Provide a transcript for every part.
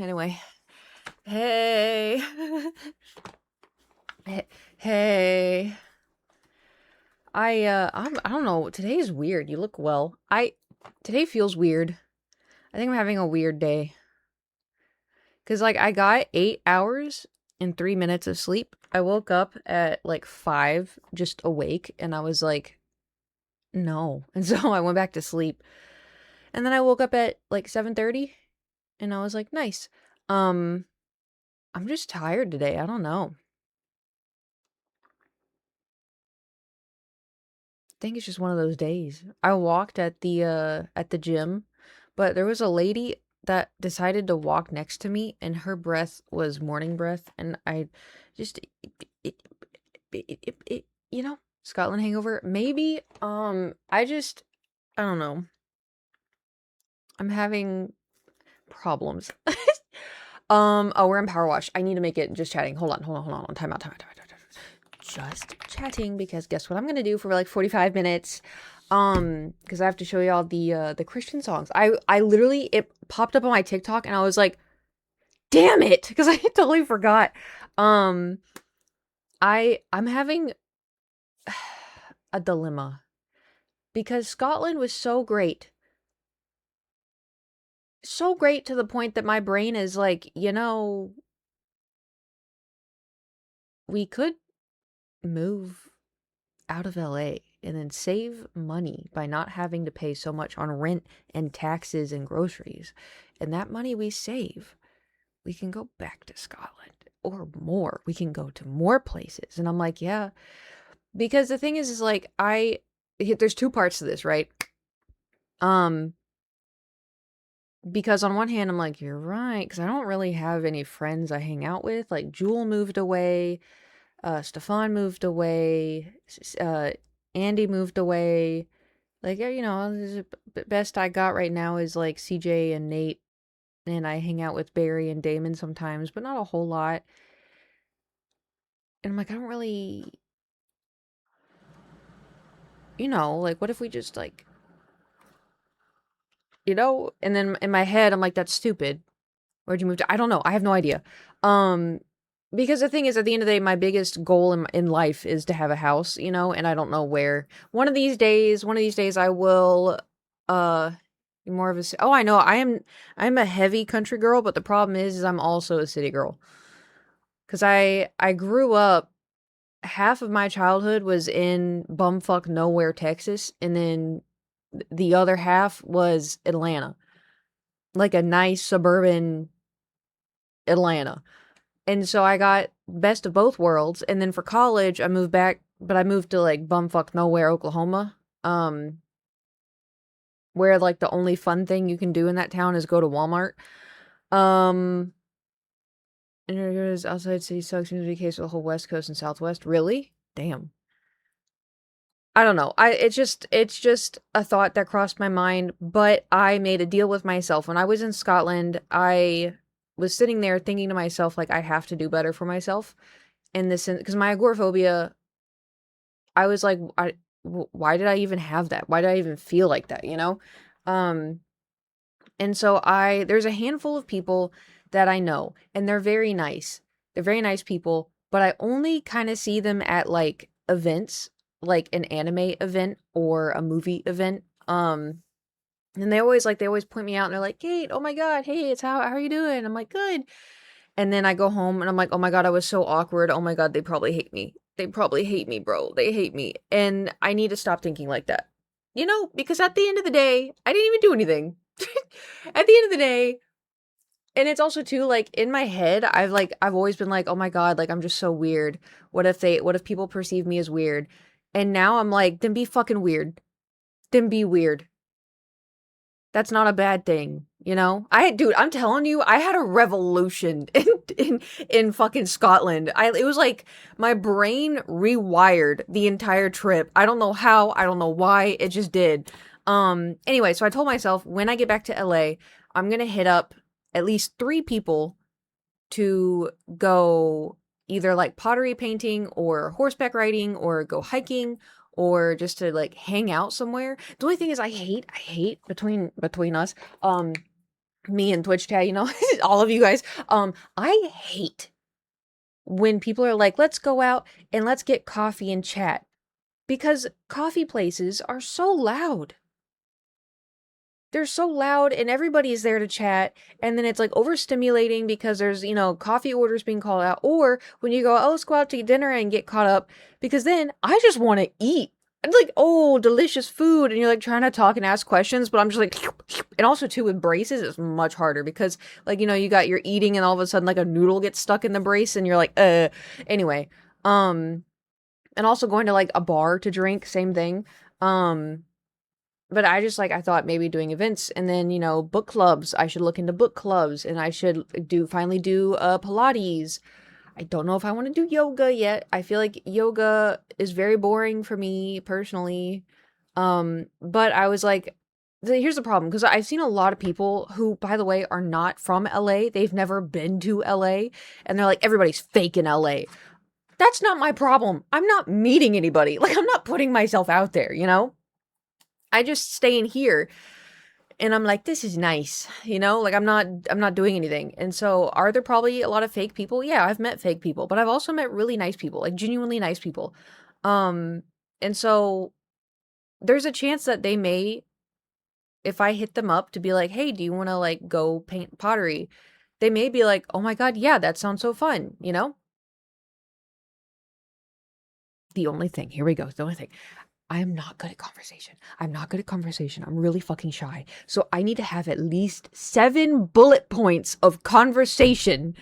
Anyway. Hey. Hey. I don't know. Today is weird. You look well. Today feels weird. I think I'm having a weird day. Cause like I got 8 hours and 3 minutes of sleep. I woke up at like 5, just awake, and I was like, no. And so I went back to sleep. And then I woke up at like 7:30 and I was like, nice. Um, I'm just tired today. I don't know. Think it's just one of those days. I walked at the gym, but there was a lady that decided to walk next to me and her breath was morning breath and I just it, you know, Scotland hangover. Maybe I don't know. I'm having problems. Oh, we're in power wash. I need to make it just chatting. Hold on. Time out. Just chatting because guess what I'm gonna do for like 45 minutes? Because I have to show you all the Christian songs. I literally it popped up on my TikTok and I was like, damn it, because I totally forgot. Um, I'm having a dilemma because Scotland was so great to the point that my brain is like, we could move out of LA and then save money by not having to pay so much on rent and taxes and groceries. And that money we save, we can go back to Scotland or more. We can go to more places. And I'm like, yeah. Because the thing is like, there's two parts to this, right? Um, because on one hand, I'm like, you're right. Because I don't really have any friends I hang out with. Like, Jewel moved away. Stefan moved away. Andy moved away. Like, the best I got right now is like CJ and Nate, and I hang out with Barry and Damon sometimes, but not a whole lot. And I'm like, I don't really, like, what if we just like, And then in my head, I'm like, that's stupid. Where'd you move to? I don't know. I have no idea. Um, because the thing is, at the end of the day, my biggest goal in life is to have a house, and I don't know where. One of these days, I will, uh, be more of a. Oh, I know. I'm a heavy country girl, but the problem is I'm also a city girl. Cause I grew up. Half of my childhood was in bumfuck nowhere, Texas, and then the other half was Atlanta, like a nice suburban Atlanta. And so I got best of both worlds. And then for college, I moved back, but I moved to like bumfuck nowhere, Oklahoma. Where like the only fun thing you can do in that town is go to Walmart. Um, and there's outside city sucks seems to be the case for the whole West Coast and Southwest. Really? Damn. I don't know. It's just a thought that crossed my mind, but I made a deal with myself. When I was in Scotland, I was sitting there thinking to myself like I have to do better for myself in this because my agoraphobia, I was like why did I even have that? Why did I even feel like that, Um and so there's a handful of people that I know and they're very nice. They're very nice people, but I only kind of see them at like events, like an anime event or a movie event. And they always point me out and they're like, "Kate, oh my God, hey, it's how are you doing?" I'm like, "Good." And then I go home and I'm like, "Oh my God, I was so awkward. Oh my God, they probably hate me. They probably hate me, bro. They hate me." And I need to stop thinking like that. Because at the end of the day, I didn't even do anything. At the end of the day, and it's also too like in my head, I've always been like, "Oh my God, like I'm just so weird. What if people perceive me as weird?" And now I'm like, "Then be fucking weird. Then be weird." That's not a bad thing, dude, I'm telling you, I had a revolution in fucking Scotland. It was like my brain rewired the entire trip. I don't know how, I don't know why, it just did. Anyway, so I told myself when I get back to LA, I'm gonna hit up at least 3 people to go either like pottery painting or horseback riding or go hiking or just to like hang out somewhere. The only thing is I hate between us. Um Me and Twitch chat, you know, all of you guys. I hate when people are like, let's go out and let's get coffee and chat. Because coffee places are so loud. They're so loud and everybody's there to chat, and then it's like overstimulating because there's, you know, coffee orders being called out, or when you go, oh, let's go out to dinner and get caught up, because then I just want to eat. It's like, oh, delicious food, and you're like trying to talk and ask questions, but I'm just like, and also too with braces, it's much harder because, like, you know, you're eating and all of a sudden like a noodle gets stuck in the brace and you're like, anyway, and also going to like a bar to drink, same thing. But I just like, I thought maybe doing events, and then, you know, book clubs. I should look into book clubs, and I should finally do Pilates. I don't know if I want to do yoga yet. I feel like yoga is very boring for me personally. But I was like, here's the problem, because I've seen a lot of people who, by the way, are not from LA. They've never been to LA, and they're like, everybody's fake in LA. That's not my problem. I'm not meeting anybody. Like, I'm not putting myself out there, you know? I just stay in here and I'm like, this is nice, you know? Like, I'm not doing anything. And so are there probably a lot of fake people? Yeah, I've met fake people, but I've also met really nice people, like genuinely nice people. Um, and so there's a chance that they may, if I hit them up to be like, hey, do you want to like go paint pottery? They may be like, oh my God, yeah, that sounds so fun, you know? The only thing, here we go, the only thing. I am not good at conversation. I'm not good at conversation. I'm really fucking shy. So I need to have at least 7 bullet points of conversation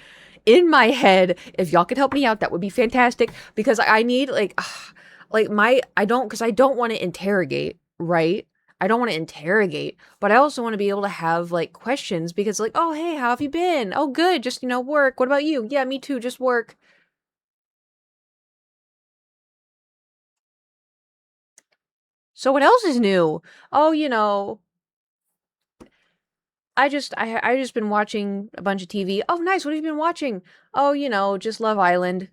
in my head. If y'all could help me out, that would be fantastic. Because I need because I don't want to interrogate, right? I don't want to interrogate, but I also want to be able to have like questions because like, oh, hey, how have you been? Oh, good. Just, you know, work. What about you? Yeah, me too. Just work. So what else is new? Oh, you know, I just been watching a bunch of TV. Oh, nice. What have you been watching? Oh, you know, just Love Island.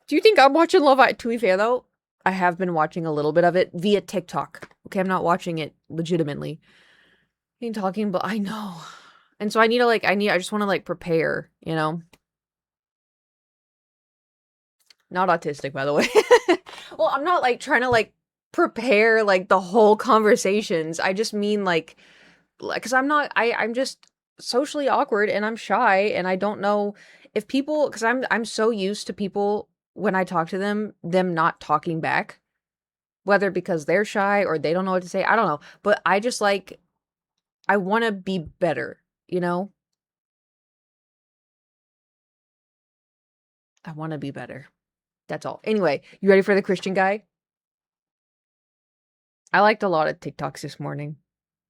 Do you think I'm watching Love Island? To be fair, though, I have been watching a little bit of it via TikTok. Okay, I'm not watching it legitimately. I'm talking, but I know. And so I need to like, I just want to like prepare, you know? Not autistic, by the way. Well, I'm not like trying to like prepare like the whole conversations. I just mean like, because I'm just socially awkward and I'm shy and I don't know if people, because I'm so used to people when I talk to them not talking back, whether because they're shy or they don't know what to say. I don't know, but I just like, I want to be better, you know? I want to be better. That's all. Anyway, you ready for the Christian guy? I liked a lot of TikToks this morning,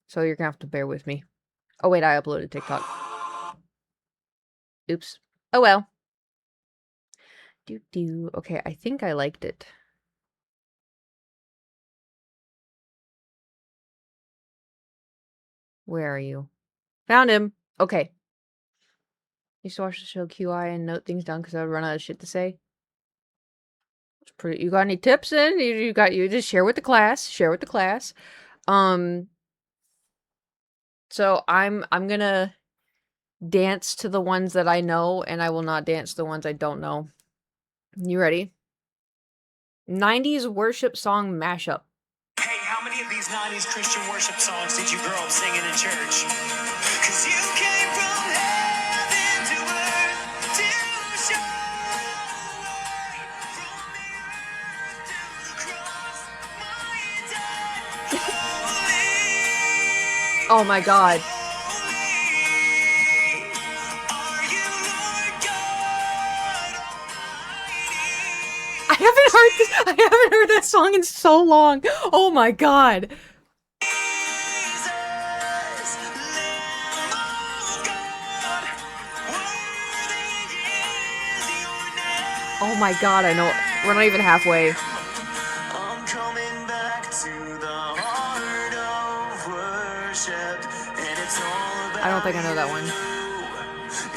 so you're gonna have to bear with me. Oh wait, I uploaded TikTok. Oops. Oh well. Okay, I think I liked it. Where are you? Found him. Okay. Used to watch the show QI and note things down because I would run out of shit to say. It's pretty. You got any tips in? You just share with the class. Share with the class. Um. So I'm gonna dance to the ones that I know, and I will not dance to the ones I don't know. You ready? 90s worship song mashup. Hey, how many of these 90s Christian worship songs did you grow up singing in church? 'Cause you came from heaven to earth to show way from the earth to the cross, my dad. Holy, Oh my god. holy are you, Lord God Almighty. I haven't heard that song in so long. Oh my god. Jesus, Lamb of God, worthy is your name. Oh my god, I know. We're not even halfway. I'm coming back to the heart of worship, and it's all about I don't think I know that one. you.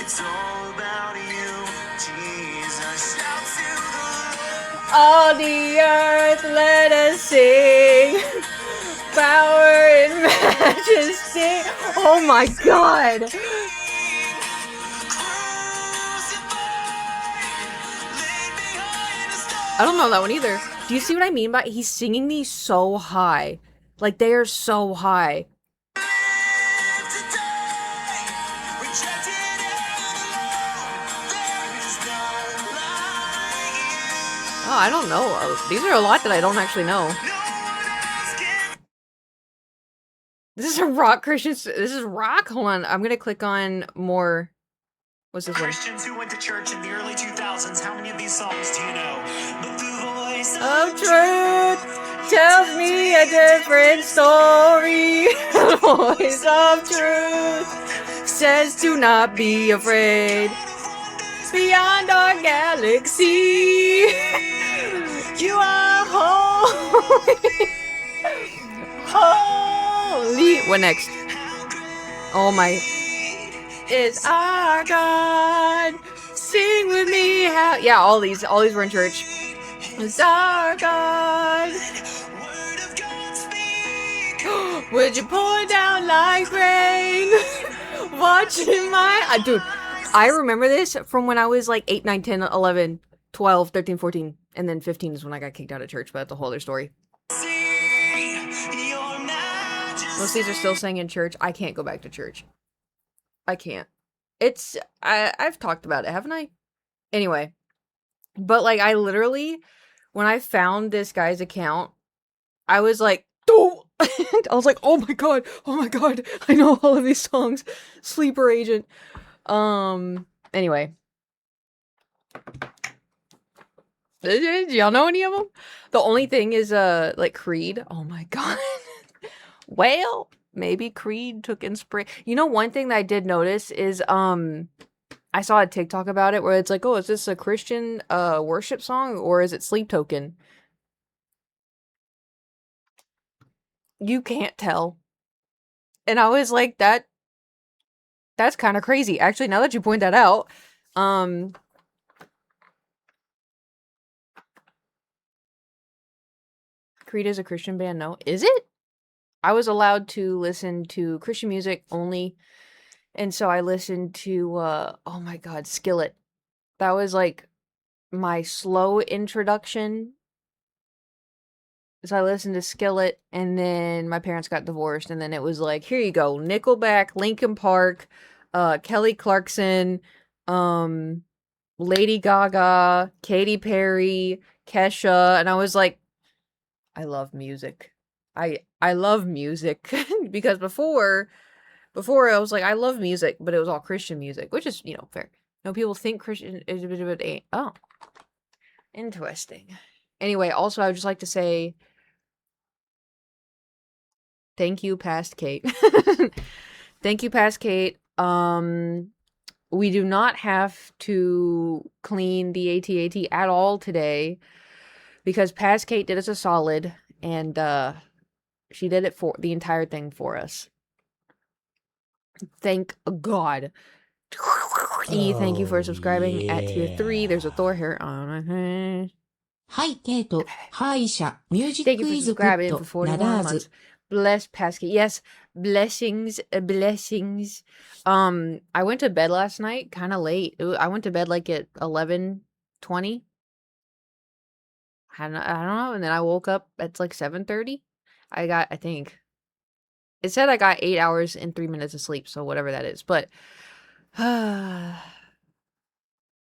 It's all about you, Jesus. Shout to the Lord. All the earth, let us sing. Power and majesty. Oh my god. I don't know that one either. Do you see what I mean by he's singing these so high? Like they are so high. Oh, I don't know. These are a lot that I don't actually know. This is a rock Christian. This is rock. Hold on. I'm gonna click on more. What's this one? Christians who went to church in the early 2000s, how many of these songs do you know? But the voice Of truth tells me a different story. The voice of truth says do not be afraid. Beyond our galaxy, you are holy. Holy. What next? Oh my. Is our God. Sing with me how. Yeah, all these were in church. Is our God. Would you pour down like rain? Watching my. Dude, I remember this from when I was like 8, 9, 10, 11, 12, 13, 14. And then 15 is when I got kicked out of church, but that's a whole other story. Most of these are still sang in church. I can't go back to church. I can't. I've talked about it, haven't I? Anyway. But like I literally, when I found this guy's account, I was like, oh! I was like, oh my god, I know all of these songs. Sleeper Agent. Anyway. Do y'all know any of them? The only thing is, like Creed. Oh my god. Well, maybe Creed took inspiration. You know, one thing that I did notice is, I saw a TikTok about it where it's like, oh, is this a Christian, worship song or is it Sleep Token? You can't tell. And I was like, that's kind of crazy. Actually, now that you point that out, Creed is a Christian band. No, is it? I was allowed to listen to Christian music only, and so I listened to oh my god, Skillet. That was like my slow introduction. So I listened to Skillet, and then my parents got divorced, and then it was like, here you go, Nickelback, Linkin Park, Kelly Clarkson, Lady Gaga, Katy Perry, Kesha, and I was like, I love music. I love music because before I was like I love music, but it was all Christian music, which is, fair. People think Christian is a bit of a oh, interesting. Anyway, also I would just like to say thank you, past Kate. Thank you, past Kate. We do not have to clean the AT-AT at all today because past Kate did us a solid and she did it for the entire thing for us. Thank God. E, thank you for subscribing at tier 3. There's a Thor here on. Hi, Kate. Hi, Sha. Music Thank you for is subscribing good. for 41 Narazu. months. Bless Pascal. Yes, blessings, blessings. I went to bed last night kind of late. I went to bed like at 11:20. I don't know, and then I woke up at like 7:30. I think it said I got 8 hours and 3 minutes of sleep, so whatever that is. But trying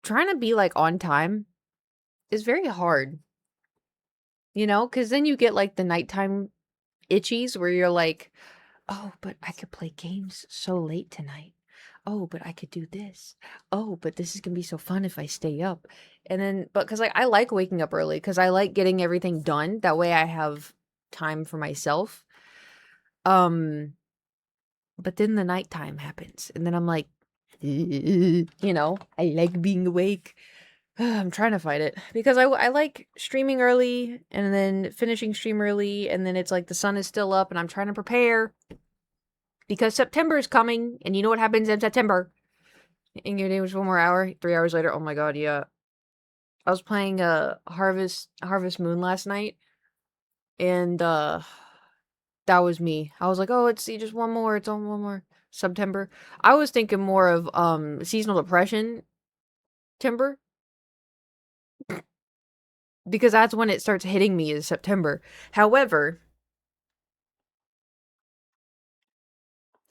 to be like on time is very hard. Because then you get like the nighttime itchies where you're like, oh, but I could play games so late tonight. Oh, but I could do this. Oh, but this is gonna be so fun if I stay up. And then, but because like I like waking up early because I like getting everything done. That way I have time for myself. But then the nighttime happens, and then I'm like, I like being awake. I'm trying to fight it because I like streaming early and then finishing stream early, and then it's like the sun is still up and I'm trying to prepare because September is coming, and you know what happens in September. And your day was 1 more hour, 3 hours later. Oh my god, yeah. I was playing Harvest Moon last night, and That was me. I was like, oh, it's just one more. It's on one more. September. I was thinking more of seasonal depression timber because that's when it starts hitting me is September. However,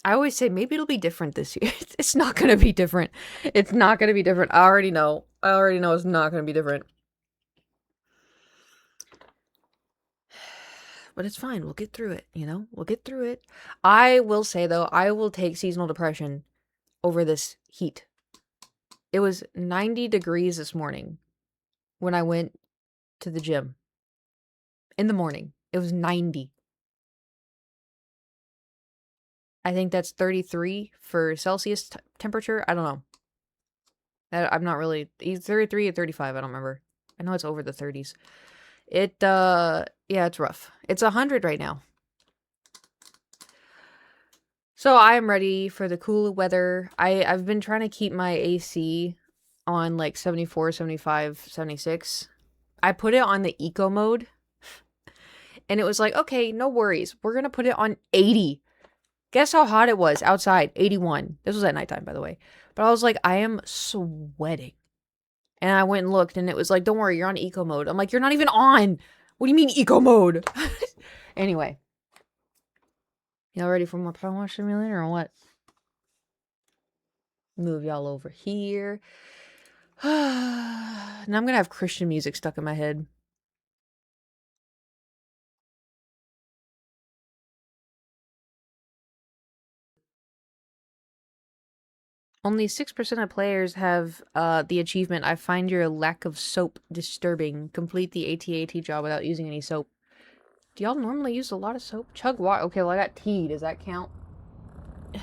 I always say maybe it'll be different this year. It's not going to be different. It's not going to be different. I already know. I already know it's not going to be different. But it's fine. We'll get through it, you know? We'll get through it. I will say though, I will take seasonal depression over this heat. It was 90 degrees this morning when I went to the gym. In the morning. It was 90. I think that's 33 for Celsius temperature. I don't know. I'm not really, either 33 or 35, I don't remember. I know it's over the 30s. Yeah, it's rough. It's 100 right now. So I am ready for the cool weather. I've been trying to keep my AC on like 74, 75, 76. I put it on the eco mode and it was like, okay, no worries. We're going to put it on 80. Guess how hot it was outside? 81. This was at nighttime, by the way. But I was like, I am sweating. And I went and looked and it was like, don't worry, you're on eco mode. I'm like, you're not even on. What do you mean eco mode? Anyway. Y'all ready for more Powerwashing Simulator or what? Move y'all over here. Now I'm gonna have Christian music stuck in my head. Only 6% of players have the achievement, I find your lack of soap disturbing. Complete the AT-AT job without using any soap. Do y'all normally use a lot of soap? Chug water. Okay, well I got tea. Does that count? It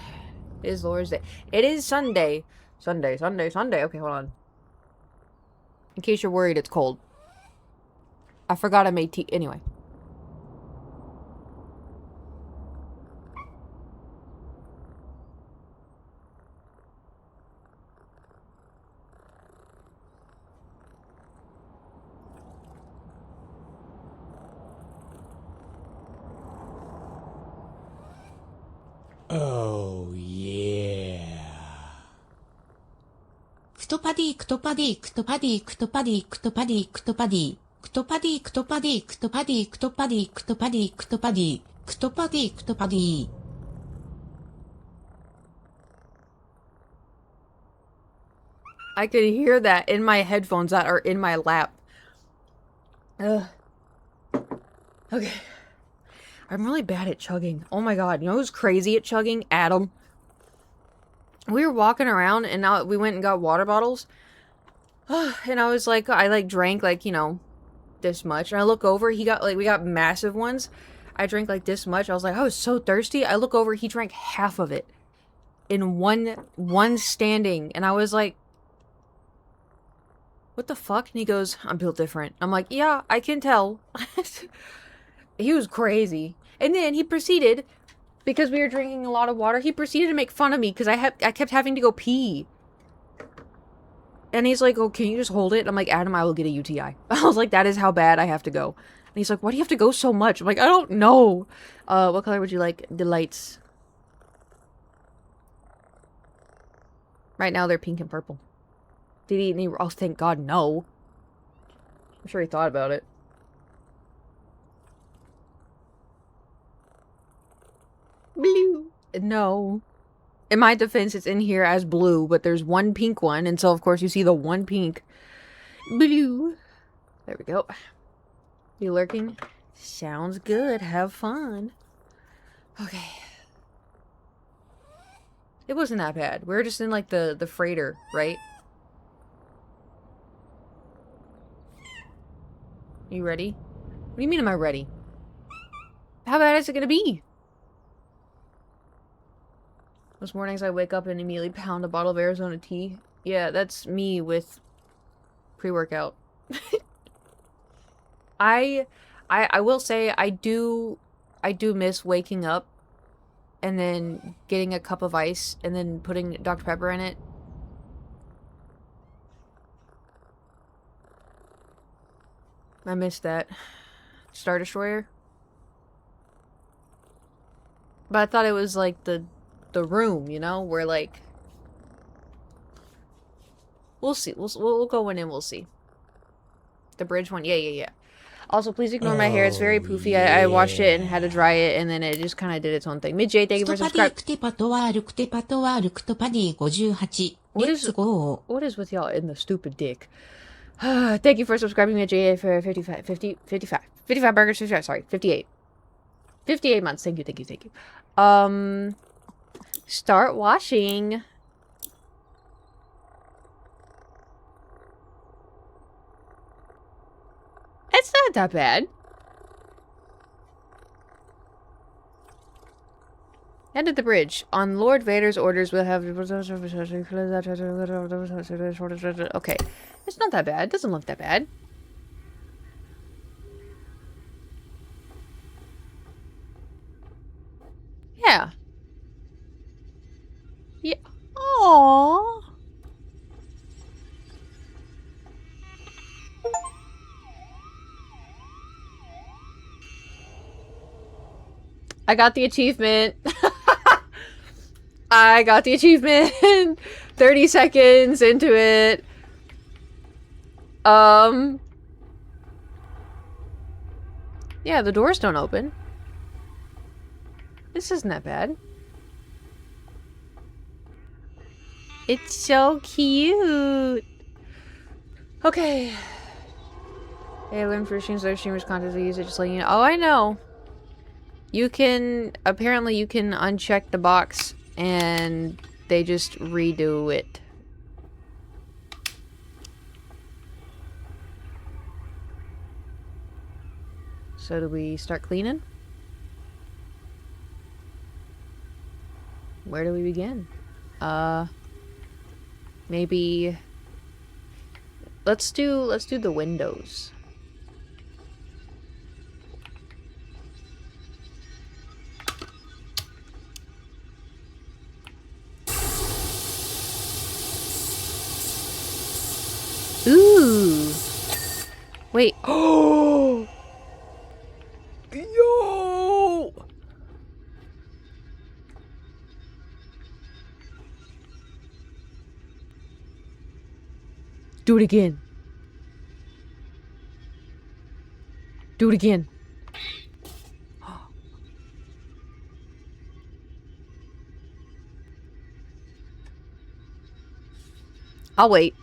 is Lord's Day. It is Sunday. Sunday. Okay, hold on. In case you're worried, it's cold. I forgot I made tea. Anyway. Oh, yeah. クトパディクトパディクトパディクトパディクトパディクトパディクトパディクトパディクトパディクトパディクトパディクトパディクトパディクトパディ I could hear that in my headphones that are in my lap. Ugh. Okay. I'm really bad at chugging. Oh my god. You know who's crazy at chugging? Adam. We were walking around and now we went and got water bottles. And I was like, I like drank like, you know, this much. And I look over, we got massive ones. I drank like this much. I was like, I was so thirsty. I look over, he drank half of it in one standing. And I was like, what the fuck? And he goes, I'm built different. I'm like, yeah, I can tell. He was crazy. And then he proceeded, because we were drinking a lot of water, he proceeded to make fun of me because I kept having to go pee. And he's like, oh, can you just hold it? And I'm like, Adam, I will get a UTI. I was like, that is how bad I have to go. And he's like, why do you have to go so much? I'm like, I don't know. What color would you like? The lights. Right now, they're pink and purple. Did he eat any? Oh, thank God, no. I'm sure he thought about it. Blue. No. In my defense, it's in here as blue, but there's one pink one, and so of course you see the one pink. Blue. There we go. You lurking? Sounds good. Have fun. Okay. It wasn't that bad. We were just in like the freighter, right? You ready? What do you mean am I ready? How bad is it gonna be? Most mornings I wake up and immediately pound a bottle of Arizona tea. Yeah, that's me with pre-workout. I will say I do miss waking up and then getting a cup of ice and then putting Dr. Pepper in it. I miss that. Star Destroyer. But I thought it was like the room, you know, where like we'll see. We'll go in and we'll see. The bridge one, yeah. Also, please ignore my hair. It's very poofy. I washed it and had to dry it, and then it just kind of did its own thing. Mid-J, thank you ク for トパディ subscribing. クテパトワールクテパトワールクトパディ58。What Let's is go. what is with y'all in the stupid dick? Thank you for subscribing to JA for 55 burgers, 55, sorry, 58. 58 months. Thank you. Start washing. It's not that bad. End of the bridge. On Lord Vader's orders, we'll have... Okay. It's not that bad. It doesn't look that bad. Yeah. Yeah. Aww. I got the achievement. I got the achievement. 30 seconds into it. Yeah, the doors don't open. This isn't that bad. It's so cute. Okay. Hey, I learned for streams, other streamers content to use it, just letting you know. Oh, I know. You can, apparently you can uncheck the box and they just redo it. So do we start cleaning? Where do we begin? Maybe let's do the windows. Ooh. Wait. Oh. Yo. Do it again. Do it again. I'll wait.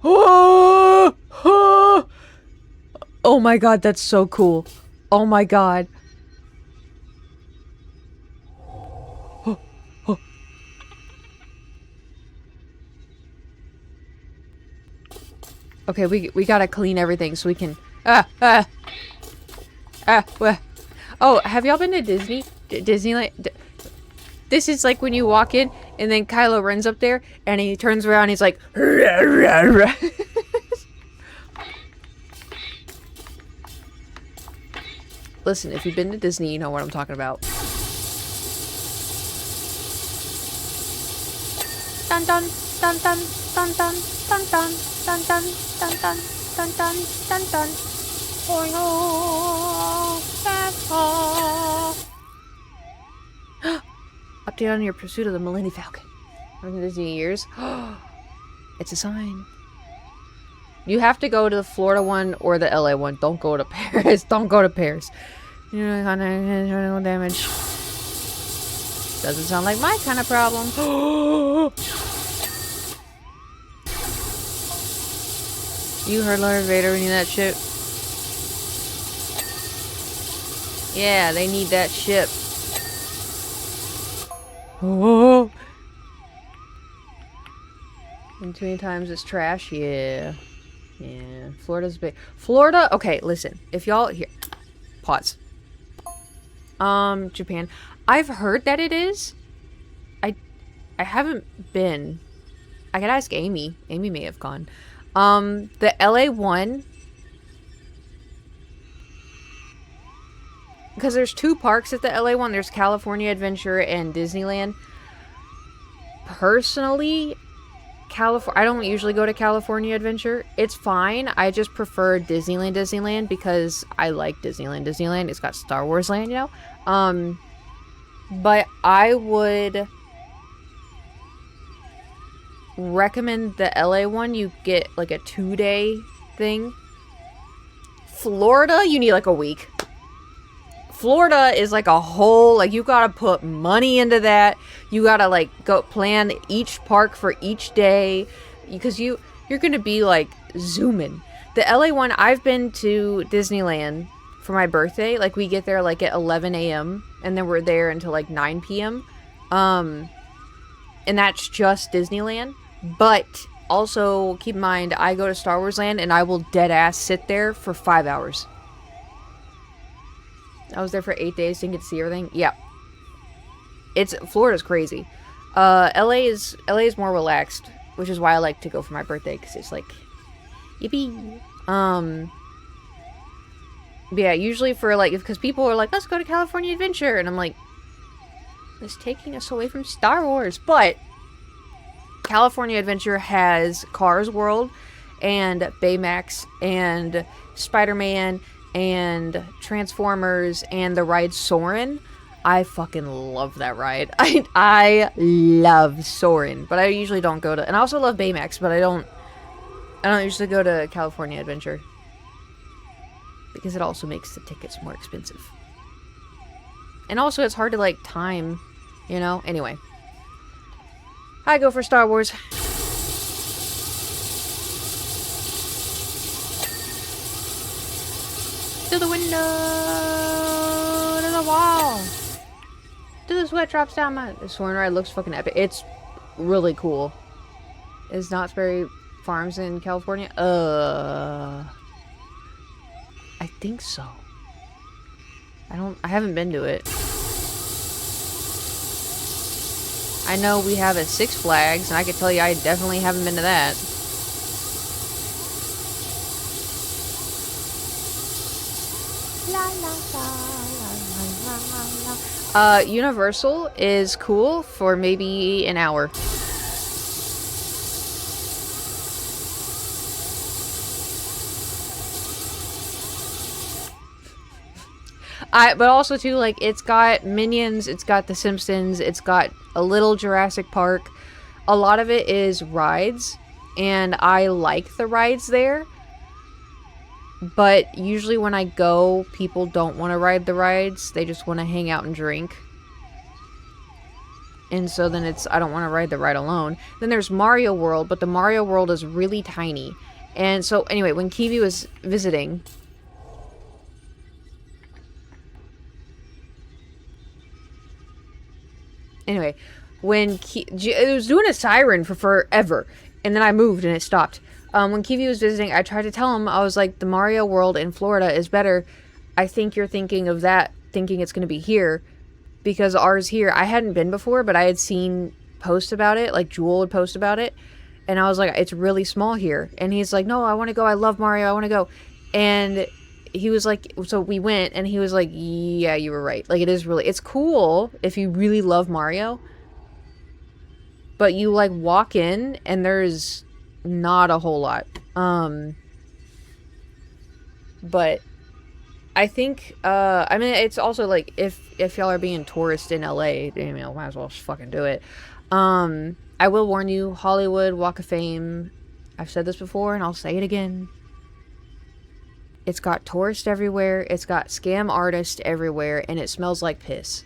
Oh! Oh! Oh my god, that's so cool. Oh my god. Oh, oh. Okay, we gotta clean everything so we can... Oh, have y'all been to Disneyland? This is like when you walk in and then Kylo Ren's up there and he turns around and he's like... Listen, if you've been to Disney, you know what I'm talking about. Dun dun dun dun dun dun dun dun dun dun dun dun dun dun dun dun. Update on your pursuit of the Millennium Falcon. From Disney years. It's a sign. You have to go to the Florida one or the LA one. Don't go to Paris. Don't go to Paris. Damage. Doesn't sound like my kind of problem. You heard Lord Vader when you that ship. Yeah, they need that ship. Oh. And too many times it's trash. Yeah. Yeah. Florida's big. Florida. Okay, listen. If y'all here, pause. Japan. I've heard that it is. I haven't been. I could ask Amy. Amy may have gone. The LA one. Because there's two parks at the LA one. There's California Adventure and Disneyland. Personally, I don't usually go to California Adventure. It's fine. I just prefer Disneyland because I like Disneyland. It's got Star Wars Land, you know? But I would recommend the LA one. You get like a 2-day thing. Florida, you need like a week. Florida is like a whole, like, you gotta put money into that. You gotta like go plan each park for each day, because you're gonna be like zooming. The LA one, I've been to Disneyland for my birthday. Like, we get there like at 11 a.m. and then we're there until like 9 p.m. And that's just Disneyland. But also keep in mind, I go to Star Wars Land and I will dead ass sit there for 5 hours. I was there for 8 days, didn't get to see everything. Yeah. Florida's crazy. LA is more relaxed, which is why I like to go for my birthday, because it's like, yippee. Yeah, usually for like, because people are like, let's go to California Adventure, and I'm like, it's taking us away from Star Wars. But California Adventure has Cars World and Baymax and Spider-Man and Transformers and the ride Soarin'. I fucking love that ride. I love Soarin', but I usually don't go to, and I also love Baymax, but I don't usually go to California Adventure because it also makes the tickets more expensive. And also it's hard to like time, you know? Anyway. I go for Star Wars. To the window, to the wall, to the sweat drops down my... The Soarin' ride looks fucking epic. It's really cool. Is Knott's Berry Farms in California? I think so. I haven't been to it. I know we have a Six Flags, and I can tell you I definitely haven't been to that. Universal is cool for maybe an hour. But also too, like, it's got Minions, it's got The Simpsons, it's got a little Jurassic Park. A lot of it is rides, and I like the rides there. But usually when I go, people don't want to ride the rides. They just want to hang out and drink. And so then I don't want to ride the ride alone. Then there's Mario World, but the Mario World is really tiny. And so anyway, when Kiwi was visiting... Anyway, it was doing a siren for forever. And then I moved and it stopped. When Kiwi was visiting, I tried to tell him, I was like, the Mario World in Florida is better. I think you're thinking of that, thinking it's going to be here. Because ours here, I hadn't been before, but I had seen posts about it. Like, Jewel would post about it. And I was like, it's really small here. And he's like, no, I want to go. I love Mario. I want to go. And he was like, so we went, and he was like, yeah, you were right. Like, it's cool if you really love Mario. But you, like, walk in, and there's not a whole lot. But I think, I mean, it's also, like, if y'all are being tourists in LA, you know, might as well just fucking do it. I will warn you, Hollywood Walk of Fame, I've said this before, and I'll say it again. It's got tourists everywhere, it's got scam artists everywhere, and it smells like piss.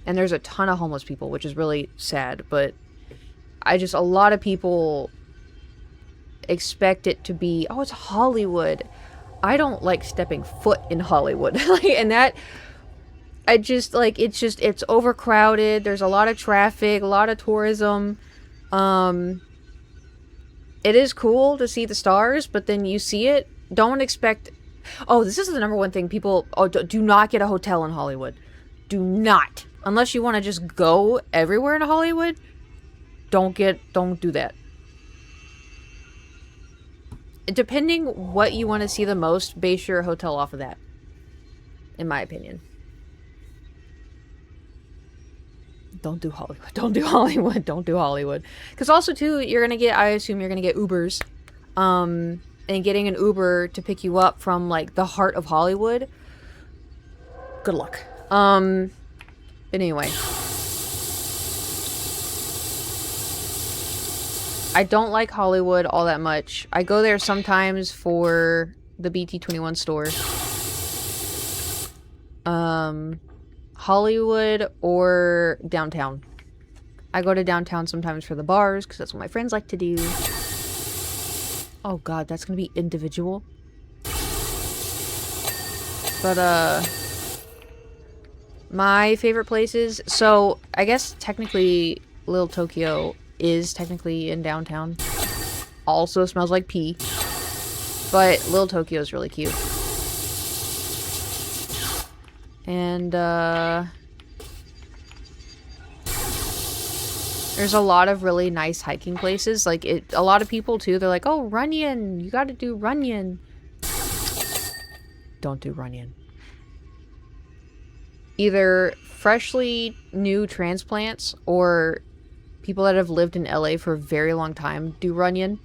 And there's a ton of homeless people, which is really sad, but a lot of people expect it to be, oh, it's Hollywood. I don't like stepping foot in Hollywood. And that, it's overcrowded. There's a lot of traffic, a lot of tourism. It is cool to see the stars, but then you see it. Don't expect, oh, this is the number one thing people, do not get a hotel in Hollywood. Do not. Unless you want to just go everywhere in Hollywood, don't do that. Depending what you want to see the most, base your hotel off of that. In my opinion. Don't do Hollywood. Don't do Hollywood. Don't do Hollywood. Because also, too, I assume you're gonna get Ubers. And getting an Uber to pick you up from, like, the heart of Hollywood. Good luck. But anyway. I don't like Hollywood all that much. I go there sometimes for the BT21 store. Hollywood or downtown. I go to downtown sometimes for the bars, because that's what my friends like to do. Oh god, that's gonna be individual. But, my favorite places... So, I guess technically Little Tokyo is technically in downtown. Also smells like pee. But Little Tokyo is really cute. And, there's a lot of really nice hiking places. Like, a lot of people, too, they're like, oh, Runyon! You gotta do Runyon! Don't do Runyon. Either freshly new transplants or people that have lived in LA for a very long time do Runyon.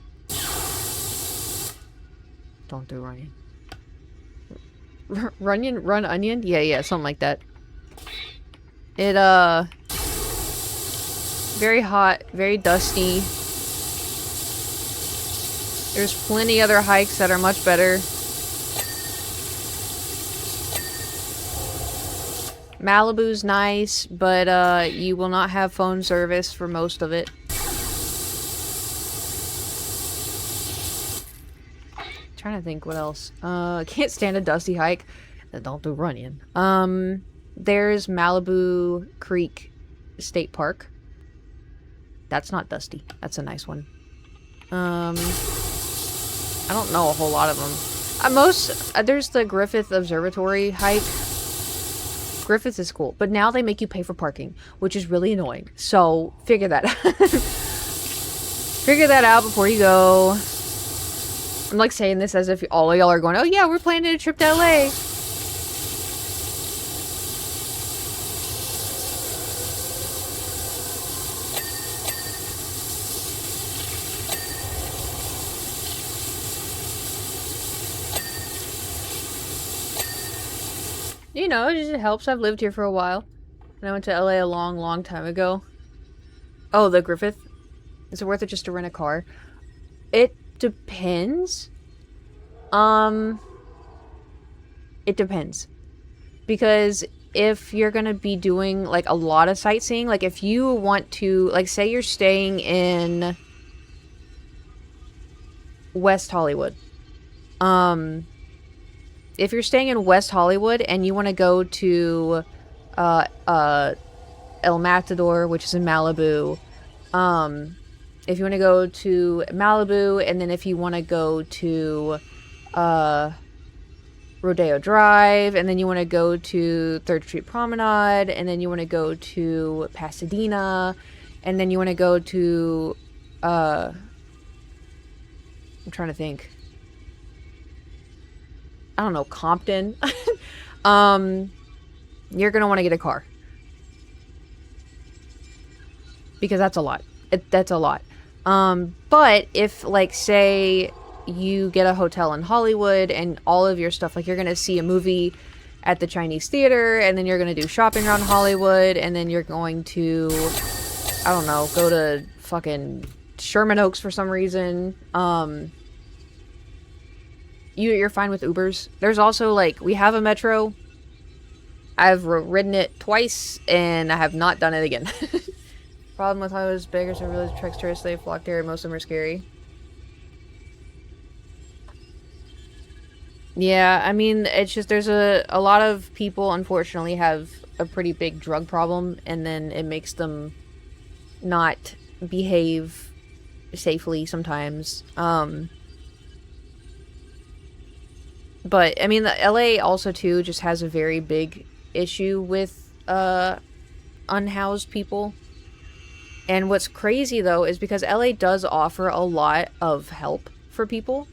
Don't do Runyon. Runyon? Run Onion? Yeah, something like that. It, very hot, very dusty. There's plenty other hikes that are much better. Malibu's nice, but you will not have phone service for most of it. Trying to think what else. Can't stand a dusty hike. Then don't do Runyon. There's Malibu Creek State Park. That's not dusty. That's a nice one. I don't know a whole lot of them. There's the Griffith Observatory hike. Griffith is cool, but now they make you pay for parking, which is really annoying. So, figure that out. Figure that out before you go. I'm like saying this as if all of y'all are going, oh yeah, we're planning a trip to LA. You know, it just helps. I've lived here for a while. And I went to LA a long, long time ago. Oh, the Griffith? Is it worth it just to rent a car? It depends. It depends. Because if you're gonna be doing, like, a lot of sightseeing, like, if you want to, like, say you're staying in West Hollywood. If you're staying in West Hollywood and you want to go to El Matador, which is in Malibu, if you want to go to Malibu, and then if you want to go to Rodeo Drive, and then you want to go to 3rd Street Promenade, and then you want to go to Pasadena, and then you want to go to I'm trying to think. I don't know, Compton. You're gonna want to get a car. Because that's a lot. That's a lot. But if, like, say you get a hotel in Hollywood and all of your stuff, like, you're gonna see a movie at the Chinese theater, and then you're gonna do shopping around Hollywood, and then you're going to, I don't know, go to fucking Sherman Oaks for some reason, you're fine with Ubers. There's also, like, we have a metro. I've ridden it twice, and I have not done it again. Problem with Hollywood is beggars and village treks tourists, they flock there, and most of them are scary. Yeah, I mean, it's just, there's a lot of people, unfortunately, have a pretty big drug problem, and then it makes them not behave safely sometimes. But, I mean, the LA also, too, just has a very big issue with, unhoused people. And what's crazy, though, is because LA does offer a lot of help for people.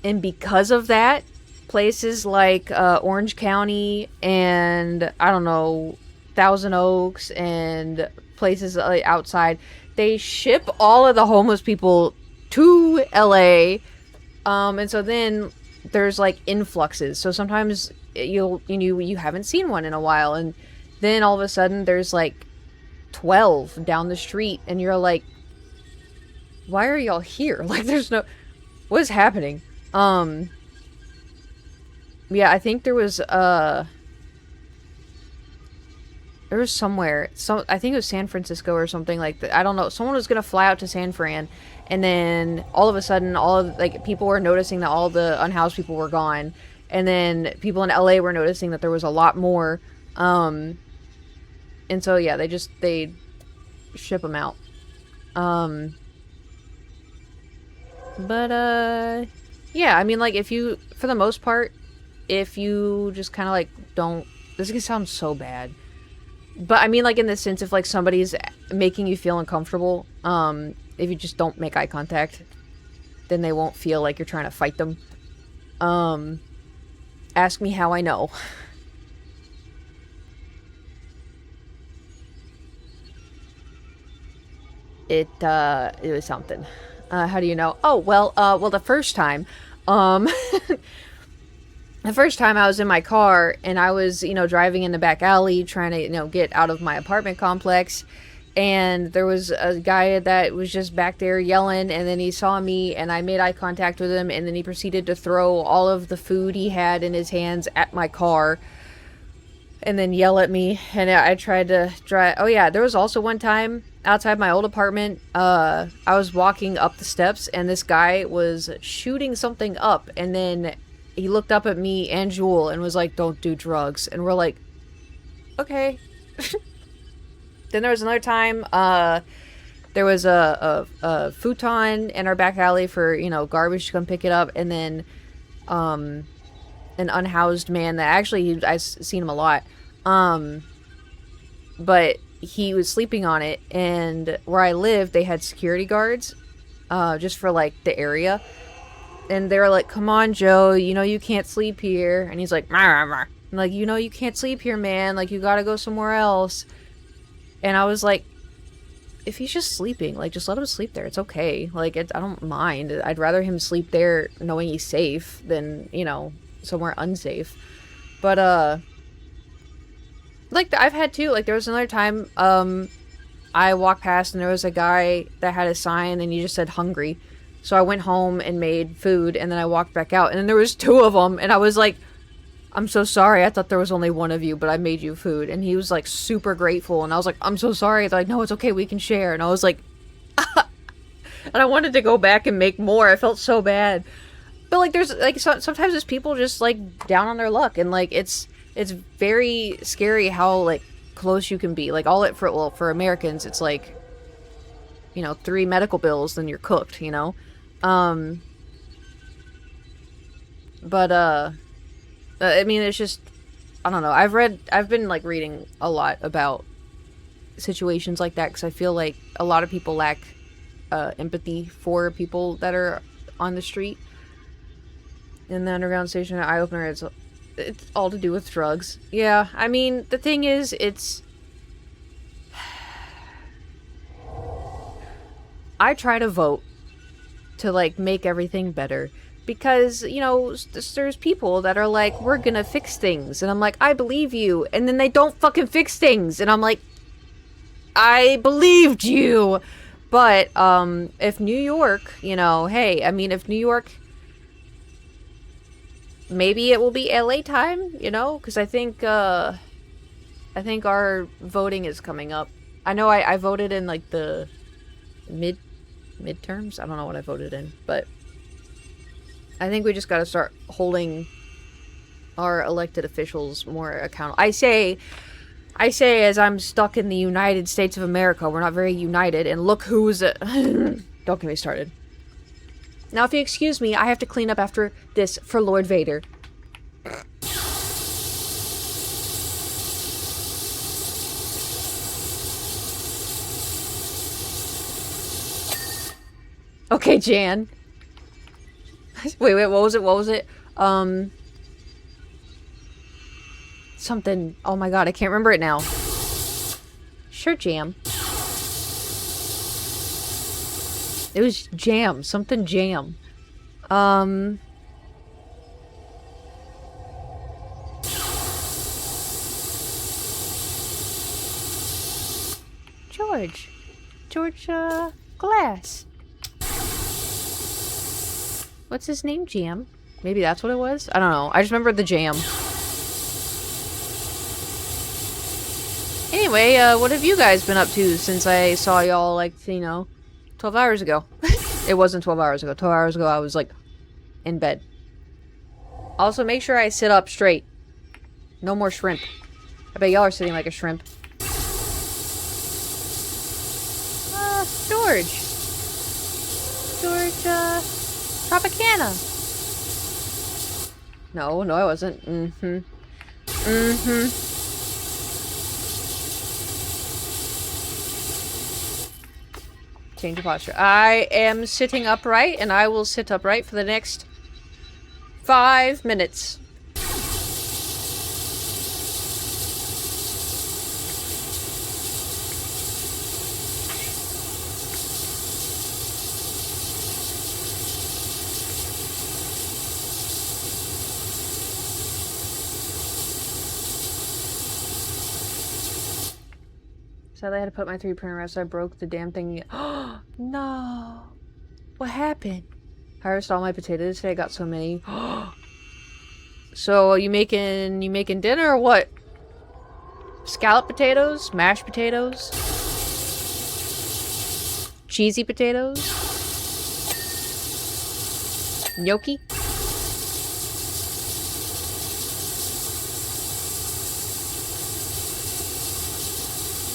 And because of that, places like, Orange County and, I don't know, Thousand Oaks and places outside. They ship all of the homeless people to LA. And so then there's like influxes. So sometimes you haven't seen one in a while, and then all of a sudden there's like 12 down the street, and you're like, why are y'all here? Like, there's no, what is happening? Yeah, I think there was somewhere, I think it was San Francisco or something like that. I don't know. Someone was gonna fly out to San Fran, and then all of a sudden, people were noticing that all the unhoused people were gone, and then people in LA were noticing that there was a lot more. And so yeah, they ship them out. But yeah, I mean, like, if you, for the most part, if you just kind of like don't, this is gonna sound so bad, but I mean, like, in the sense if like somebody's making you feel uncomfortable, if you just don't make eye contact, then they won't feel like you're trying to fight them. Ask me how I know. It was something. How do you know? Oh, well, the first time, the first time I was in my car and I was, driving in the back alley trying to, get out of my apartment complex, and there was a guy that was just back there yelling, and then he saw me and I made eye contact with him, and then he proceeded to throw all of the food he had in his hands at my car and then yell at me, and I tried to drive. Oh yeah, there was also one time outside my old apartment, I was walking up the steps and this guy was shooting something up, and then he looked up at me and Jewel and was like, "Don't do drugs." And we're like, okay. Then there was another time, there was a futon in our back alley for, garbage to come pick it up, and then an unhoused man that actually, I've seen him a lot, but he was sleeping on it, and where I lived, they had security guards, just for, like, the area, and they were like, "Come on, Joe, you can't sleep here," and he's like, "Rah, rah, rah." I'm like, "You can't sleep here, man, like, you gotta go somewhere else," and I was like, if he's just sleeping, like, just let him sleep there, it's okay, like, I don't mind, I'd rather him sleep there knowing he's safe than, somewhere unsafe. But like, I've had too, like, there was another time I walked past and there was a guy that had a sign and he just said hungry, so I went home and made food, and then I walked back out and then there was two of them, and I was like, "I'm so sorry, I thought there was only one of you, but I made you food." And he was like super grateful, and I was like, "I'm so sorry." They're like, "No, it's okay, we can share." And I was like, and I wanted to go back and make more. I felt so bad. But, like, there's, like, sometimes there's people just, like, down on their luck, and, like, it's very scary how, like, close you can be. Like, for Americans, it's, like, 3 medical bills, then you're cooked, But, I mean, it's just, I don't know, I've been, like, reading a lot about situations like that, because I feel like a lot of people lack, empathy for people that are on the street. In the underground station at Eye Opener, it's all to do with drugs. Yeah, I mean, the thing is, I try to vote to, like, make everything better. Because, there's people that are like, "We're gonna fix things." And I'm like, "I believe you." And then they don't fucking fix things. And I'm like, "I believed you." But, if New York, hey, I mean, if New York, maybe it will be LA time, because I think our voting is coming up. I know I voted in, like, the midterms. I don't know what I voted in, but I think we just gotta start holding our elected officials more accountable. I say as I'm stuck in the United States of America, we're not very united, and look who's don't get me started. Now, if you excuse me, I have to clean up after this for Lord Vader. Okay, Jan. Wait, what was it? Something. Oh my god, I can't remember it now. Sure, jam. It was jam. Something jam. George. George, Glass. What's his name? Jam? Maybe that's what it was? I don't know. I just remember the jam. Anyway, what have you guys been up to since I saw y'all, like, 12 hours ago? It wasn't 12 hours ago. 12 hours ago, I was, like, in bed. Also, make sure I sit up straight. No more shrimp. I bet y'all are sitting like a shrimp. George. George, Tropicana. No, I wasn't. Change of posture. I am sitting upright, and I will sit upright for the next 5 minutes. Sadly, I had to put my 3 printer out, so I broke the damn thing. Oh, no. What happened? I harvested all my potatoes today. I got so many. So, you making dinner or what? Scallop potatoes? Mashed potatoes? Cheesy potatoes? Gnocchi?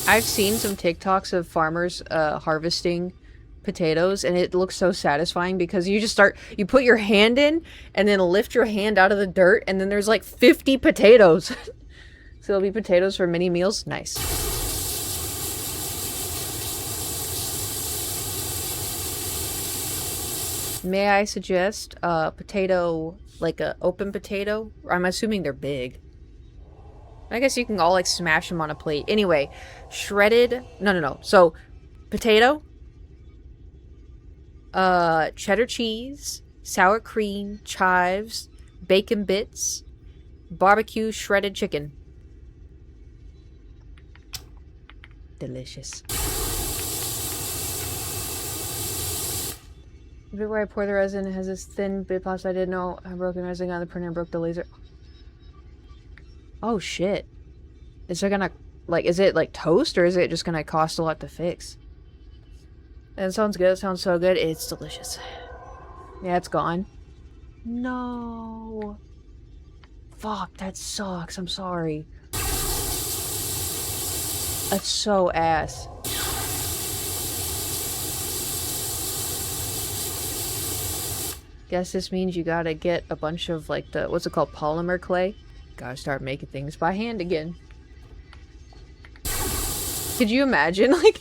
I've seen some TikToks of farmers harvesting potatoes, and it looks so satisfying because you put your hand in and then lift your hand out of the dirt, and then there's like 50 potatoes. So there'll be potatoes for mini meals. Nice. May I suggest a potato, like a open potato? I'm assuming they're big. I guess you can all, like, smash them on a plate. Anyway, shredded... No. So, potato. Cheddar cheese. Sour cream. Chives. Bacon bits. Barbecue shredded chicken. Delicious. The bit where I pour the resin has this thin bit of plastic. I didn't know I broke the resin on the printer and broke the laser. Oh, shit. Is it gonna, like, is it, like, toast, or is it just gonna cost a lot to fix? That sounds good. It sounds so good. It's delicious. Yeah, it's gone. No. Fuck, that sucks. I'm sorry. That's so ass. Guess this means you gotta get a bunch of, like, the, what's it called, polymer clay? Gotta start making things by hand again. Could you imagine, like,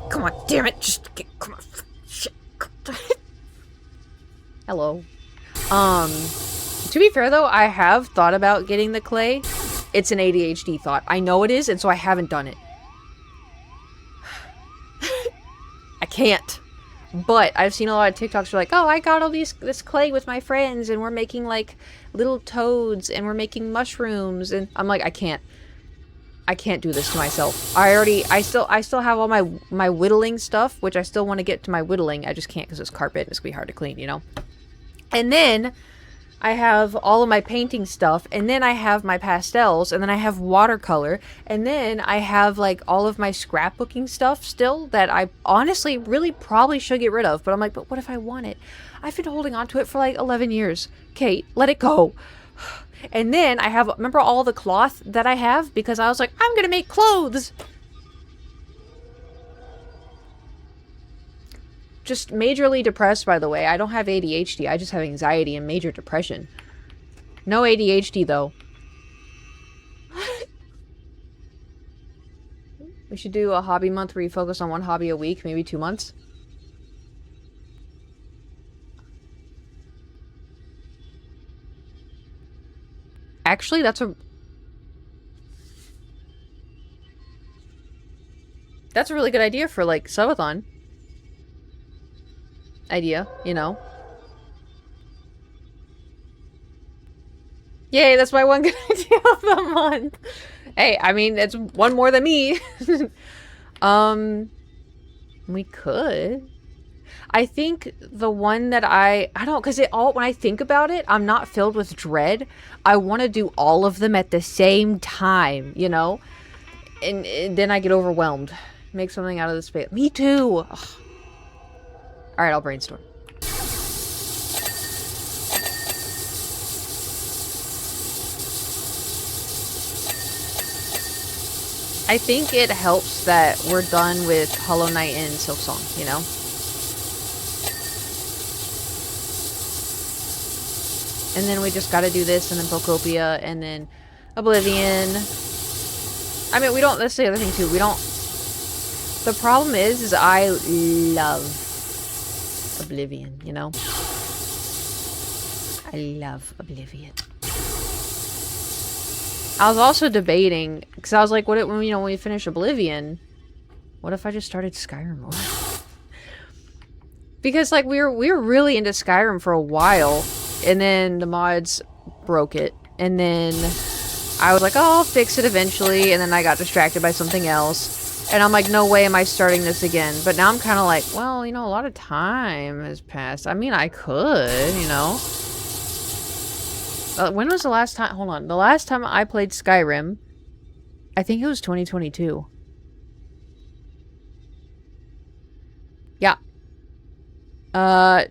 come on, damn it, just get, come on, shit. Hello. To be fair though, I have thought about getting the clay. It's an ADHD thought. I know it is, and so I haven't done it. I can't. But I've seen a lot of TikToks where like, oh, I got all this clay with my friends, and we're making like little toads, and we're making mushrooms, and I'm like, I can't do this to myself. I still have all my whittling stuff, which I still want to get to my whittling. I just can't because it's carpet and it's gonna be hard to clean, you know? And then I have all of my painting stuff, and then I have my pastels, and then I have watercolor, and then I have like all of my scrapbooking stuff still that I honestly really probably should get rid of, but I'm like, but what if I want it? I've been holding on to it for like 11 years. Kate, let it go. And then I have, remember all the cloth that I have? Because I was like, I'm gonna make clothes! Just majorly depressed, by the way. I don't have ADHD, I just have anxiety and major depression. No ADHD, though. We should do a hobby month where you focus on one hobby a week, maybe 2 months. Actually, that's a... That's a really good idea for, like, subathon. Idea, you know? Yay, that's my one good idea of the month. Hey, I mean, it's one more than me. We could. I think the one that I don't, because it all, when I think about it, I'm not filled with dread. I want to do all of them at the same time, you know? And then I get overwhelmed. Make something out of the space. Me too. Ugh. All right, I'll brainstorm. I think it helps that we're done with Hollow Knight and Silksong, you know? And then we just gotta do this, and then Pocopia, and then Oblivion. I mean, we don't, that's the other thing too, we don't, the problem is I love Oblivion, you know? I love Oblivion. I was also debating, because I was like, what if, you know, when we finish Oblivion, what if I just started Skyrim over? Because, like, we were really into Skyrim for a while, and then the mods broke it, and then I was like, oh, I'll fix it eventually, and then I got distracted by something else, and I'm like, no way am I starting this again. But now I'm kind of like, well, you know, a lot of time has passed. I mean, I could, you know. When was the last time? Hold on. The last time I played Skyrim, I think it was 2022. Yeah.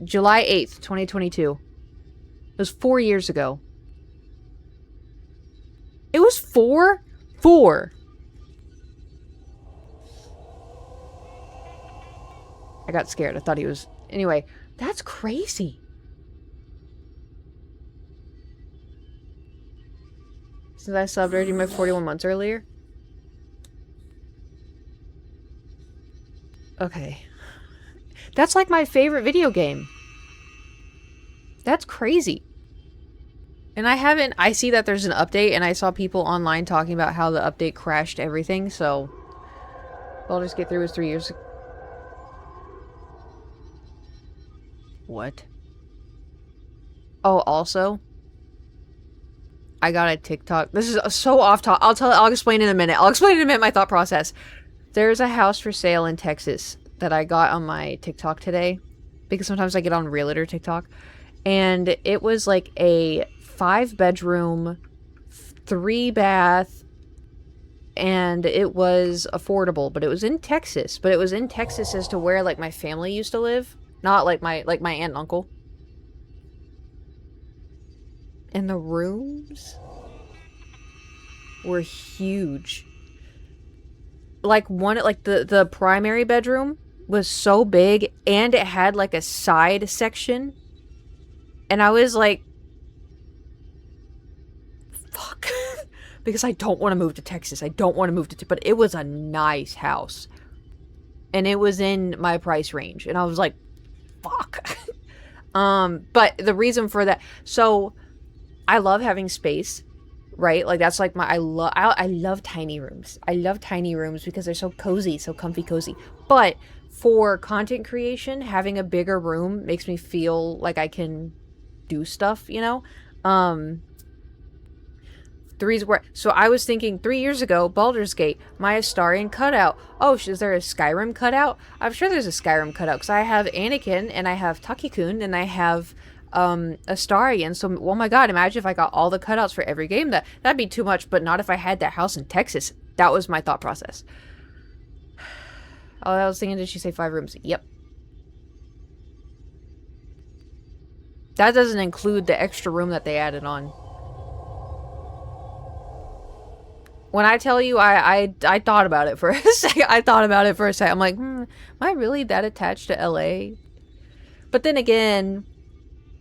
July 8th, 2022. It was 4 years ago. It was 4? 4. I got scared. I thought he was... Anyway, that's crazy. Since I subbed already my 41 months earlier. Okay. That's like my favorite video game. That's crazy. And I see that there's an update, and I saw people online talking about how the update crashed everything, so... Baldur's Gate 3 was 3 years ago. What? Oh, also... I got a TikTok. This is so off topic. I'll explain in a minute. I'll explain in a minute my thought process. There's a house for sale in Texas that I got on my TikTok today. Because sometimes I get on Realtor TikTok. And it was like a 5-bedroom, 3-bath, and it was affordable. But it was in Texas. But it was in Texas as to where like my family used to live. Not like my aunt and uncle. And the rooms were huge. Like the primary bedroom was so big, and it had like a side section. And I was like, fuck. Because I don't want to move to Texas. I don't want to move to but it was a nice house. And it was in my price range. And I was like, fuck. But the reason for that, so I love having space, right? Like that's like I love tiny rooms. I love tiny rooms because they're so cozy, so comfy cozy. But for content creation, having a bigger room makes me feel like I can do stuff, you know? The reason where, so I was thinking 3 years ago, Baldur's Gate, my Astarion cutout. Oh, is there a Skyrim cutout? I'm sure there's a Skyrim cutout because I have Anakin and I have Taki-kun and I have Astarion. So, oh my god, imagine if I got all the cutouts for every game. That'd be too much, but not if I had that house in Texas. That was my thought process. Oh, I was thinking, did she say 5 rooms? Yep. That doesn't include the extra room that they added on. When I tell you, I thought about it for a second. I thought about it for a second. I'm like, am I really that attached to LA? But then again,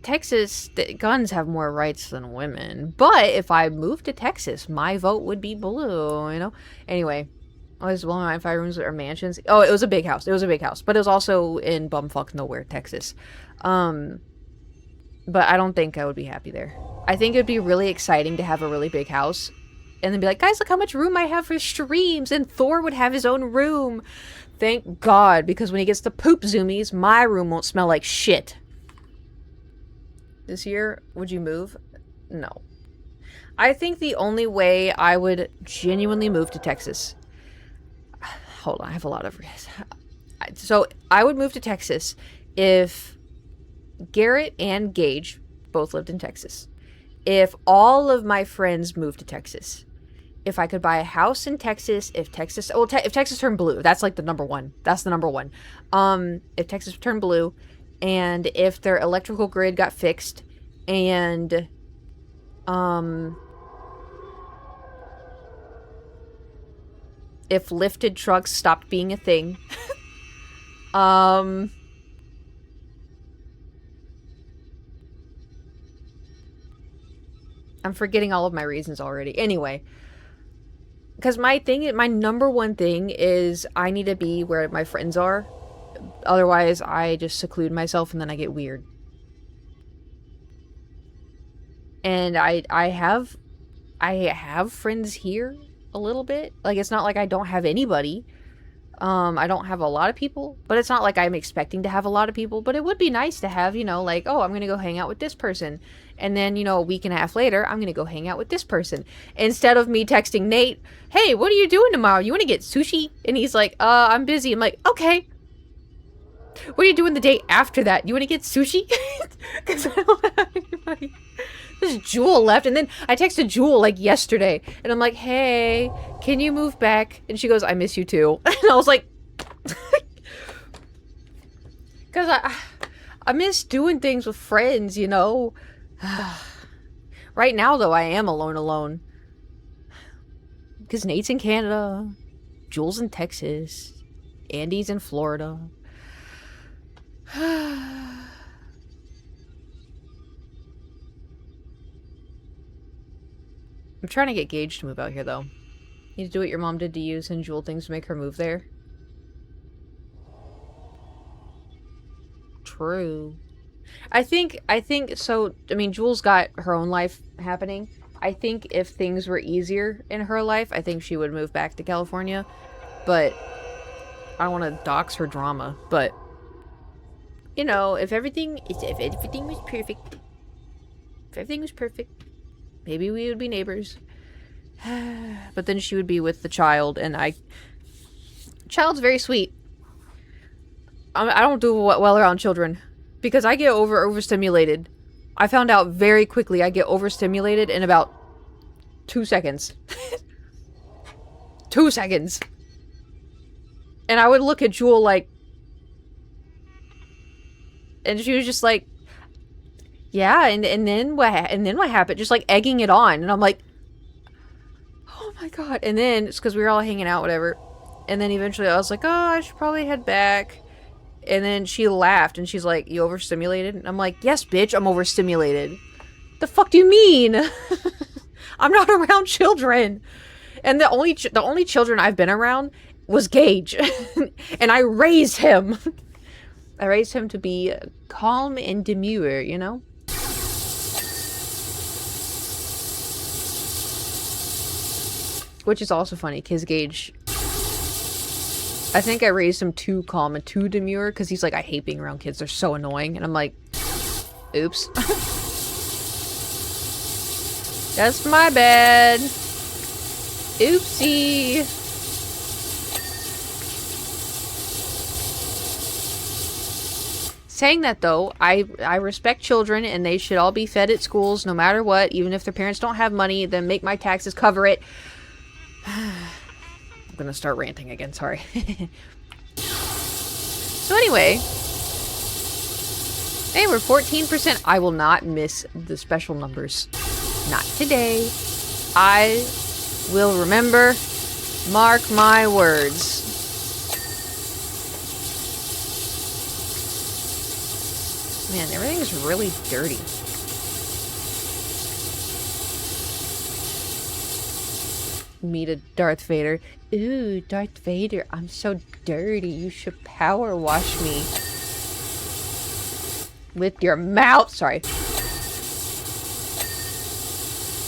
Texas, guns have more rights than women. But if I moved to Texas, my vote would be blue, you know? Anyway, I was blowing my 5 rooms or mansions. Oh, it was a big house. It was a big house. But it was also in bumfuck nowhere, Texas. But I don't think I would be happy there. I think it'd be really exciting to have a really big house. and then be like, guys, look how much room I have for streams, and Thor would have his own room. Thank God, because when he gets the poop zoomies, my room won't smell like shit. This year, would you move? No. I think the only way I would genuinely move to Texas... Hold on, I have a lot of... So, I would move to Texas if Garrett and Gage both lived in Texas. If all of my friends moved to Texas. If I could buy a house in Texas, if Texas... Well, if Texas turned blue, that's like the number one. That's the number one. If Texas turned blue, and if their electrical grid got fixed, and... if lifted trucks stopped being a thing. I'm forgetting all of my reasons already. Anyway. Because my number one thing is I need to be where my friends are. Otherwise, I just seclude myself and then I get weird. And I have friends here a little bit. Like, it's not like I don't have anybody. I don't have a lot of people, but it's not like I'm expecting to have a lot of people, but it would be nice to have, you know, like, oh, I'm going to go hang out with this person. And then, you know, a week and a half later, I'm going to go hang out with this person. Instead of me texting Nate, hey, what are you doing tomorrow? You want to get sushi? And he's like, I'm busy. I'm like, okay. What are you doing the day after that? You want to get sushi? Because I don't have anybody. This Jewel left, and then I texted Jewel like yesterday, and I'm like, hey, can you move back? And she goes, I miss you too. And I was like, because I miss doing things with friends, you know. Right now, though, I am alone. Because Nate's in Canada, Jewel's in Texas, Andy's in Florida. I'm trying to get Gage to move out here, though. You need to do what your mom did to you, send Jewel things to make her move there. True. I think, so, I mean, Jewel's got her own life happening. I think if things were easier in her life, I think she would move back to California. But, I don't want to dox her drama, but, you know, if everything was perfect, maybe we would be neighbors. But then she would be with the child, and child's very sweet. I don't do well around children. Because I get overstimulated. I found out very quickly I get overstimulated in about 2 seconds. 2 seconds. And I would look at Jewel like... And she was just like... Yeah, and then what happened? Just like egging it on. And I'm like... Oh my god. And then, it's because we were all hanging out, whatever. And then eventually I was like, oh, I should probably head back. And then she laughed and she's like, you overstimulated? And I'm like, yes, bitch, I'm overstimulated. The fuck do you mean? I'm not around children. And the only children I've been around was Gage. And I raised him. I raised him to be calm and demure, you know? Which is also funny, because Gage... I think I raised him too calm and too demure, because he's like, I hate being around kids, they're so annoying. And I'm like, oops. That's my bad. Oopsie. Saying that, though, I respect children, and they should all be fed at schools no matter what, even if their parents don't have money, then make my taxes cover it. I'm gonna start ranting again, sorry. So anyway, hey, we're 14%. I will not miss the special numbers. Not today. I will remember. Mark my words. Man, everything is really dirty. Meet a Darth Vader. Ooh, Darth Vader, I'm so dirty. You should power wash me. With your mouth. Sorry.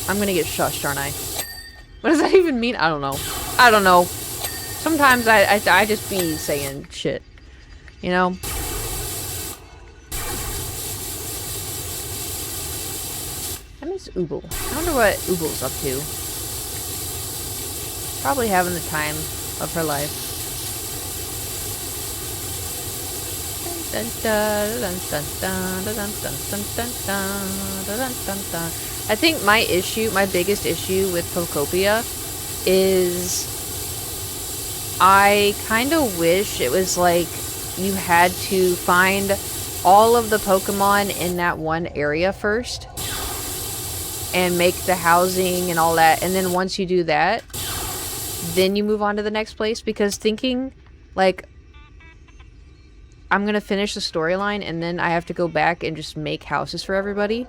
I'm gonna get shushed, aren't I? What does that even mean? I don't know. I don't know. Sometimes I just be saying shit. You know? I miss Ooble. I wonder what Ooble's up to. Probably having the time of her life. I think my biggest issue with Pokopia is I kind of wish it was like you had to find all of the Pokemon in that one area first and make the housing and all that, and then once you do that, then you move on to the next place, because thinking like I'm gonna finish the storyline and then I have to go back and just make houses for everybody,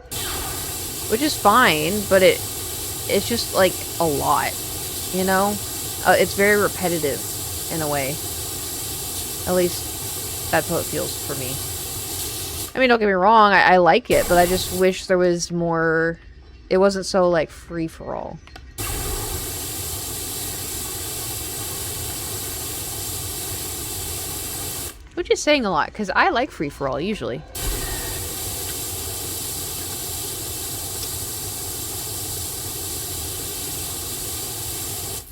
which is fine, but it's just like a lot, you know? It's very repetitive in a way. At least that's how it feels for me. I mean, don't get me wrong, I like it, but I just wish there was more. It wasn't so like free for all. Which is saying a lot, because I like free for all usually.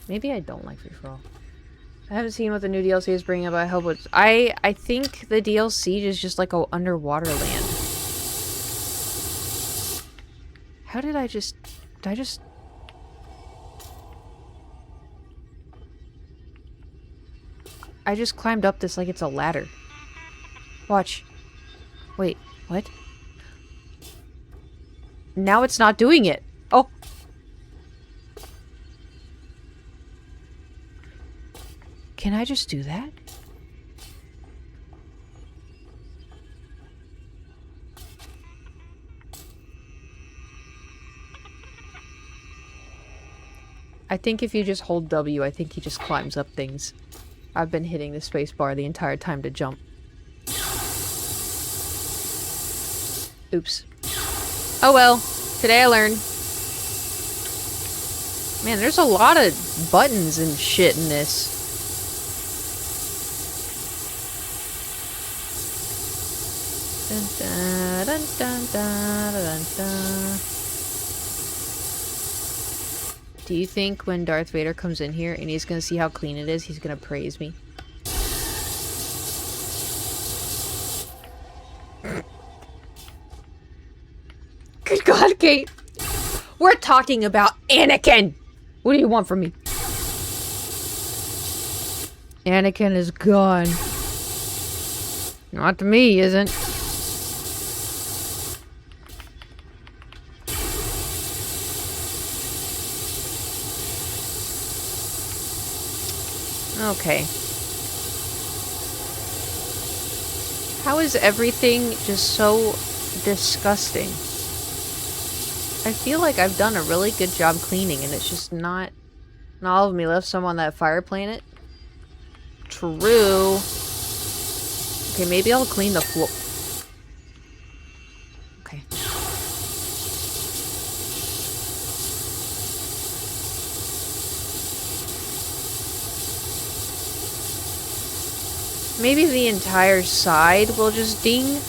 Maybe I don't like free for all. I haven't seen what the new DLC is bringing up. I hope it's. I think the DLC is just like a underwater land. How did I just? Did I just? I just climbed up this like it's a ladder. Watch. Wait, what? Now it's not doing it. Oh. Can I just do that? I think if you just hold W, I think he just climbs up things. I've been hitting the space bar the entire time to jump. Oops. Oh well. Today I learned. Man, there's a lot of buttons and shit in this. Dun, dun, dun, dun, dun, dun, dun. Do you think when Darth Vader comes in here and he's gonna see how clean it is, he's gonna praise me? Good God, Kate! We're talking about Anakin! What do you want from me? Anakin is gone. Not to me, he isn't. Okay. How is everything just so disgusting? I feel like I've done a really good job cleaning and it's just not all of me left some on that fire planet. True. Okay, maybe I'll clean the floor. Okay. Maybe the entire side will just ding.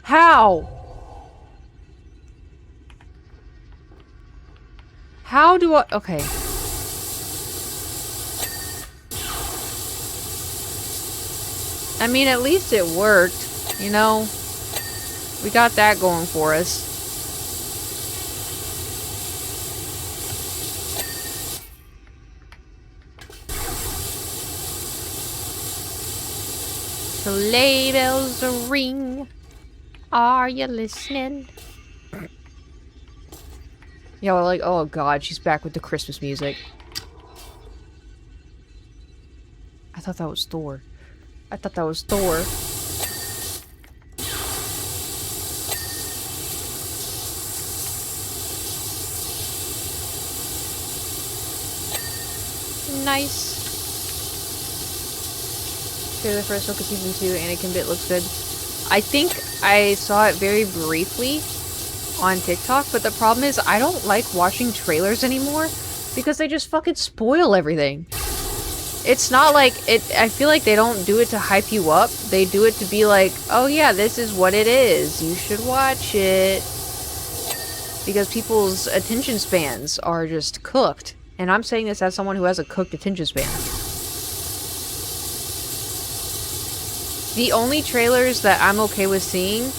How? How do I... Okay. I mean, at least it worked, you know? We got that going for us. Sleigh bells ring. Are you listening? Yeah, we're like, oh god, she's back with the Christmas music. I thought that was Thor. I thought that was Thor. Nice. Trailer for Ahsoka Season 2, Anakin bit looks good. I think I saw it very briefly on TikTok, but the problem is I don't like watching trailers anymore because they just fucking spoil everything. It's not like it. I feel like they don't do it to hype you up. They do it to be like, oh yeah, this is what it is. You should watch it. Because people's attention spans are just cooked. And I'm saying this as someone who has a cooked attention span. The only trailers that I'm okay with seeing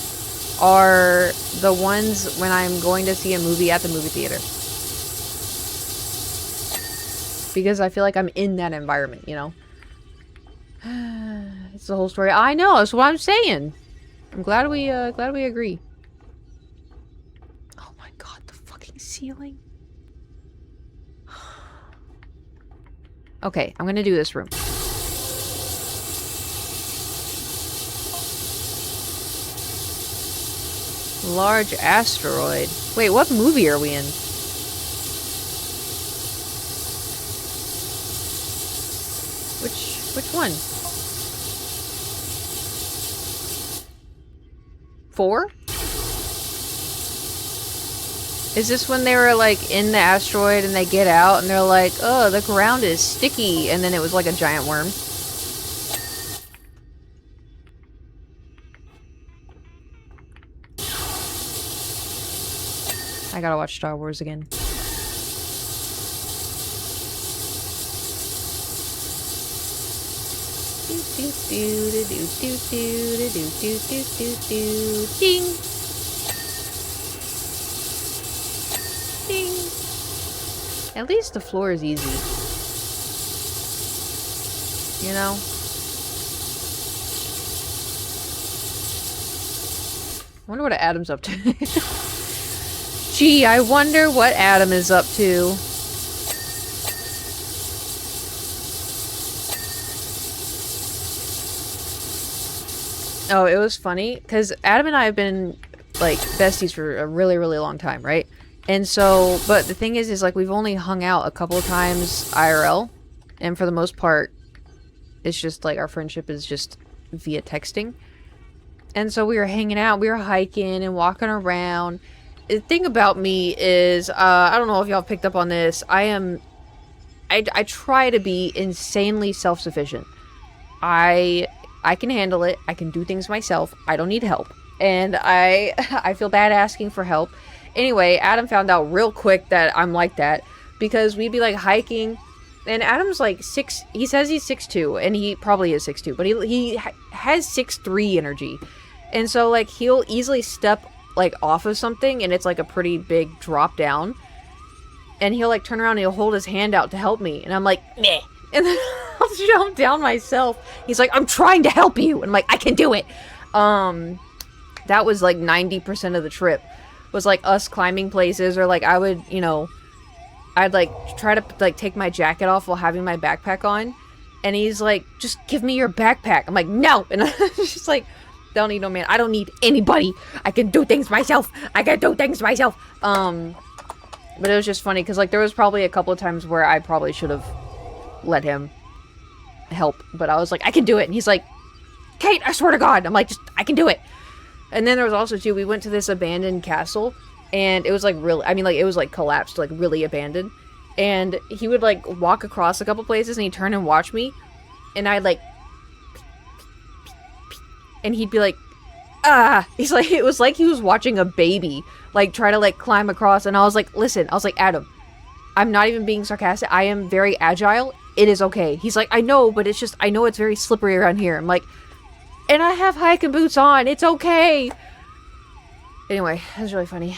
are the ones when I'm going to see a movie at the movie theater. Because I feel like I'm in that environment, you know? It's the whole story. I know, that's what I'm saying. I'm glad we agree. Oh my god, the fucking ceiling. Okay, I'm gonna do this room. Large asteroid. Wait, what movie are we in? Which one? 4? Is this when they were like in the asteroid and they get out and they're like, oh, the ground is sticky, and then it was like a giant worm? I gotta watch Star Wars again. Ding. Ding. At least the floor is easy. You know? I wonder what Adam's up to. Gee, I wonder what Adam is up to. Oh, it was funny, because Adam and I have been, like, besties for a really, really long time, right? And so, but the thing is like, we've only hung out a couple of times IRL, and for the most part, it's just, like, our friendship is just via texting. And so we were hanging out, we were hiking and walking around. The thing about me is, I don't know if y'all picked up on this, I try to be insanely self-sufficient. I can handle it. I can do things myself. I don't need help. And I feel bad asking for help. Anyway, Adam found out real quick that I'm like that. Because we'd be like hiking. And Adam's like he says he's 6'2". And he probably is 6'2". But he has 6'3" energy. And so like he'll easily step like off of something. And it's like a pretty big drop down. And he'll like turn around and he'll hold his hand out to help me. And I'm like, meh. And then I'll jump down myself. He's like, I'm trying to help you. And I'm like, I can do it. That was like 90% of the trip. Was like us climbing places. Or like I would, you know, I'd like try to like take my jacket off while having my backpack on. And he's like, just give me your backpack. I'm like, no. And I'm just like, don't need no man. I don't need anybody. I can do things myself. I can do things myself. But it was just funny. Because like there was probably a couple of times where I probably should have let him help, but I was like, I can do it. And he's like, Kate, I swear to God. I'm like, I can do it. And then there was also too, we went to this abandoned castle, and it was like really, I mean like it was like collapsed, like really abandoned. And he would like walk across a couple places and he'd turn and watch me, and I'd like, and he'd be like, ah, he's like, it was like he was watching a baby like try to like climb across. And I was like, listen, I was like, Adam, I'm not even being sarcastic. I am very agile. It is okay. He's like, I know, but it's just, I know it's very slippery around here. I'm like, and I have hiking boots on. It's okay. Anyway, that was really funny.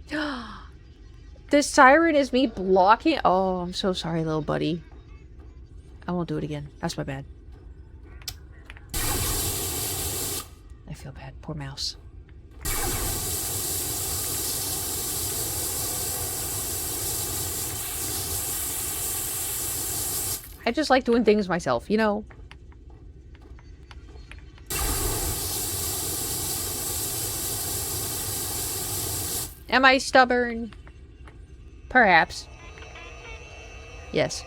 The siren is me blocking. Oh, I'm so sorry, little buddy. I won't do it again. That's my bad. I feel bad. Poor mouse. I just like doing things myself, you know? Am I stubborn? Perhaps. Yes.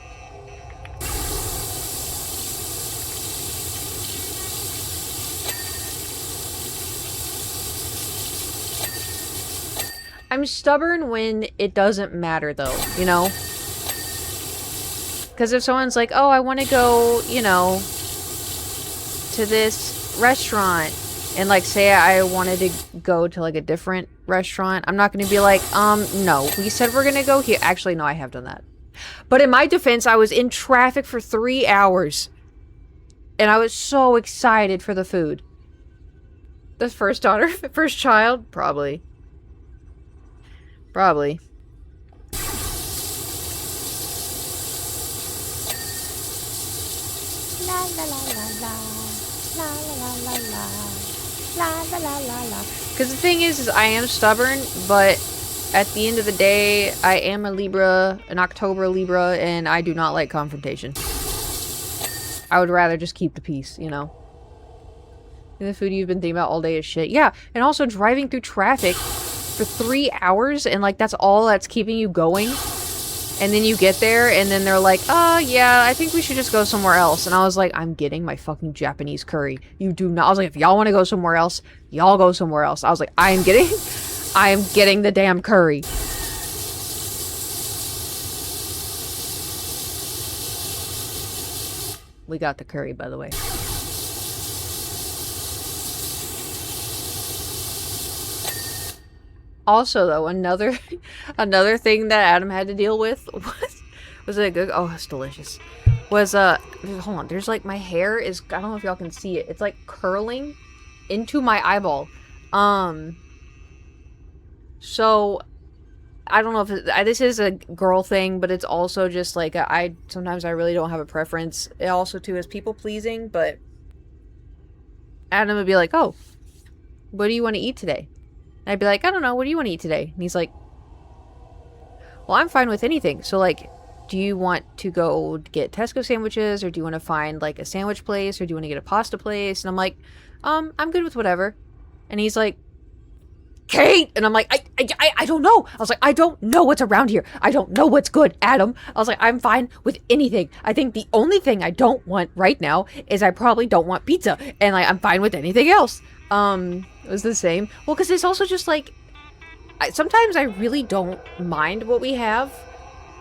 I'm stubborn when it doesn't matter, though, you know? Because if someone's like, oh, I want to go, you know, to this restaurant, and, like, say I wanted to go to, like, a different restaurant, I'm not going to be like, no, we said we're going to go here. Actually, no, I have done that. But in my defense, I was in traffic for 3 hours. And I was so excited for the food. The first daughter? First child? Probably. Probably. La la la la la. La la la la la. La la la la la. Because the thing is I am stubborn, but at the end of the day, I am a Libra, an October Libra, and I do not like confrontation. I would rather just keep the peace, you know? And the food you've been thinking about all day is shit. Yeah, and also driving through traffic for 3 hours, and, like, that's all that's keeping you going. And then you get there, and then they're like, yeah, I think we should just go somewhere else. And I was like, I'm getting my fucking Japanese curry. You do not. I was like, if y'all want to go somewhere else, y'all go somewhere else. I was like, I am getting the damn curry. We got the curry, by the way. Also, though, another thing that Adam had to deal with was it good? Oh, it's delicious. Was hold on. There's like my hair is. I don't know if y'all can see it. It's like curling into my eyeball. So I don't know if this is a girl thing, but it's also just like sometimes I really don't have a preference. It also too is people pleasing, but Adam would be like, "Oh, what do you want to eat today?" And I'd be like, "I don't know. What do you want to eat today?" And he's like, "Well, I'm fine with anything. So like, do you want to go get Tesco sandwiches, or do you want to find like a sandwich place, or do you want to get a pasta place?" And I'm like, I'm good with whatever." And he's like, "Kate!" And I'm like, I don't know. I was like, I don't know what's around here. I don't know what's good, Adam. I was like, I'm fine with anything. I think the only thing I don't want right now is I probably don't want pizza. And like, I'm fine with anything else. It was the same. Well, because it's also just like, sometimes I really don't mind what we have.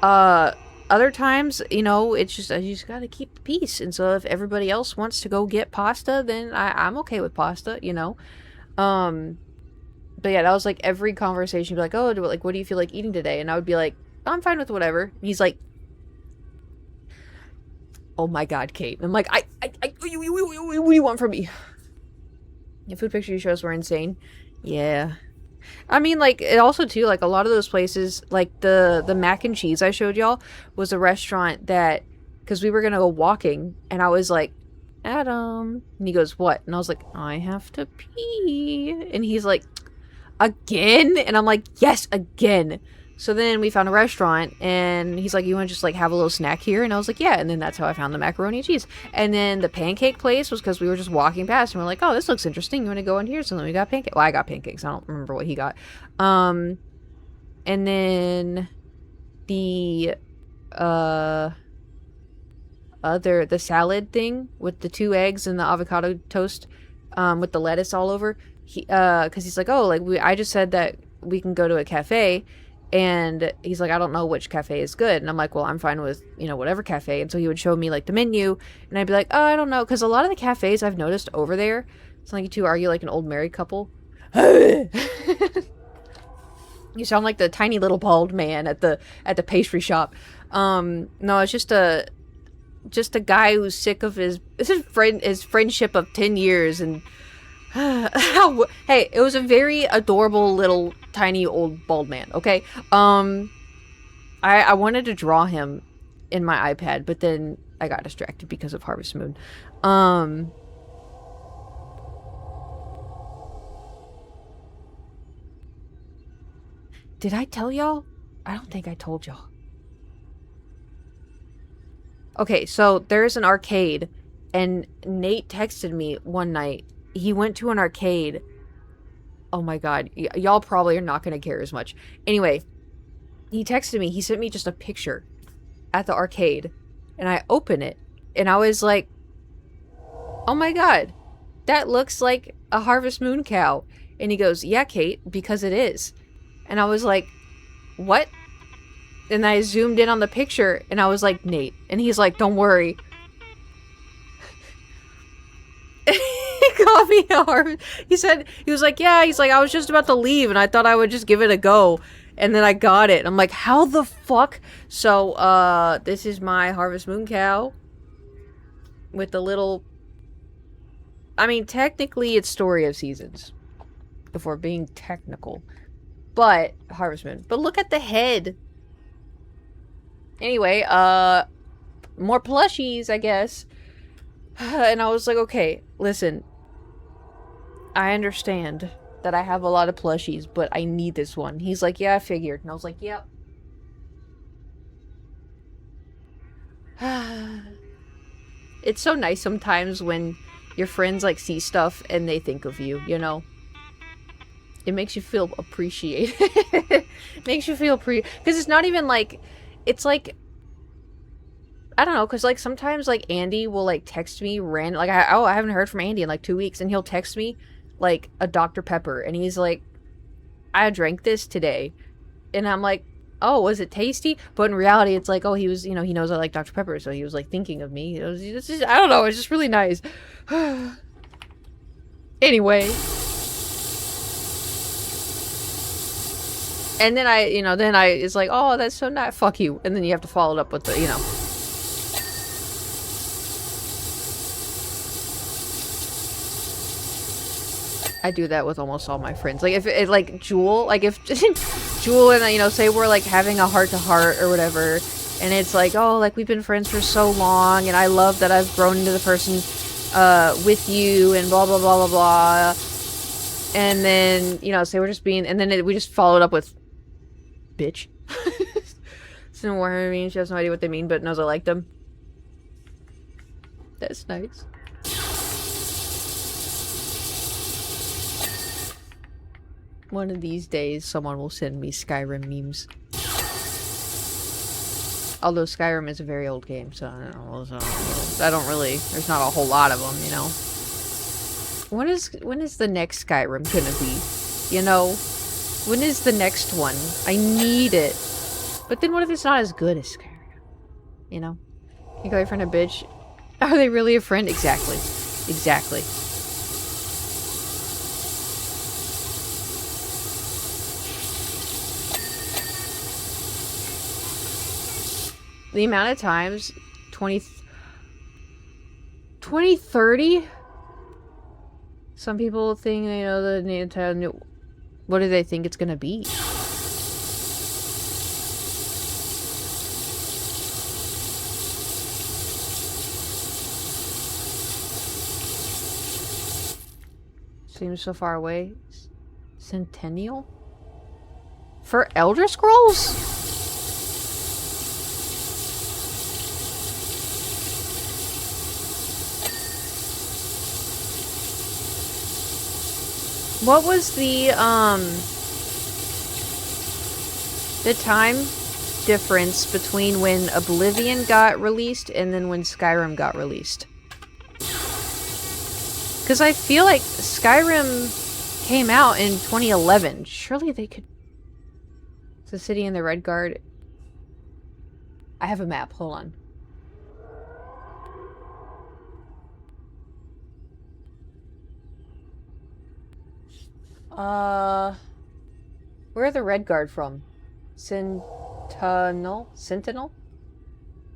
Other times, you know, it's just, you just gotta keep the peace. And so if everybody else wants to go get pasta, then I'm okay with pasta, you know? But yeah, that was like every conversation. Be like, "Oh, what do you feel like eating today?" And I would be like, "I'm fine with whatever." And he's like, "Oh my God, Kate." And I'm like, what do you want from me? The food pictures you showed us were insane. Yeah. I mean, like, it also too, like, a lot of those places, like the mac and cheese I showed y'all was a restaurant that, because we were gonna go walking, and I was like, "Adam," and he goes, "What?" And I was like, "I have to pee," and he's like, "Again?" And I'm like, "Yes, again." So then we found a restaurant, and he's like, "You want to just like have a little snack here?" And I was like, "Yeah." And then that's how I found the macaroni and cheese. And then the pancake place was because we were just walking past, and we're like, "Oh, this looks interesting. You want to go in here?" So then we got pancake. Well, I got pancakes. I don't remember what he got. And then the the salad thing with the 2 eggs and the avocado toast, with the lettuce all over. Because he's like, "Oh, like I just said that we can go to a cafe," and he's like, "I don't know which cafe is good." And I'm like, "Well, I'm fine with, you know, whatever cafe." And so he would show me like the menu, and I'd be like, "Oh, I don't know," because a lot of the cafes I've noticed over there, it's like you two argue like an old married couple. You sound like the tiny little bald man at the pastry shop. No, it's just a guy who's sick of his friendship of 10 years and. Hey, it was a very adorable little tiny old bald man, okay? I wanted to draw him in my iPad, but then I got distracted because of Harvest Moon. Did I tell y'all? I don't think I told y'all. Okay, so there's an arcade, and Nate texted me one night. He went to an arcade. Oh my God. Y'all probably are not going to care as much. Anyway, he texted me. He sent me just a picture at the arcade. And I open it. And I was like, "Oh my God. That looks like a Harvest Moon cow." And he goes, "Yeah, Kate, because it is." And I was like, what? And I zoomed in on the picture, and I was like, Nate. And he's like, don't worry. He called me a harvest. He was like, yeah, he's like, I was just about to leave, and I thought I would just give it a go. And then I got it. I'm like, how the fuck? So, this is my Harvest Moon cow. With the little... I mean, technically, it's Story of Seasons. If we're being technical. But, Harvest Moon. But look at the head. Anyway, more plushies, I guess. And I was like, okay, listen. I understand that I have a lot of plushies, but I need this one. He's like, yeah, I figured. And I was like, yep. It's so nice sometimes when your friends, like, see stuff and they think of you, you know? It makes you feel appreciated. It makes you feel because it's not even, like... It's, like... I don't know, because, like, sometimes, like, Andy will, like, text me random... Like, I haven't heard from Andy in, like, 2 weeks, and he'll text me, like, a Dr. Pepper, and he's like, I drank this today. And I'm like, oh, was it tasty? But in reality, it's like, oh, he was, you know, he knows I like Dr. Pepper, so he was, like, thinking of me. It's just, I don't know, it's just really nice. Anyway. And then it's like, oh, that's so nice. Fuck you. And then you have to follow it up with the, you know. I do that with almost all my friends. Like, if like, Jewel, like, if Jewel and I, you know, say we're, like, having a heart-to-heart or whatever, and it's like, oh, like, we've been friends for so long, and I love that I've grown into the person, with you, and blah, blah, blah, blah, blah. And then, you know, say we're just being, and then we just follow it up with, bitch. So Warhammer means she has no idea what they mean, but knows I like them. That's nice. One of these days, someone will send me Skyrim memes. Although Skyrim is a very old game, so I don't know. So I don't really... There's not a whole lot of them, you know? When is the next Skyrim gonna be? You know? When is the next one? I need it. But then what if it's not as good as Skyrim? You know? Your boyfriend a bitch? Are they really a friend? Exactly. Exactly. The amount of times 2030 some people think they know the Nintendo. What do they think it's gonna be? Seems so far away. Centennial? For Elder Scrolls? What was the time difference between when Oblivion got released and then when Skyrim got released? Because I feel like Skyrim came out in 2011. Surely they could... It's the city in the Red Guard. I have a map. Hold on. Where are the Red Guard from? Sentinel? Sentinel?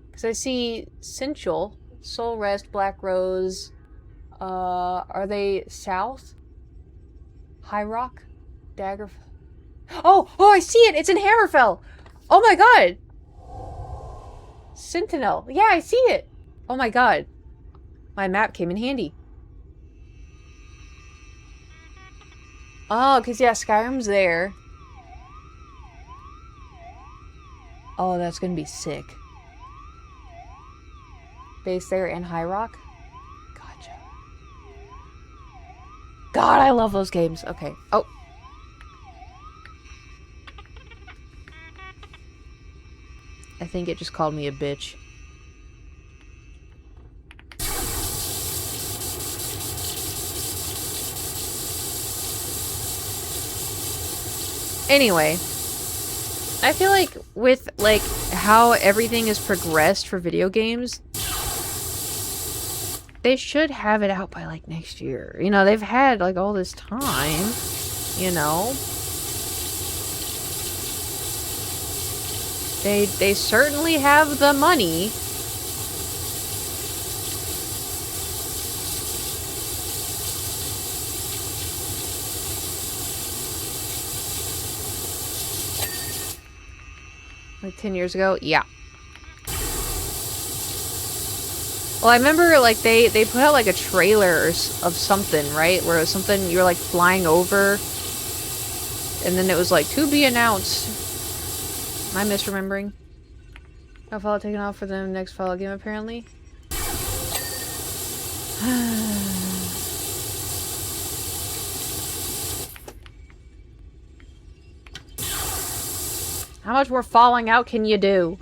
Because I see Central, Soul Rest, Black Rose. Are they south? High Rock? Dagger... Oh! Oh, I see it! It's in Hammerfell! Oh my god! Sentinel. Yeah, I see it! Oh my god. My map came in handy. Oh, because, yeah, Skyrim's there. Oh, that's gonna be sick. Base there and High Rock? Gotcha. God, I love those games. Okay. Oh. I think it just called me a bitch. Anyway, I feel like with, like, how everything has progressed for video games, they should have it out by, like, next year. You know, they've had, like, all this time, you know? They certainly have the money. Like 10 years ago? Yeah. Well, I remember, like, they put out, like, a trailer of something, right? Where it was something, you were, like, flying over. And then it was, like, to be announced. Am I misremembering? A Fallout taken off for the next Fallout game, apparently. How much more falling out can you do?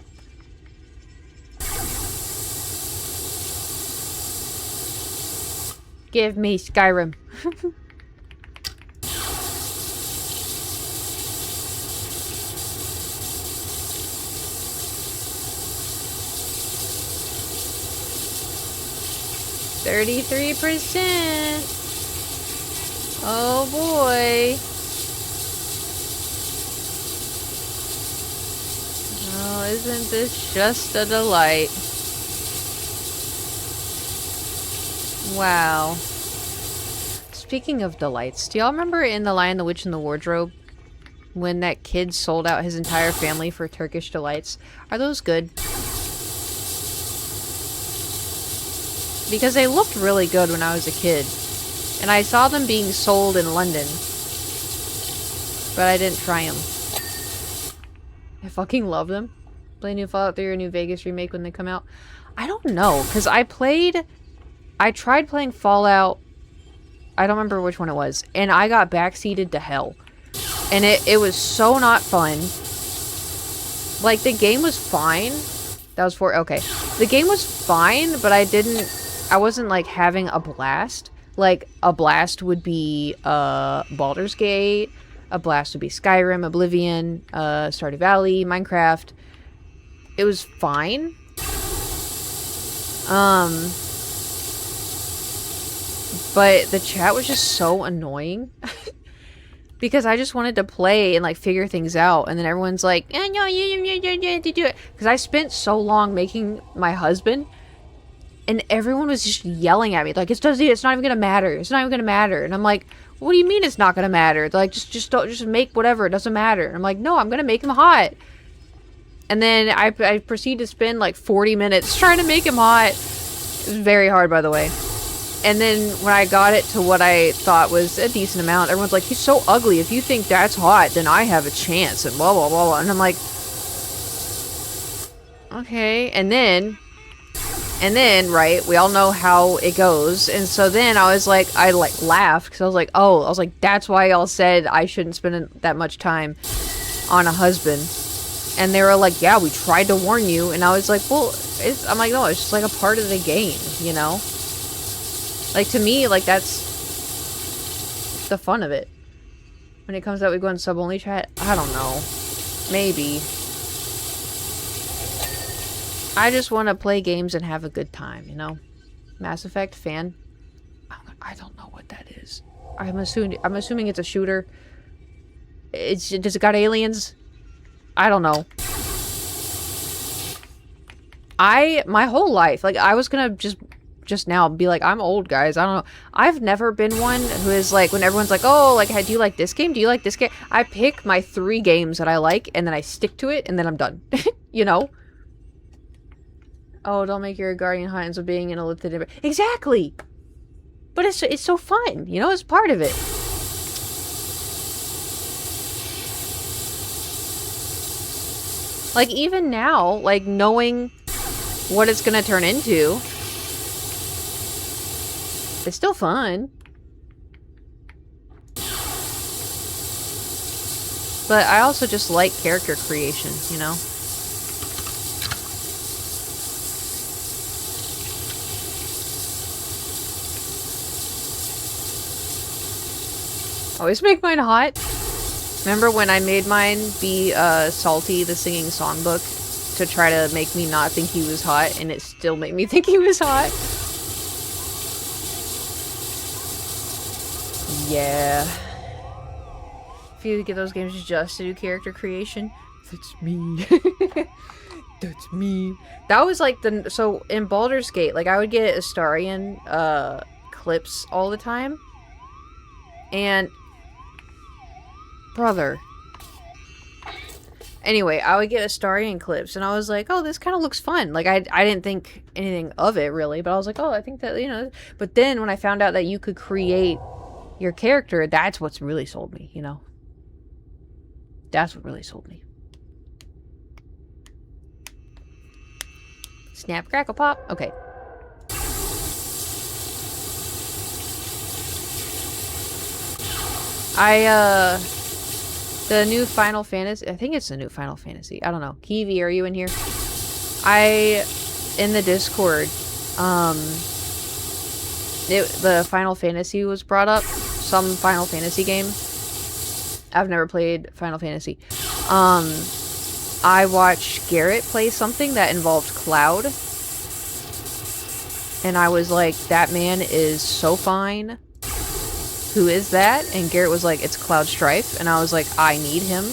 Give me Skyrim. $33%. Oh boy. Oh, isn't this just a delight? Wow. Speaking of delights, do y'all remember in The Lion, the Witch, and the Wardrobe when that kid sold out his entire family for Turkish delights? Are those good? Because they looked really good when I was a kid. And I saw them being sold in London. But I didn't try them. I fucking love them. Play new Fallout 3 or New Vegas remake when they come out. I don't know, because I tried playing Fallout, I don't remember which one it was, and I got backseated to hell. And it was so not fun. Like, the game was fine. That was okay. The game was fine, but I wasn't, like, having a blast. Like, a blast would be, Baldur's Gate. A blast would be Skyrim, Oblivion, Stardew Valley, Minecraft. It was fine. But the chat was just so annoying. Because I just wanted to play and, like, figure things out. And then everyone's like, eh, no, you do it. Because I spent so long making my husband. And everyone was just yelling at me. Like, it's not even gonna matter. It's not even gonna matter. And I'm like, what do you mean it's not gonna matter? They're like, just make whatever. It doesn't matter. And I'm like, no, I'm gonna make him hot. And then I proceed to spend like 40 minutes trying to make him hot. It was very hard, by the way. And then when I got it to what I thought was a decent amount, everyone's like, he's so ugly. If you think that's hot, then I have a chance. And blah, blah, blah, blah. And I'm like, okay. And then, right, we all know how it goes. And so then I was like, I like laughed because I was like, that's why y'all said I shouldn't spend that much time on a husband. And they were like, yeah, we tried to warn you. And I was like, well, I'm like, no, it's just like a part of the game, you know? Like, to me, like, that's the fun of it. When it comes out, we go in sub-only chat. I don't know. Maybe. I just want to play games and have a good time, you know? Mass Effect fan. I don't know what that is. I'm assuming it's a shooter. Does it got aliens? I don't know. My whole life, like, I was gonna just now be like, I'm old, guys. I don't know. I've never been one who is like, when everyone's like, oh, like, do you like this game? Do you like this game? I pick my 3 games that I like, and then I stick to it, and then I'm done. You know? Oh, don't make your guardian hot ends up being in a lifted... Exactly! But it's so fun, you know? It's part of it. Like, even now, like, knowing what it's gonna turn into, it's still fun. But I also just like character creation, you know? Always make mine hot. Remember when I made mine be Salty, the singing songbook, to try to make me not think he was hot, and it still made me think he was hot? Yeah. If you get those games just to do character creation, that's me. That's me. That was like so in Baldur's Gate, like I would get Astarion clips all the time. And brother. Anyway, I would get Astarion clips and I was like, "Oh, this kind of looks fun." Like I didn't think anything of it really, but I was like, "Oh, I think that, you know." But then when I found out that you could create your character, that's what's really sold me, you know. That's what really sold me. Snap, crackle, pop. Okay. The new Final Fantasy, I think it's the new Final Fantasy. I don't know. Kiwi, are you in here? In the Discord, the Final Fantasy was brought up. Some Final Fantasy game. I've never played Final Fantasy. I watched Garrett play something that involved Cloud. And I was like, that man is so fine. Who is that? And Garrett was like, it's Cloud Strife. And I was like, I need him.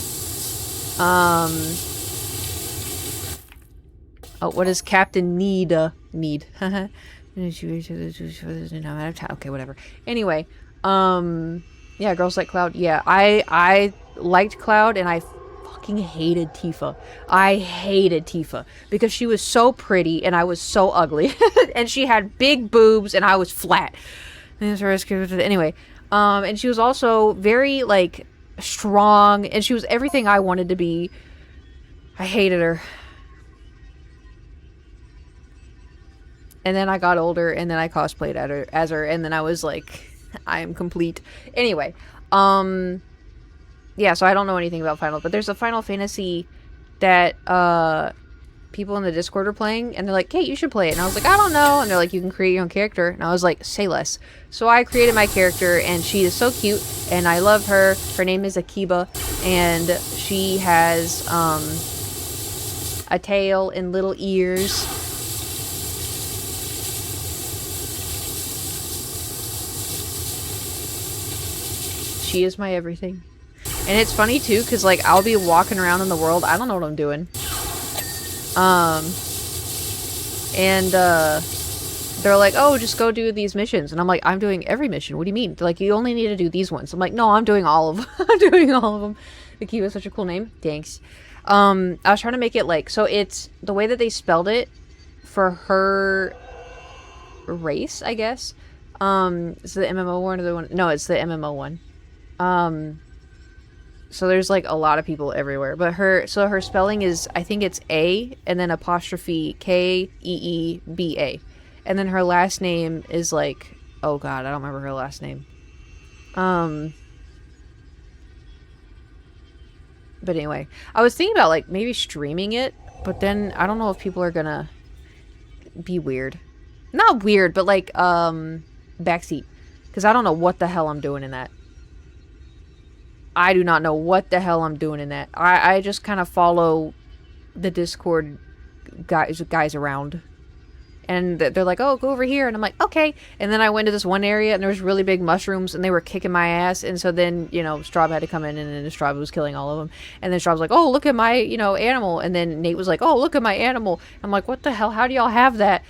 Oh, what does Captain need? Need. Okay, whatever. Anyway, yeah, girls like Cloud. Yeah, I liked Cloud, and I fucking hated Tifa. I hated Tifa because she was so pretty and I was so ugly. And she had big boobs and I was flat. Anyway, and she was also very, like, strong, and she was everything I wanted to be. I hated her. And then I got older, and then I cosplayed as her, and then I was like, I am complete. Anyway, yeah, so I don't know anything about Final, but there's a Final Fantasy that, people in the Discord are playing, and they're like, Kate, you should play it. And I was like, I don't know. And they're like, you can create your own character. And I was like, say less. So I created my character, and she is so cute, and I love her. Her name is Akiba, and she has, a tail and little ears. She is my everything. And it's funny, too, because, like, I'll be walking around in the world. I don't know what I'm doing. They're like, oh, just go do these missions. And I'm like, I'm doing every mission. What do you mean? They're like, you only need to do these ones. I'm like, no, I'm doing all of them. I'm doing all of them. Akiva is such a cool name. Thanks. I was trying to make it like, so it's the way that they spelled it for her race, I guess. Is the MMO one or the one? No, it's the MMO one. So there's like a lot of people everywhere, but her spelling is, I think it's A and then apostrophe Keeba, and then her last name is like, oh god, I don't remember her last name. But anyway, I was thinking about like maybe streaming it, but then I don't know if people are gonna be weird. Not weird, but like backseat, because I don't know what the hell I'm doing in that. I do not know what the hell I'm doing in that. I just kind of follow the Discord guys around. And they're like, oh, go over here. And I'm like, okay. And then I went to this one area, and there was really big mushrooms, and they were kicking my ass. And so then, you know, Straub had to come in, and then Straub was killing all of them. And then Straub was like, oh, look at my, you know, animal. And then Nate was like, oh, look at my animal. I'm like, what the hell? How do y'all have that?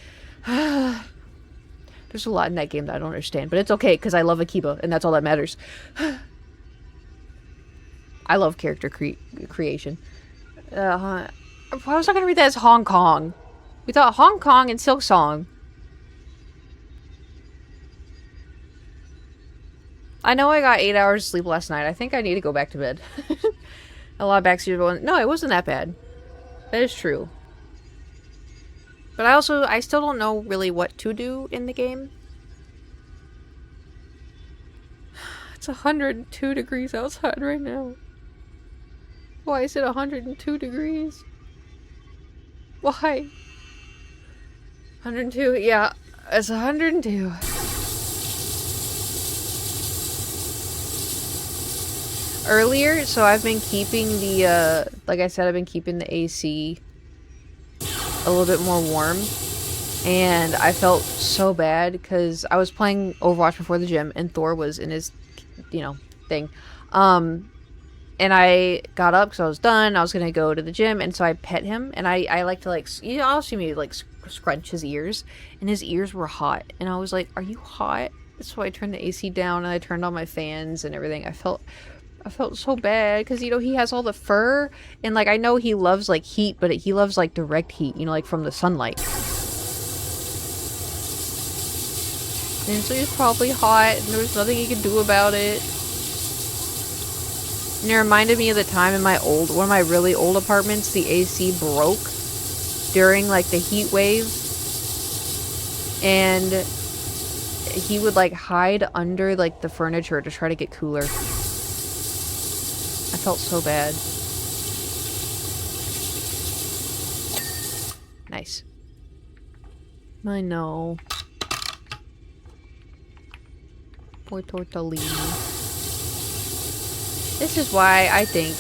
There's a lot in that game that I don't understand. But it's okay, because I love Akiba, and that's all that matters. I love character creation. Why was I going to read that as Hong Kong? We thought Hong Kong and Silk Song. I know I got 8 hours of sleep last night. I think I need to go back to bed. A lot of backseat. No, it wasn't that bad. That is true. But I still don't know really what to do in the game. It's 102 degrees outside right now. Why is it 102 degrees? Why? 102, yeah, it's 102. earlier, so I've been keeping the, like I said, I've been keeping the AC a little bit more warm. And I felt so bad because I was playing Overwatch before the gym and Thor was in his, you know, thing. And I got up because I was done. I was going to go to the gym. And so I pet him. And I like to, like, you know, I'll see me, like, scrunch his ears. And his ears were hot. And I was like, are you hot? So I turned the AC down and I turned on my fans and everything. I felt so bad because, you know, he has all the fur. And, like, I know he loves, like, heat. But he loves, like, direct heat, you know, like, from the sunlight. And so he's probably hot, and there was nothing he could do about it. And it reminded me of the time in one of my really old apartments, the AC broke during, like, the heat wave. And he would, like, hide under, like, the furniture to try to get cooler. I felt so bad. Nice. I know. Poor tortellini. This is why I think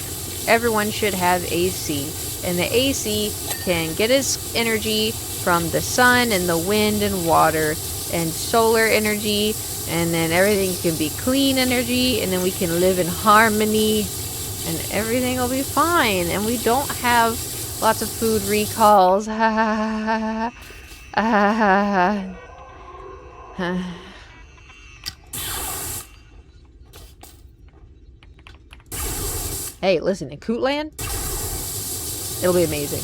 everyone should have AC. And the AC can get its energy from the sun and the wind and water and solar energy. And then everything can be clean energy. And then we can live in harmony. And everything will be fine. And we don't have lots of food recalls. Ha ha ha ha ha ha. Hey, listen, in Cootland, it'll be amazing.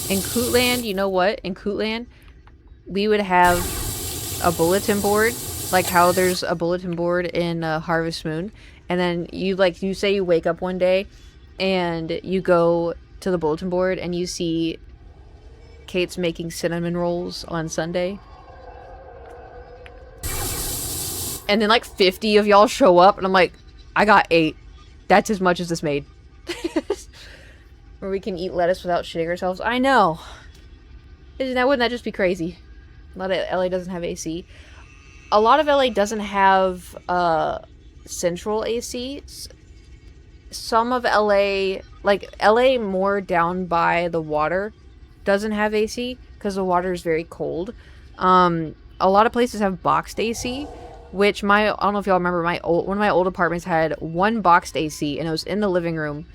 In Cootland, you know what? In Cootland, we would have a bulletin board, like how there's a bulletin board in Harvest Moon, and then you say you wake up one day, and you go to the bulletin board and you see Kate's making cinnamon rolls on Sunday, and then like 50 of y'all show up, and I'm like, I got 8. That's as much as this made. Where we can eat lettuce without shitting ourselves. I know. Wouldn't that just be crazy? A lot of LA doesn't have AC. A lot of LA doesn't have central AC. Some of LA, like LA more down by the water, doesn't have AC because the water is very cold. A lot of places have boxed AC, which I don't know if y'all remember, one of my old apartments had one boxed AC and it was in the living room.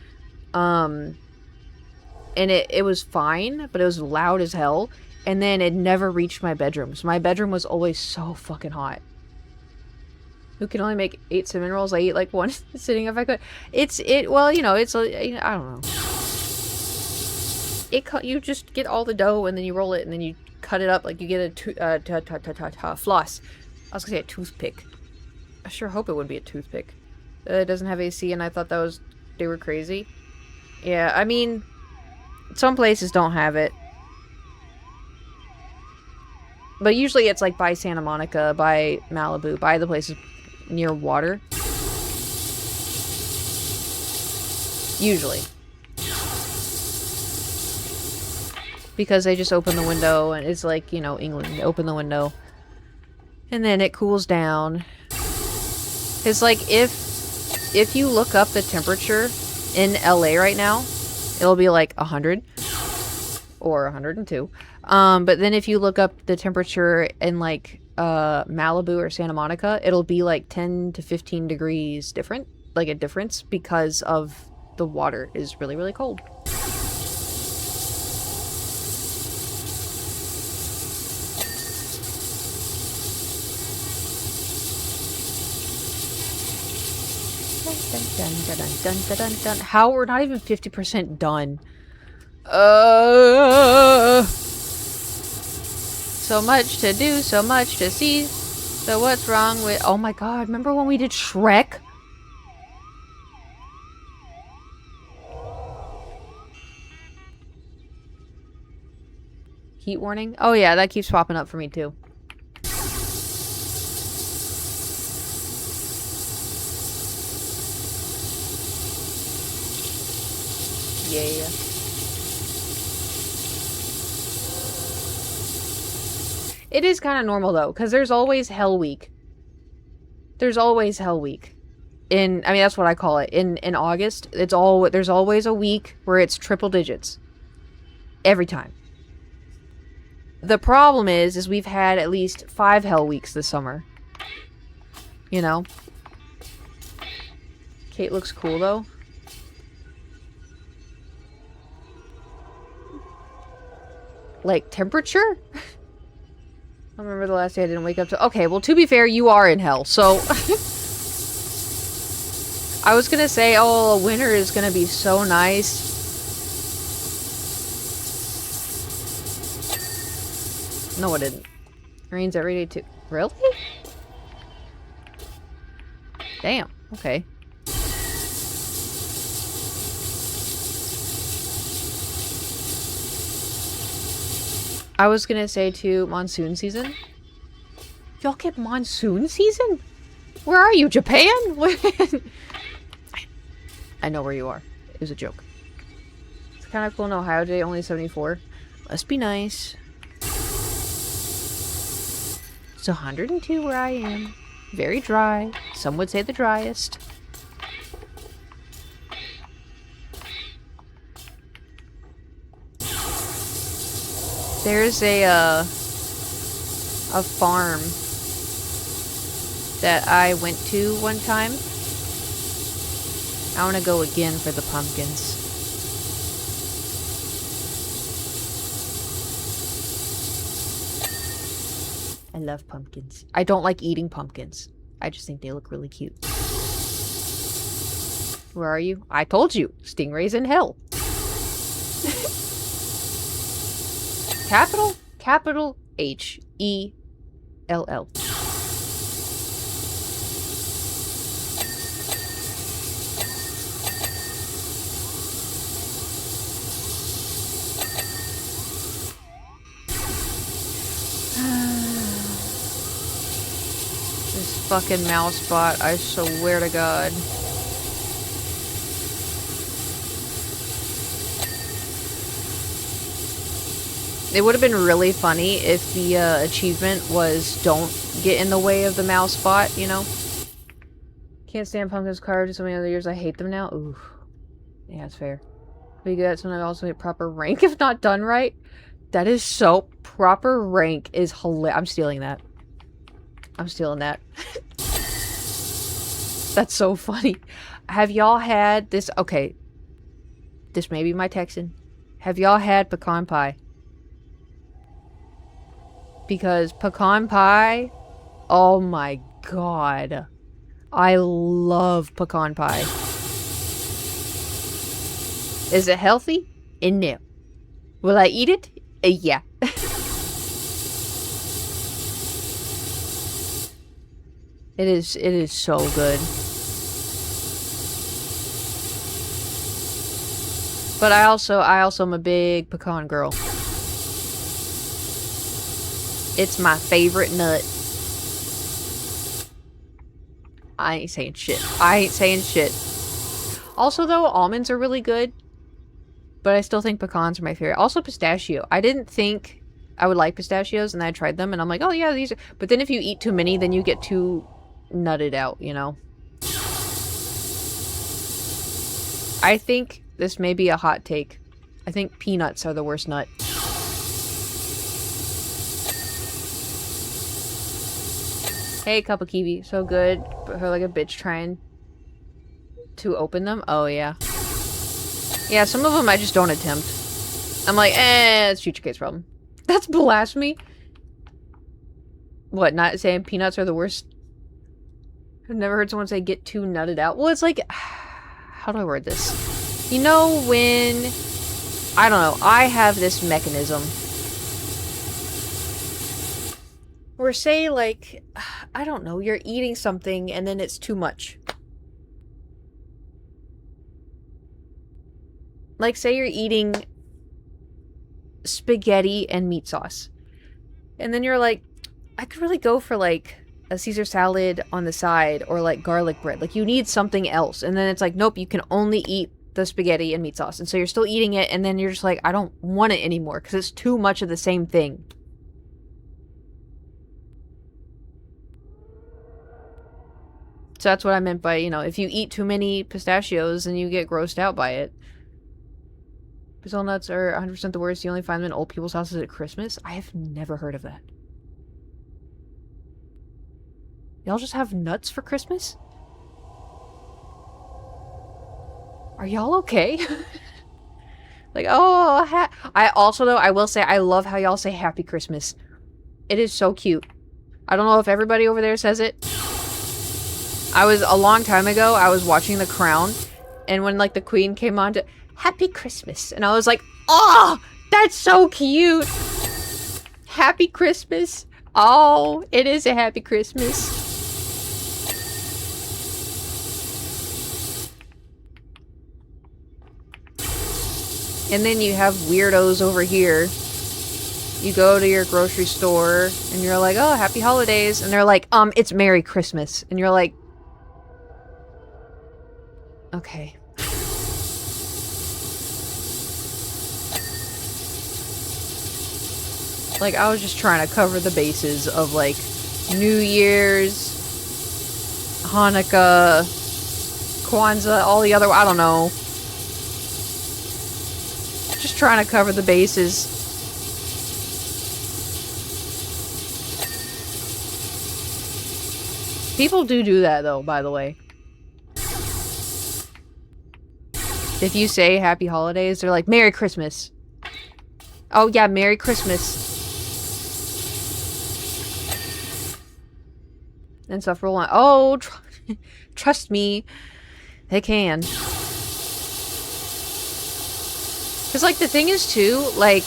And it was fine, but it was loud as hell. And then it never reached my bedroom. So my bedroom was always so fucking hot. Who can only make 8 cinnamon rolls? I eat like one sitting if I could. Well, you know, I don't know. You just get all the dough and then you roll it and then you cut it up like you get a floss. I was gonna say a toothpick. I sure hope it would be a toothpick. It doesn't have AC and I thought they were crazy. Yeah, I mean, some places don't have it. But usually it's like by Santa Monica, by Malibu, by the places near water. Usually. Because they just open the window and it's like, you know, England. They open the window. And then it cools down. It's like if you look up the temperature in LA right now, it'll be like 100 or 102. But then if you look up the temperature in like Malibu or Santa Monica, it'll be like 10 to 15 degrees different, like a difference because of the water is really, really cold. Dun, dun, dun, dun, dun, dun, dun, dun. How we're not even 50% done. So much to do, so much to see. So what's wrong with... Oh my god, remember when we did Shrek? Heat warning? Oh yeah, that keeps popping up for me too. Yeah. It is kind of normal though, because there's always Hell Week. There's always Hell Week. I mean, that's what I call it. In August, there's always a week where it's triple digits. Every time. The problem is we've had at least 5 Hell Weeks this summer. You know? Kate looks cool though. Like, temperature? I remember the last day I didn't wake up to... Okay, well, to be fair, you are in hell, so... I was gonna say, oh, winter is gonna be so nice. No, it didn't. It rains every day, too. Really? Damn. Okay. I was gonna say, too, monsoon season. Y'all get monsoon season? Where are you, Japan? I know where you are. It was a joke. It's kind of cool in Ohio today, only 74. Must be nice. It's 102 where I am. Very dry. Some would say the driest. There's a farm that I went to one time. I want to go again for the pumpkins. I love pumpkins. I don't like eating pumpkins. I just think they look really cute. Where are you? I told you. Stingrays in hell. Capital H-E-L-L. This fucking mouse bot, I swear to God. It would have been really funny if the achievement was don't get in the way of the mouse bot, you know? Can't stand pumpkins carved so many other years. I hate them now. Ooh. Yeah, it's fair. Be good at something I also hit proper rank if not done right. That is so... Proper rank is hilarious. I'm stealing that. I'm stealing that. That's so funny. Have y'all had this... Okay. This may be my Texan. Have y'all had pecan pie? Because pecan pie... Oh my god. I love pecan pie. Is it healthy? No. Will I eat it? Yeah. It is so good. But I also am a big pecan girl. It's my favorite nut. I ain't saying shit. I ain't saying shit. Also though, almonds are really good. But I still think pecans are my favorite. Also pistachio. I didn't think I would like pistachios, and then I tried them and I'm like, oh yeah, these are... But then if you eat too many, then you get too nutted out, you know? I think this may be a hot take. I think peanuts are the worst nut. Hey, cup of kiwi. So good. But her like a bitch trying to open them. Oh, yeah. Yeah, some of them I just don't attempt. I'm like, it's Future Kate's problem. That's blasphemy. What, not saying peanuts are the worst? I've never heard someone say get too nutted out. Well, it's like... How do I word this? You know when... I don't know. I have this mechanism. Or say, like... I don't know. You're eating something and then it's too much. Like, say you're eating spaghetti and meat sauce. And then you're like, I could really go for like a Caesar salad on the side or like garlic bread. Like you need something else. And then it's like, nope, you can only eat the spaghetti and meat sauce. And so you're still eating it, and then you're just like, I don't want it anymore because it's too much of the same thing. So that's what I meant by, you know, if you eat too many pistachios, then you get grossed out by it. Brazil nuts are 100% the worst. You only find them in old people's houses at Christmas. I have never heard of that. Y'all just have nuts for Christmas? Are y'all okay? Like, oh, I also, though, I will say, I love how y'all say Happy Christmas. It is so cute. I don't know if everybody over there says it. A long time ago, I was watching The Crown, and when, like, the Queen came on to Happy Christmas, and I was like, oh, that's so cute. Happy Christmas. Oh, it is a Happy Christmas. And then you have weirdos over here. You go to your grocery store, and you're like, oh, Happy Holidays. And they're like, it's Merry Christmas. And you're like, okay. Like, I was just trying to cover the bases of, like, New Year's, Hanukkah, Kwanzaa, all the other, I don't know. Just trying to cover the bases. People do that, though, by the way. If you say Happy Holidays, they're like, Merry Christmas. Oh, yeah, Merry Christmas. And stuff roll on. Oh, trust me. They can. Because, like, the thing is, too, like,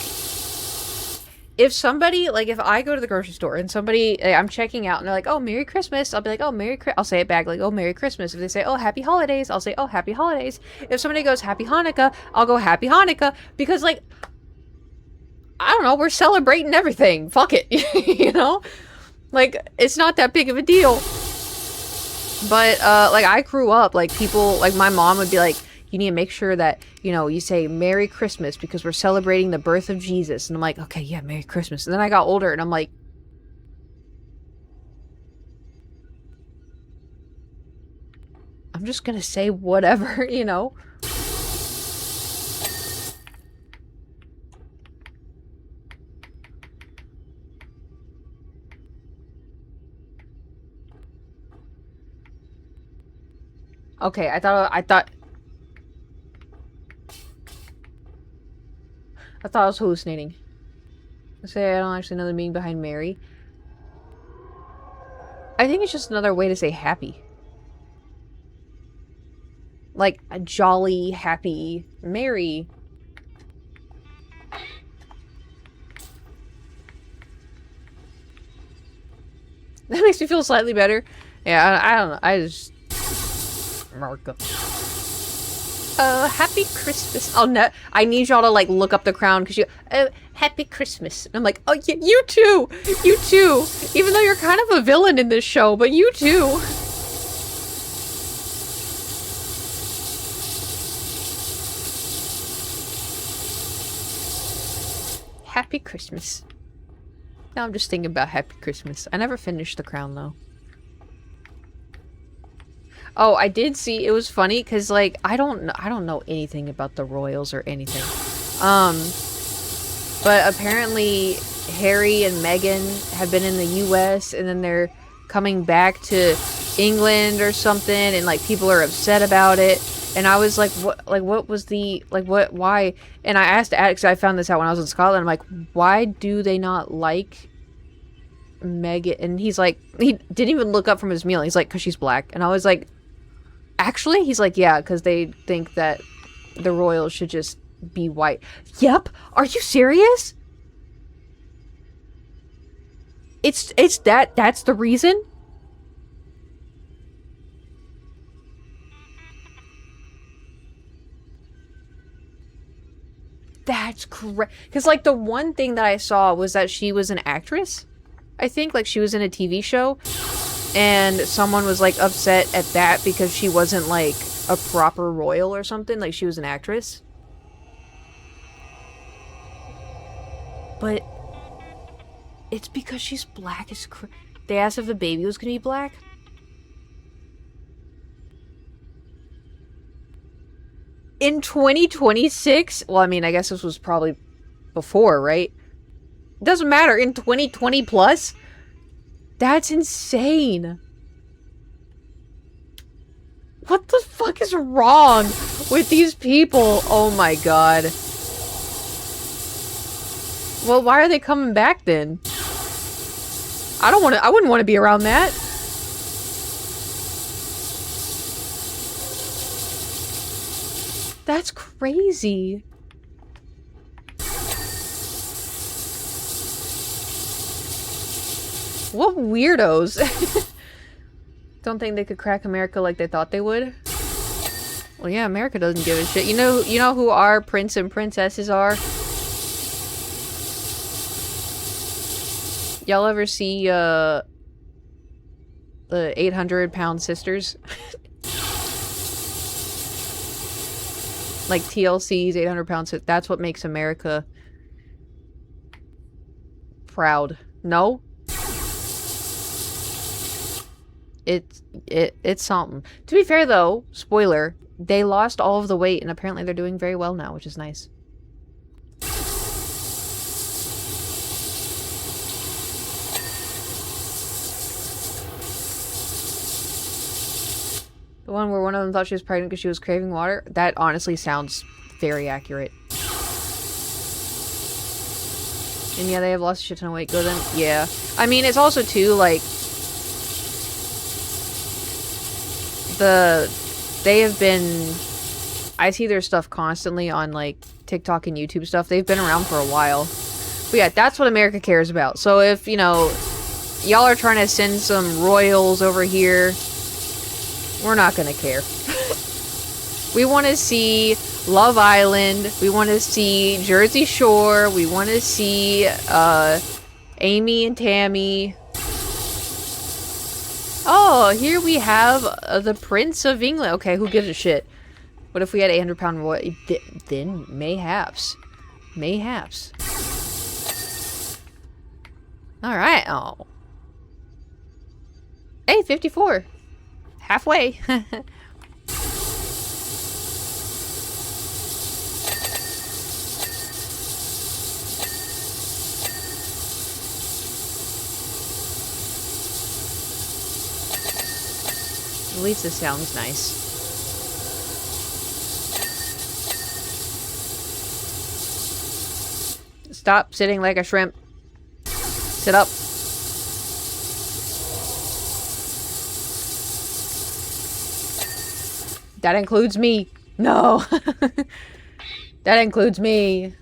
if somebody, like, if I go to the grocery store and somebody, like, I'm checking out and they're like, oh, Merry Christmas, I'll be like, oh, I'll say it back, like, oh, Merry Christmas. If they say, oh, Happy Holidays, I'll say, oh, Happy Holidays. If somebody goes, Happy Hanukkah, I'll go, Happy Hanukkah. Because, like, I don't know, we're celebrating everything. Fuck it. You know? Like, it's not that big of a deal. But, like, I grew up, like, people, like, my mom would be like, you need to make sure that, you know, you say Merry Christmas because we're celebrating the birth of Jesus. And I'm like, okay, yeah, Merry Christmas. And then I got older and I'm like, I'm just gonna say whatever, you know? Okay, I thought I was hallucinating. I say I don't actually know the meaning behind Merry. I think it's just another way to say happy. Like, a jolly, happy, merry. That makes me feel slightly better. Yeah, I don't know. I just... America. Happy Christmas. Oh, no. I need y'all to, like, look up The Crown, because Happy Christmas. And I'm like, oh, yeah, you too! You too! Even though you're kind of a villain in this show, but you too! Happy Christmas. Now I'm just thinking about Happy Christmas. I never finished The Crown, though. Oh, I did see, it was funny, because, like, I don't know anything about the royals or anything. But apparently Harry and Meghan have been in the US, and then they're coming back to England or something, and, like, people are upset about it. And I was like, what was the, like, why? And I asked Alex, because I found this out when I was in Scotland, I'm like, why do they not like Meghan? And he's like, he didn't even look up from his meal. He's like, because she's black. And I was like, actually? He's like, yeah, because they think that the royals should just be white. Yep. Are you serious? That's the reason? That's correct. Because, like, the one thing that I saw was that she was an actress. I think, like, she was in a TV show. And someone was, like, upset at that because she wasn't, like, a proper royal or something. Like, she was an actress. But it's because she's black as crap. They asked if the baby was gonna be black. In 2026? Well, I mean, I guess this was probably before, right? Doesn't matter. In 2020 plus? That's insane. What the fuck is wrong with these people? Oh my god. Well, why are they coming back then? I wouldn't want to be around that. That's crazy. What weirdos. Don't think they could crack America like they thought they would? Well, yeah, America doesn't give a shit. You know who our prince and princesses are? Y'all ever see, the 800-pound sisters? Like TLC's 800-pound sisters. That's what makes America proud. No? It's something. To be fair, though, spoiler, they lost all of the weight, and apparently they're doing very well now, which is nice. The one where one of them thought she was pregnant because she was craving water? That honestly sounds very accurate. And yeah, they have lost a shit ton of weight. Go then. Yeah. I mean, it's also, too, like... They have been... I see their stuff constantly on, like, TikTok and YouTube stuff. They've been around for a while. But yeah, that's what America cares about. So if, you know, y'all are trying to send some royals over here... We're not gonna care. We want to see Love Island. We want to see Jersey Shore. We want to see Amy and Tammy. Oh, here we have the Prince of England. Okay, who gives a shit? What if we had 800-pound royal? Then mayhaps. Mayhaps. Alright. Oh. Hey, 54. Halfway. At least it sounds nice. Stop sitting like a shrimp. Sit up. That includes me. No. That includes me.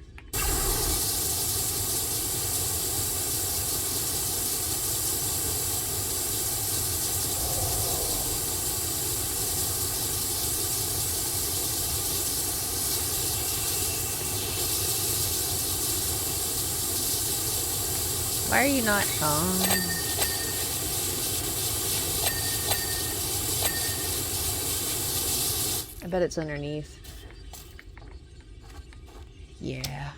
Why are you not... I bet it's underneath. Yeah.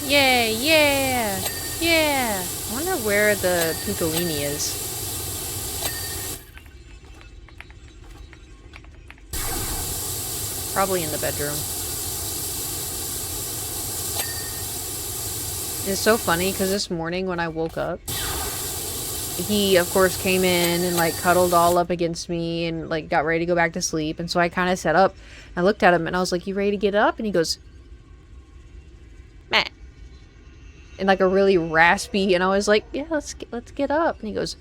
Yay, yeah! Yeah! I wonder where the Puccolini is. Probably in the bedroom. It's so funny, because this morning when I woke up, he, of course, came in and, like, cuddled all up against me and, like, got ready to go back to sleep. And so I kind of sat up. I looked at him and I was like, you ready to get up? And he goes, meh. In, like, a really raspy, and I was like, yeah, let's get up. And he goes,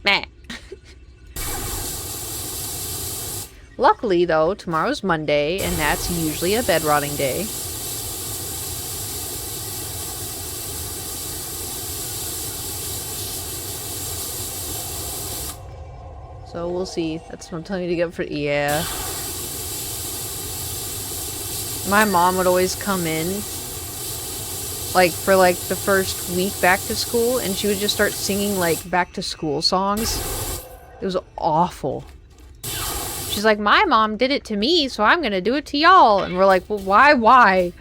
meh. Luckily, though, tomorrow's Monday, and that's usually a bed rotting day. So we'll see. That's what I'm telling you to get for... Yeah. My mom would always come in, like, for, like, the first week back to school, and she would just start singing, like, back to school songs. It was awful. She's like, my mom did it to me, so I'm gonna do it to y'all. And we're like, well, why?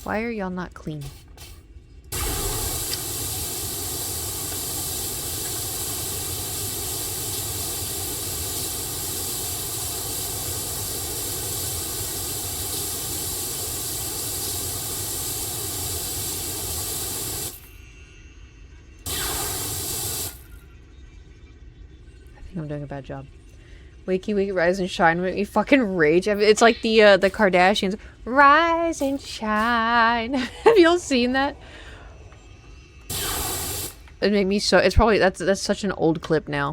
Why are y'all not clean? I'm doing a bad job. Wakey, wakey, rise and shine, make me fucking rage. I mean, it's like the Kardashians. Rise and shine. Have y'all seen that? It made me so. It's probably that's such an old clip now.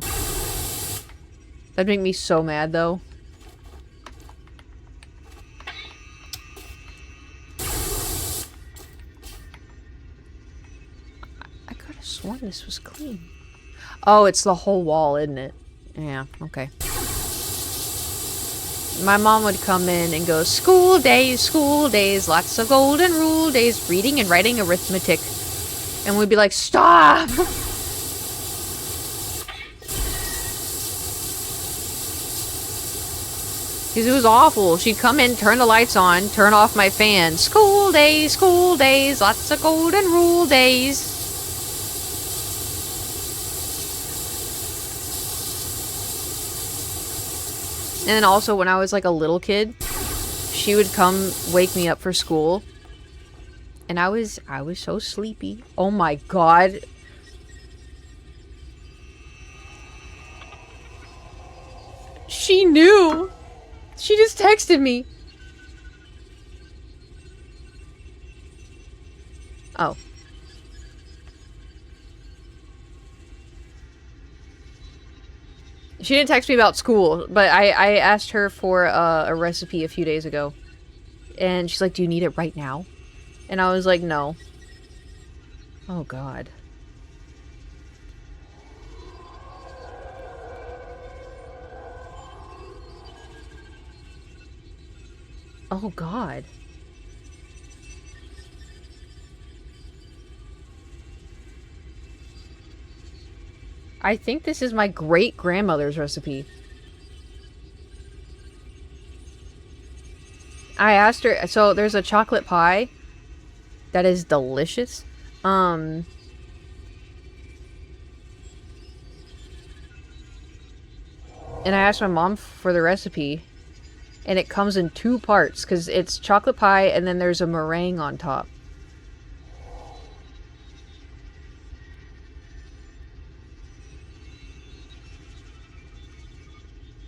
That'd make me so mad though. I could have sworn this was clean. Oh, it's the whole wall, isn't it? Yeah, okay. My mom would come in and go, school days, lots of golden rule days, reading and writing arithmetic. And we'd be like, stop! Because it was awful. She'd come in, turn the lights on, turn off my fan. School days, lots of golden rule days. And then also when I was like a little kid, she would come wake me up for school. And I was so sleepy. Oh my god. She knew. She just texted me. Oh. She didn't text me about school, but I asked her for a recipe a few days ago. And she's like, do you need it right now? And I was like, no. Oh, God. Oh, God. I think this is my great-grandmother's recipe. I asked her, so there's a chocolate pie that is delicious. And I asked my mom for the recipe, and it comes in 2 parts, because it's chocolate pie and then there's a meringue on top.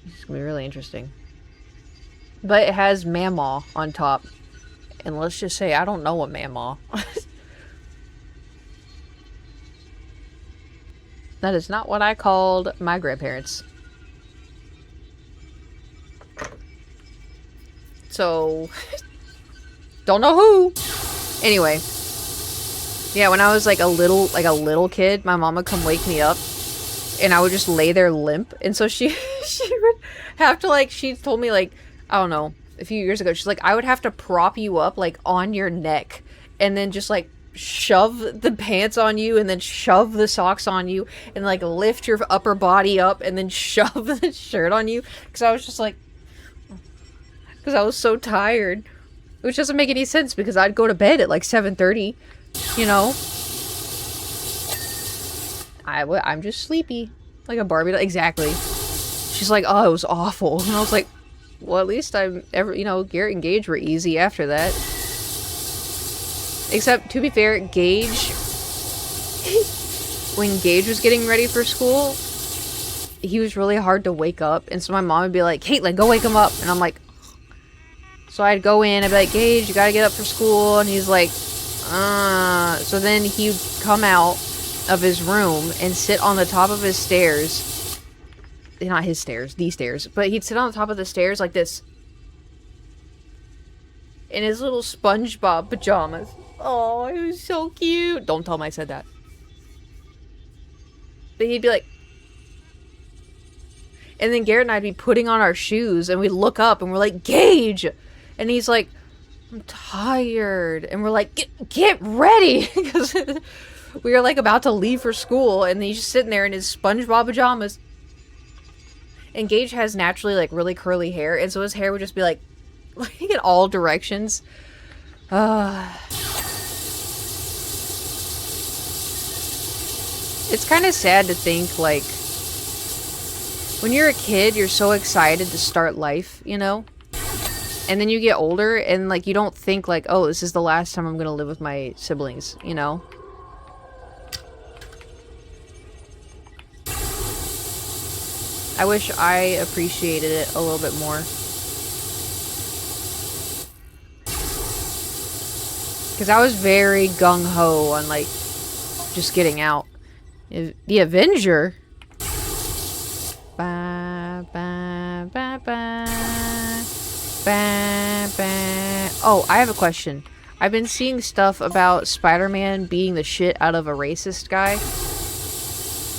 It's gonna be really interesting. But it has mamaw on top. And let's just say, I don't know what mamaw. That is not what I called my grandparents. So, don't know who. Anyway. Yeah, when I was like a little kid, my mom would come wake me up. And I would just lay there limp. And so she would have to like, she told me like, I don't know, a few years ago, she's like, I would have to prop you up like on your neck. And then just like shove the pants on you and then shove the socks on you. And like lift your upper body up and then shove the shirt on you. Because I was just like, because I was so tired. Which doesn't make any sense because I'd go to bed at like 7:30, you know? I'm just sleepy. Like a Barbie doll. Exactly. She's like, oh, it was awful. And I was like, well, at least Garrett and Gage were easy after that. Except, to be fair, Gage, when Gage was getting ready for school, he was really hard to wake up. And so my mom would be like, Caitlin, go wake him up. And I'm like, so I'd go in, I'd be like, Gage, you gotta get up for school. And he's like, So then he'd come out of his room and sit on the top of his stairs. Not his stairs, these stairs. But he'd sit on the top of the stairs like this. In his little SpongeBob pajamas. Oh, he was so cute. Don't tell him I said that. But he'd be like, and then Garrett and I'd be putting on our shoes, and we'd look up, and we're like, Gage! And he's like, I'm tired. And we're like, get ready! Because we were like about to leave for school, and he's just sitting there in his SpongeBob pajamas. And Gage has naturally like really curly hair, and so his hair would just be like in all directions. It's kind of sad to think, like, when you're a kid, you're so excited to start life, you know? And then you get older, and, like, you don't think, like, oh, this is the last time I'm gonna live with my siblings, you know? I wish I appreciated it a little bit more. Because I was very gung-ho on, like, just getting out. The Avenger? Ba, ba, ba, ba. Ba, ba. Oh, I have a question. I've been seeing stuff about Spider-Man beating the shit out of a racist guy.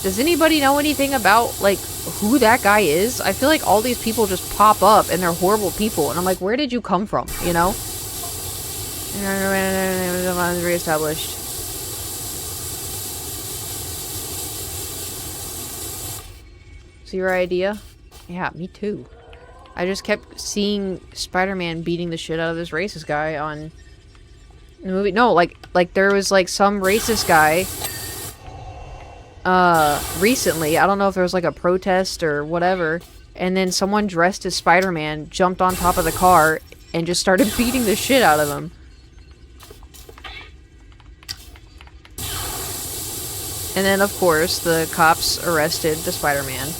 Does anybody know anything about, like, who that guy is? I feel like all these people just pop up and they're horrible people. And I'm like, where did you come from, you know? Reestablished. Your idea? Yeah, me too. I just kept seeing Spider-Man beating the shit out of this racist guy on the movie. No, like there was like some racist guy recently. I don't know if there was like a protest or whatever, and then someone dressed as Spider-Man jumped on top of the car and just started beating the shit out of him. And then of course the cops arrested the Spider-Man.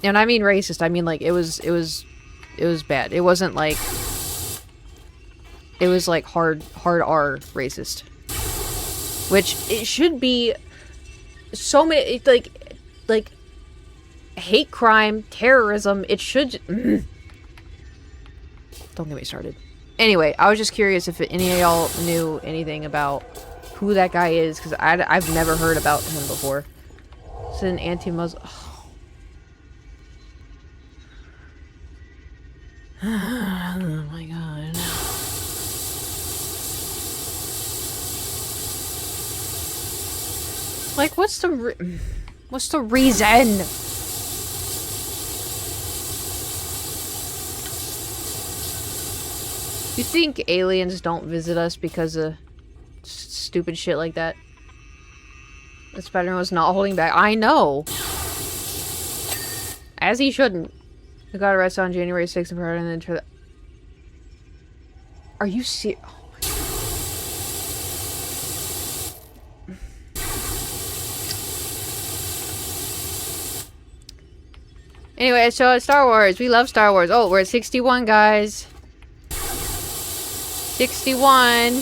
And I mean racist, I mean like it was bad. It wasn't like it was like hard R racist. Which it should be so many like hate crime, terrorism, it should Don't get me started. Anyway, I was just curious if any of y'all knew anything about who that guy is, because I've never heard about him before. It's an anti-Muslim. Oh my god. Like, what's the reason? You think aliens don't visit us because of stupid shit like that? The Spider-Man was not holding back. I know! As he shouldn't. He got arrested on January 6th and then Are you serious? Oh my god. Anyway, so it's Star Wars. We love Star Wars. Oh, we're at 61, guys. 61.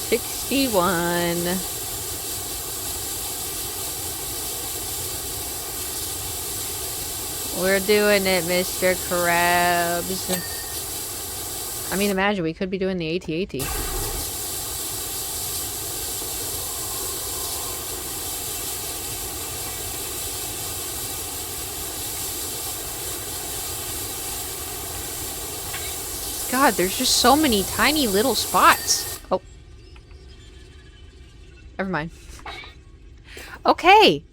61. We're doing it, Mr. Krabs. I mean, imagine we could be doing the AT-AT. God, there's just so many tiny little spots. Oh. Never mind. Okay.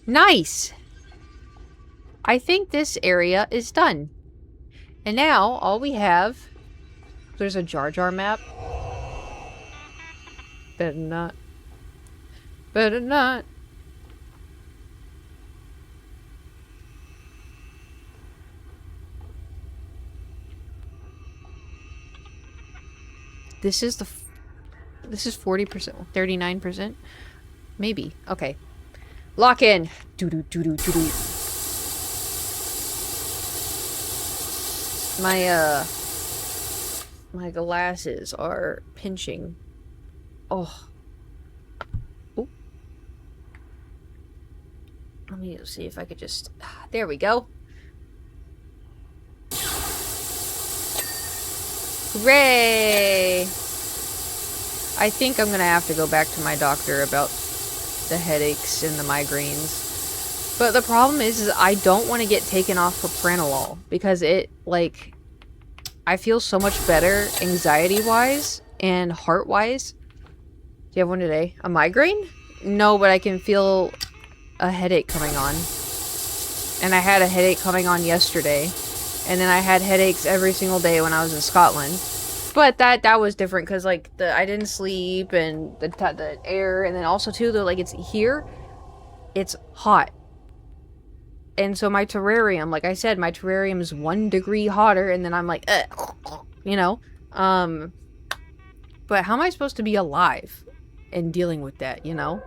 Nice. I think this area is done. And now, all we have... There's a Jar Jar map. Better not. Better not. This is the... This is 40%. 39%? Maybe. Okay. Lock in. Doo-doo-doo-doo-doo-doo. My glasses are pinching. Oh. Ooh. Let me see if I could just... There we go. Hooray! I think I'm gonna have to go back to my doctor about the headaches and the migraines. But the problem is I don't want to get taken off for propranolol because it, like, I feel so much better anxiety-wise and heart-wise. Do you have one today? A migraine? No, but I can feel a headache coming on. And I had a headache coming on yesterday. And then I had headaches every single day when I was in Scotland. But that was different because, like, I didn't sleep and the air. And then also, too, though, like, it's here, it's hot. And so my terrarium, like I said, my terrarium is 1 degree hotter. And then I'm like, you know? But how am I supposed to be alive and dealing with that, you know?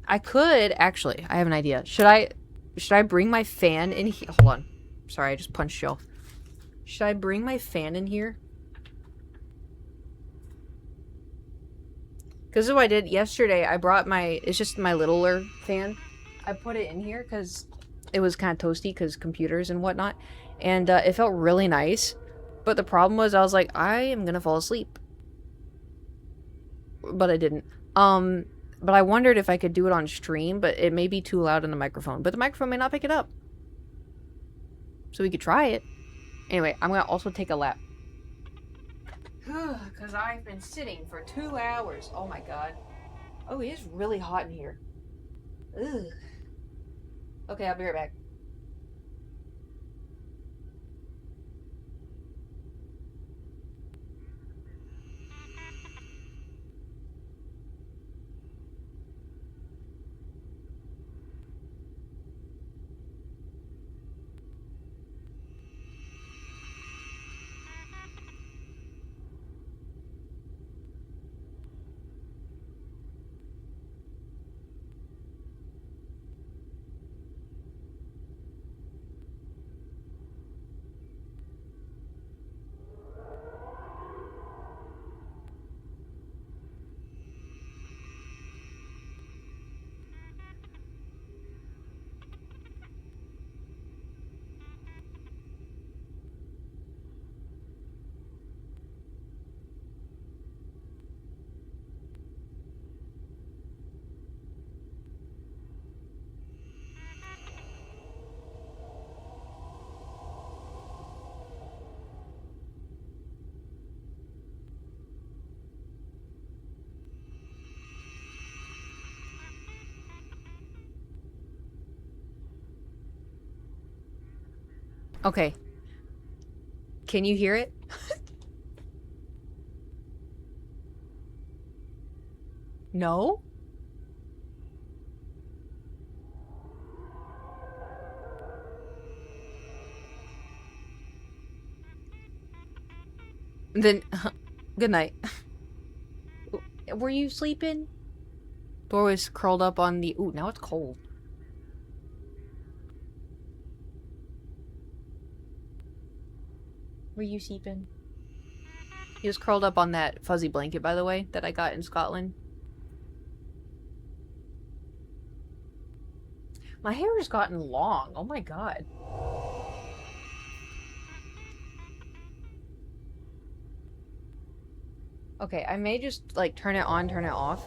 I could, actually, I have an idea. Should I bring my fan in here? Hold on. Sorry, I just punched y'all. Should I bring my fan in here? Because what I did yesterday, I brought it's just my littler fan. I put it in here because it was kind of toasty because computers and whatnot. And it felt really nice. But the problem was I was like, I am going to fall asleep. But I didn't. But I wondered if I could do it on stream, but it may be too loud in the microphone. But the microphone may not pick it up. So we could try it. Anyway, I'm going to also take a lap. Because I've been sitting for 2 hours. Oh my god. Oh, it is really hot in here. Ugh. Okay, I'll be right back. Okay. Can you hear it? No? Then, good night. Were you sleeping? Door was curled up on the... Ooh, now it's cold. Were you sleeping? He was curled up on that fuzzy blanket, by the way, that I got in Scotland. My hair has gotten long. Oh my god. Okay, I may just, like, turn it on, turn it off.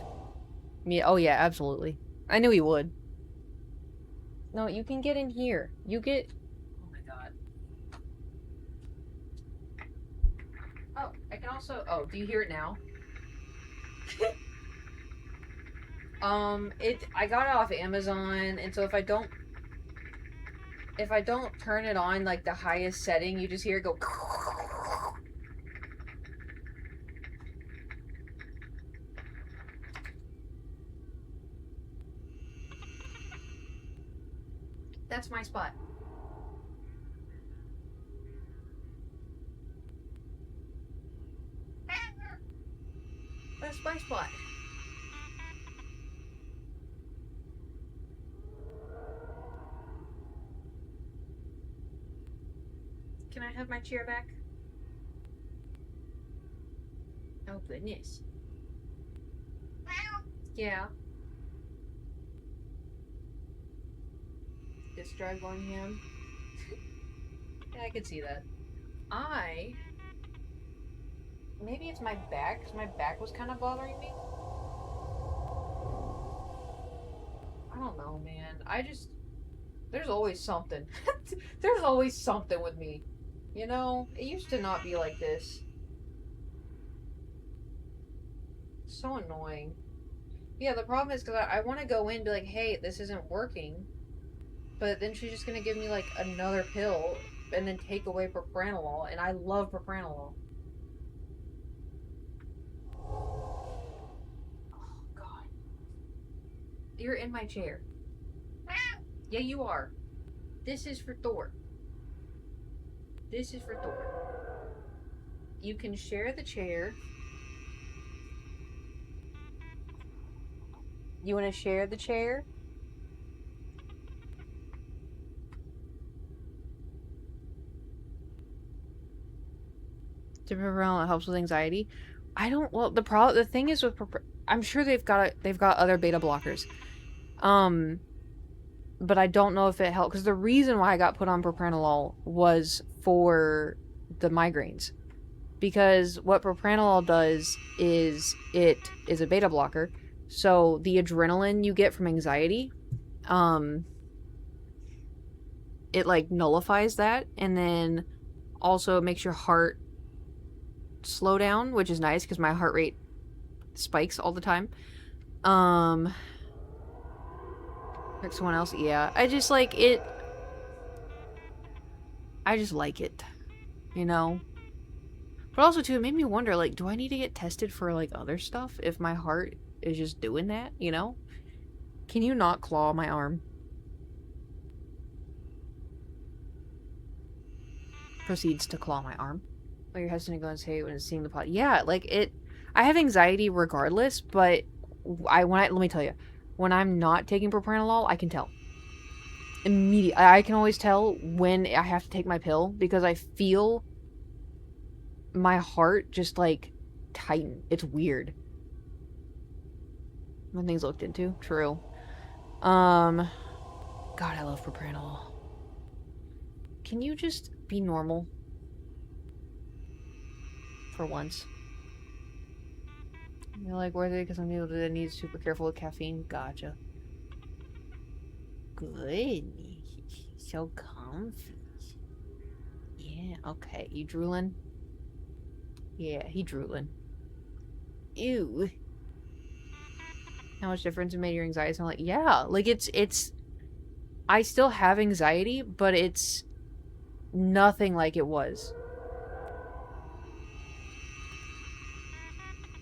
Yeah, oh yeah, absolutely. I knew he would. No, you can get in here. You get... Oh my god. Oh, I can also... Oh, do you hear it now? I got it off Amazon, and so if I don't turn it on, like, the highest setting, you just hear it go... That's my spot. That's my spot. Can I have my chair back? Oh, goodness. Yeah. disc drive going ham. Yeah, I could see that. Maybe it's my back, because my back was kind of bothering me. I don't know, man. There's always something. There's always something with me. You know? It used to not be like this. So annoying. Yeah, the problem is because I want to go in and be like, hey, this isn't working. But then she's just going to give me, like, another pill and then take away propranolol. And I love propranolol. Oh, God. You're in my chair. Yeah, you are. This is for Thor. This is for Thor. You can share the chair. You want to share the chair? Propranolol helps with anxiety. I don't. Well, the thing is with I'm sure they've got other beta blockers. But I don't know if it helped because the reason why I got put on propranolol was for the migraines. Because what propranolol does is it is a beta blocker. So the adrenaline you get from anxiety, it like nullifies that, and then also it makes your heart slow down, which is nice because my heart rate spikes all the time. Like someone else, yeah. I just like it. I just like it, you know. But also too, it made me wonder, like, do I need to get tested for like other stuff if my heart is just doing that, you know? Can you not claw my arm? Proceeds to claw my arm. Oh, you're hesitant to go and say it when it's seeing the pot. Yeah, like it. I have anxiety regardless, but let me tell you, when I'm not taking propranolol, I can tell. Immediately, I can always tell when I have to take my pill because I feel my heart just like tighten. It's weird. When things looked into. True. God, I love propranolol. Can you just be normal? For once. You're like, worth it because some people that need super careful with caffeine. Gotcha. Good. So comfy. Yeah, okay. You drooling? Yeah, he drooling. Ew. How much difference it made your anxiety? So I'm like, yeah. Like, it's... I still have anxiety, but it's nothing like it was.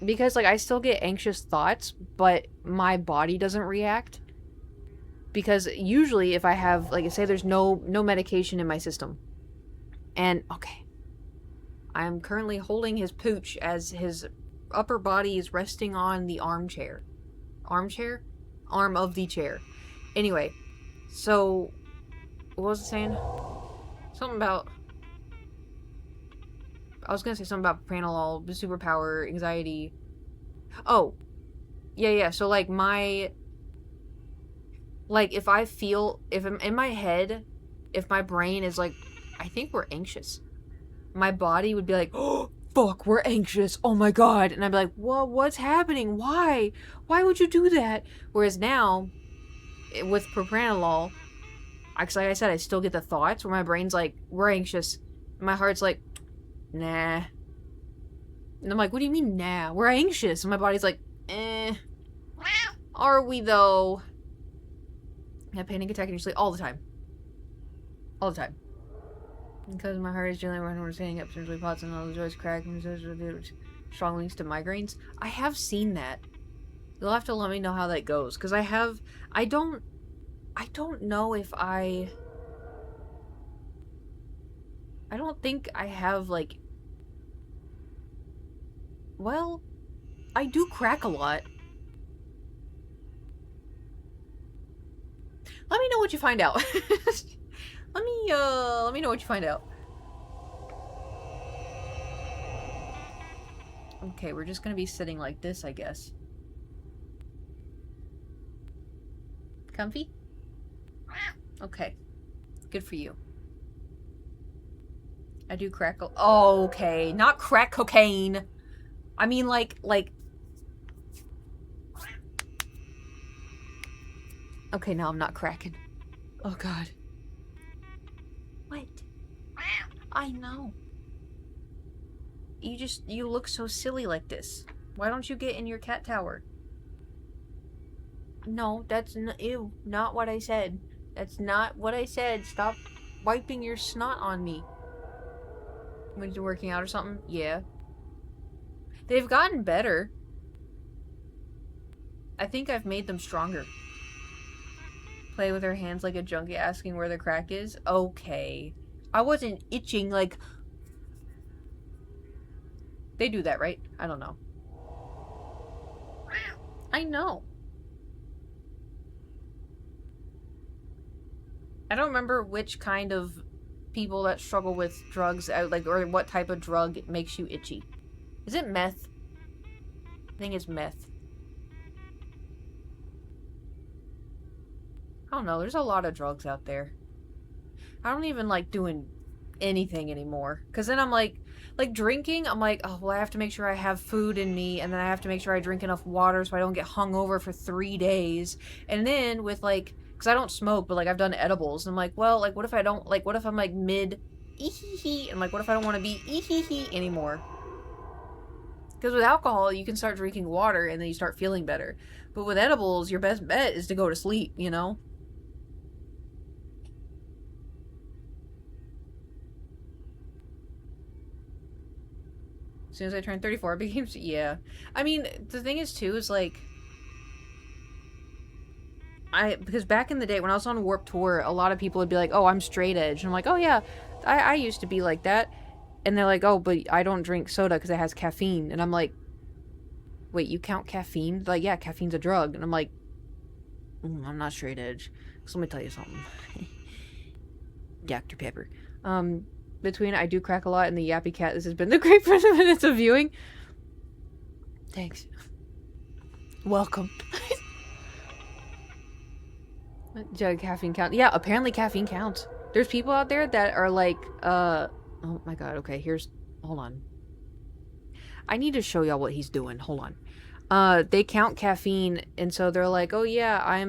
Because, like, I still get anxious thoughts, but my body doesn't react. Because usually if I have, like, say there's no medication in my system. And, okay. I'm currently holding his pooch as his upper body is resting on the armchair. Armchair? Arm of the chair. Anyway, so, what was it saying? Something about... I was gonna say something about propranolol, superpower, anxiety. Oh. Yeah, so, like, like, if I'm in my head, if my brain is like, I think we're anxious, my body would be like, oh, fuck, we're anxious, oh my god, and I'd be like, what's happening, why would you do that? Whereas now, with propranolol, like I said, I still get the thoughts where my brain's like, we're anxious, and my heart's like, nah, and I'm like, what do you mean, nah, we're anxious, and my body's like, are we though? I panic attack initially all the time. All the time. Because my heart is generally when we're standing up, potentially pots and all the joints crack, and strong links to migraines. I have seen that. You'll have to let me know how that goes. Because I don't know if I don't think I have, like, well, I do crack a lot. Let me know what you find out. let me know what you find out. Okay, we're just gonna be sitting like this, I guess. Comfy? Okay. Good for you. I do crack. Oh, okay. Not crack cocaine. I mean, like. Okay, now I'm not cracking. Oh, God. What? I know. You look so silly like this. Why don't you get in your cat tower? No, that's ew, not what I said. That's not what I said. Stop wiping your snot on me. When you're working out or something? Yeah. They've gotten better. I think I've made them stronger. Play with her hands like a junkie asking where the crack is? Okay. I wasn't itching like... They do that, right? I don't know. I know. I don't remember which kind of people that struggle with drugs, like, or what type of drug makes you itchy. Is it meth? I think it's meth. I don't know. There's a lot of drugs out there. I don't even like doing anything anymore. Because then I'm like drinking, I'm like, oh, well, I have to make sure I have food in me. And then I have to make sure I drink enough water so I don't get hungover for 3 days. And then with like, because I don't smoke, but like I've done edibles. And I'm like, well, like what if I don't, like what if I'm like mid ee-hee-hee? And like what if I don't want to be ee-hee-hee anymore? Because with alcohol, you can start drinking water and then you start feeling better. But with edibles, your best bet is to go to sleep, you know? As soon as I turned 34, it became... Yeah. I mean, the thing is, too, is like... Because back in the day, when I was on Warped Tour, a lot of people would be like, oh, I'm straight edge. And I'm like, oh, yeah, I used to be like that. And they're like, oh, but I don't drink soda because it has caffeine. And I'm like, wait, you count caffeine? They're like, yeah, caffeine's a drug. And I'm like, I'm not straight edge. So let me tell you something. Dr. Pepper. Between I do crack a lot and the Yappy Cat, this has been the great 30 minutes of viewing. Thanks. Welcome. Does caffeine count? Yeah, apparently caffeine counts. There's people out there that are like, oh my god, okay, hold on. I need to show y'all what he's doing. Hold on. They count caffeine, and so they're like, oh yeah,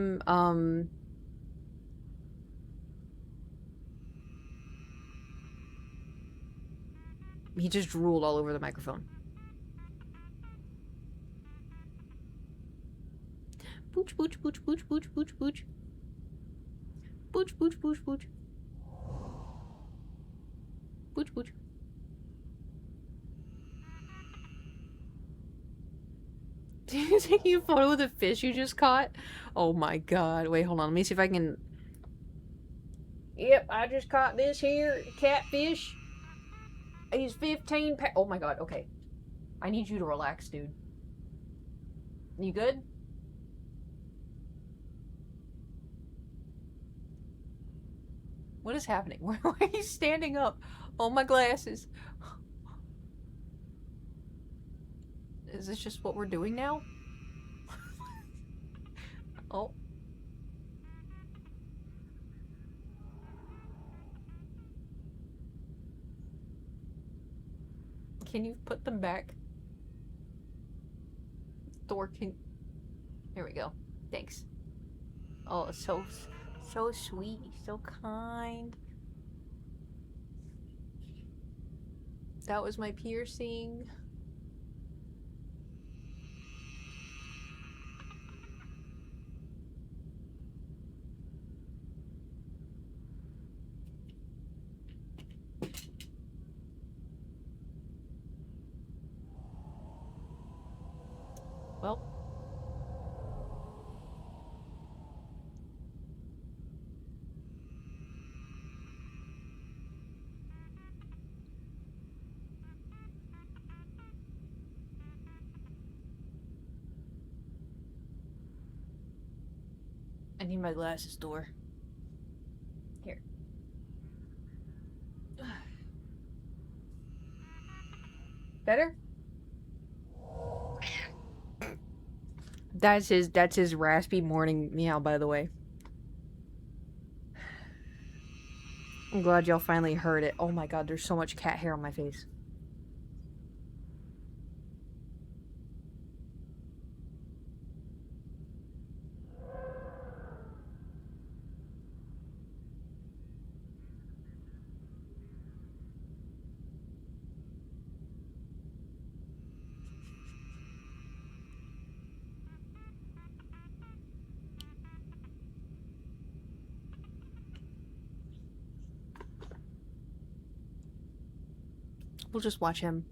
he just drooled all over the microphone. Booch, booch, booch, booch, booch, booch, booch. Booch, booch, booch, booch. Booch, booch. You taking a photo with a fish you just caught? Oh my god. Wait, hold on. Let me see if I can... Yep, I just caught this here catfish. He's 15 pounds. Oh my god, okay. I need you to relax, dude. You good? What is happening? Why are you standing up? Oh, my glasses. Is this just what we're doing now? Oh. Can you put them back? Thor, can... Here we go. Thanks. Oh, so sweet. So kind. That was my piercing. Well. I need my glasses, Thor. Here. Better? That's his raspy morning meow, by the way. I'm glad y'all finally heard it. Oh my god, there's so much cat hair on my face. We'll just watch him.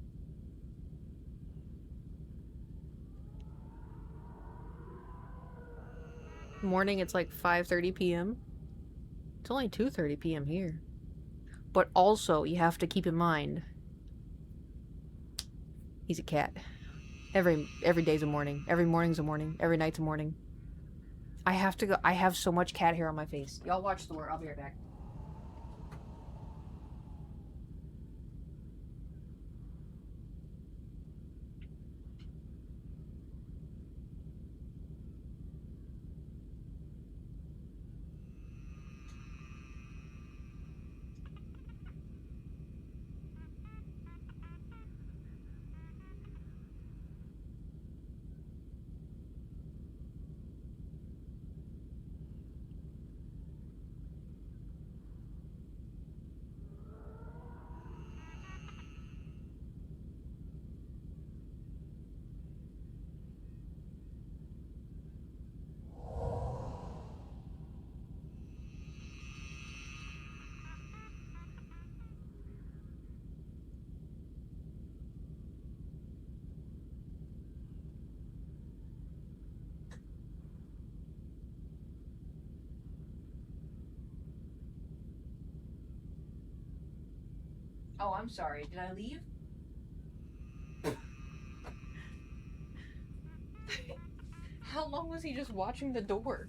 Morning, it's like 5:30 p.m. It's only 2:30 p.m. here. But also, you have to keep in mind, he's a cat. Every day's a morning. Every morning's a morning. Every night's a morning. I have to go. I have so much cat hair on my face. Y'all watch the word. I'll be right back. Oh, I'm sorry. Did I leave? How long was he just watching the door?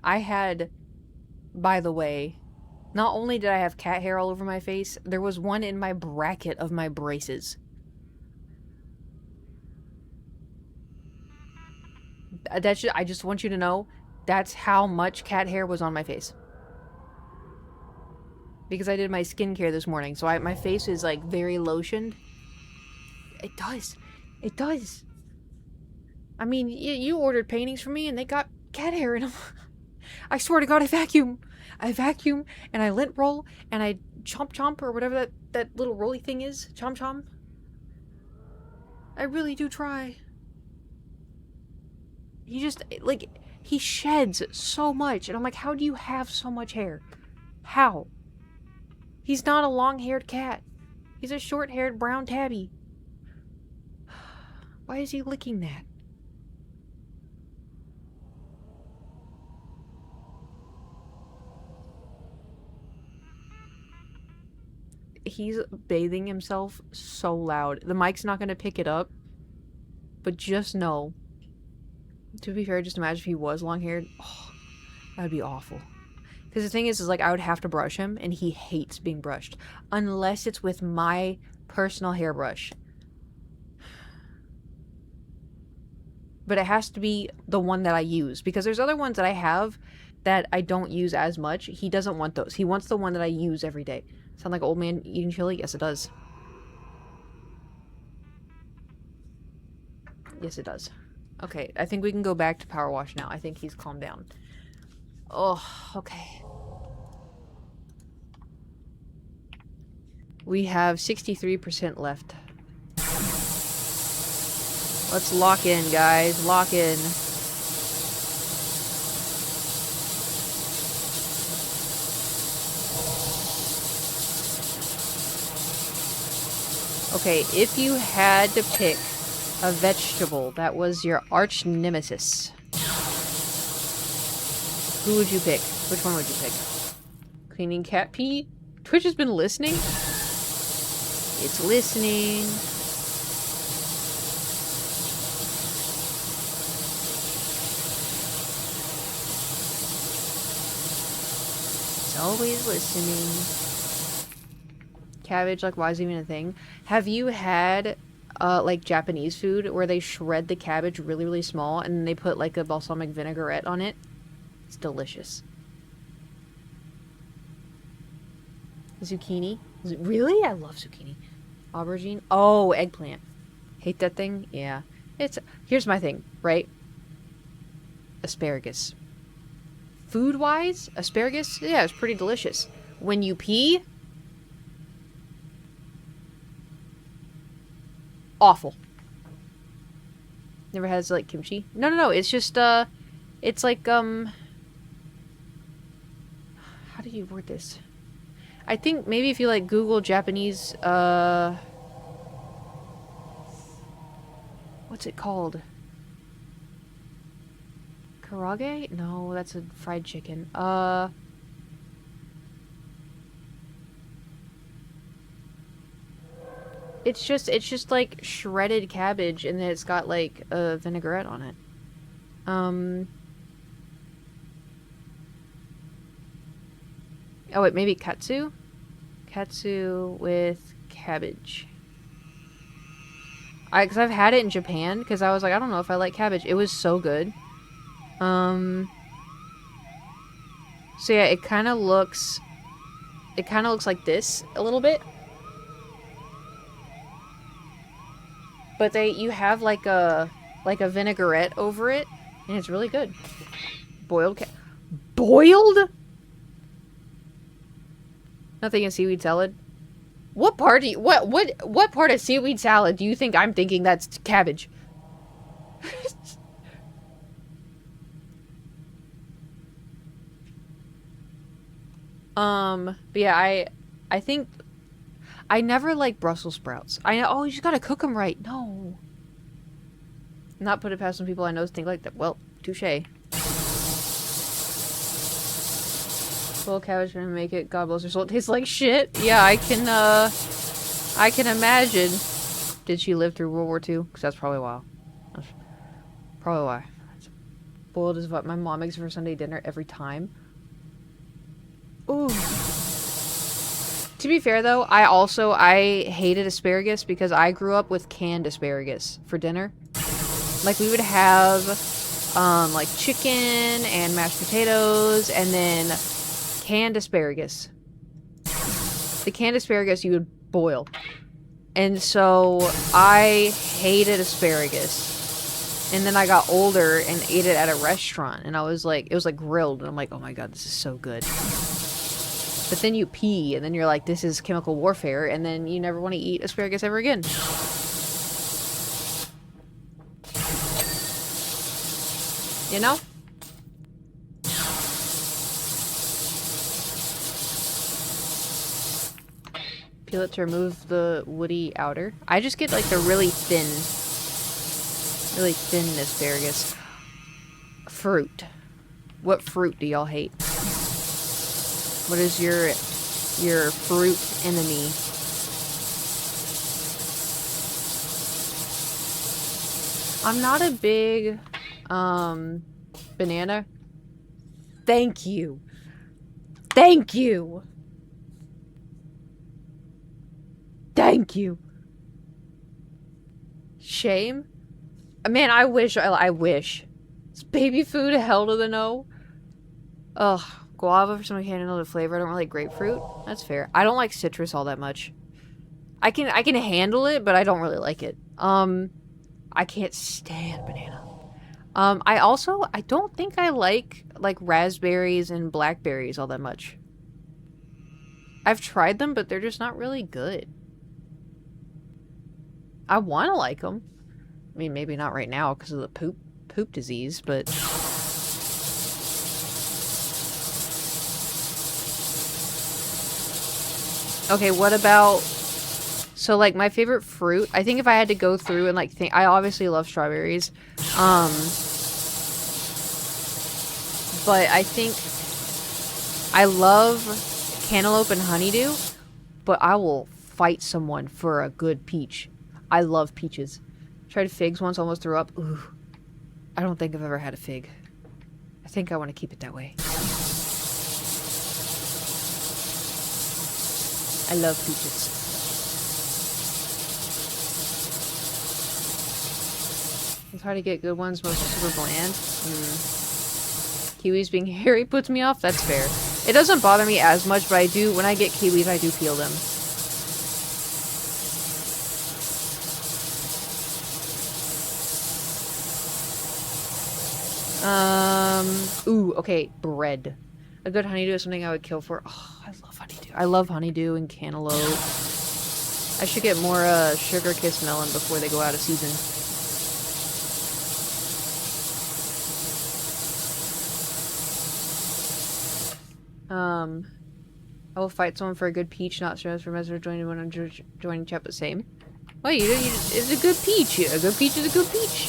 I had, by the way, not only did I have cat hair all over my face, there was one in my bracket of my braces. I just want you to know, that's how much cat hair was on my face. Because I did my skincare this morning, so my face is like very lotioned. It does. It does. I mean, you ordered paintings from me and they got cat hair in them. I swear to God, I vacuum. I vacuum and I lint roll and I chomp or whatever that little rolly thing is. Chomp. I really do try. He just, like, he sheds so much. And I'm like, how do you have so much hair? How? He's not a long-haired cat. He's a short-haired brown tabby. Why is he licking that? He's bathing himself so loud. The mic's not going to pick it up. But just know, to be fair, just imagine if he was long-haired. Oh, that would be awful. Because the thing is like, I would have to brush him, and he hates being brushed. Unless it's with my personal hairbrush. But it has to be the one that I use. Because there's other ones that I have that I don't use as much. He doesn't want those. He wants the one that I use every day. Sound like an old man eating chili? Yes, it does. Yes, it does. Okay, I think we can go back to power wash now. I think he's calmed down. Oh, okay. We have 63% left. Let's lock in, guys. Lock in. Okay, if you had to pick a vegetable that was your arch nemesis, who would you pick? Which one would you pick? Cleaning cat pee? Twitch has been listening? It's listening. It's always listening. Cabbage, like, why is it even a thing? Have you had, like, Japanese food where they shred the cabbage really, really small and then they put, like, a balsamic vinaigrette on it? It's delicious. Zucchini. Really? I love zucchini. Aubergine. Oh, eggplant. Hate that thing? Yeah. Here's my thing, right? Asparagus. Food-wise, asparagus, yeah, it's pretty delicious. When you pee, awful. Never had like kimchi? No, it's just, it's like, how do you word this? I think maybe if you, like, Google Japanese, what's it called? Karage? No, that's a fried chicken. It's just like shredded cabbage, and then it's got like a vinaigrette on it. Oh wait, maybe katsu? Katsu with cabbage. Because I've had it in Japan, because I was like, I don't know if I like cabbage. It was so good. So yeah, it kind of looks like this a little bit. But you have like a vinaigrette over it, and it's really good. Boiled? Nothing in seaweed salad. What part of seaweed salad do you think I'm thinking that's cabbage? But yeah, I think I never like Brussels sprouts. Oh, you just gotta cook them right. No. Not put it past some people I know think like that. Well, touche. Full cabbage gonna make it. God bless her soul. It tastes like shit. Yeah, I can imagine. Did she live through World War II? Because that's probably why. That's probably why. Boiled is what my mom makes for Sunday dinner every time. Ooh. To be fair, though, I hated asparagus because I grew up with canned asparagus for dinner. Like, we would have, like, chicken and mashed potatoes, and then canned asparagus. The canned asparagus you would boil. And so, I hated asparagus. And then I got older and ate it at a restaurant, and I was like, it was like grilled, and I'm like, oh my god, this is so good. But then you pee, and then you're like, this is chemical warfare, and then you never want to eat asparagus ever again. You know? Peel it to remove the woody outer. I just get like the really thin asparagus. Fruit. What fruit do y'all hate? What is your fruit enemy? I'm not a big banana. Thank you. Thank you. Thank you. Shame? Man, I wish. It's baby food, hell to the no. Ugh. Guava for someone who can't handle the flavor. I don't really like grapefruit. That's fair. I don't like citrus all that much. I can handle it, but I don't really like it. I can't stand banana. I don't think I like raspberries and blackberries all that much. I've tried them, but they're just not really good. I want to like them. I mean, maybe not right now because of the poop disease, but... Okay, what about... So, like, my favorite fruit... I think if I had to go through and, like, think... I obviously love strawberries. But I think... I love cantaloupe and honeydew. But I will fight someone for a good peach. I love peaches. Tried figs once, almost threw up. Ooh. I don't think I've ever had a fig. I think I want to keep it that way. I love peaches. It's hard to get good ones, most are super bland. Kiwis being hairy puts me off, that's fair. It doesn't bother me as much, but I do, when I get kiwis, I do peel them. Ooh, okay, bread. A good honeydew is something I would kill for. Oh, I love honeydew. I love honeydew and cantaloupe. I should get more, sugar kiss melon before they go out of season. I will fight someone for a good peach, not stress for message joining when I'm joining chat, but same. Wait, it's a good peach. A good peach is a good peach.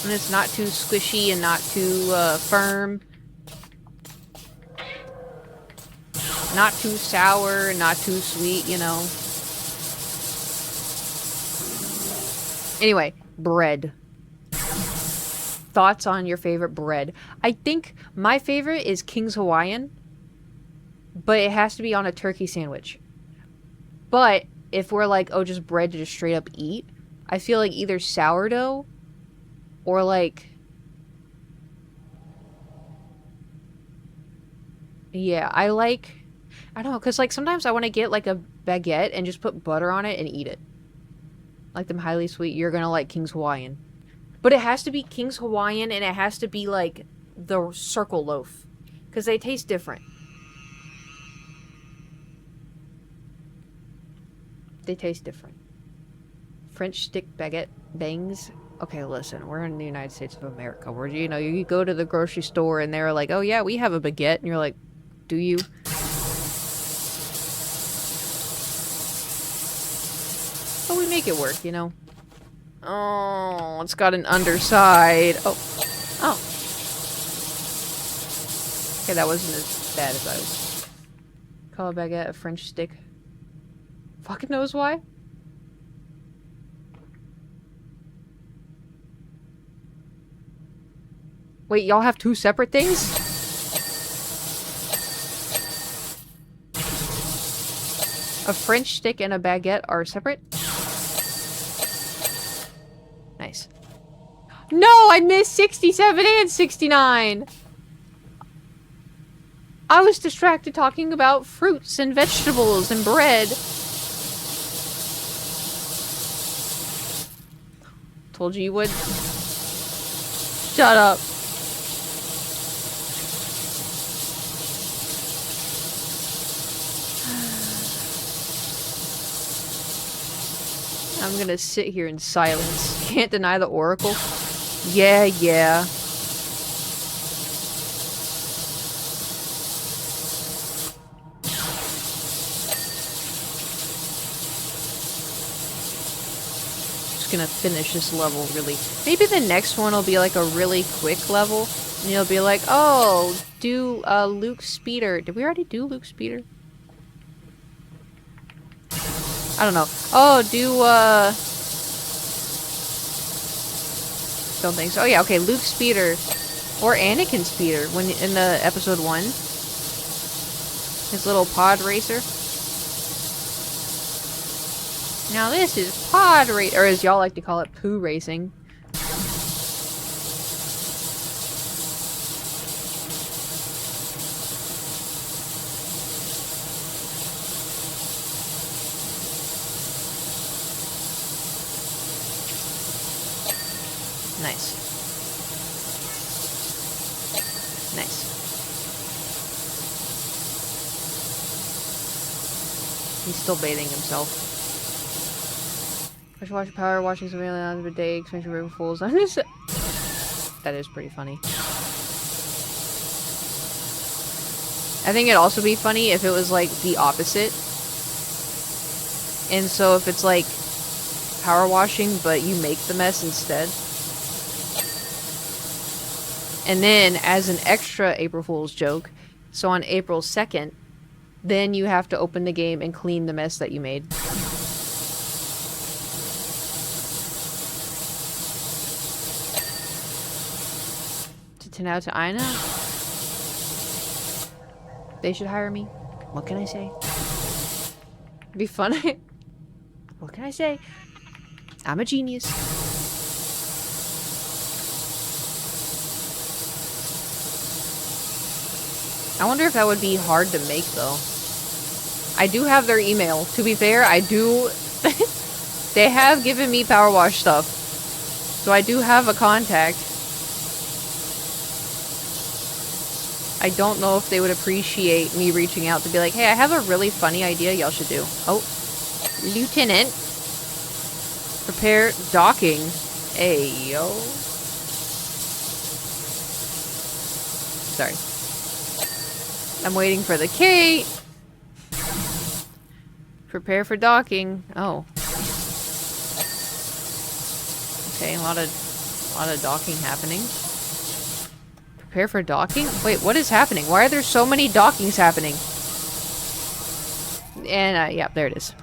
And it's not too squishy and not too firm. Not too sour, not too sweet, you know. Anyway, bread. Thoughts on your favorite bread? I think my favorite is King's Hawaiian, but it has to be on a turkey sandwich. But if we're like, oh, just bread to just straight up eat, I feel like either sourdough or like, yeah, I don't know, because like sometimes I want to get like a baguette and just put butter on it and eat it. Like them highly sweet, you're gonna like King's Hawaiian. But it has to be King's Hawaiian, and it has to be, like, the circle loaf. Because they taste different. They taste different. French stick baguette bangs. Okay, listen, we're in the United States of America. Where, you know, you go to the grocery store, and they're like, oh, yeah, we have a baguette. And you're like, do you? But we make it work, you know? Oh, it's got an underside. Oh. Oh. Okay, that wasn't as bad as I was. Call a baguette a French stick. Fucking knows why? Wait, y'all have two separate things? A French stick and a baguette are separate? Nice. No, I missed 67 and 69! I was distracted talking about fruits and vegetables and bread. Told you you would. Shut up. I'm gonna sit here in silence. Can't deny the oracle. Yeah, yeah. Just gonna finish this level really. Maybe the next one will be like a really quick level. And you'll be like, oh, do Luke Speeder. Did we already do Luke Speeder? I don't know. Oh, don't think so. Oh yeah, okay, Luke Speeder. Or Anakin Speeder when in the episode 1. His little pod racer. Now this is pod race, or as y'all like to call it, poo racing. Nice. Nice. He's still bathing himself. I should watch Power Washing some alien on a day, expansion river fools. I'm just... That is pretty funny. I think it'd also be funny if it was like the opposite. And so if it's like power washing, but you make the mess instead. And then, as an extra April Fool's joke, so on April 2nd, then you have to open the game and clean the mess that you made. To 10 out to Ina? They should hire me. What can I say? It'd be funny. What can I say? I'm a genius. I wonder if that would be hard to make, though. I do have their email. To be fair, I do... They have given me power wash stuff. So I do have a contact. I don't know if they would appreciate me reaching out to be like, hey, I have a really funny idea y'all should do. Oh, Lieutenant. Prepare docking. Hey, yo. Sorry. I'm waiting for the K. Prepare for docking. Oh. Okay, a lot of docking happening. Prepare for docking? Wait, what is happening? Why are there so many dockings happening? And, yeah, there it is.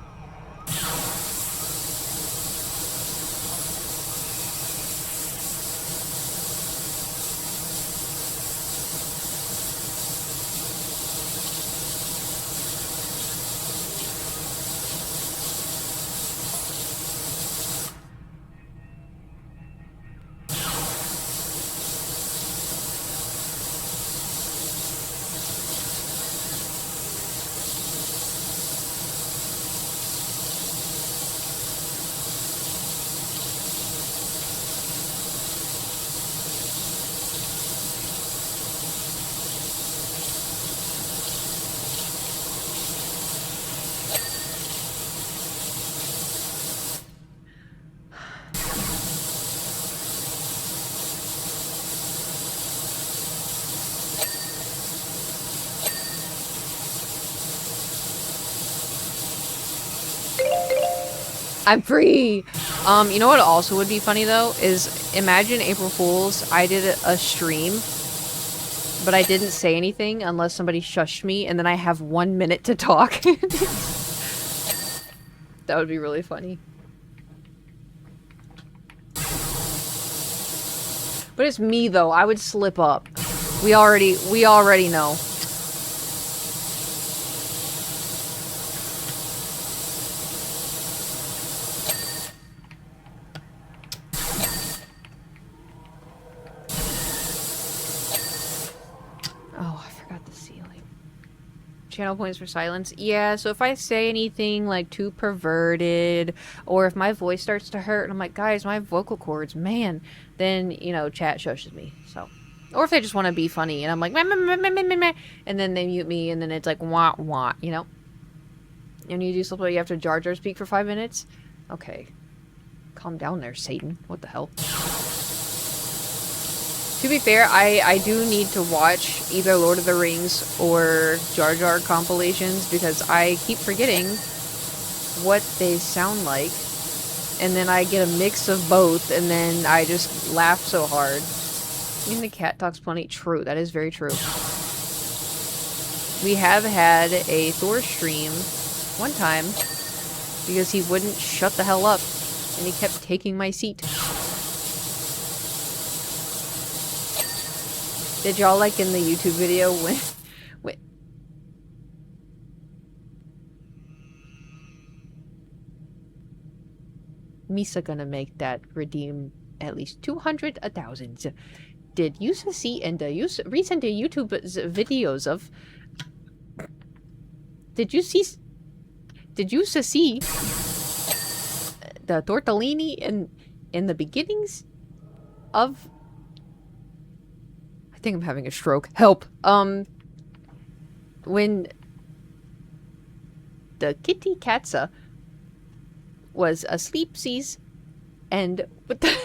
I'm free! You know what also would be funny, though? Is imagine April Fool's, I did a stream, but I didn't say anything unless somebody shushed me, and then I have 1 minute to talk. That would be really funny. But it's me, though. I would slip up. We already know. Channel points for silence. Yeah, so if I say anything like too perverted, or if my voice starts to hurt and I'm like, guys, my vocal cords, man, then, you know, chat shushes me. So, or if they just want to be funny and I'm like, meh, meh, meh, meh, meh, meh, and then they mute me and then it's like, wah, wah, you know? And you do something where you have to Jar Jar speak for 5 minutes? Okay. Calm down there, Satan. What the hell? To be fair, I do need to watch either Lord of the Rings or Jar Jar compilations because I keep forgetting what they sound like. And then I get a mix of both and then I just laugh so hard. Even the cat talks plenty. True, that is very true. We have had a Thor stream one time because he wouldn't shut the hell up and he kept taking my seat. Did y'all like in the YouTube video when Misa gonna make that redeem at least 200, 1,000. Did you see in the recent YouTube videos of? Did you see the tortellini in the beginnings of? I think I'm having a stroke. Help. When the kitty Katza was asleepsies and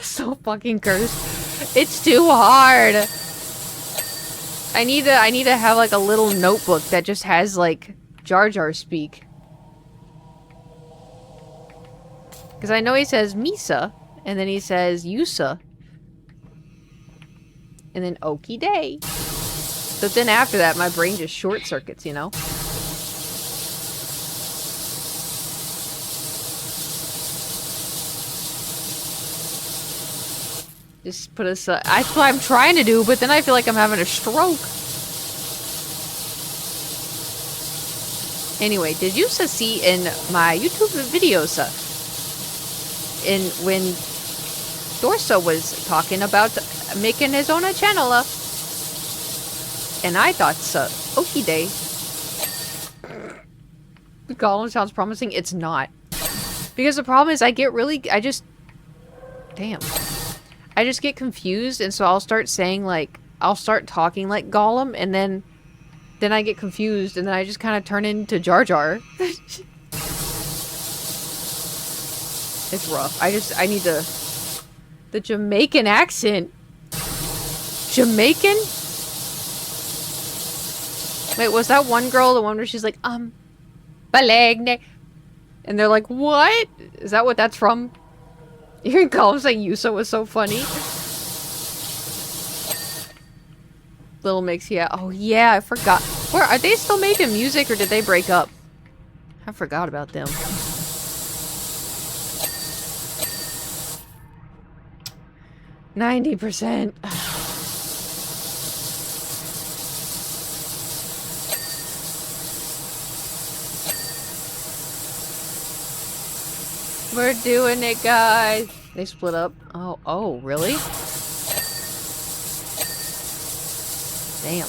so fucking cursed. It's too hard. I need to have like a little notebook that just has like Jar Jar speak. Because I know he says Misa and then he says Yusa. And then Okie Day. But then after that, my brain just short circuits, you know? Just put us... that's what I'm trying to do, but then I feel like I'm having a stroke. Anyway, did you see in my YouTube videos in when Dorso was talking about making his own channel And I thought so. Okie day. Gollum sounds promising. It's not. Because the problem is I just get confused, and so I'll start saying, like, I'll start talking like Gollum, and then I get confused, and then I just kind of turn into Jar Jar. It's rough. I need the Jamaican accent. Jamaican? Wait, was that one girl the one where she's like, Balagne? And they're like, what? Is that what that's from? Hearing Gollum say Yusa was so funny. Little Mix, yeah. Oh yeah, I forgot. Where are they still making music, or did they break up? I forgot about them. %. We're doing it, guys. They split up. Oh, really? Damn.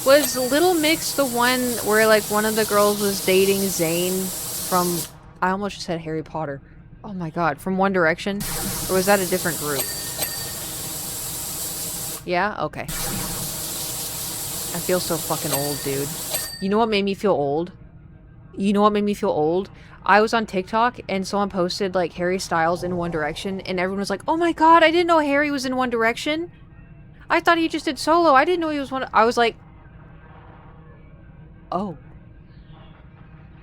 Was Little Mix the one where, like, one of the girls was dating Zayn from... I almost just said Harry Potter. Oh my god, from One Direction? Or was that a different group? Yeah? Okay. I feel so fucking old, dude. You know what made me feel old? You know what made me feel old? I was on TikTok and someone posted, like, Harry Styles in One Direction, and everyone was like, oh my god, I didn't know Harry was in One Direction. I thought he just did solo. I didn't know he was one. I was like, oh.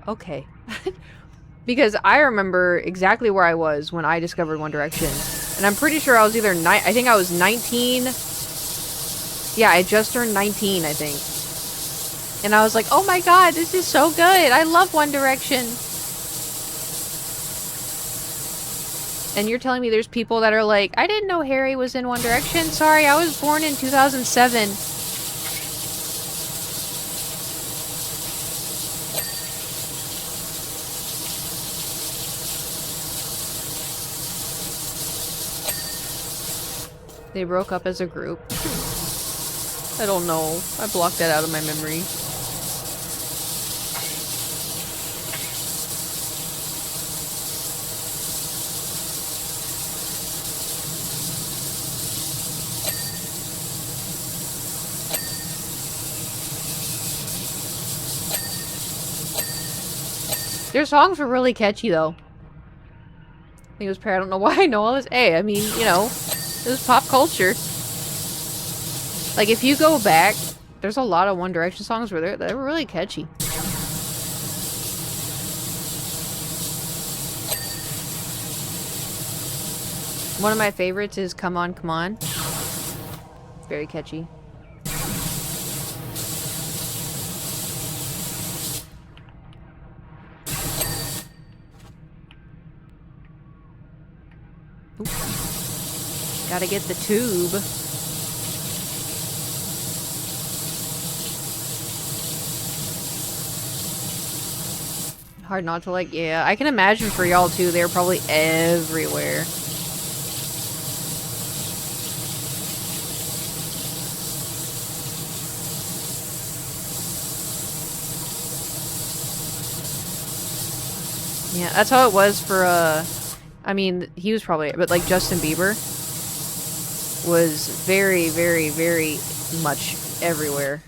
Okay. Because I remember exactly where I was when I discovered One Direction. And I'm pretty sure I was either I think I was 19. Yeah, I just turned 19, I think. And I was like, oh my god, this is so good. I love One Direction. And you're telling me there's people that are like, I didn't know Harry was in One Direction. Sorry, I was born in 2007. They broke up as a group. I don't know. I blocked that out of my memory. Their songs were really catchy, though. I think it was I don't know why I know all this. Hey, I mean, you know, it was pop culture. Like, if you go back, there's a lot of One Direction songs where they were really catchy. One of my favorites is Come On, Come On. Very catchy. Oop. Gotta get the tube. Hard not to like, yeah. I can imagine for y'all too, they're probably everywhere. Yeah, that's how it was for, I mean, he was probably, but like Justin Bieber was very, very, very much everywhere.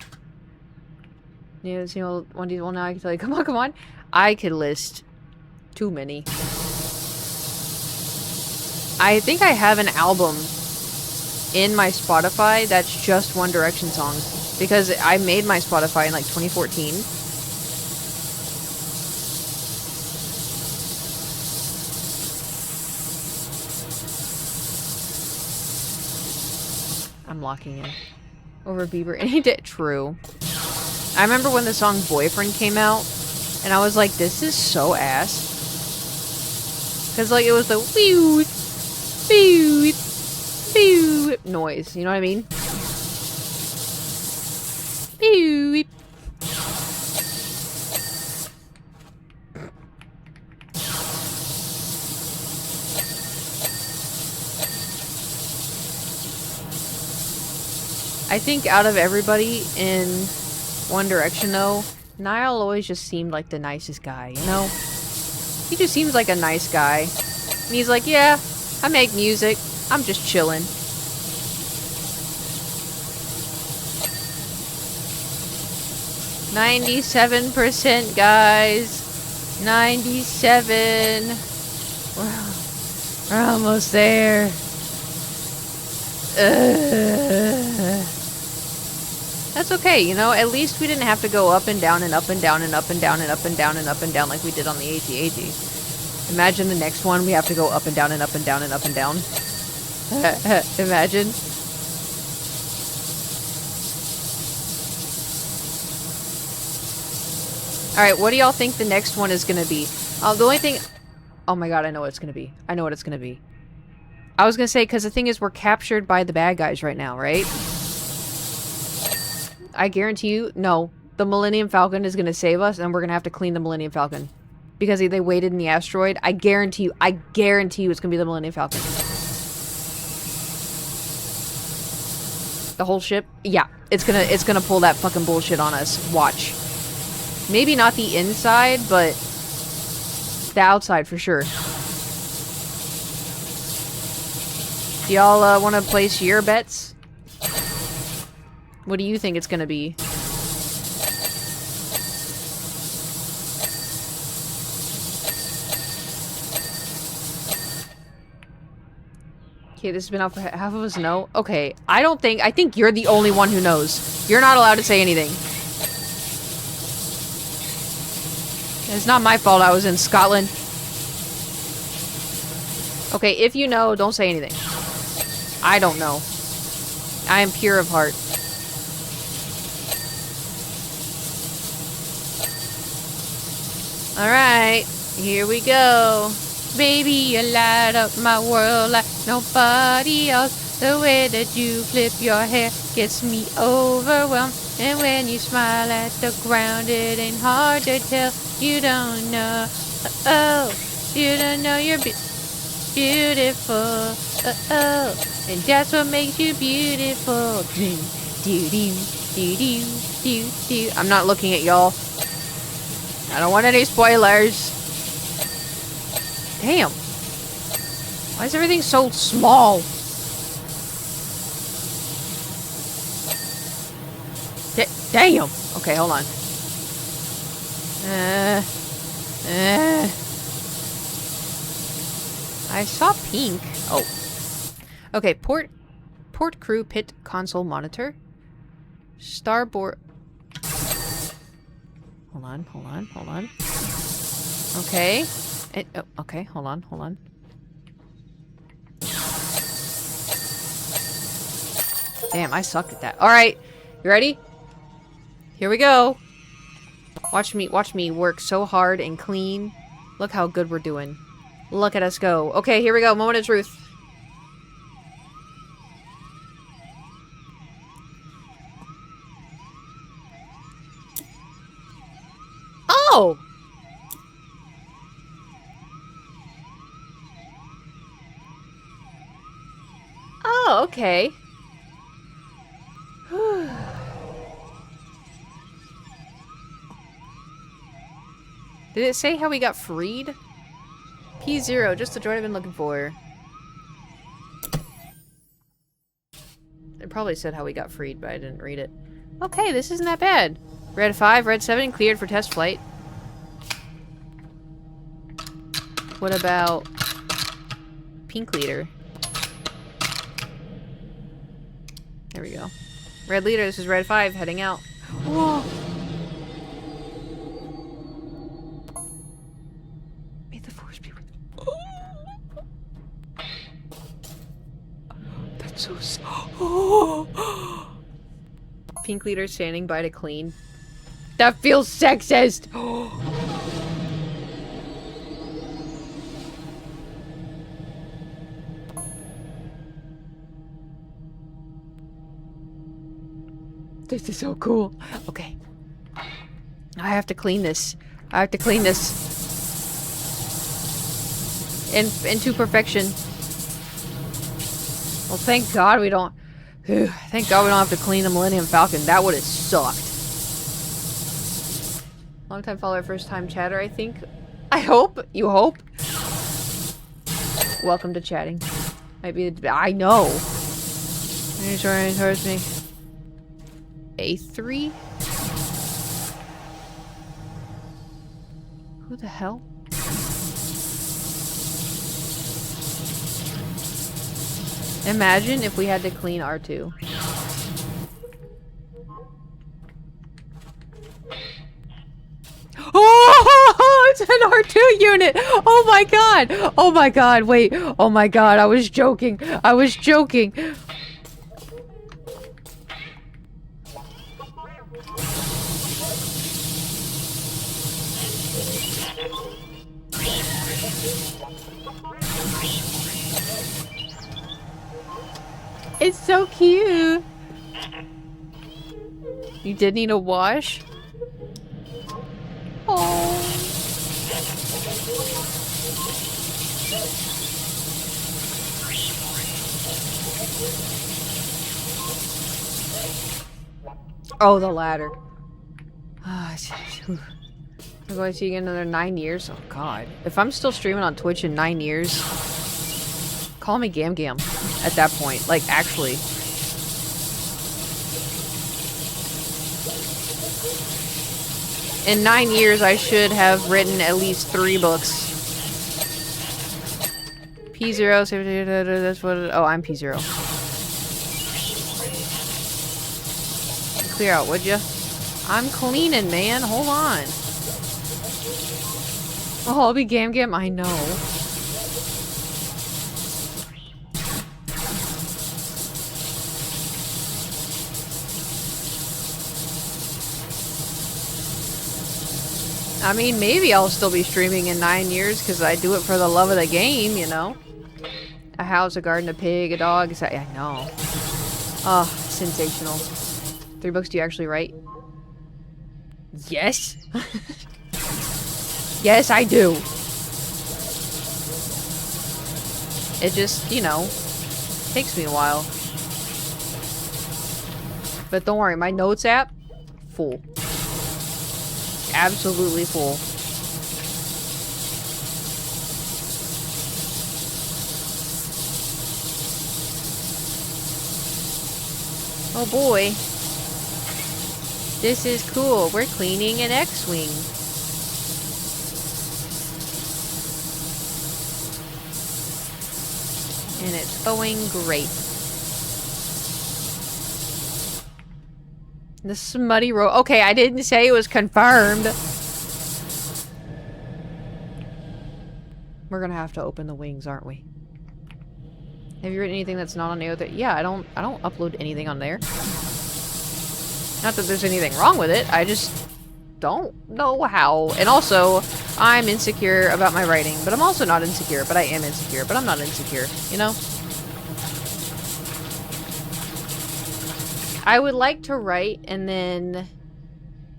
You know, well, now I can tell you, come on, come on. I could list too many. I think I have an album in my Spotify that's just One Direction songs. Because I made my Spotify in like 2014. I'm locking in. Over Bieber. And he did. True. I remember when the song Boyfriend came out. And I was like, this is so ass. Because, like, it was the wee wee noise. You know what I mean? Wee. I think out of everybody in One Direction, though, Niall always just seemed like the nicest guy, you know? He just seems like a nice guy. And he's like, yeah, I make music. I'm just chilling. %, guys. 97. We're almost there. That's okay, you know, at least we didn't have to go up and down and up and down and up and down and up and down and up and down like we did on the AT-AT. Imagine the next one we have to go up and down and up and down and up and down. Imagine. Alright, what do y'all think the next one is gonna be? The only thing... Oh my god, I know what it's gonna be. I know what it's gonna be. I was gonna say, because the thing is, we're captured by the bad guys right now, right? I guarantee you, no. The Millennium Falcon is gonna save us, and we're gonna have to clean the Millennium Falcon. Because they waited in the asteroid. I guarantee you it's gonna be the Millennium Falcon. The whole ship? Yeah. It's gonna pull that fucking bullshit on us. Watch. Maybe not the inside, but the outside for sure. Do y'all want to place your bets? What do you think it's gonna be? Okay, this has been out for half of us know. Okay, I think you're the only one who knows. You're not allowed to say anything. It's not my fault I was in Scotland. Okay, if you know, don't say anything. I don't know. I am pure of heart. Alright, here we go. Baby, you light up my world like nobody else. The way that you flip your hair gets me overwhelmed. And when you smile at the ground, it ain't hard to tell. You don't know, you don't know you're beautiful, and that's what makes you beautiful. I'm not looking at y'all. I don't want any spoilers. Damn. Why is everything so small? Damn. Okay, hold on. I saw pink. Oh. Okay, port crew pit console monitor. Starboard. Hold on. Okay. Okay, hold on. Damn, I sucked at that. Alright, you ready? Here we go. Watch me work so hard and clean. Look how good we're doing. Look at us go. Okay, here we go. Moment of truth. Oh! Oh, okay. Did it say how we got freed? P0, just the droid I've been looking for. It probably said how we got freed, but I didn't read it. Okay, this isn't that bad. Red 5, Red 7, cleared for test flight. What about pink leader? There we go. Red leader, this is Red 5, heading out. Whoa! May the force be with you. That's so oh. Pink leader standing by to clean. That feels sexist! This is so cool. Okay. I have to clean this. I have to clean this. Into perfection. Well, thank God we don't... Whew, thank God we don't have to clean the Millennium Falcon. That would have sucked. Long time follower, first time chatter, I think. I hope. You hope. Welcome to chatting. Might be the... I know. He's running towards me. A3? Who the hell? Imagine if we had to clean R2. Oh, it's an R2 unit! Oh my god! Oh my god, wait. Oh my god, I was joking. I was joking. It's so cute. You did need a wash? Oh. Oh, the ladder. I'm going to see you in another 9 years. Oh god. If I'm still streaming on Twitch in 9 years, call me Gam Gam at that point. Like, actually. In 9 years, I should have written at least 3 books. P0, that's what it, oh, I'm P0. Clear out, would you? I'm cleaning, man. Hold on. Oh, I'll be Gam Gam. I know. I mean, maybe I'll still be streaming in 9 years because I do it for the love of the game, you know? A house, a garden, a pig, a dog. I know. Oh, sensational. 3 books do you actually write? Yes. Yes, I do. It just, you know, takes me a while. But don't worry, my notes app, full. Absolutely full. Oh boy. This is cool. We're cleaning an X-Wing. And it's going great. The smutty road. Okay, I didn't say it was confirmed. We're gonna have to open the wings, aren't we? Have you written anything that's not on the other? Yeah, I don't upload anything on there. Not that there's anything wrong with it. I just don't know how. And also, I'm insecure about my writing, but I'm also not insecure. But I am insecure, but I'm not insecure. You know? I would like to write and then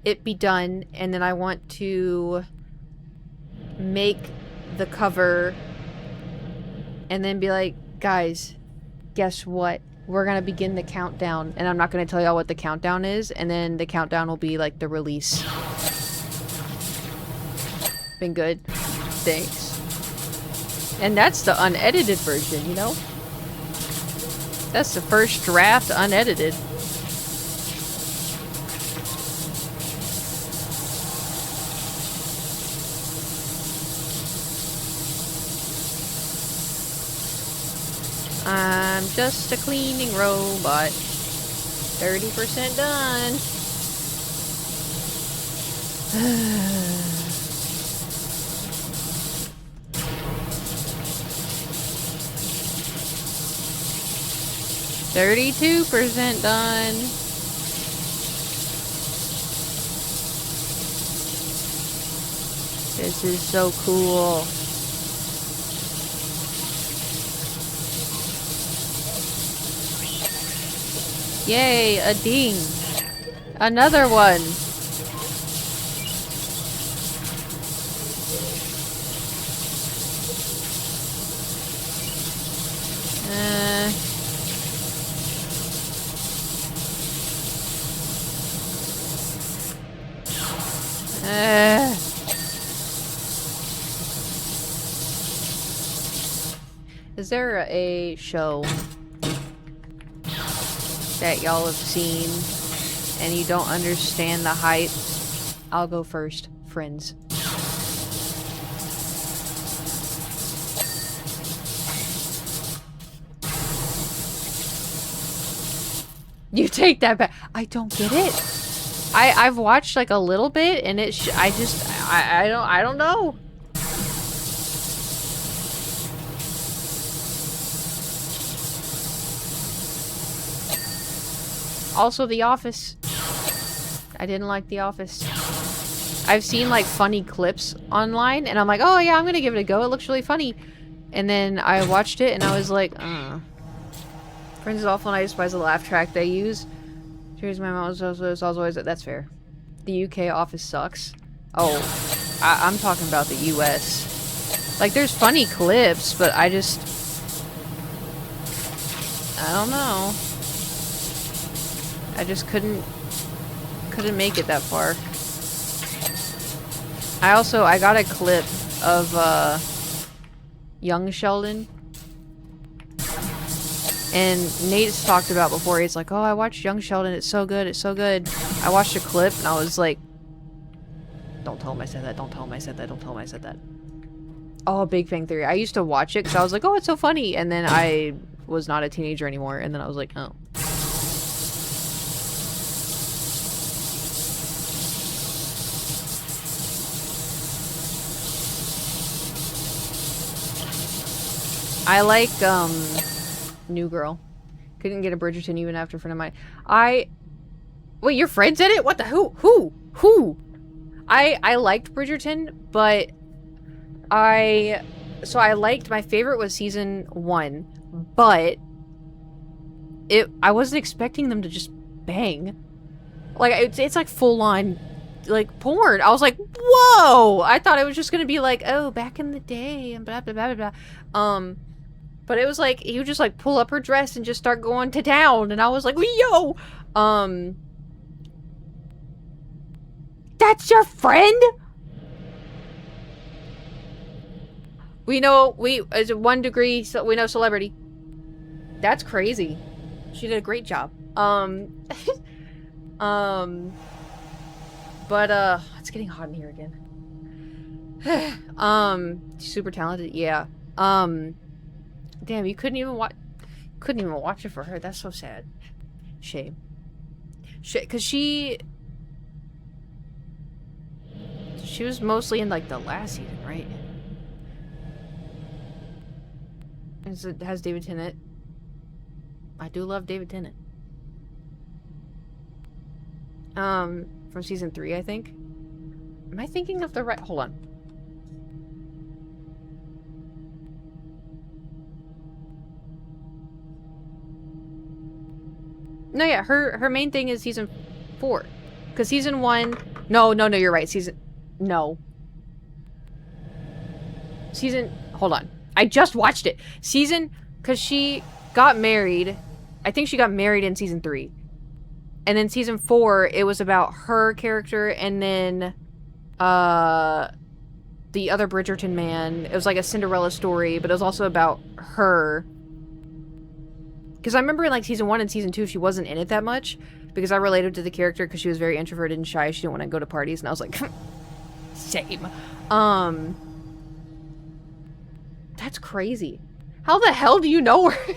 it be done, and then I want to make the cover and then be like, guys, guess what? We're gonna begin the countdown, and I'm not gonna tell y'all what the countdown is, and then the countdown will be like the release. Been good. Thanks. And that's the unedited version, you know? That's the first draft unedited. I'm just a cleaning robot. 30% done. $32% done. This is so cool. Yay, a ding. Another one. Is there a show that y'all have seen and you don't understand the hype? I'll go first. Friends. You take that back. I don't get it. I've watched like a little bit and I don't know. Also, The Office. I didn't like The Office. I've seen like funny clips online and I'm like, oh yeah, I'm gonna give it a go. It looks really funny. And then I watched it and I was like, Friends is awful and I despise the laugh track they use. Here's my mom. It's always that's fair. The UK Office sucks. Oh, I'm talking about the US. Like, there's funny clips, but I don't know. I just couldn't make it that far. I got a clip of young Sheldon. And Nate's talked about before, he's like, oh, I watched Young Sheldon, it's so good, it's so good. I watched a clip and I was like, don't tell him I said that, don't tell him I said that, don't tell him I said that. Oh, Big Bang Theory. I used to watch it because I was like, oh, it's so funny. And then I was not a teenager anymore, and then I was like, oh. I like, New Girl. Couldn't get a Bridgerton even after a friend of mine. Wait, your friend said it? What the? Who? I liked Bridgerton, but I liked, my favorite was season 1, but I wasn't expecting them to just bang. Like, it's like full on, like, porn. I was like, whoa! I thought it was just gonna be like, oh, back in the day, and blah, blah, blah, blah, blah. But it was like, he would just like pull up her dress and just start going to town, and I was like, yo! That's your friend? We know, as a 1 degree, so we know celebrity. That's crazy. She did a great job. But, it's getting hot in here again. Super talented, yeah. Damn, you couldn't even watch it for her. That's so sad. Shame. Cause she was mostly in like the last season, right? It has David Tennant. I do love David Tennant. From season 3, I think. Am I thinking of the right? Hold on. No, yeah, her main thing is season 4. Because season 1... No, you're right. No. Hold on. I just watched it. Because she got married. I think she got married in season 3. And then season 4, it was about her character, and then, the other Bridgerton man. It was like a Cinderella story, but it was also about her. Because I remember in like season 1 and season 2, she wasn't in it that much. Because I related to the character because she was very introverted and shy. She didn't want to go to parties. And I was like, same. That's crazy. How the hell do you know her?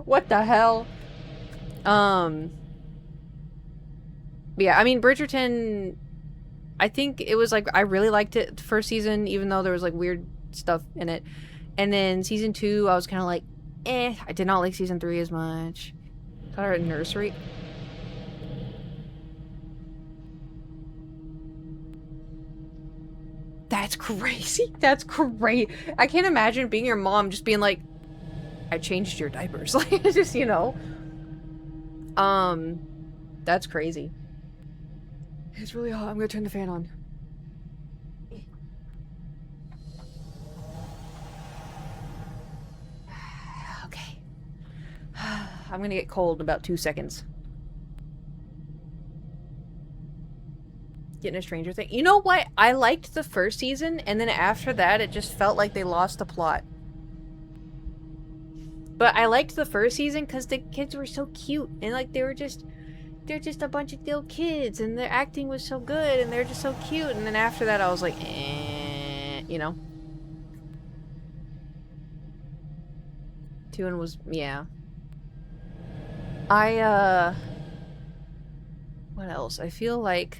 What the hell? Yeah, I mean, Bridgerton, I think it was like, I really liked it the first season, even though there was like weird stuff in it. And then season 2, I was kind of like, I did not like season 3 as much. Got her at nursery. That's crazy. That's great. I can't imagine being your mom just being like, I changed your diapers. Like, just, you know. That's crazy. It's really hot. I'm gonna turn the fan on. Okay. I'm gonna get cold in about 2 seconds. getting a Stranger Thing. You know what? I liked the first season, and then after that, it just felt like they lost the plot. But I liked the first season because the kids were so cute, and like they're just a bunch of little kids, and their acting was so good, and they're just so cute. And then after that, I was like, you know. 2 and was, yeah. What else? I feel like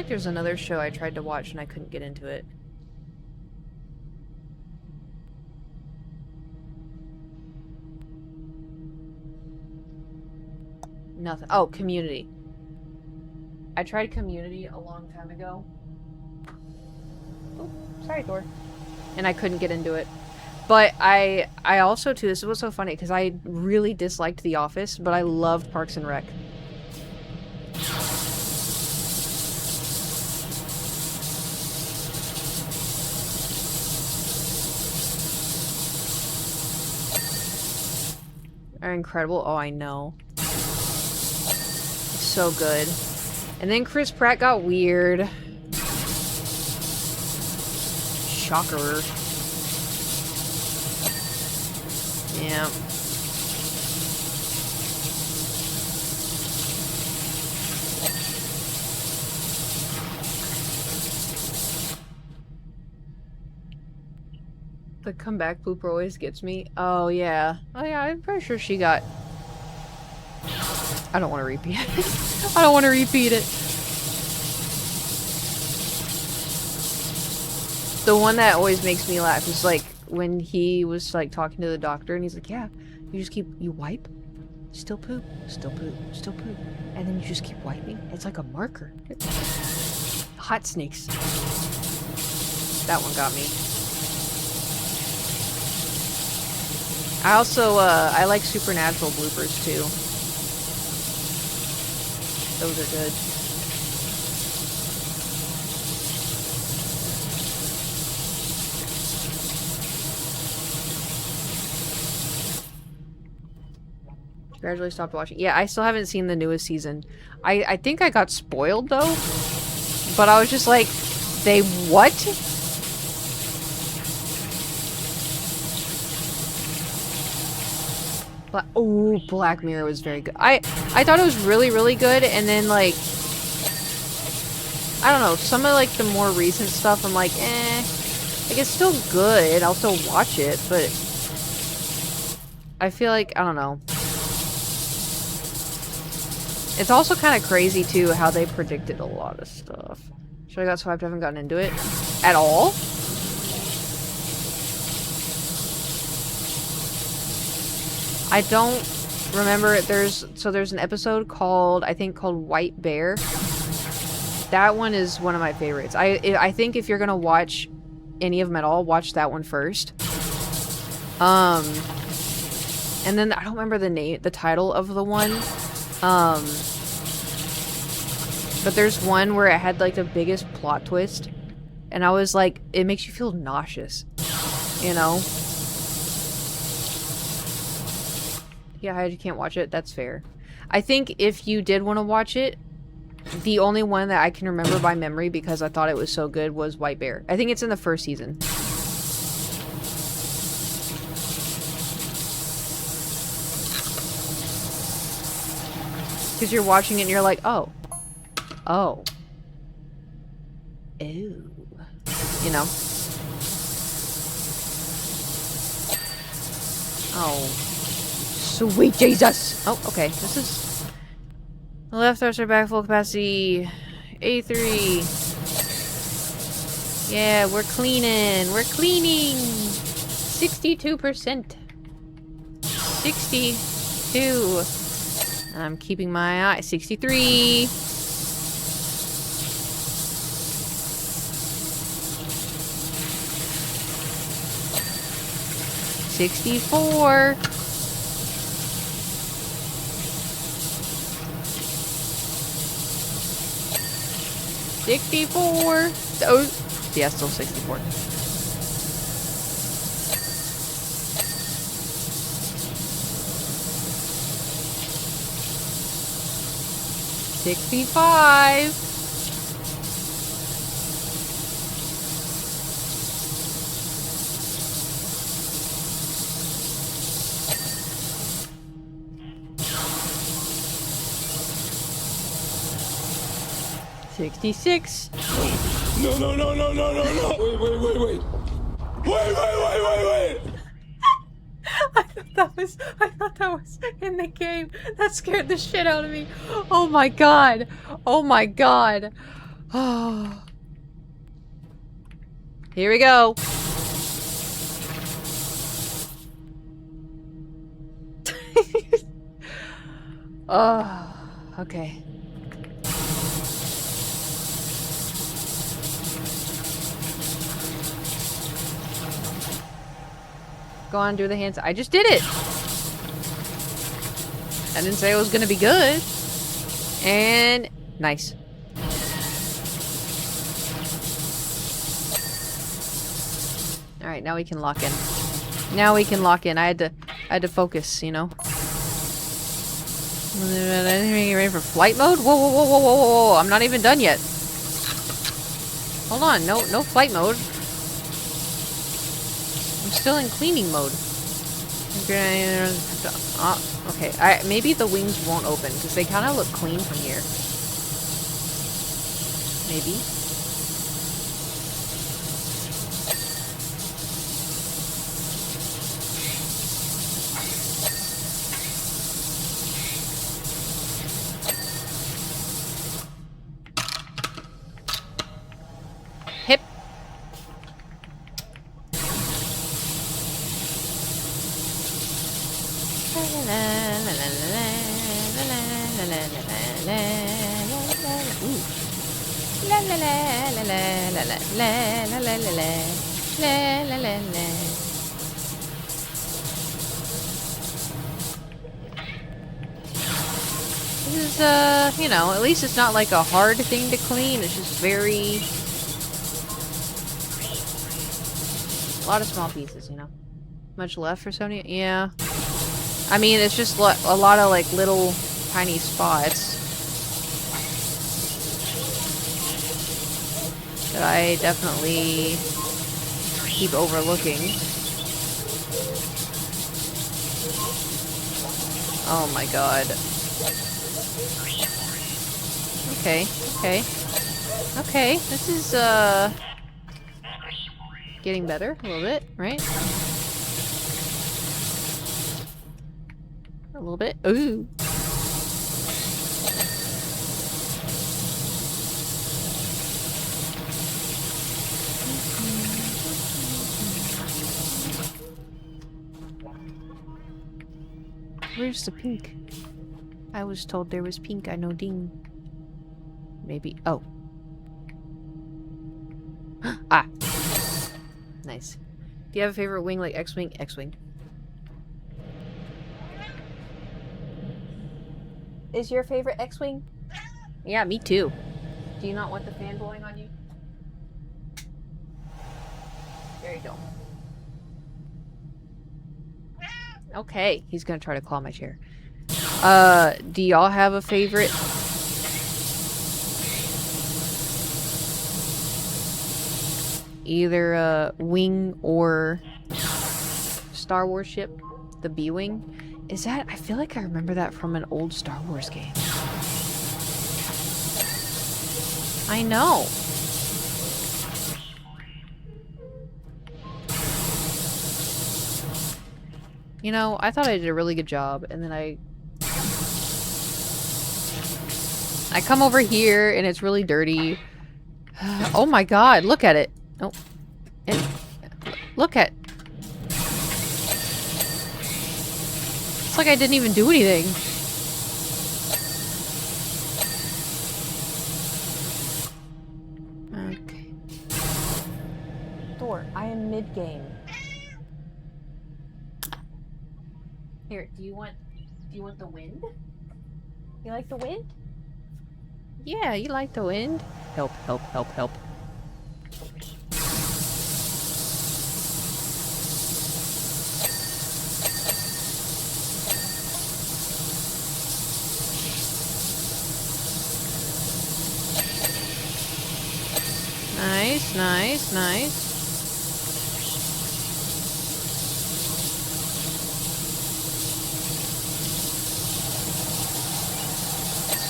there's another show I tried to watch and I couldn't get into it. Nothing. Oh, Community. I tried Community a long time ago. Oh, sorry, Thor. And I couldn't get into it. But I also, too, this was so funny, because I really disliked The Office, but I loved Parks and Rec. Are incredible. Oh, I know. So good. And then Chris Pratt got weird. Shocker. Yeah. The comeback blooper always gets me. Oh, yeah. Oh, yeah, I'm pretty sure she got... I don't want to repeat it. I don't want to repeat it. The one that always makes me laugh is, like, when he was, like, talking to the doctor, and he's like, yeah, you just keep... You wipe, still poop, still poop, still poop. And then you just keep wiping. It's like a marker. Hot snakes. That one got me. I also, I like Supernatural bloopers, too. Those are good. Gradually stopped watching. Yeah, I still haven't seen the newest season. I think I got spoiled, though. But I was just like, they what? Oh, Black Mirror was very good. I thought it was really, really good, and then, like, I don't know, some of, like, the more recent stuff, I'm like, like, it's still good, I'll still watch it, but I feel like, I don't know. It's also kind of crazy, too, how they predicted a lot of stuff. Should I got swiped? I haven't gotten into it at all? I don't remember. There's an episode called, I think, called White Bear. That one is one of my favorites. I think if you're gonna watch any of them at all, watch that one first. And then I don't remember the title of the one. But there's one where it had like the biggest plot twist, and I was like, it makes you feel nauseous, you know? Yeah, you can't watch it. That's fair. I think if you did want to watch it, the only one that I can remember by memory because I thought it was so good was White Bear. I think it's in the first season. Because you're watching it and you're like, oh. Oh. Ew. You know? Oh. Sweet Jesus! Oh, okay. This is... The left thruster back full capacity. A3. Yeah, we're cleaning. We're cleaning! 62%. 62. I'm keeping my eye. 63. 64. 64. Oh, yeah, still 64. 65. $66. No. Wait. I thought that was in the game. That scared the shit out of me. Oh my god. Oh my god. Oh. Here we go. Oh, okay. Go on, do the hands. I just did it. I didn't say it was gonna be good. And nice. All right, now we can lock in. Now we can lock in. I had to focus, you know. Get ready for flight mode? Whoa. I'm not even done yet. Hold on. No flight mode. I'm still in cleaning mode. Okay. Maybe the wings won't open because they kind of look clean from here. Maybe. Hip. This is, you know, at least it's not like a hard thing to clean. It's just very... a lot of small pieces, you know. Much left for 70? Yeah. I mean, it's just a lot of, like, little tiny spots that I definitely keep overlooking. Oh my god. Okay, this is, getting better a little bit, right? A little bit. Ooh. Where's the pink? I was told there was pink. I know ding. Maybe. Oh. Ah. Nice. Do you have a favorite wing like X-Wing? X-Wing. Is your favorite X-Wing? Yeah, me too. Do you not want the fan blowing on you? There you go. Okay, he's gonna try to claw my chair. Do y'all have a favorite? Either wing or Star Wars ship? The B-Wing? Is that... I feel like I remember that from an old Star Wars game. I know. You know, I thought I did a really good job, and then I come over here, and it's really dirty. Oh my god, look at it. Oh. Look at... It's like I didn't even do anything. Okay. Thor, I am mid-game. Here, do you want the wind? You like the wind? Yeah, you like the wind. Help. Nice, nice, nice.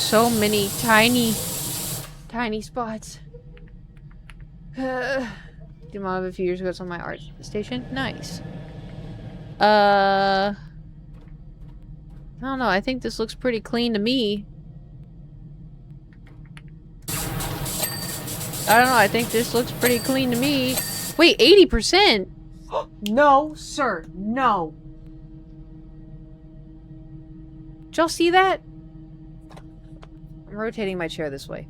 So many tiny spots. Did mom a few years ago. It's on my art station. Nice. I don't know. I think this looks pretty clean to me. I don't know. I think this looks pretty clean to me. Wait, 80%? No, sir. No. Did y'all see that? I'm rotating my chair this way.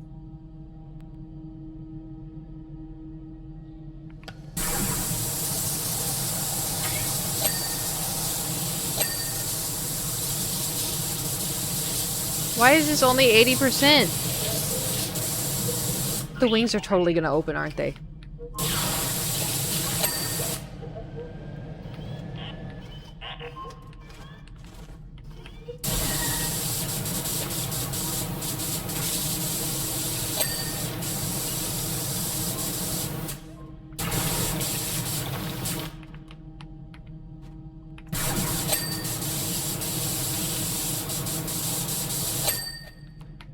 Why is this only 80%? The wings are totally gonna open, aren't they?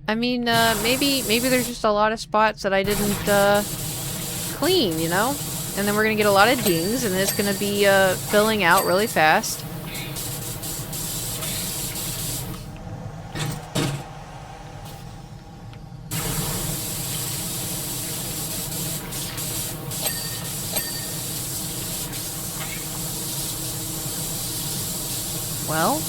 I mean, maybe there's just a lot of spots that I didn't, clean, you know? And then we're gonna get a lot of dings, and then it's gonna be, filling out really fast. Well...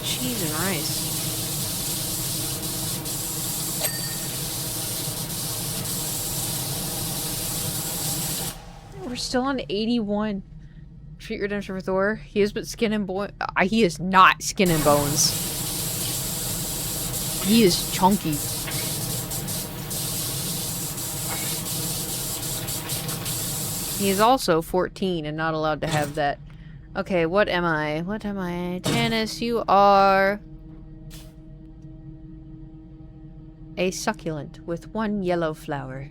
cheese and rice. We're still on 81. Treat redemption for Thor. He is but skin and bone. He is not skin and bones. He is chunky. He is also 14 and not allowed to have that. Okay, what am I? What am I? Janice, you are... a succulent with one yellow flower.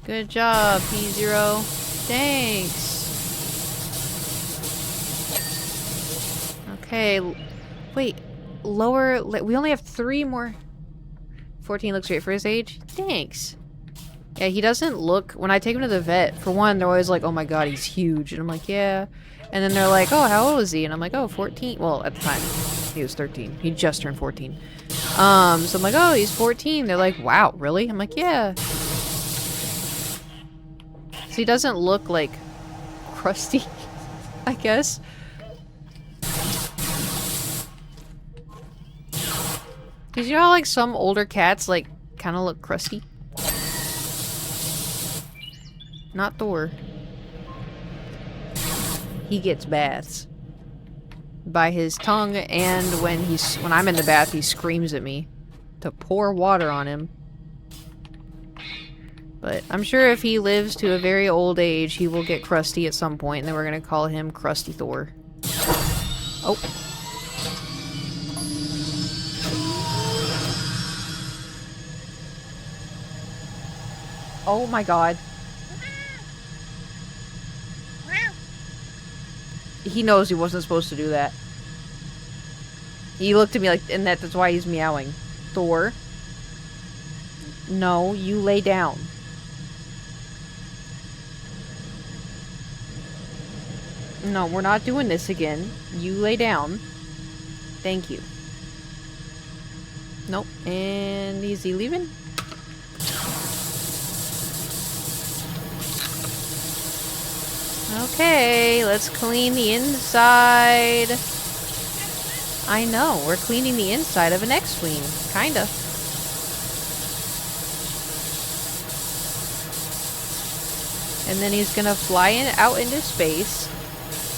Good job, P0. Thanks. Okay, wait. Lower... we only have 3 more... 14 looks great for his age. Thanks. Yeah, he doesn't look... when I take him to the vet, for one, they're always like, oh my god, he's huge. And I'm like, yeah. And then they're like, oh, how old is he? And I'm like, oh, 14. Well, at the time, he was 13. He just turned 14. So I'm like, oh, he's 14. They're like, wow, really? I'm like, yeah. So he doesn't look, like, crusty, I guess. Because you know how, like, some older cats, like, kind of look crusty? Not Thor. He gets baths. By his tongue, and when I'm in the bath, he screams at me to pour water on him. But I'm sure if he lives to a very old age, he will get crusty at some point, and then we're gonna call him Krusty Thor. Oh. Oh my god. He knows he wasn't supposed to do that. He looked at me like, and that's why he's meowing. Thor. No, you lay down. No, we're not doing this again. You lay down. Thank you. Nope. And is he leaving? Okay, let's clean the inside. I know, we're cleaning the inside of an X-Wing. Kinda. And then he's gonna fly out into space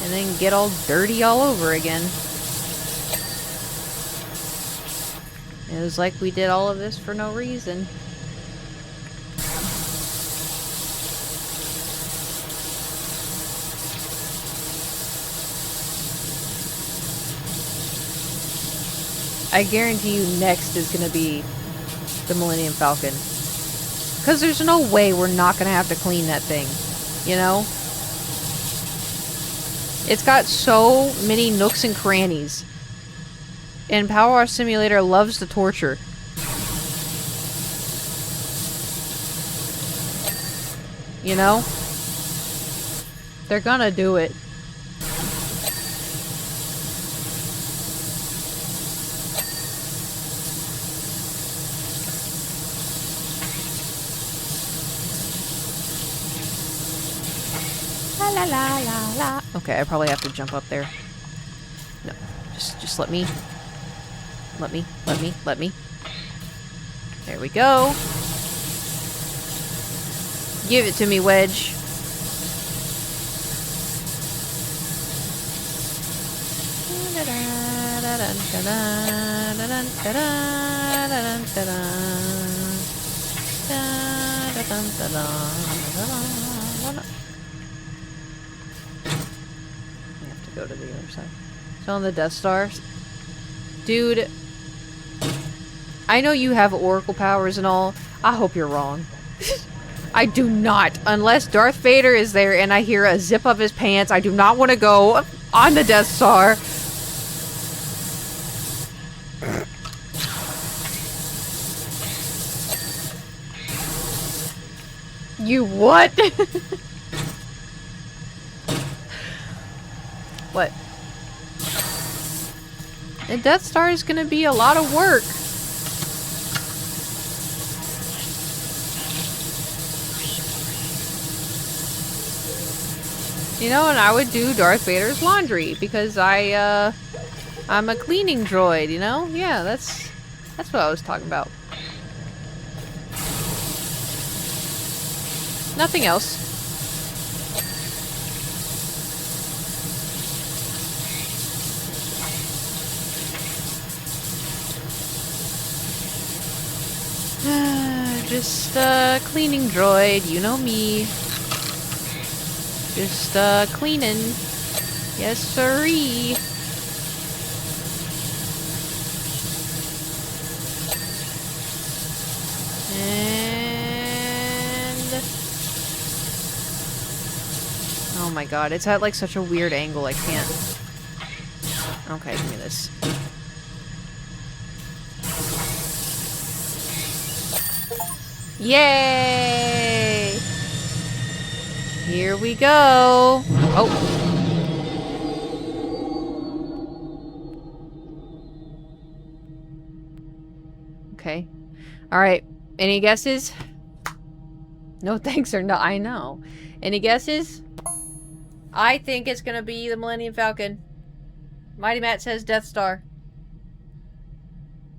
and then get all dirty all over again. It was like we did all of this for no reason. I guarantee you next is gonna be the Millennium Falcon. Because there's no way we're not gonna have to clean that thing. You know? It's got so many nooks and crannies. And Power Wash Simulator loves the torture. You know? They're gonna do it. La la la la la. Okay, I probably have to jump up there. No, just let me. Let me. There we go. Give it to me, Wedge. We have to go to the other side. So on the Death Star. Dude. I know you have Oracle powers and all. I hope you're wrong. I do not. Unless Darth Vader is there and I hear a zip of his pants, I do not want to go on the Death Star. You what? What? The Death Star is gonna be a lot of work. You know, and I would do Darth Vader's laundry because I'm a cleaning droid, you know? Yeah, that's what I was talking about. Nothing else. Just cleaning droid, you know me. Just cleaning. Yes, sirree. And oh my god, it's at like such a weird angle, I can't. Okay, give me this. Yay! Here we go. Oh. Okay. All right. Any guesses? No thanks or no. I know. Any guesses? I think it's gonna be the Millennium Falcon. Mighty Matt says Death Star.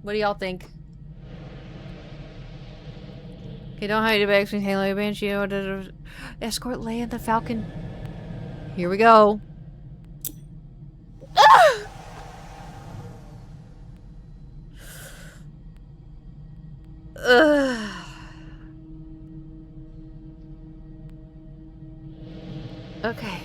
What do y'all think? Okay, don't hide your bags between Halo and Banshee. Escort Leia and the Falcon. Here we go. Ah! Okay.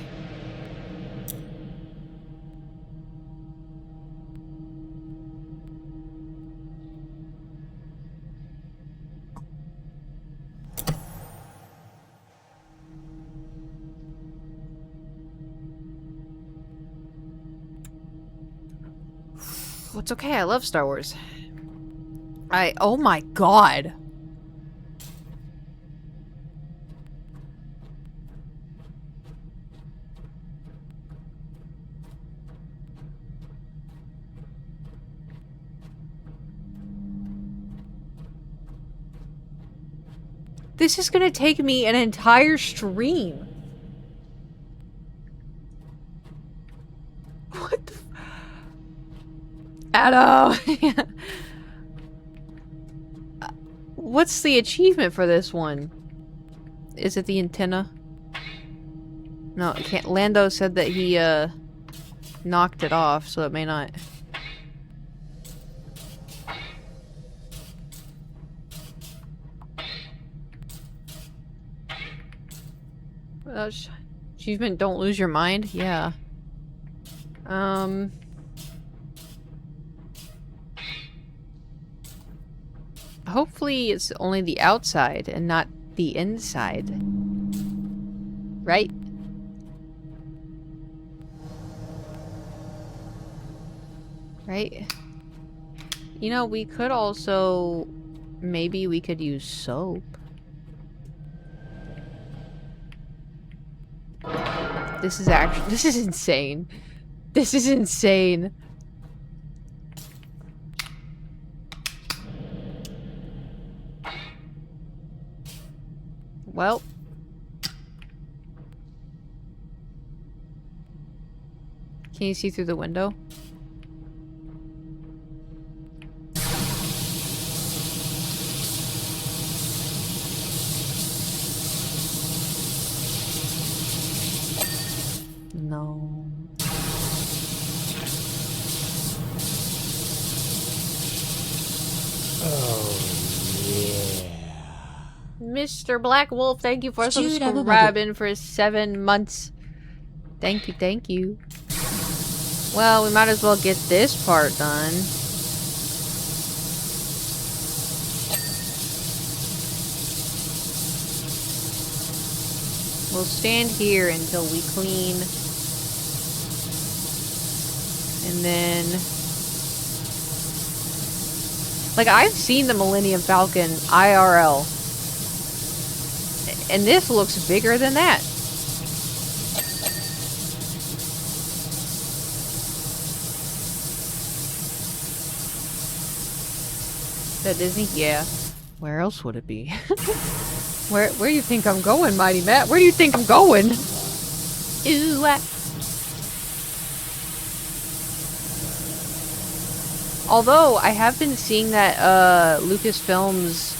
It's okay, I love Star Wars. Oh my god. This is gonna take me an entire stream. What the Adam! What's the achievement for this one? Is it the antenna? No, it can't. Lando said that he, knocked it off, so it may not. Achievement, don't lose your mind? Yeah. Hopefully it's only the outside and not the inside. Right? Right? You know, we could also... Maybe we could use soap. This is actually... This is insane. This is insane. Well... Can you see through the window? No. Mr. Black Wolf, thank you for subscribing for 7 months. Thank you, thank you. Well, we might as well get this part done. We'll stand here until we clean. And then... Like, I've seen the Millennium Falcon IRL. And this looks bigger than that. That Disney? Yeah. Where else would it be? Where do you think I'm going, Mighty Matt? Where do you think I'm going? Ooh, Although, I have been seeing that, Lucasfilms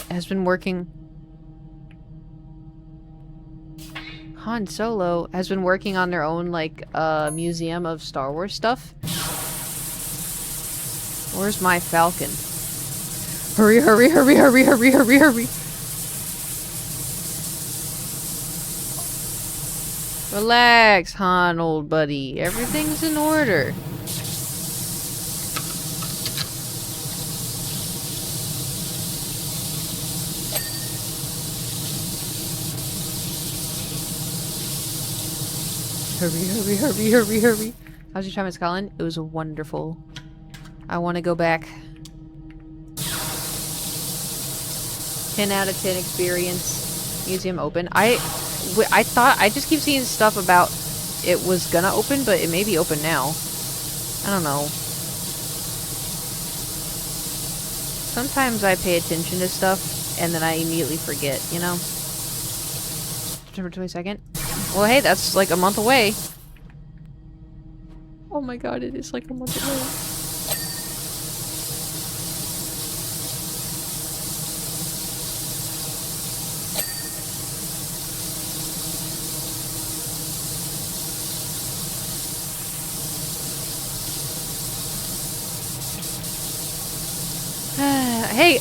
has been working... Han Solo has been working on their own, like, museum of Star Wars stuff. Where's my Falcon? Hurry, hurry, hurry, hurry, hurry, hurry, hurry! Relax, Han, old buddy. Everything's in order. Hurry, hurry, hurry, hurry, hurry. How's your time in Scotland? It was wonderful. I want to go back. 10 out of 10 experience. Museum open. I thought, I just keep seeing stuff about it was gonna open, but it may be open now. I don't know. Sometimes I pay attention to stuff, and then I immediately forget, you know? September 22nd? Well, hey, that's like a month away. Oh my god, it is like a month away. Hey!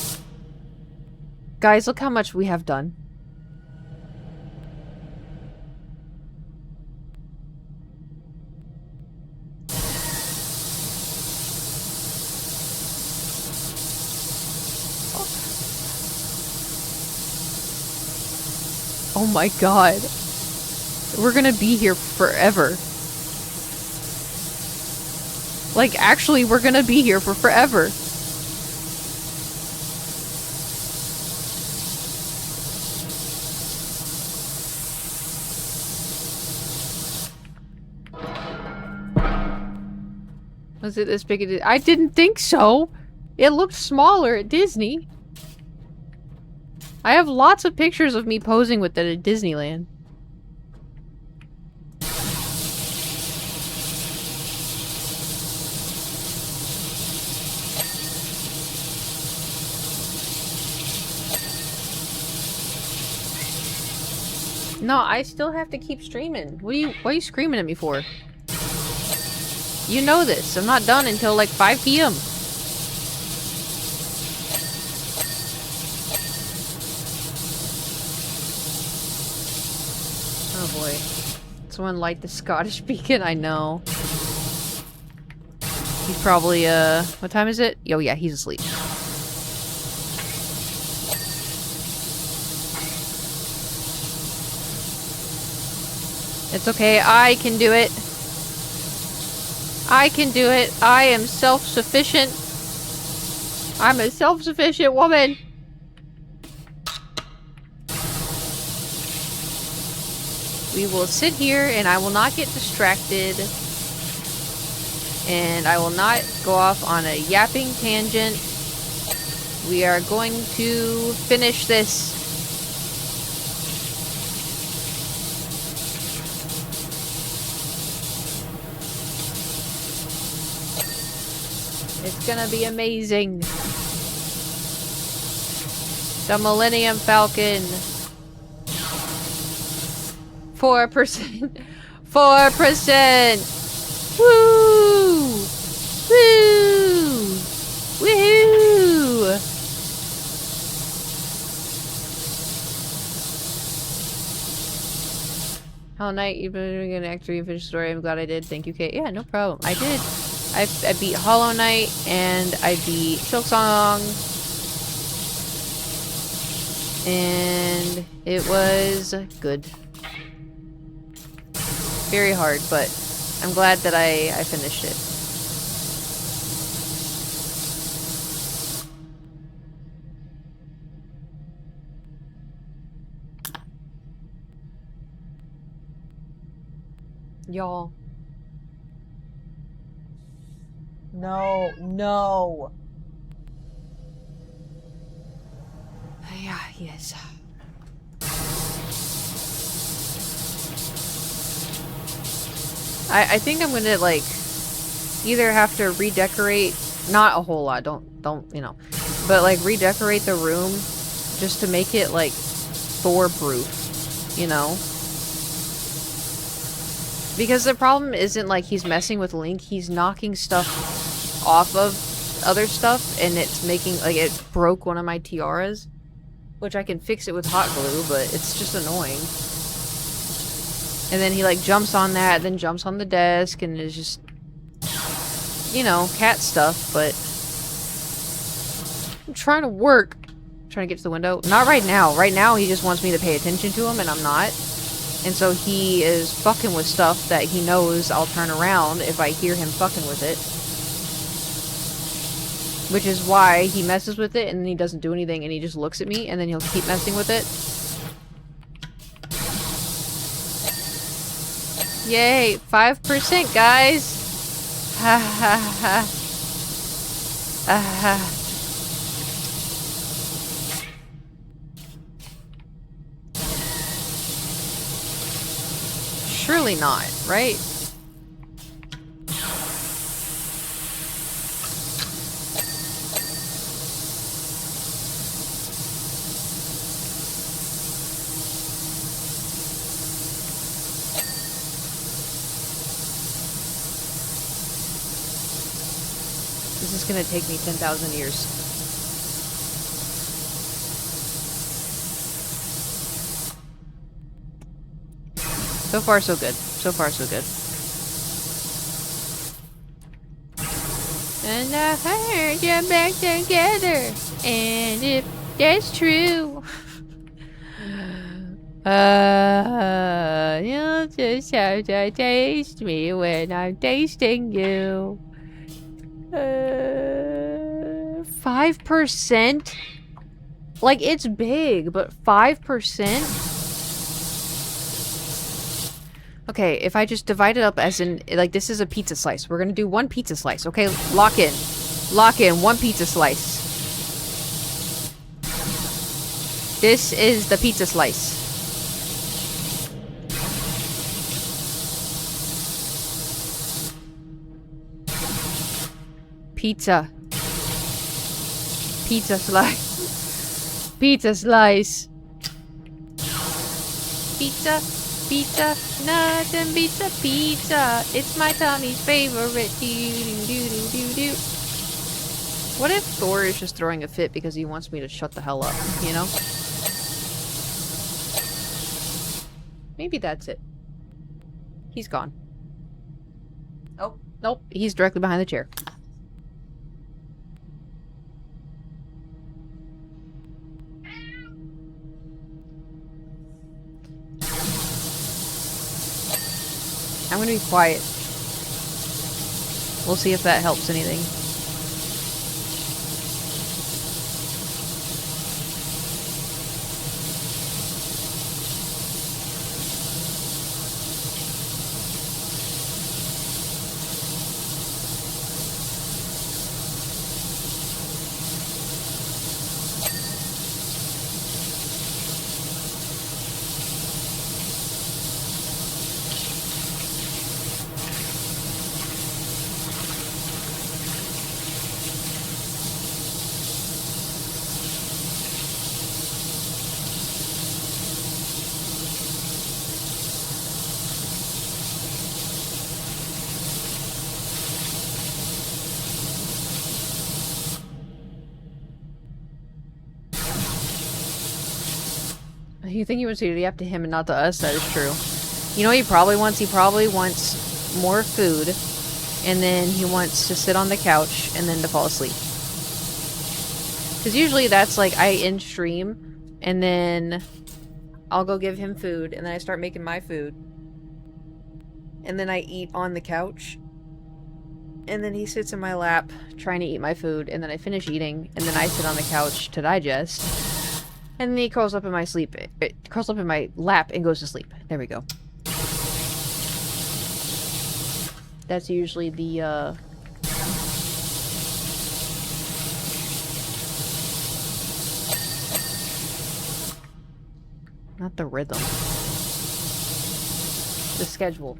Guys, look how much we have done. Oh my god. We're gonna be here forever. Like, actually, we're gonna be here for forever. Was it this big? I didn't think so. It looked smaller at Disney. I have lots of pictures of me posing with it at Disneyland. No, I still have to keep streaming. Why are you screaming at me for? You know this. I'm not done until like 5 p.m. Oh boy. Someone light the Scottish beacon? I know. He's probably, what time is it? Oh yeah, he's asleep. It's okay. I can do it. I can do it. I am self-sufficient. I'm a self-sufficient woman. We will sit here and I will not get distracted. And I will not go off on a yapping tangent. We are going to finish this. It's gonna be amazing. The Millennium Falcon. 4%. 4%. Woo! Woo! Woohoo! Hollow Knight, you've been doing an actor, you finished the story. I'm glad I did. Thank you, Kate. Yeah, no problem. I did. I beat Hollow Knight and I beat Silksong. And it was good. Very hard, but I'm glad that I finished it. Y'all. No, no. Yeah, yes. I think I'm gonna, like, either have to redecorate, not a whole lot, don't, you know, but, like, redecorate the room just to make it, like, Thor-proof, you know? Because the problem isn't, like, he's messing with Link, he's knocking stuff off of other stuff, and it's making, like, it broke one of my tiaras, which I can fix it with hot glue, but it's just annoying. And then he, like, jumps on that, then jumps on the desk, and is just, you know, cat stuff, but I'm trying to work. I'm trying to get to the window. Not right now. Right now, he just wants me to pay attention to him, and I'm not. And so he is fucking with stuff that he knows I'll turn around if I hear him fucking with it. Which is why he messes with it, and then he doesn't do anything, and he just looks at me, and then he'll keep messing with it. Yay, 5%, guys! Ha ha ha. Ah. Surely not, right? This is gonna take me 10,000 years. So far, so good. So far, so good. And I heard you're back together. And if that's true, you'll just have to taste me when I'm tasting you. 5%? Like, it's big, but 5%? Okay, if I just divide it up as in, like, this is a pizza slice. We're gonna do one pizza slice, okay? Lock in. Lock in, one pizza slice. This is the pizza slice. Pizza. Pizza slice. Pizza slice. Pizza. Pizza. Nothing beats a pizza. It's my tummy's favorite. Do-do-do-do-do-do. What if Thor is just throwing a fit because he wants me to shut the hell up, you know? Maybe that's it. He's gone. Oh, nope. He's directly behind the chair. I'm gonna be quiet. We'll see if that helps anything. You think he wants to do up to him and not to us? That is true. You know what he probably wants? He probably wants more food, and then he wants to sit on the couch and then to fall asleep. Because usually that's like I end stream, and then I'll go give him food, and then I start making my food. And then I eat on the couch. And then he sits in my lap trying to eat my food, and then I finish eating, and then I sit on the couch to digest. And then he curls up in my curls up in my lap and goes to sleep. There we go. That's usually the, not the rhythm. The schedule.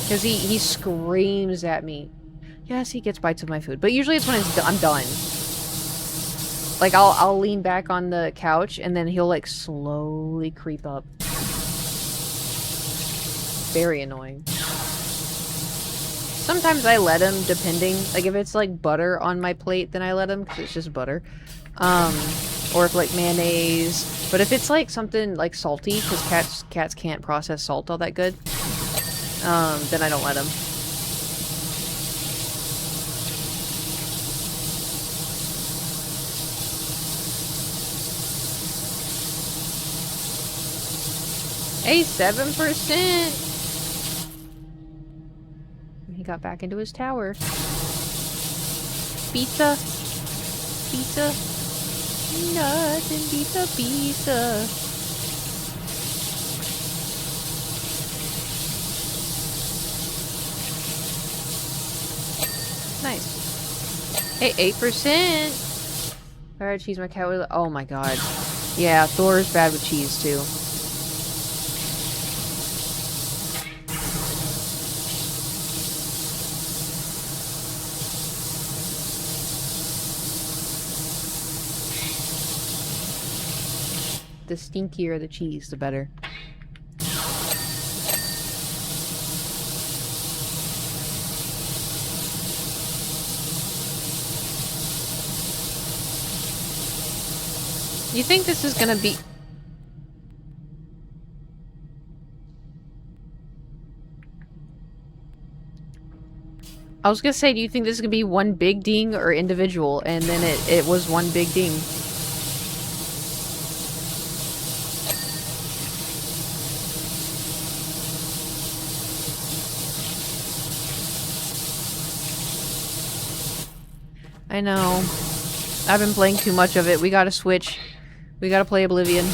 Because he screams at me. Yes, he gets bites of my food, but usually it's when I'm done. Like, I'll lean back on the couch, and then he'll, like, slowly creep up. Very annoying. Sometimes I let him, depending. Like, if it's, like, butter on my plate, then I let him, because it's just butter. Or if, like, mayonnaise. But if it's, like, something, like, salty, because cats can't process salt all that good, then I don't let him. Hey, 7%! He got back into his tower. Pizza! Pizza! Nothing beats a pizza! Nice. Hey, 8%! Alright, cheese, my cat was... Oh my god. Yeah, Thor's bad with cheese, too. The stinkier the cheese, the better. You think this is gonna be... I was gonna say, do you think this is gonna be one big ding or individual? And then it was one big ding. I know. I've been playing too much of it. We gotta switch. We gotta play Oblivion.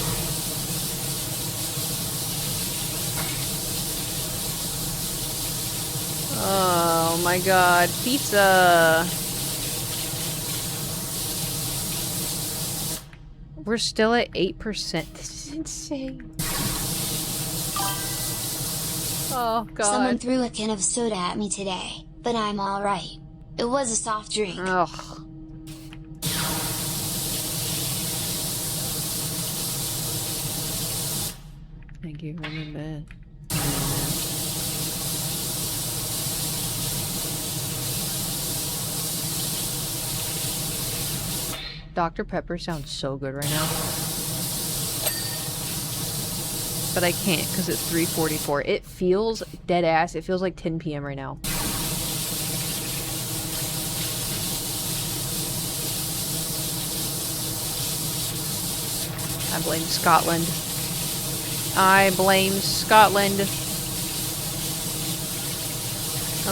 Oh my god. Pizza! We're still at 8%. This is insane. Oh god. Someone threw a can of soda at me today, but I'm alright. It was a soft drink. Ugh. Thank you, I'm in bed. Dr. Pepper sounds so good right now. But I can't because it's 3:44. It feels dead ass. It feels like 10 p.m. right now. I blame Scotland. I blame Scotland.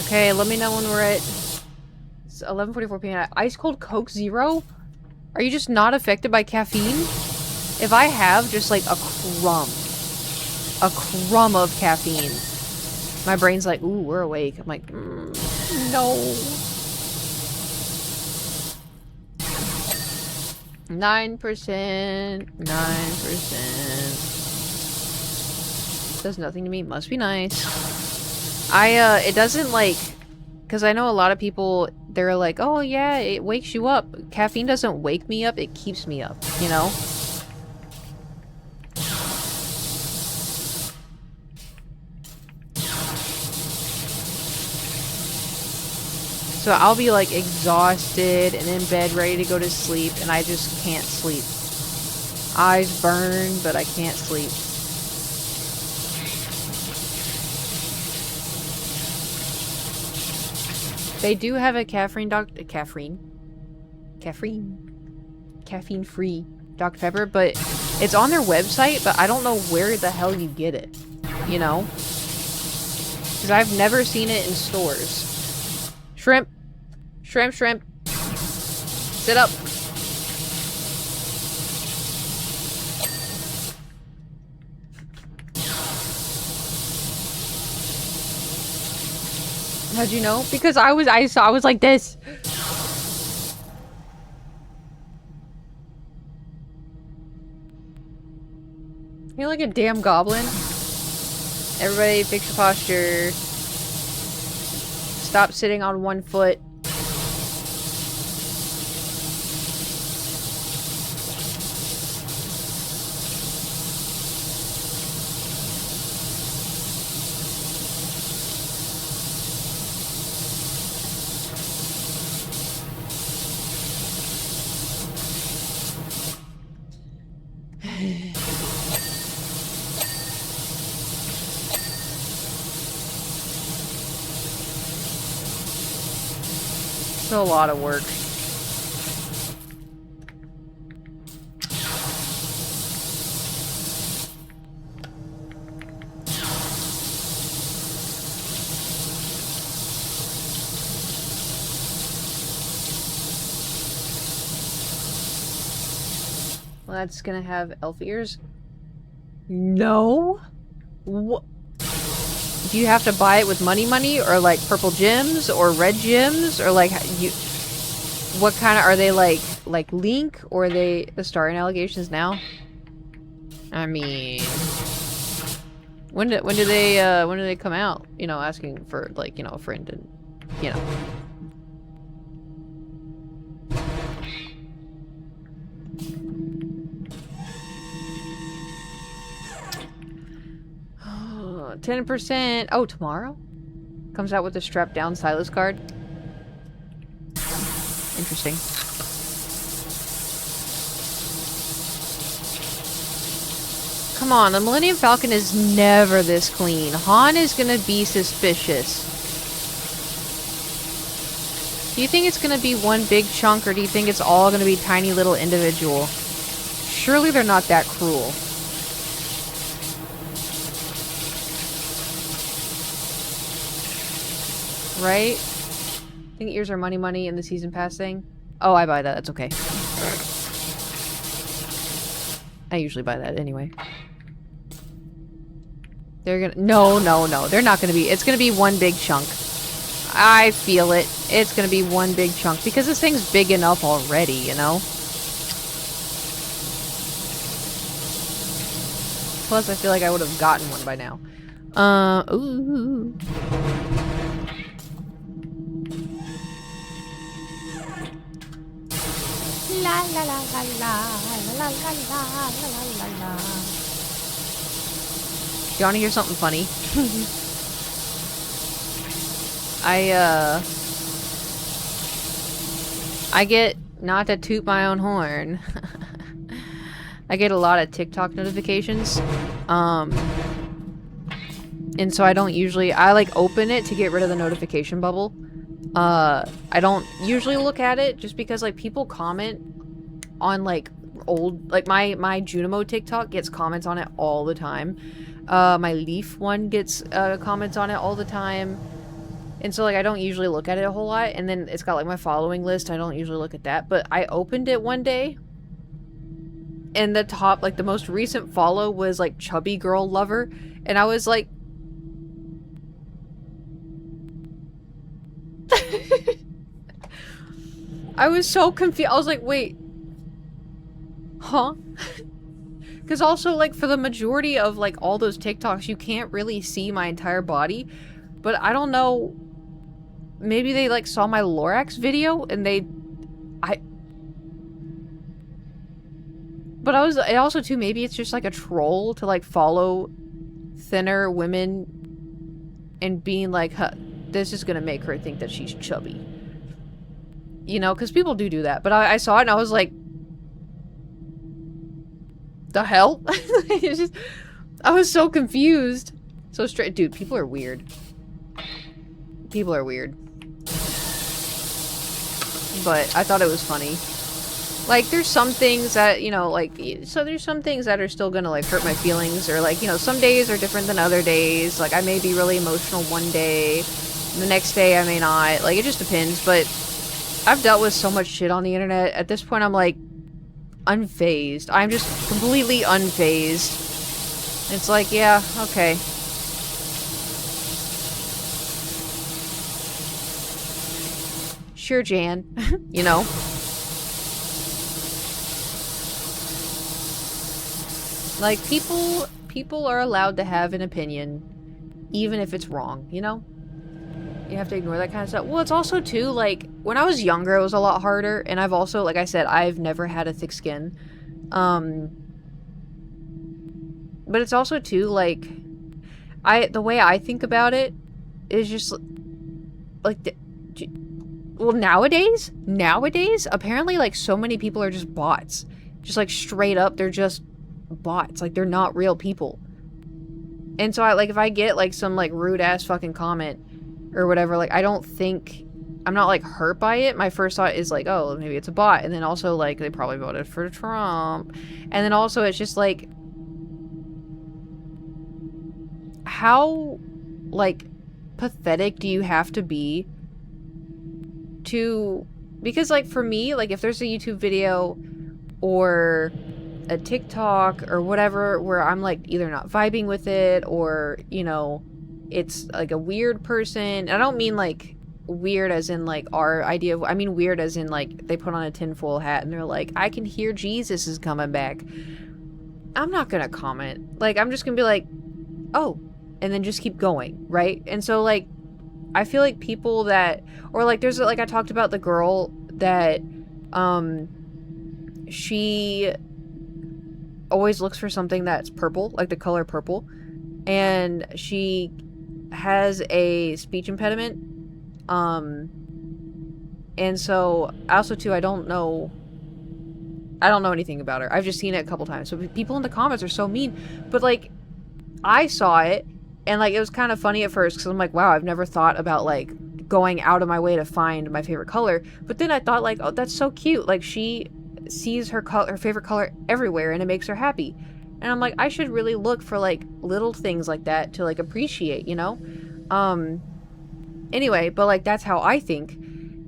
Okay, let me know when we're at... It's 11:44 p.m. Ice cold Coke Zero? Are you just not affected by caffeine? If I have just like a crumb of caffeine, my brain's like, ooh, we're awake. I'm like, no. 9%. 9%. Does nothing to me. Must be nice. It doesn't like... Because I know a lot of people, they're like, oh yeah, it wakes you up. Caffeine doesn't wake me up, it keeps me up, you know? So I'll be like exhausted and in bed ready to go to sleep and I just can't sleep. Eyes burn, but I can't sleep. They do have a caffeine-free Dr. Pepper, but it's on their website, but I don't know where the hell you get it, you know? Because I've never seen it in stores. Shrimp. Shrimp, shrimp. Sit up. How'd you know? Because I was like this. You're like a damn goblin. Everybody fix your posture. Stop sitting on one foot. It's a lot of work. Well, that's gonna have elf ears. No? What? Do you have to buy it with money or like purple gems or red gems or like you? What kind of are they like Link or are they the Starring Allegations now? I mean, when do they come out? You know, asking for like, you know, a friend and you know. 10%. Oh, tomorrow? Comes out with the strapped down Silas card. Interesting. Come on, the Millennium Falcon is never this clean. Han is gonna be suspicious. Do you think it's gonna be one big chunk or do you think it's all gonna be tiny little individual? Surely they're not that cruel. Right? I think ears are money in the season pass thing. Oh, I buy that. That's okay. I usually buy that anyway. They're gonna... No. They're not gonna be... It's gonna be one big chunk. I feel it. It's gonna be one big chunk. Because this thing's big enough already, you know? Plus, I feel like I would have gotten one by now. Ooh. La la la la la la la la la la la. You wanna hear something funny? I get, not to toot my own horn, I get a lot of TikTok notifications, and so I don't usually, I like open it to get rid of the notification bubble. I don't usually look at it just because like people comment on like old, like my Junimo TikTok gets comments on it all the time. My Leaf one gets comments on it all the time. And so, like, I don't usually look at it a whole lot. And then it's got, like, my following list. I don't usually look at that. But I opened it one day. And the top, like, the most recent follow was, like, Chubby Girl Lover. And I was like... I was so confused. I was like, wait. Huh? Because also, like, for the majority of, like, all those TikToks, you can't really see my entire body. But I don't know... Maybe they, like, saw my Lorax video, and But and also, too, maybe it's just, like, a troll to, like, follow thinner women and being like, huh, this is gonna make her think that she's chubby. You know, because people do that. But I saw it, and I was like... The hell? It's just... I was so confused. So straight... Dude, people are weird. People are weird. But I thought it was funny. Like, there's some things that, you know, like, so there's some things that are still gonna, like, hurt my feelings, or, like, you know, some days are different than other days. Like, I may be really emotional one day, the next day I may not. Like, it just depends, but I've dealt with so much shit on the internet. At this point, I'm, like, unfazed. I'm just completely unfazed. It's like, yeah, okay. Sure, Jan. You know? Like, people are allowed to have an opinion, even if it's wrong, you know? You have to ignore that kind of stuff. Well, it's also, too, like, when I was younger, it was a lot harder, and I've also, like I said, I've never had a thick skin. But it's also, too, like, the way I think about it is just, like, well, nowadays, apparently, like, so many people are just bots. Just, like, straight up, they're just bots. Like, they're not real people. And so, if I get, like, some, like, rude-ass fucking comment or whatever, like, I don't think... I'm not, like, hurt by it. My first thought is, like, oh, maybe it's a bot. And then also, like, they probably voted for Trump. And then also, it's just, like... How, like, pathetic do you have to be to... Because, like, for me, like, if there's a YouTube video or a TikTok or whatever where I'm, like, either not vibing with it or, you know, it's, like, a weird person. I don't mean, like, weird as in, like, our idea of... I mean weird as in, like, they put on a tinfoil hat and they're like, I can hear Jesus is coming back. I'm not gonna comment. Like, I'm just gonna be like, oh, and then just keep going, right? And so, like, I feel like people that... Or, like, there's, like, I talked about the girl that, she always looks for something that's purple, like the color purple, and she has a speech impediment, and so, also, too, I don't know anything about her. I've just seen it a couple times, so people in the comments are so mean, but, like, I saw it, and, like, it was kind of funny at first, because I'm like, wow, I've never thought about, like, going out of my way to find my favorite color, but then I thought, like, oh, that's so cute, like, she sees her favorite color everywhere, and it makes her happy, and I'm like, I should really look for, like, little things like that to, like, appreciate, you know? Anyway, but, like, that's how I think,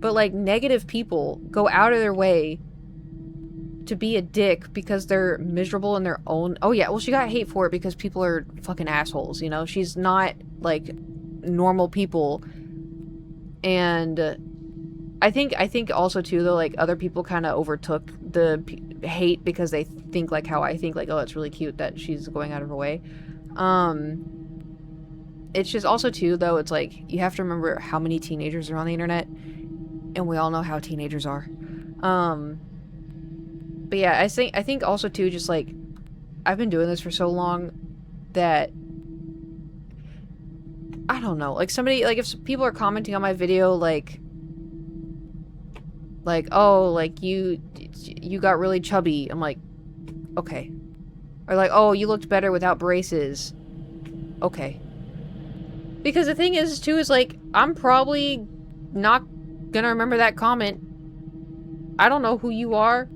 but, like, negative people go out of their way to be a dick because they're miserable in their own... Oh, yeah, well, she got hate for it because people are fucking assholes, you know? She's not, like, normal people. And I think also, too, though, like, other people kind of overtook the hate because they think, like, how I think, like, oh, it's really cute that she's going out of her way. It's just also, too, though, it's like, you have to remember how many teenagers are on the internet, and we all know how teenagers are. But yeah, I think also, too, just, like, I've been doing this for so long that, I don't know, like, somebody, like, if people are commenting on my video, like, oh, like, you got really chubby, I'm like, okay. Or, like, oh, you looked better without braces. Okay. Because the thing is, too, is, like, I'm probably not gonna remember that comment. I don't know who you are.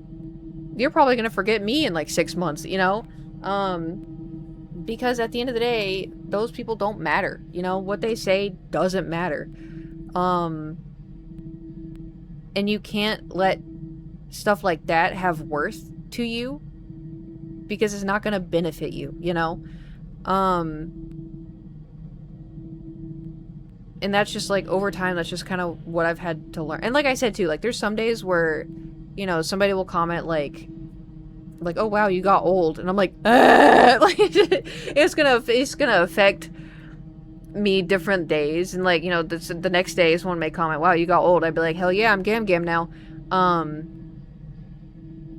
you're probably gonna forget me in like 6 months, you know? Because at the end of the day, those people don't matter. You know, what they say doesn't matter. And you can't let stuff like that have worth to you because it's not gonna benefit you, you know? And that's just like over time, that's just kind of what I've had to learn. And like I said too, like there's some days where, you know, somebody will comment like, oh wow, you got old, and I'm like, like it's gonna affect me different days, and like, you know, the next day someone may comment, wow, you got old. I'd be like, hell yeah, I'm gam now.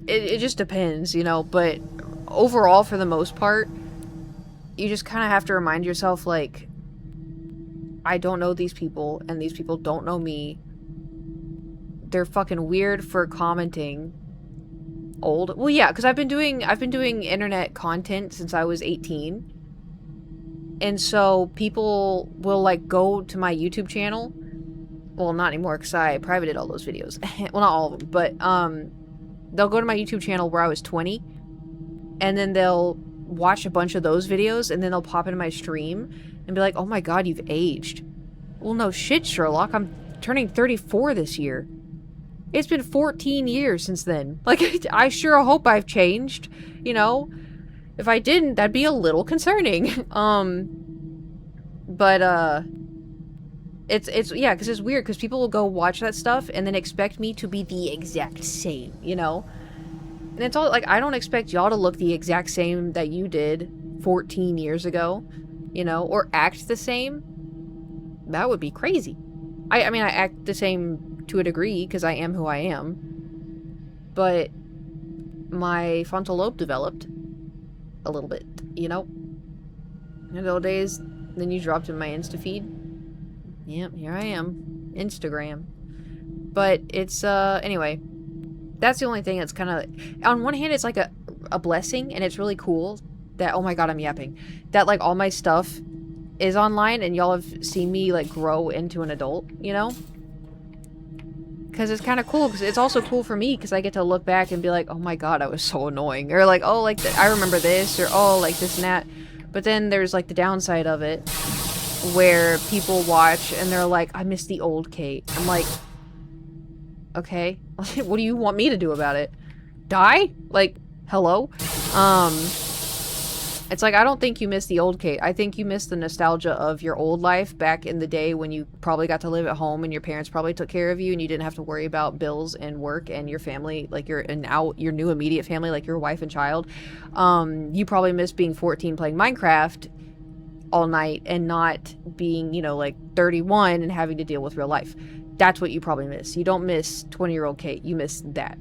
It just depends, you know, but overall, for the most part, you just kind of have to remind yourself, like, I don't know these people, and these people don't know me. They're fucking weird for commenting old. Well, yeah, because I've been doing internet content since I was 18. And so people will, like, go to my YouTube channel. Well, not anymore, because I privated all those videos. Well, not all of them, but, they'll go to my YouTube channel where I was 20, and then they'll watch a bunch of those videos, and then they'll pop into my stream and be like, oh my god, you've aged. Well, no shit, Sherlock. I'm turning 34 this year. It's been 14 years since then. Like, I sure hope I've changed, you know? If I didn't, that'd be a little concerning. It's yeah, because it's weird, because people will go watch that stuff and then expect me to be the exact same, you know? And it's all, like, I don't expect y'all to look the exact same that you did 14 years ago, you know? Or act the same. That would be crazy. I mean, I act the same to a degree, because I am who I am. But my frontal lobe developed a little bit, you know? In the old days, then you dropped in my Insta feed. Yep, here I am. Instagram. But it's, anyway. That's the only thing that's kind of... On one hand, it's like a blessing, and it's really cool that... Oh my god, I'm yapping. That, like, all my stuff is online, and y'all have seen me, like, grow into an adult, you know? Because it's kind of cool, because it's also cool for me, because I get to look back and be like, oh my god, I was so annoying. Or like, oh, like, I remember this, or oh, like, this and that. But then there's, like, the downside of it, where people watch, and they're like, I miss the old Kate. I'm like, okay, what do you want me to do about it? Die? Like, hello? It's like, I don't think you miss the old Kate. I think you miss the nostalgia of your old life back in the day when you probably got to live at home and your parents probably took care of you and you didn't have to worry about bills and work and your family, like your new immediate family, like your wife and child. You probably miss being 14 playing Minecraft all night and not being, you know, like 31 and having to deal with real life. That's what you probably miss. You don't miss 20-year-old Kate. You miss that.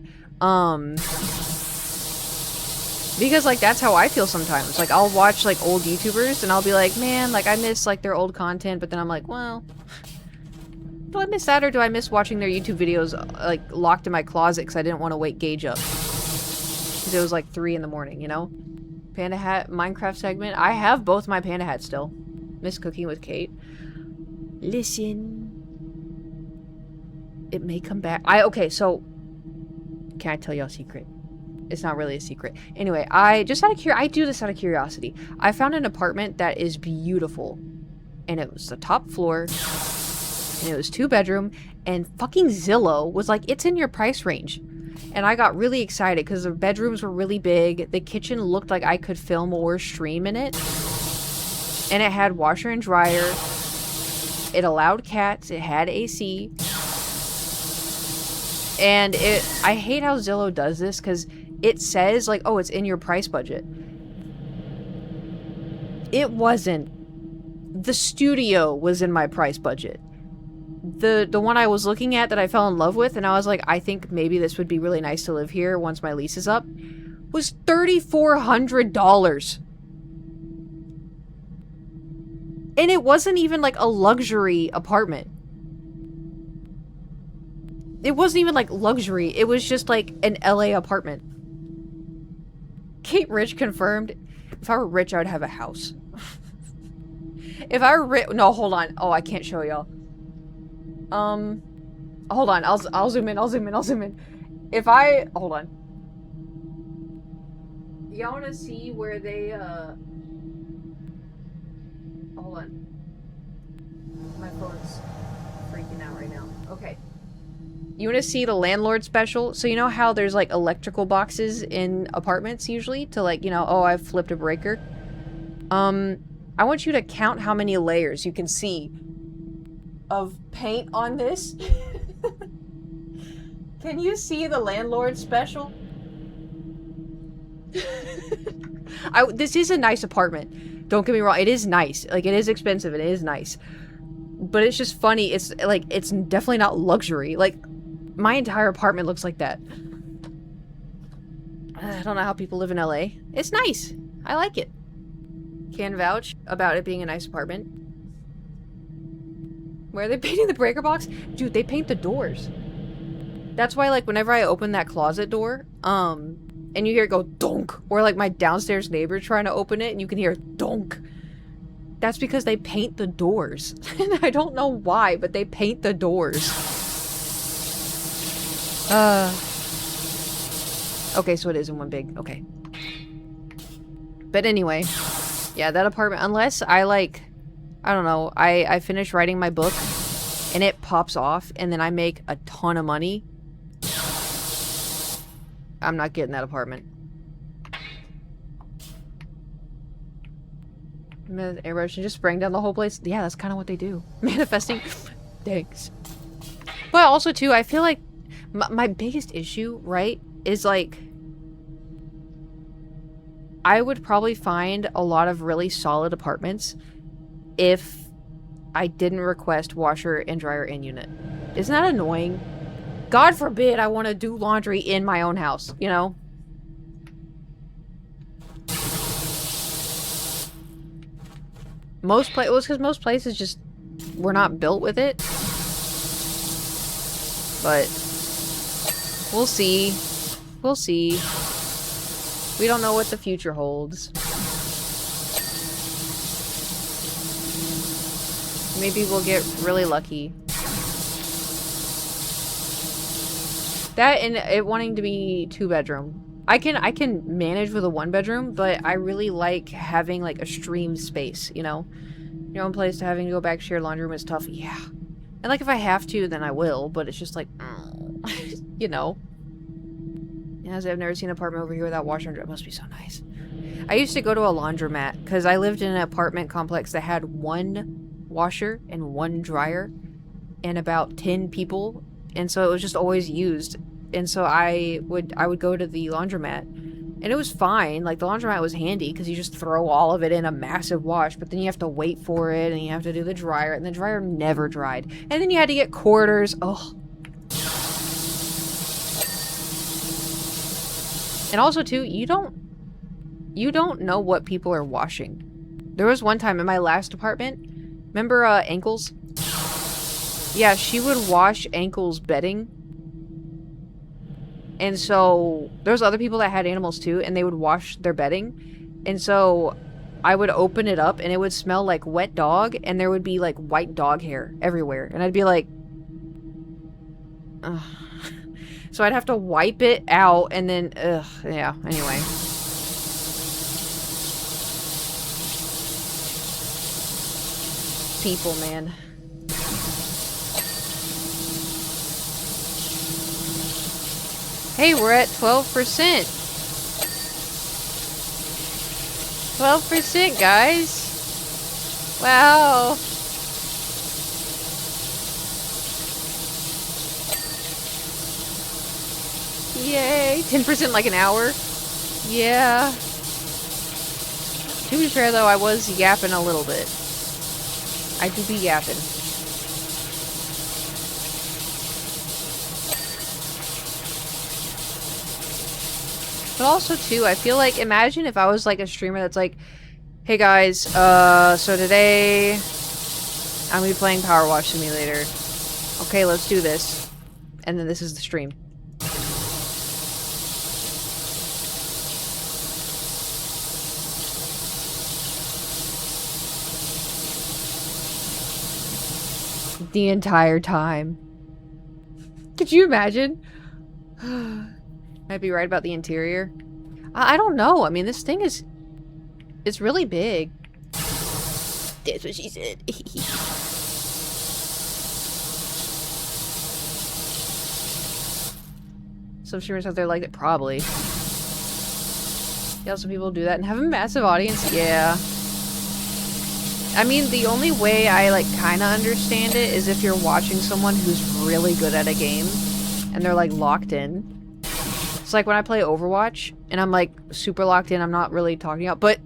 Because, like, that's how I feel sometimes. Like, I'll watch, like, old YouTubers, and I'll be like, man, like, I miss, like, their old content, but then I'm like, well, do I miss that, or do I miss watching their YouTube videos, like, locked in my closet because I didn't want to wake Gage up? Because it was, like, 3 in the morning, you know? Panda Hat Minecraft segment. I have both my Panda Hats still. Miss cooking with Kate. Listen. It may come back. Okay, so... Can I tell y'all a secret? It's not really a secret. Anyway, I do this out of curiosity. I found an apartment that is beautiful. And it was the top floor. And it was 2-bedroom. And fucking Zillow was like, it's in your price range. And I got really excited because the bedrooms were really big. The kitchen looked like I could film or stream in it. And it had washer and dryer. It allowed cats. It had AC. And I hate how Zillow does this because it says, like, oh, it's in your price budget. It wasn't. The studio was in my price budget. The one I was looking at that I fell in love with, and I was like, I think maybe this would be really nice to live here once my lease is up, was $3,400. And it wasn't even, like, a luxury apartment. It wasn't even, like, luxury. It was just, like, an LA apartment. Kate Rich confirmed, if I were rich, I would have a house. If I were rich... No, hold on. Oh, I can't show y'all. Hold on. I'll zoom in. I'll zoom in. If I... Hold on. Y'all wanna see where they, hold on. My phone's freaking out right now. Okay. You wanna see the landlord special? So you know how there's, like, electrical boxes in apartments, usually? To, like, you know, oh, I've flipped a breaker. I want you to count how many layers you can see of paint on this. Can you see the landlord special? This is a nice apartment. Don't get me wrong. It is nice. Like, it is expensive. It is nice. But it's just funny. It's, like, it's definitely not luxury. Like, my entire apartment looks like that. I don't know how people live in LA. It's nice. I like it. Can vouch about it being a nice apartment. Where are they painting the breaker box? Dude, they paint the doors. That's why, like, whenever I open that closet door, and you hear it go donk, or like my downstairs neighbor trying to open it and you can hear donk. That's because they paint the doors. And I don't know why, but they paint the doors. Okay, so it is in one big, okay. But anyway, yeah, that apartment, unless I, like, I don't know, I finish writing my book and it pops off and then I make a ton of money, I'm not getting that apartment. Airbrush and just spraying down the whole place. Yeah, that's kind of what they do. Manifesting. Thanks. But also, too, I feel like my biggest issue, right, is like I would probably find a lot of really solid apartments if I didn't request washer and dryer in unit. Isn't that annoying? God forbid I want to do laundry in my own house, you know? Most well, it's because most places just were not built with it. But we'll see. We'll see. We don't know what the future holds. Maybe we'll get really lucky. That and it wanting to be 2-bedroom. I can manage with a 1-bedroom, but I really like having like a streamed space, you know? Your own place to having to go back share laundry room is tough. Yeah. And like if I have to, then I will, but it's just like, you know. As I've never seen an apartment over here without washer and dryer. It must be so nice. I used to go to a laundromat because I lived in an apartment complex that had 1 washer and 1 dryer and about 10 people, and so it was just always used. And so I would go to the laundromat and it was fine. Like the laundromat was handy because you just throw all of it in a massive wash, but then you have to wait for it and you have to do the dryer, and the dryer never dried. And then you had to get quarters. Oh. And also too, you don't know what people are washing. There was one time in my last apartment, remember Ankles? Yeah, she would wash Ankles' bedding. And so there was other people that had animals too, and they would wash their bedding. And so I would open it up and it would smell like wet dog, and there would be like white dog hair everywhere. And I'd be like, ugh. So I'd have to wipe it out and then, ugh, yeah, anyway. People, man. Hey, we're at 12%. 12%, guys. Wow. Yay. 10% like an hour. Yeah. To be fair, though, I was yapping a little bit. I do be yapping. But also, too, I feel like, imagine if I was, like, a streamer that's like, hey, guys, so today, I'm gonna be playing Powerwash Simulator. Okay, let's do this. And then this is the stream. The entire time. Could you imagine? I'd be right about the interior. I don't know. I mean, this thing is... It's really big. That's what she said. Some streamers out there like it, probably. Yeah, some people do that and have a massive audience. Yeah. I mean, the only way I, like, kind of understand it is if you're watching someone who's really good at a game and they're, like, locked in. It's like when I play Overwatch and I'm, like, super locked in, I'm not really talking out. But,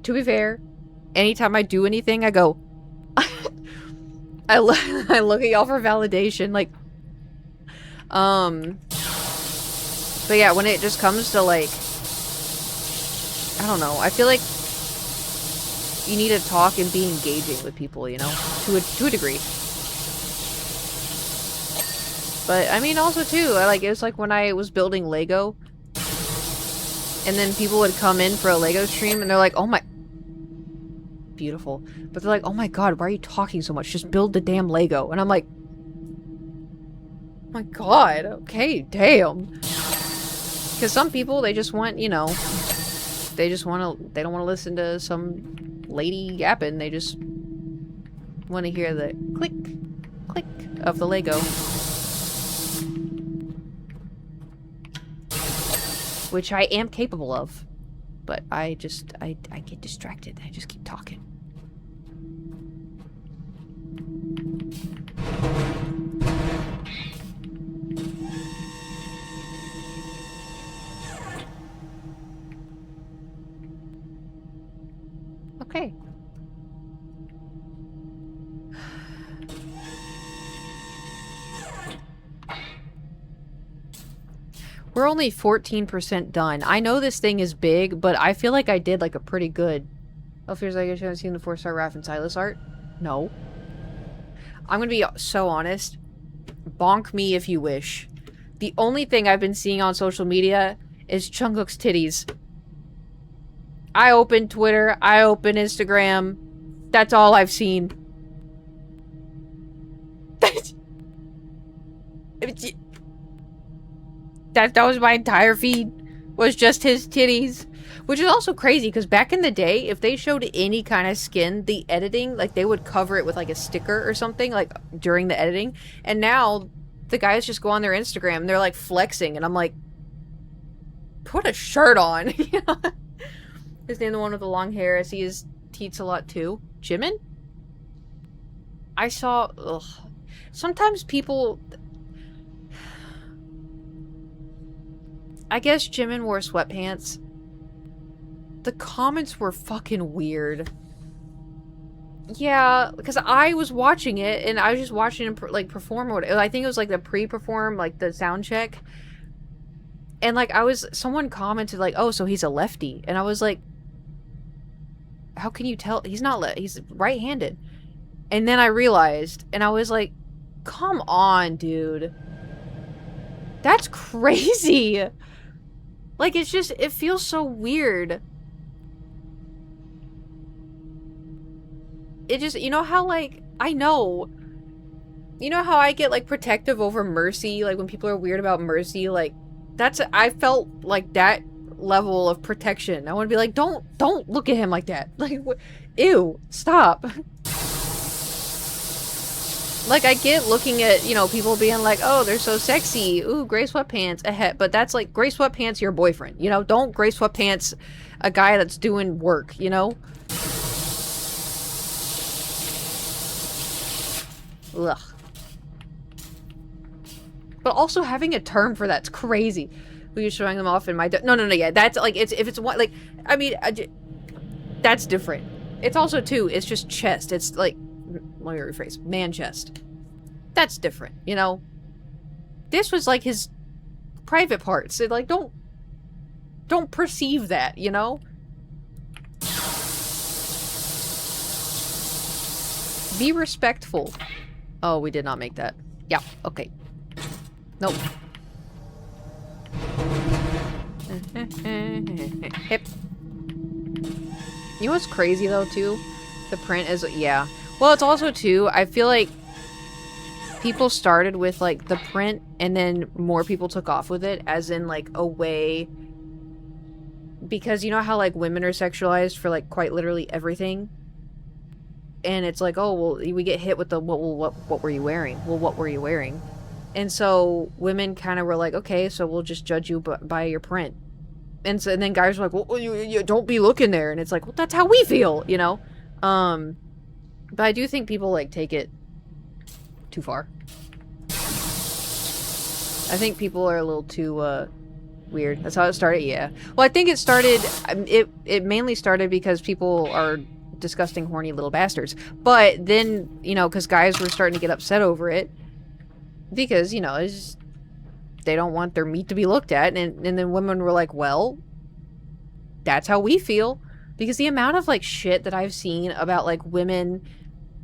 to be fair, anytime I do anything, I go... I look at y'all for validation, like... But yeah, when it just comes to, like... I don't know, I feel like you need to talk and be engaging with people, you know? To a degree. But, I mean, also, too, it was like when I was building Lego, and then people would come in for a Lego stream, and they're like, oh my... Beautiful. But they're like, oh my god, why are you talking so much? Just build the damn Lego. And I'm like... Oh my god, okay, damn. Because some people, they just want, you know... They don't want to listen to some lady yapping. They just want to hear the click, click of the Lego. Which I am capable of. But I get distracted. I just keep talking. Okay. We're only 14% done. I know this thing is big, but I feel like I did like a pretty good... Oh, feels like I haven't seen the 4-star Raph and Silas art? No. I'm gonna be so honest. Bonk me if you wish. The only thing I've been seeing on social media is Jungkook's titties. I open Twitter, I open Instagram. That's all I've seen. That was my entire feed. Was just his titties. Which is also crazy, because back in the day, if they showed any kind of skin, the editing, like, they would cover it with, like, a sticker or something, like, during the editing. And now, the guys just go on their Instagram, and they're, like, flexing, and I'm like... Put a shirt on! You know? His name, the one with the long hair. I see his teats a lot too. Jimin? I saw... Ugh. Sometimes people... I guess Jimin wore sweatpants. The comments were fucking weird. Yeah, because I was watching it, and I was just watching him, like, perform or whatever. I think it was, like, the pre-perform, like, the sound check. And, like, someone commented, like, oh, so he's a lefty. And I was like... How can you tell? He's not he's right-handed. And then I realized, and I was like, come on, dude. That's crazy. Like, it's just, it feels so weird. It just, you know how, like, I know. You know how I get, like, protective over Mercy? Like, when people are weird about Mercy, like, I felt like that level of protection. I want to be like, don't look at him like that. Like, ew, stop. Like, I get looking at, you know, people being like, oh, they're so sexy. Ooh, gray sweatpants. Ahead. But that's like, gray sweatpants your boyfriend. You know, don't gray sweatpants a guy that's doing work, you know? Ugh. But also having a term for that's crazy. Who you're showing them off in my... No, yeah. That's, like, if it's one... Like, I mean, that's different. It's also, too, it's just chest. It's, like... Let me rephrase. Man chest. That's different, you know? This was, like, his private parts. It, like, don't perceive that, you know? Be respectful. Oh, we did not make that. Yeah, okay. Nope. Hip. You know what's crazy though too? The print is, yeah. Well, it's also too, I feel like people started with like the print and then more people took off with it as in like a way because you know how, like, women are sexualized for, like, quite literally everything? And it's like, oh, well, we get hit with the, what were you wearing? Well, what were you wearing? And so women kind of were like, okay, so we'll just judge you by your print. And so, and then guys were like, well, you don't be looking there. And it's like, well, that's how we feel, you know? But I do think people, like, take it too far. I think people are a little too, weird. That's how it started, yeah. Well, I think it started, it mainly started because people are disgusting, horny little bastards. But then, you know, because guys were starting to get upset over it. Because, you know, it's just, they don't want their meat to be looked at. And then women were like, well, that's how we feel. Because the amount of, like, shit that I've seen about, like, women,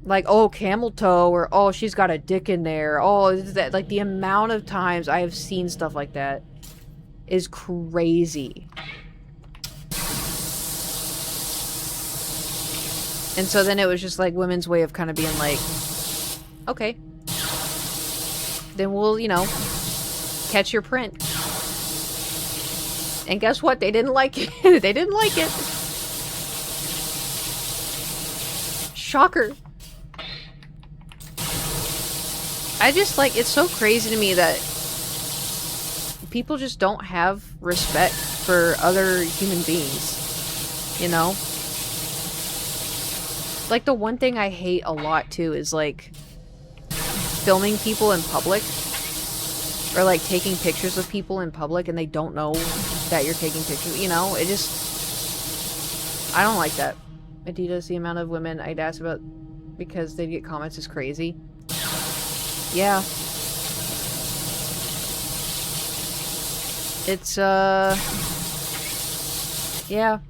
like, oh, camel toe, or, oh, she's got a dick in there. Oh, that, like, the amount of times I have seen stuff like that is crazy. And so then it was just, like, women's way of kind of being like, okay. Then we'll, you know, catch your print. And guess what? They didn't like it. They didn't like it. Shocker. I just, like, it's so crazy to me that people just don't have respect for other human beings. You know? Like, the one thing I hate a lot, too, is, like, filming people in public. Or, like, taking pictures of people in public and they don't know that you're taking pictures. You know? It just... I don't like that. Adidas, the amount of women I'd ask about because they get comments is crazy. Yeah. It's, yeah.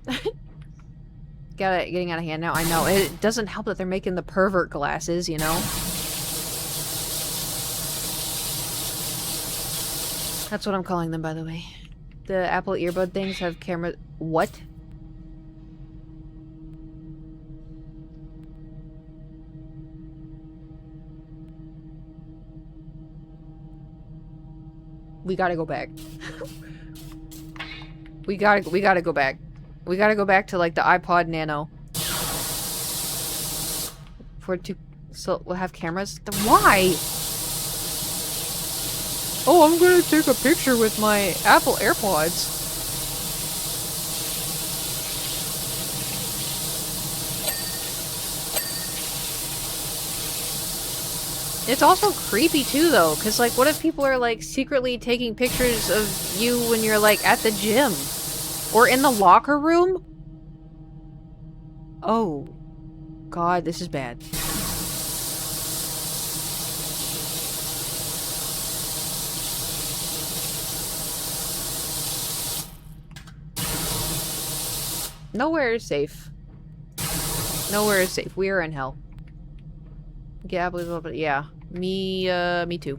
Getting out of hand now. I know. It doesn't help that they're making the pervert glasses, you know? That's what I'm calling them, by the way. The Apple earbud things have camera... What? We gotta go back. we gotta go back. We gotta go back to, like, the iPod Nano. For it to... So, we'll have cameras? Why? Oh, I'm gonna take a picture with my Apple AirPods. It's also creepy too, though, because, like, what if people are, like, secretly taking pictures of you when you're, like, at the gym? Or in the locker room? Oh. God, this is bad. Nowhere is safe. Nowhere is safe. We are in hell. Yeah, I believe a little bit. Yeah. Me too.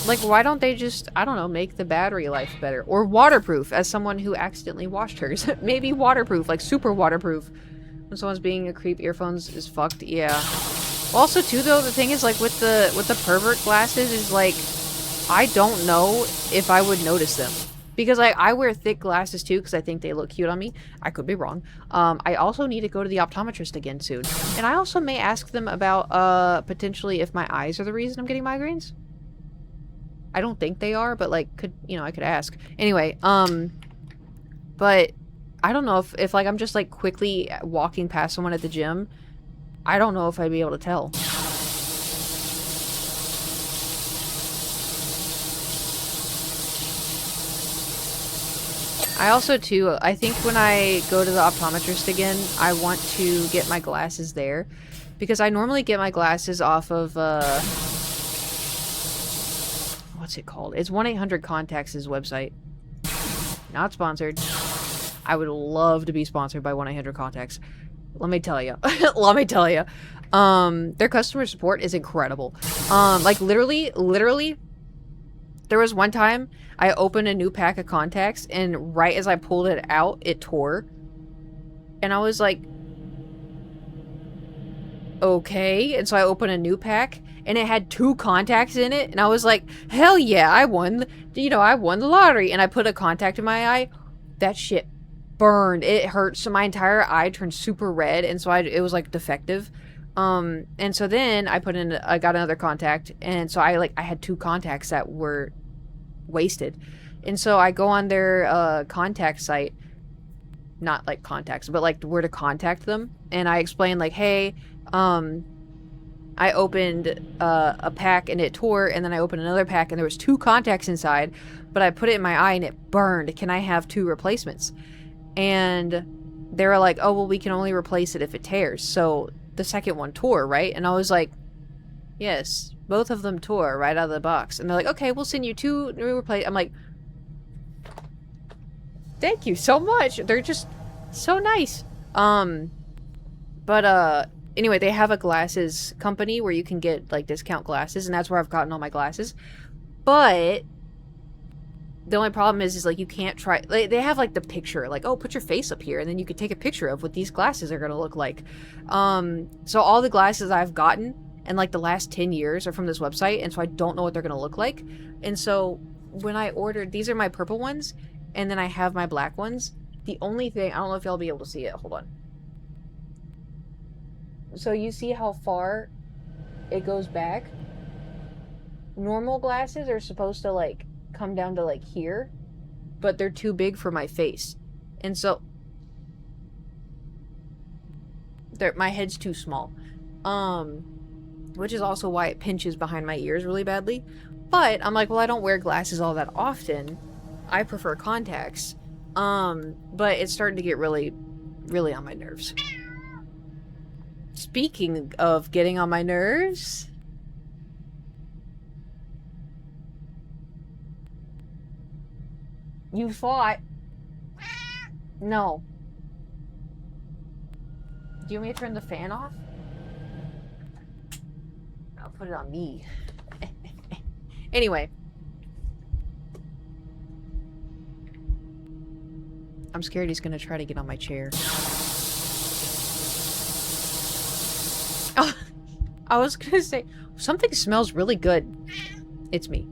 Like, why don't they just, I don't know, make the battery life better? Or waterproof, as someone who accidentally washed hers. Maybe waterproof, like super waterproof. When someone's being a creep, earphones is fucked. Yeah. Also, too, though, the thing is, like, with the pervert glasses is, like, I don't know if I would notice them. Because, like, I wear thick glasses, too, because I think they look cute on me. I could be wrong. I also need to go to the optometrist again soon. And I also may ask them about, potentially if my eyes are the reason I'm getting migraines. I don't think they are, but, like, I could ask. Anyway, but I don't know if like, I'm just, like, quickly walking past someone at the gym. I don't know if I'd be able to tell. I also, too, I think when I go to the optometrist again, I want to get my glasses there. Because I normally get my glasses off of, what's it called? It's 1-800-Contacts' website. Not sponsored. I would love to be sponsored by 1-800-Contacts. Let me tell you. Let me tell you. Their customer support is incredible. Like, literally, there was one time I opened a new pack of contacts, and right as I pulled it out, it tore. And I was like, okay. And so I opened a new pack, and it had 2 contacts in it, and I was like, hell yeah, I won the lottery. And I put a contact in my eye. That shit burned. It hurt. So my entire eye turned super red, and so it was like defective. And so then I got another contact, and so I had 2 contacts that were wasted. And so I go on their contact site, not like contacts, but like where to contact them, and I explain like, hey, I opened a pack and it tore, and then I opened another pack and there was 2 contacts inside, but I put it in my eye and it burned. Can I have 2 replacements? And they were like, oh, well, we can only replace it if it tears. So the second one tore, right? And I was like, yes, both of them tore right out of the box. And they're like, okay, we'll send you 2 new replace. I'm like, thank you so much. They're just so nice. Anyway, they have a glasses company where you can get like discount glasses, and that's where I've gotten all my glasses. But the only problem is like you can't try. They have like the picture, like, oh, put your face up here, and then you could take a picture of what these glasses are gonna look like. So all the glasses I've gotten in like the last 10 years are from this website, and so I don't know what they're gonna look like. And so when I ordered, these are my purple ones, and then I have my black ones. The only thing, I don't know if y'all will be able to see it. Hold on. So you see how far it goes back? Normal glasses are supposed to like come down to like here, but they're too big for my face. And so my head's too small. Which is also why it pinches behind my ears really badly. But I'm like, well, I don't wear glasses all that often. I prefer contacts. But it's starting to get really, really on my nerves. Speaking of getting on my nerves, you fought. No. Do you want me to turn the fan off? I'll put it on me. Anyway. I'm scared he's gonna try to get on my chair. Oh, I was gonna say, something smells really good. It's me.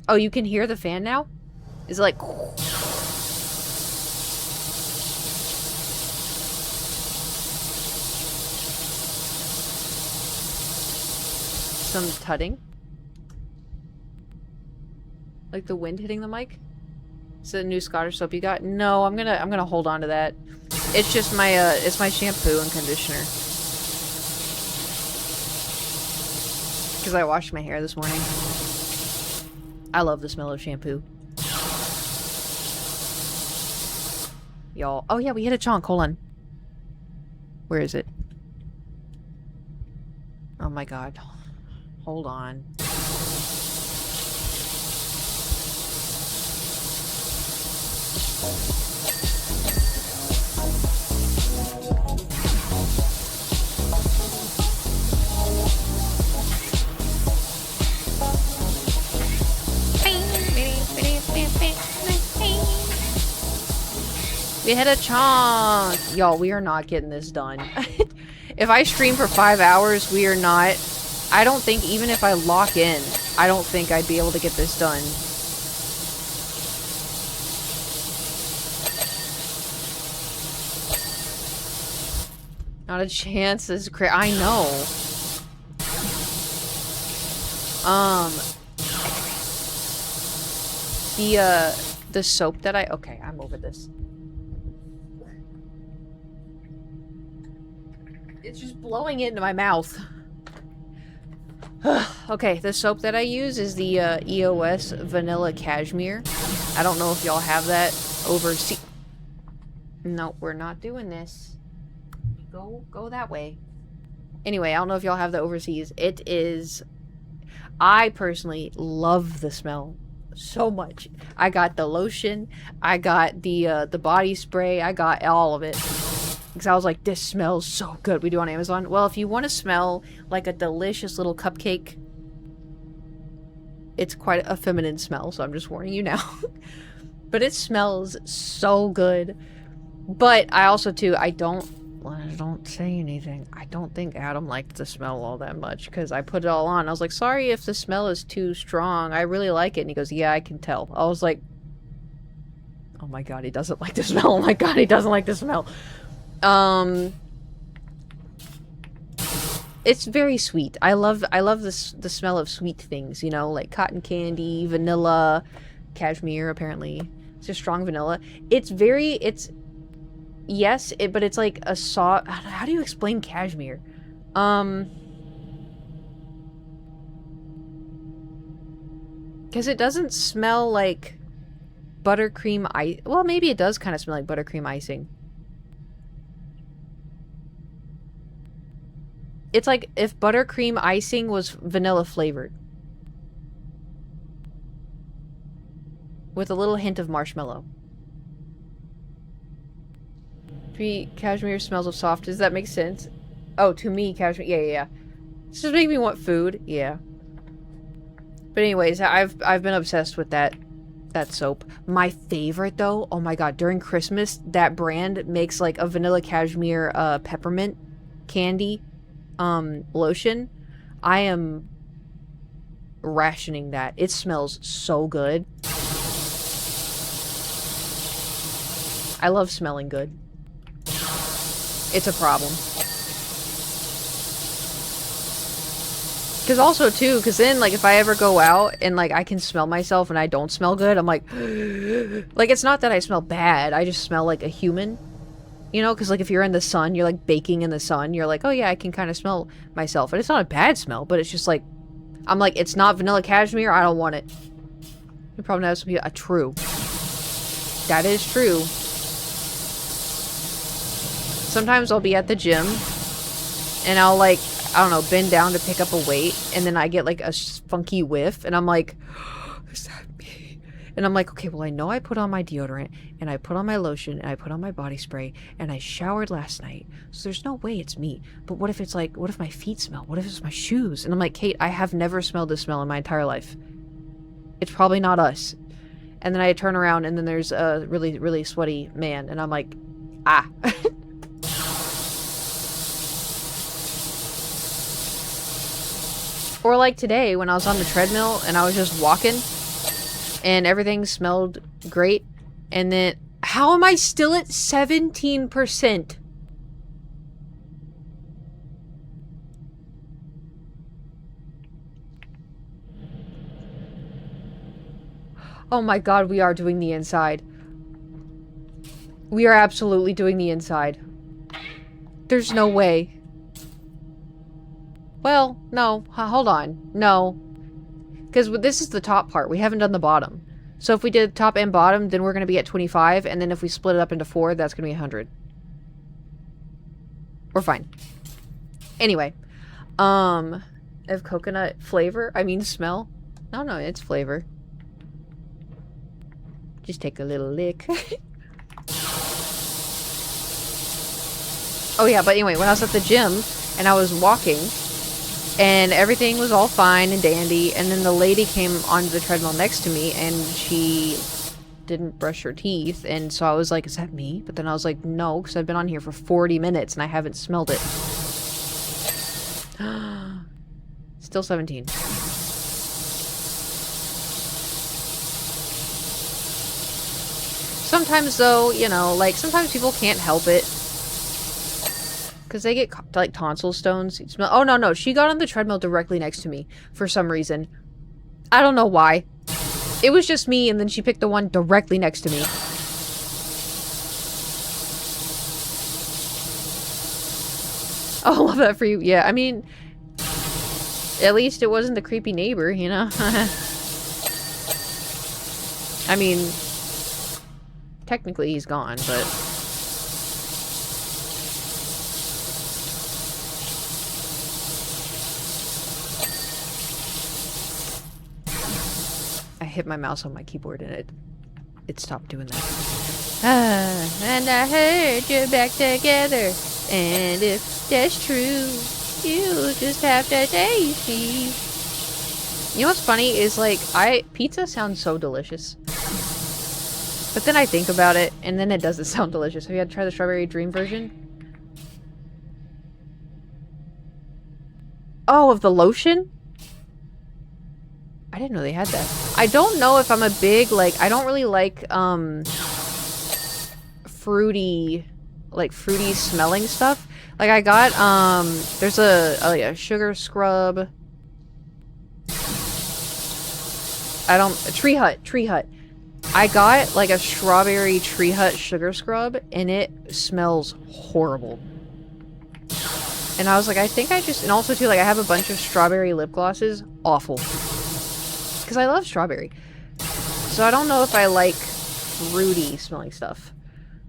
Oh, you can hear the fan now? Is it like... some tutting? Like the wind hitting the mic? Is it a new Scottish soap you got? No, I'm gonna hold on to that. It's just my it's my shampoo and conditioner. Because I washed my hair this morning. I love the smell of shampoo. Y'all. Oh yeah, we hit a chonk. Hold on. Where is it? Oh my god. Hold on. We hit a chonk! Y'all, we are not getting this done. If I stream for 5 hours, we are not... I don't think, even if I lock in, I don't think I'd be able to get this done. Not a chance. This is crazy. I know. The soap that okay, I'm over this. It's just blowing into my mouth. Okay, the soap that I use is the EOS Vanilla Cashmere. I don't know if y'all have that overseas. No, we're not doing this. Go that way. Anyway, I don't know if y'all have the overseas. It is... I personally love the smell so much. I got the lotion. I got the body spray. I got all of it. Because I was like, this smells so good. We do on Amazon. Well, if you want to smell like a delicious little cupcake, it's quite a feminine smell, so I'm just warning you now. But it smells so good. But I also, too, I don't say anything. I don't think Adam liked the smell all that much because I put it all on. I was like, sorry if the smell is too strong. I really like it. And he goes, yeah, I can tell. I was like, oh my god, he doesn't like the smell. Oh my god, he doesn't like the smell. It's very sweet. I love the smell of sweet things, you know, like cotton candy, vanilla, cashmere, apparently. It's just strong vanilla. Yes, but it's like a soft... How do you explain cashmere? Because it doesn't smell like buttercream ice... Well, maybe it does kind of smell like buttercream icing. It's like if buttercream icing was vanilla flavored. With a little hint of marshmallow. Cashmere smells of soft. Does that make sense? Oh, to me, cashmere. Yeah. This just makes me want food. Yeah. But anyways, I've been obsessed with that soap. My favorite though, oh my god, during Christmas, that brand makes like a vanilla cashmere peppermint candy lotion. I am rationing that. It smells so good. I love smelling good. It's a problem. Because also, too, because then, like, if I ever go out and, like, I can smell myself and I don't smell good, I'm like... like, it's not that I smell bad. I just smell like a human. You know? Because, like, if you're in the sun, you're, like, baking in the sun, you're like, oh, yeah, I can kind of smell myself. And it's not a bad smell, but it's just, like... I'm like, it's not vanilla cashmere, I don't want it. You probably know some people... true. That is true. Sometimes I'll be at the gym, and I'll, like, I don't know, bend down to pick up a weight, and then I get, like, a funky whiff, and I'm like, is that me? And I'm like, okay, well, I know I put on my deodorant, and I put on my lotion, and I put on my body spray, and I showered last night, so there's no way it's me. But what if it's, like, what if my feet smell? What if it's my shoes? And I'm like, Kate, I have never smelled this smell in my entire life. It's probably not us. And then I turn around, and then there's a really, really sweaty man, and I'm like, ah. Or like today when I was on the treadmill and I was just walking and everything smelled great, and then how am I still at 17%? Oh my god, we are doing the inside. We are absolutely doing the inside. There's no way. Well, no. Hold on. No. Because this is the top part. We haven't done the bottom. So if we did top and bottom, then we're going to be at 25. And then if we split it up into 4, that's going to be 100. We're fine. Anyway. Of coconut flavor? I mean smell? No, it's flavor. Just take a little lick. Oh yeah, but anyway, when I was at the gym and I was walking... and everything was all fine and dandy, and then the lady came onto the treadmill next to me, and she didn't brush her teeth, and so I was like, is that me? But then I was like, no, because I've been on here for 40 minutes, and I haven't smelled it. Still 17. Sometimes, though, you know, like, sometimes people can't help it. Because they get, like, tonsil stones. Smell. Oh, no. She got on the treadmill directly next to me for some reason. I don't know why. It was just me, and then she picked the one directly next to me. Oh, love that for you. Yeah, I mean, at least it wasn't the creepy neighbor, you know? I mean, technically he's gone, but... I hit my mouse on my keyboard and it stopped doing that. And I heard you're back together. And if that's true, you just have to taste me. You know what's funny is, like, pizza sounds so delicious. But then I think about it, and then it doesn't sound delicious. Have you had to try the Strawberry Dream version? Oh, of the lotion? I didn't know they had that. I don't know if I'm a big, like, I don't really like, fruity smelling stuff. Like, I got, there's a sugar scrub. Tree Hut. I got, like, a strawberry Tree Hut sugar scrub, and it smells horrible. And I was like, I think I just... And also, too, like, I have a bunch of strawberry lip glosses. Awful. Because I love strawberry. So I don't know if I like fruity smelling stuff.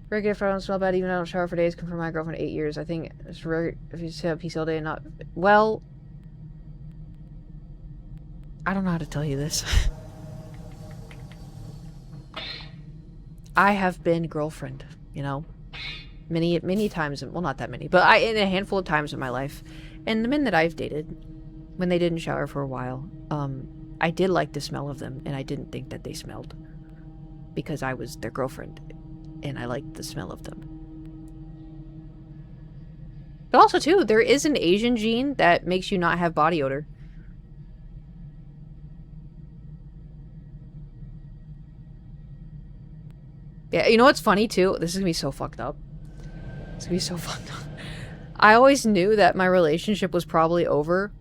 Very good if I don't smell bad, even though I don't shower for days. Come from my girlfriend 8 years. I think it's rare if you just have PC all day and not... Well... I don't know how to tell you this. I have been girlfriend, you know? Many times, well, not that many, but in a handful of times in my life. And the men that I've dated, when they didn't shower for a while, I did like the smell of them, and I didn't think that they smelled. Because I was their girlfriend, and I liked the smell of them. But also, too, there is an Asian gene that makes you not have body odor. Yeah, you know what's funny, too? This is gonna be so fucked up. It's gonna be so fucked up. I always knew that my relationship was probably over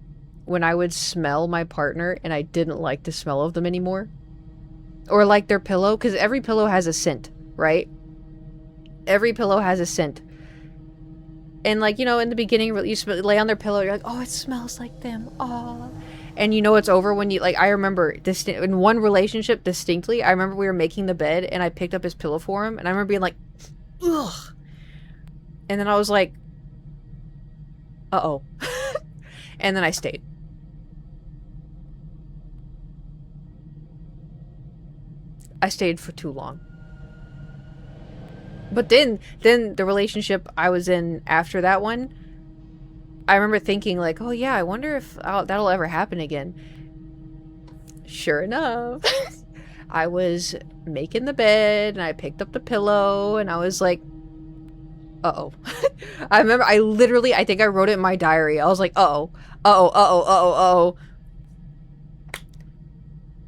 when I would smell my partner and I didn't like the smell of them anymore. Or like their pillow, because every pillow has a scent, right? Every pillow has a scent. And like, you know, in the beginning, you lay on their pillow, you're like, oh, it smells like them. Oh. And you know it's over when you, like, I remember in one relationship distinctly, I remember we were making the bed and I picked up his pillow for him and I remember being like, ugh. And then I was like, uh-oh. And then I stayed. I stayed for too long. But then the relationship I was in after that one, I remember thinking like, oh yeah, I wonder if that'll ever happen again. Sure enough. I was making the bed and I picked up the pillow and I was like, uh-oh. I remember, I think I wrote it in my diary. I was like, uh-oh, uh-oh, uh-oh, uh-oh, uh-oh.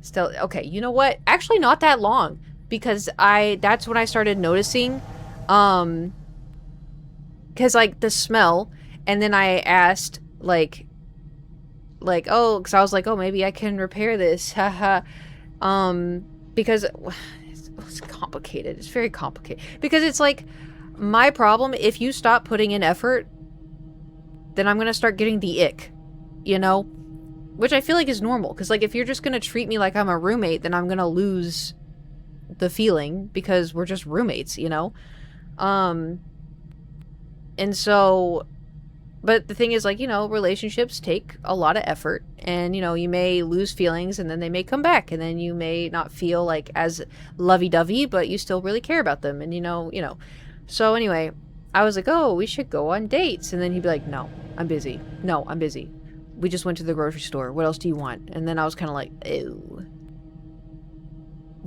Still, okay, you know what? Actually, not that long. Because that's when I started noticing, because, like, the smell, and then I asked, like, oh, because I was like, oh, maybe I can repair this, haha, because, it's complicated, it's very complicated, because it's like, my problem, if you stop putting in effort, then I'm gonna start getting the ick, you know? Which I feel like is normal, because, like, if you're just gonna treat me like I'm a roommate, then I'm gonna lose the feeling, because we're just roommates, you know? And so... But the thing is, like, you know, relationships take a lot of effort, and, you know, you may lose feelings, and then they may come back, and then you may not feel, like, as lovey-dovey, but you still really care about them, and, you know. So, anyway, I was like, oh, we should go on dates, and then he'd be like, no, I'm busy. No, I'm busy. We just went to the grocery store. What else do you want? And then I was kind of like, ew.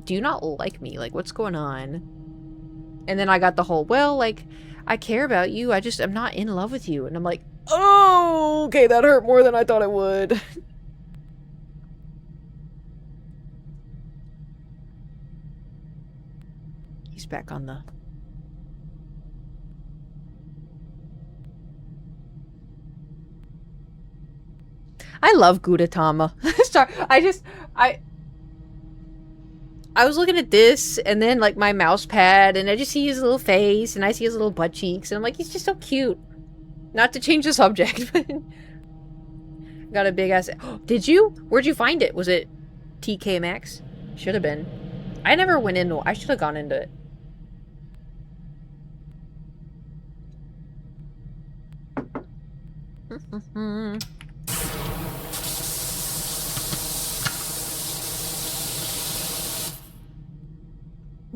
Do you not like me? Like, what's going on? And then I got the whole, well, like, I care about you. I'm not in love with you. And I'm like, oh, okay, that hurt more than I thought it would. He's back on the... I love Gudetama. Sorry, I was looking at this, and then, like, my mouse pad, and I just see his little face, and I see his little butt cheeks, and I'm like, he's just so cute. Not to change the subject, but... Got a big ass... Did you? Where'd you find it? Was it TK Maxx? Should have been. I never went into... I should have gone into it.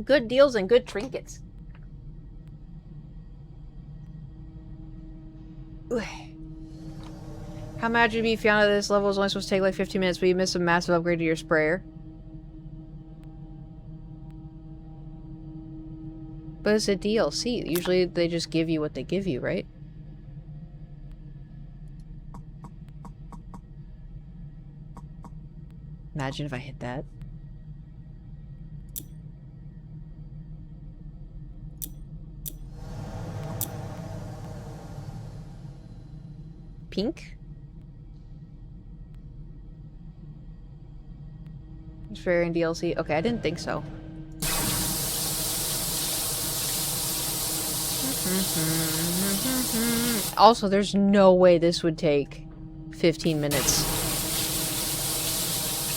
Good deals and good trinkets. How mad would you be if you found out this level was only supposed to take like 15 minutes, but you missed a massive upgrade to your sprayer? But it's a DLC. Usually they just give you what they give you, right? Imagine if I hit that. Pink? It's very in DLC. Okay, I didn't think so. Also, there's no way this would take 15 minutes.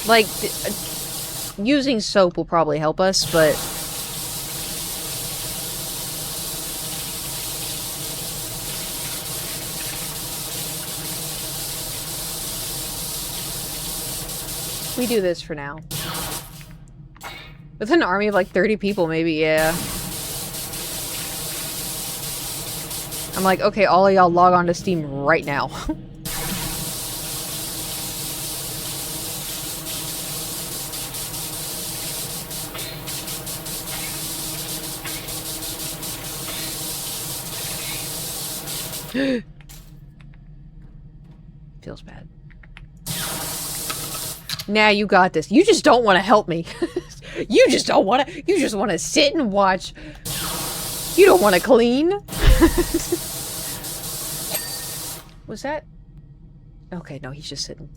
Like, using soap will probably help us, but... we do this for now. With an army of like 30 people, maybe, yeah. I'm like, okay, all of y'all log on to Steam right now. Feels bad. Nah, you got this. You just don't want to help me. You just don't want to. You just want to sit and watch. You don't want to clean. Was that? Okay, no, he's just sitting.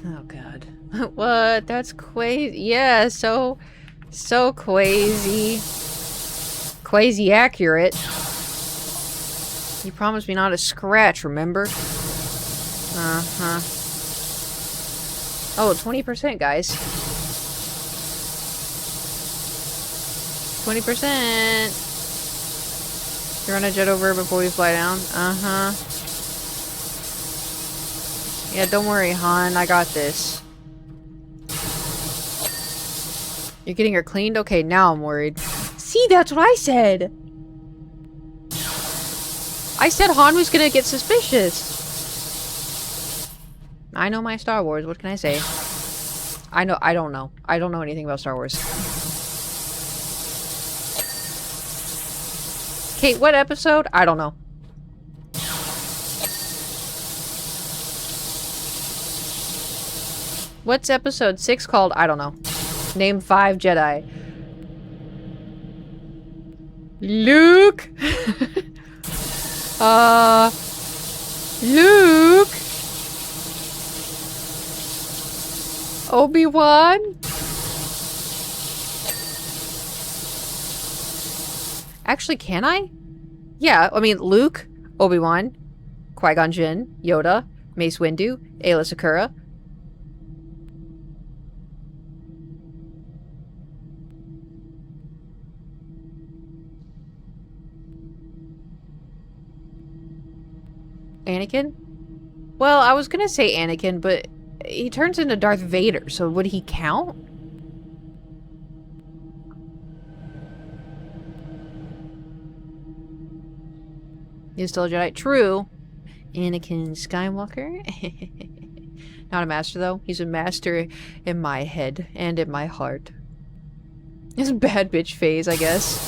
Oh god. What? That's crazy. Yeah, so crazy. Crazy accurate. You promised me not a scratch, remember? Uh-huh. Oh, 20%, guys. 20%! You're on a jet over before we fly down? Uh-huh. Yeah, don't worry, Han. I got this. You're getting her cleaned? Okay, now I'm worried. See, that's what I said! I said Han was gonna get suspicious. I know my Star Wars. What can I say? I don't know. I don't know anything about Star Wars. Kate, what episode? I don't know. What's episode 6 called? I don't know. Name 5 Jedi. Luke! Luke! Obi-Wan? Actually, can I? Yeah, I mean, Luke, Obi-Wan, Qui-Gon Jinn, Yoda, Mace Windu, Aayla Secura. Anakin? Well, I was gonna say Anakin, but he turns into Darth Vader, so would he count? He's still a Jedi. True. Anakin Skywalker. Not a master, though. He's a master in my head and in my heart. It's a bad bitch phase, I guess.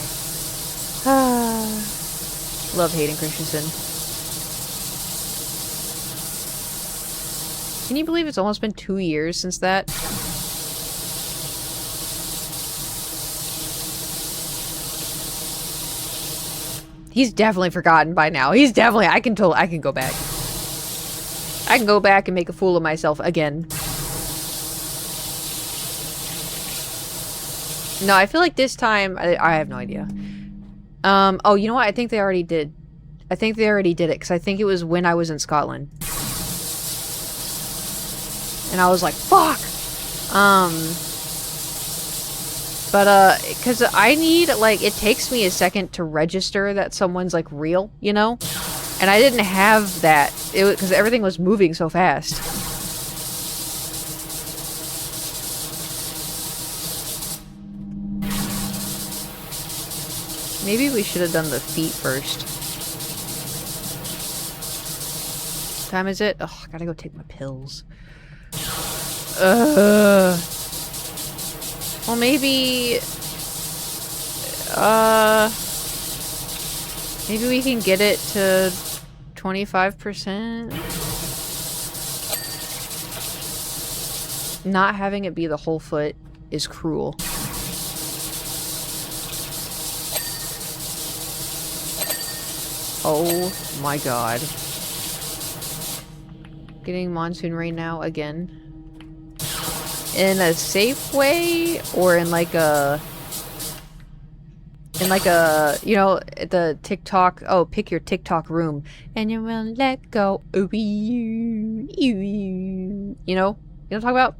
Love Hayden Christensen. Can you believe it's almost been 2 years since that? He's definitely forgotten by now. He's definitely- I can go back. I can go back and make a fool of myself again. No, I feel like this time- I have no idea. Oh, you know what? I think they already did. I think they already did it, because I think it was when I was in Scotland. And I was like, fuck! But, because I need, like, it takes me a second to register that someone's, like, real, you know? And I didn't have that, because everything was moving so fast. Maybe we should have done the feet first. time is it? Oh, I gotta go take my pills. Well, maybe... Maybe we can get it to 25%? Not having it be the whole foot is cruel. Oh my god. Getting monsoon rain now again. In a safe way? Or in like a... you know, the TikTok, oh, pick your TikTok room. And you will let go. You know? You know what I'm talking about?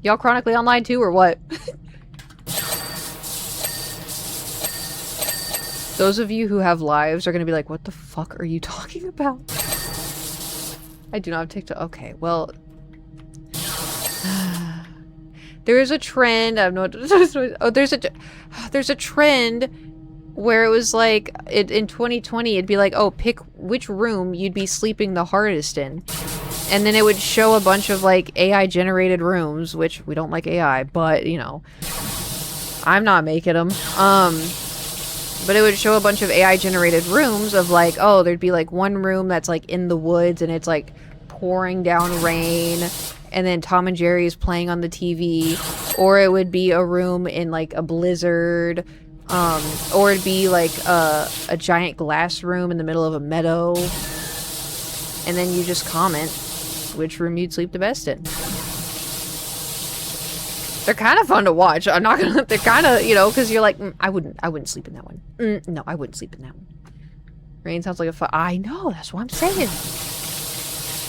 Y'all chronically online too, or what? Those of you who have lives are gonna be like, what the fuck are you talking about? I do not have TikTok. Okay, well... There is a trend, I have no... Oh, there's a trend where it was like, in 2020, it'd be like, oh, pick which room you'd be sleeping the hardest in. And then it would show a bunch of, like, AI-generated rooms, which we don't like AI, but, you know. I'm not making them. But it would show a bunch of AI-generated rooms of, like, oh, there'd be, like, one room that's, like, in the woods, and it's, like, pouring down rain, and then Tom and Jerry is playing on the TV, or it would be a room in, like, a blizzard, or it'd be, like, a giant glass room in the middle of a meadow, and then you just comment which room you'd sleep the best in. They're kind of fun to watch. I'm not gonna. They're kind of, you know, because you're like, I wouldn't sleep in that one. No, I wouldn't sleep in that one. Rain sounds like a fun. I know. That's what I'm saying.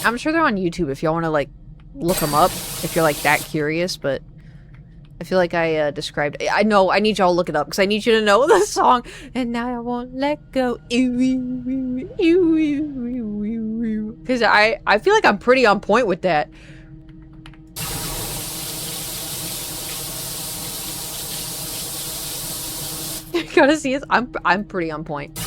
I'm sure they're on YouTube if y'all want to like look them up if you're like that curious. But I feel like I described. I know. I need y'all to look it up because I need you to know the song. And now I won't let go. Because I feel like I'm pretty on point with that. You gotta see it. I'm pretty on point.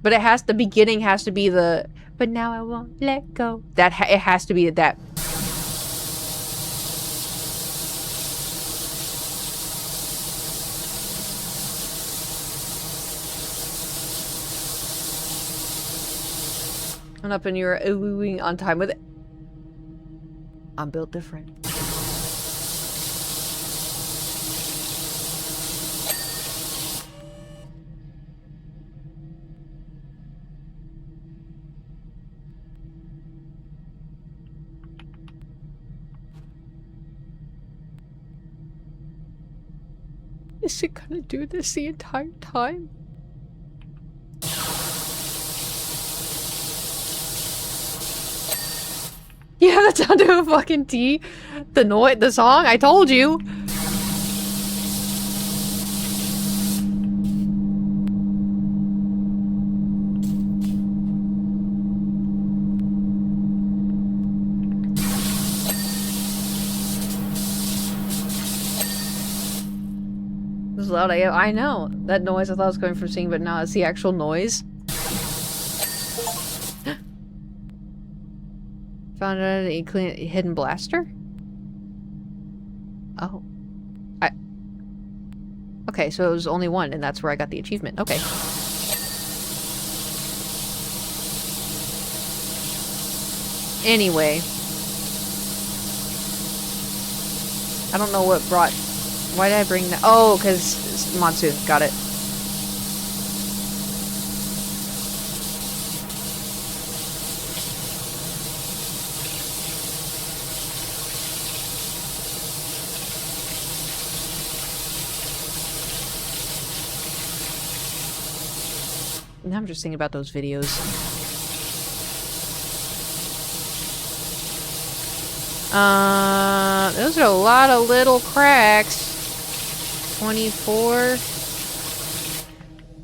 But it has, the beginning has to be the, but now I won't let go. That it has to be that. And up and you're oohing on time with it. I'm built different. Is it gonna do this the entire time? Yeah, that's down to a fucking T. The song, I told you. It was loud. I know. That noise I thought was coming from singing, but no, it's the actual noise. Found an hidden blaster? Oh. Okay, so it was only one, and that's where I got the achievement. Okay. Anyway. I don't know what brought... Why did I bring that? Oh, because monsoon. Got it. Now I'm just thinking about those videos. Those are a lot of little cracks. 24.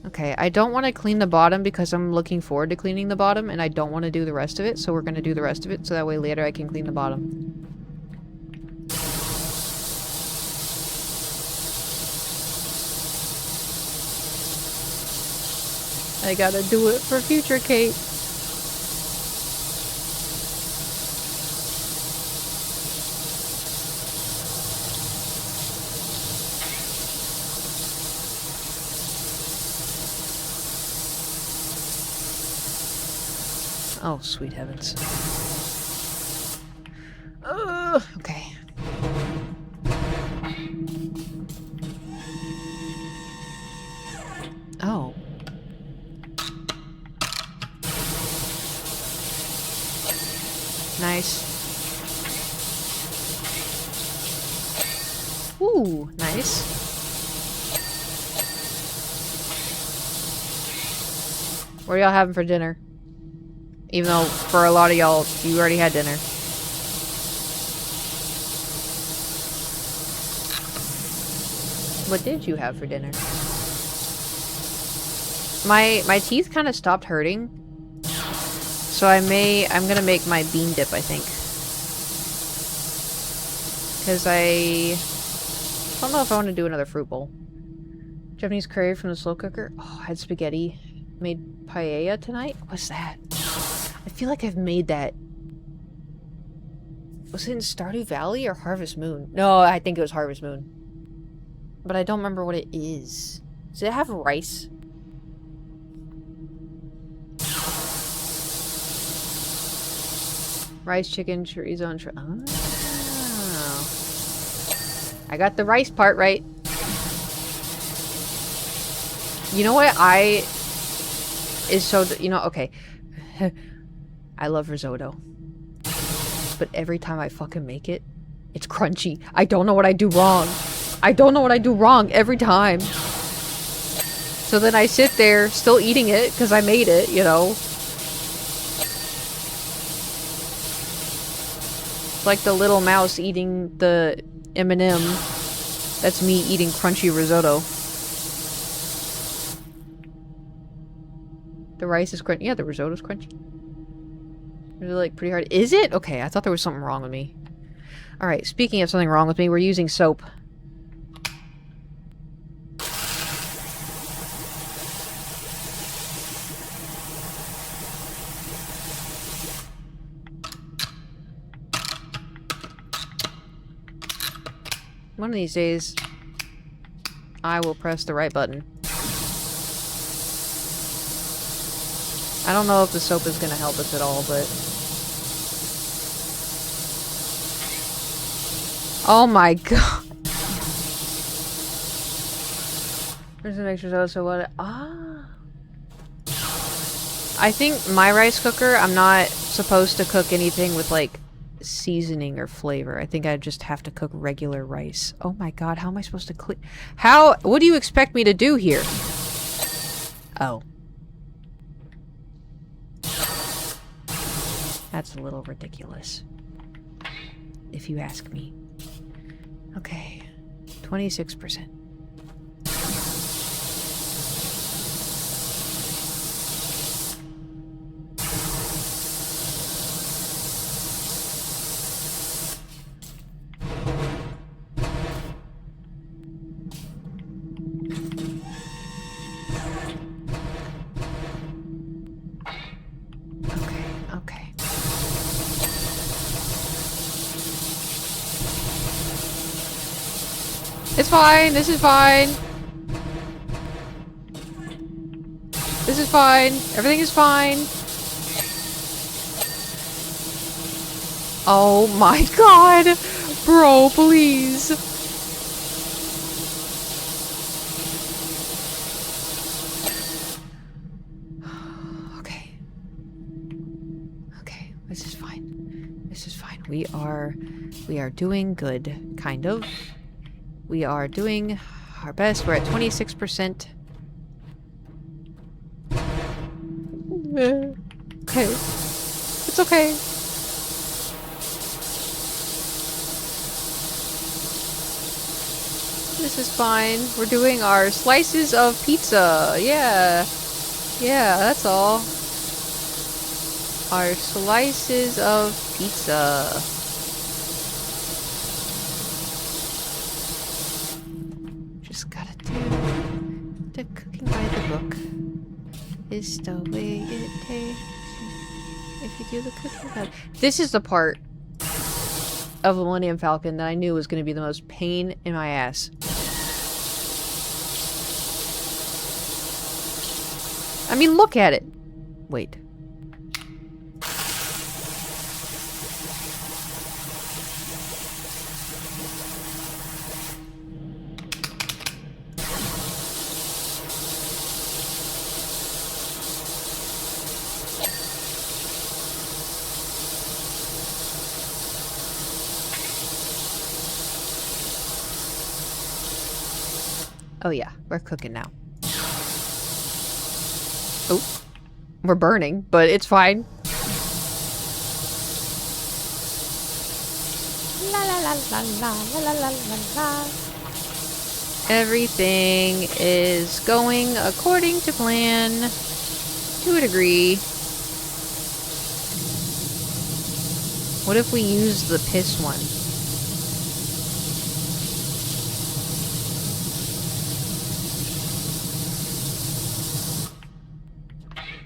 Okay, I don't want to clean the bottom because I'm looking forward to cleaning the bottom, and I don't want to do the rest of it, so we're going to do the rest of it, so that way later I can clean the bottom. I gotta do it for future Kate. Oh, sweet heavens. Okay. Oh. Nice. Ooh, nice. What are y'all having for dinner? Even though, for a lot of y'all, you already had dinner. What did you have for dinner? My teeth kind of stopped hurting. So I'm gonna make my bean dip, I think. Because I don't know if I want to do another fruit bowl. Japanese curry from the slow cooker. Oh, I had spaghetti. Made paella tonight? What's that? I feel like I've made that. Was it in Stardew Valley or Harvest Moon? No, I think it was Harvest Moon. But I don't remember what it is. Does it have rice? Rice, chicken, chorizo, and oh. I got the rice part right. You know what is so... You know, okay. I love risotto. But every time I fucking make it, it's crunchy. I don't know what I do wrong. I don't know what I do wrong every time. So then I sit there, still eating it, because I made it, you know. Like the little mouse eating the M&M. That's me eating crunchy risotto. The rice is crunchy. Yeah, the risotto's crunchy. It's like pretty hard. Is it? Okay, I thought there was something wrong with me. Alright, speaking of something wrong with me, we're using soap. One of these days, I will press the right button. I don't know if the soap is going to help us at all, but... Oh my god! There's an extra so what? Ah! I think my rice cooker, I'm not supposed to cook anything with, like, seasoning or flavor. I think I just have to cook regular rice. Oh my god, how am I supposed to clean? How? What do you expect me to do here? Oh. That's a little ridiculous. If you ask me. Okay. 26%. It's fine. This is fine. This is fine. Everything is fine. Oh my god. Bro, please. Okay. Okay. This is fine. This is fine. We are doing good. Kind of. We are doing our best. We're at 26%. Okay. It's okay. This is fine. We're doing our slices of pizza. Yeah. Yeah, that's all. Our slices of pizza. Just gotta do the cooking by the book. It's the way it tastes. If you do the cooking bad. This is the part of the Millennium Falcon that I knew was going to be the most pain in my ass. I mean, look at it. Wait. Oh yeah, we're cooking now. Oh, we're burning, but it's fine. La la la la la la la la la. Everything is going according to plan, to a degree. What if we use the piss one?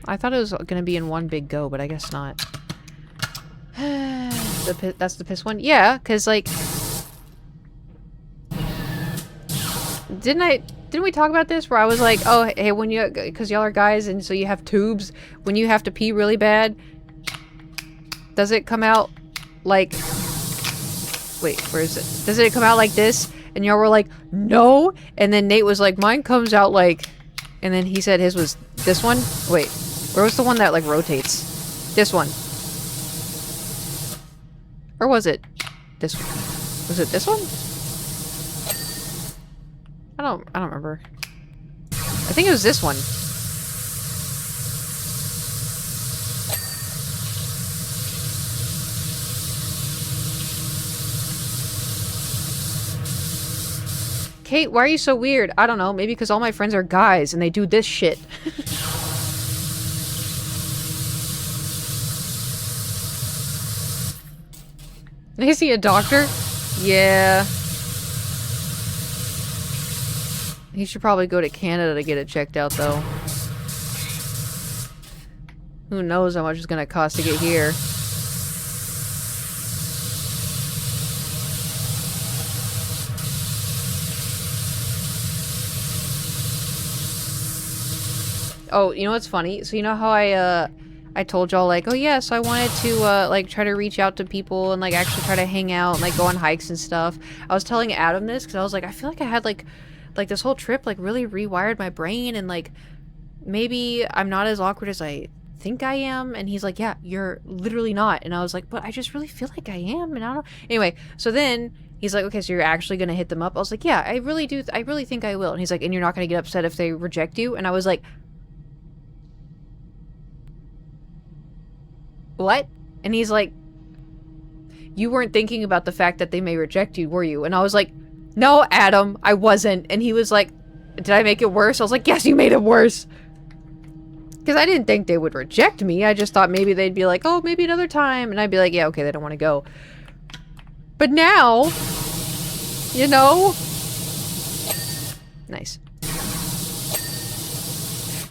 I thought it was gonna be in one big go, but I guess not. That's the piss one? Yeah, because, like... Didn't we talk about this? Where I was like, oh, hey, when you... Because y'all are guys, and so you have tubes. When you have to pee really bad, does it come out like... Wait, where is it? Does it come out like this? And y'all were like, no! And then Nate was like, mine comes out like... And then he said his was this one? Wait. Where was the one that, like, rotates? This one. Or was it this one? Was it this one? I don't remember. I think it was this one. Kate, why are you so weird? I don't know. Maybe because all my friends are guys and they do this shit. Is he a doctor? Yeah. He should probably go to Canada to get it checked out, though. Who knows how much it's gonna cost to get here. Oh, you know what's funny? So you know how I told y'all, like, oh yeah, so I wanted to, like, try to reach out to people and, like, actually try to hang out and, like, go on hikes and stuff. I was telling Adam this, because I was like, I feel like I had, like, this whole trip, like, really rewired my brain, and, like, maybe I'm not as awkward as I think I am. And he's like, yeah, you're literally not. And I was like, but I just really feel like I am, and I don't... Anyway, so then... He's like, okay, so you're actually gonna hit them up? I was like, yeah, I really do. I really think I will. And he's like, and you're not gonna get upset if they reject you? And I was like... What? And he's like, you weren't thinking about the fact that they may reject you, were you? And I was like, no, Adam, I wasn't. And he was like, did I make it worse? I was like, yes, you made it worse. Because I didn't think they would reject me. I just thought maybe they'd be like, oh, maybe another time. And I'd be like, yeah, okay, they don't want to go. But now, you know? Nice.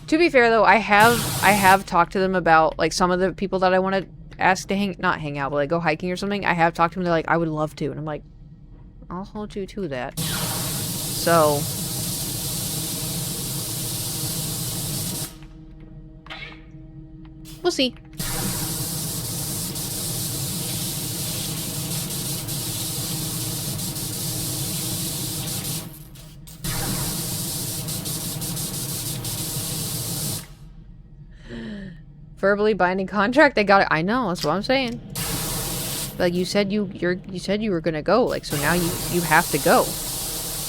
To be fair, though, I have talked to them about, like, some of the people that I want to ask to not hang out, but, like, go hiking or something. I have talked to them, they're like, I would love to. And I'm like, I'll hold you to that. So... we'll see. Verbally binding contract? They got it. I know, that's what I'm saying. Like, you said you said you were gonna go, like, so now you have to go.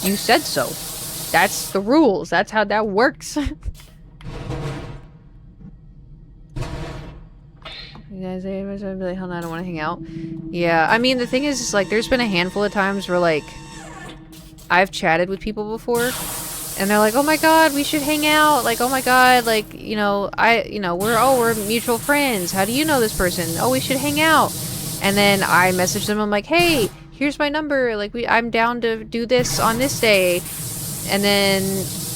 You said so. That's the rules. That's how that works. You guys, I'd be like, hell no, I don't want to hang out. Yeah, I mean, the thing is, like, there's been a handful of times where, like, I've chatted with people before, and they're like, oh my god, we should hang out. Like, oh my god, like, you know, we're mutual friends. How do you know this person? Oh, we should hang out. And then I message them, I'm like, hey, here's my number. Like, I'm down to do this on this day. And then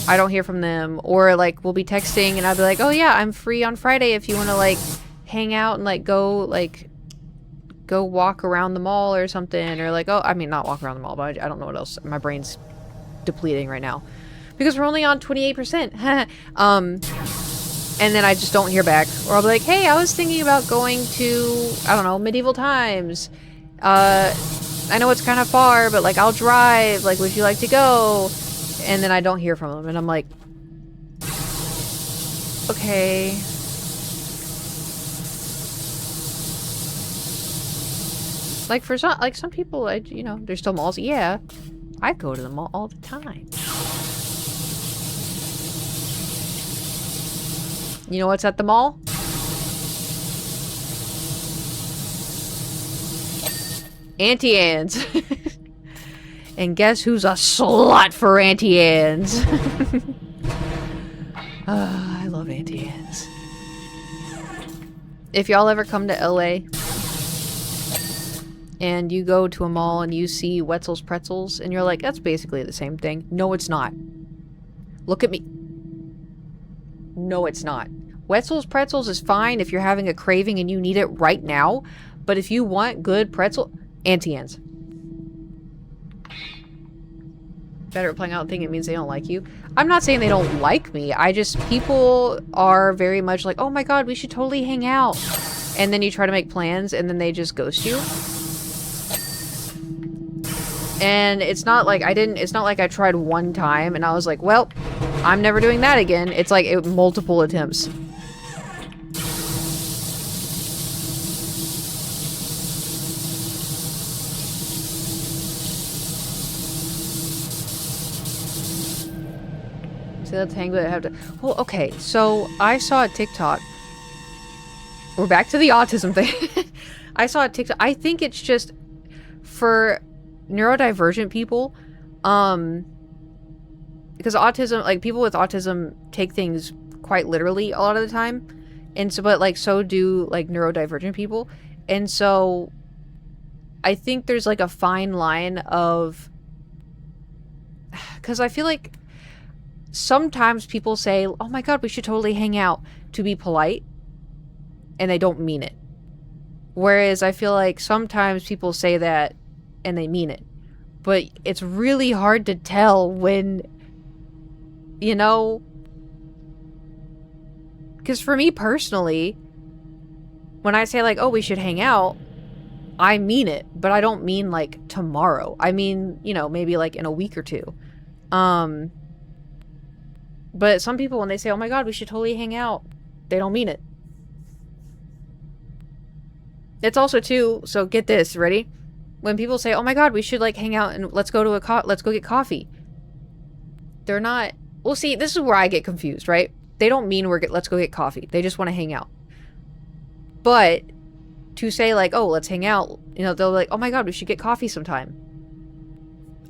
I don't hear from them. Or like we'll be texting and I'll be like, oh yeah, I'm free on Friday if you want to like hang out and like go walk around the mall or something. Or like, oh, I mean not walk around the mall, but I don't know what else. My brain's depleting right now because we're only on 28%. And then I just don't hear back. Or I'll be like, hey, I was thinking about going to, I don't know, medieval times. I know it's kind of far, but like I'll drive. Like, would you like to go? And then I don't hear from them. And I'm like, okay. Like for some people, you know, there's still malls. Yeah, I go to the mall all the time. You know what's at the mall? Auntie Anne's. And guess who's a slut for Auntie Anne's? I love Auntie Anne's. If y'all ever come to LA and you go to a mall and you see Wetzel's Pretzels and you're like, that's basically the same thing. No, it's not. Look at me. No, it's not. Wetzel's Pretzels is fine if you're having a craving and you need it right now. But if you want good pretzel, Auntie Anne's. Better at playing out thinking it means they don't like you. I'm not saying they don't like me. I just, people are very much like, oh my god, we should totally hang out. And then you try to make plans and then they just ghost you. And it's not like it's not like I tried one time and I was like, well, I'm never doing that again. It's like multiple attempts. So let's hang, but I have to. Well, okay. So I saw a TikTok. We're back to the autism thing. I saw a TikTok. I think it's just for neurodivergent people, because autism, like people with autism take things quite literally a lot of the time, and so, but like so do like neurodivergent people, and so I think there's like a fine line of, because I feel like sometimes people say, oh my god, we should totally hang out, to be polite, and they don't mean it. Whereas I feel like sometimes people say that and they mean it. But it's really hard to tell when, you know, because for me personally, when I say like, oh, we should hang out, I mean it, but I don't mean like tomorrow. I mean, you know, maybe like in a week or two. But some people, when they say, oh my god, we should totally hang out, they don't mean it. It's also too, so get this, ready? When people say, oh my god, we should like hang out and let's go get coffee. They're not, well see, this is where I get confused, right? They don't mean let's go get coffee. They just want to hang out. But to say like, oh, let's hang out, you know, they'll be like, oh my god, we should get coffee sometime.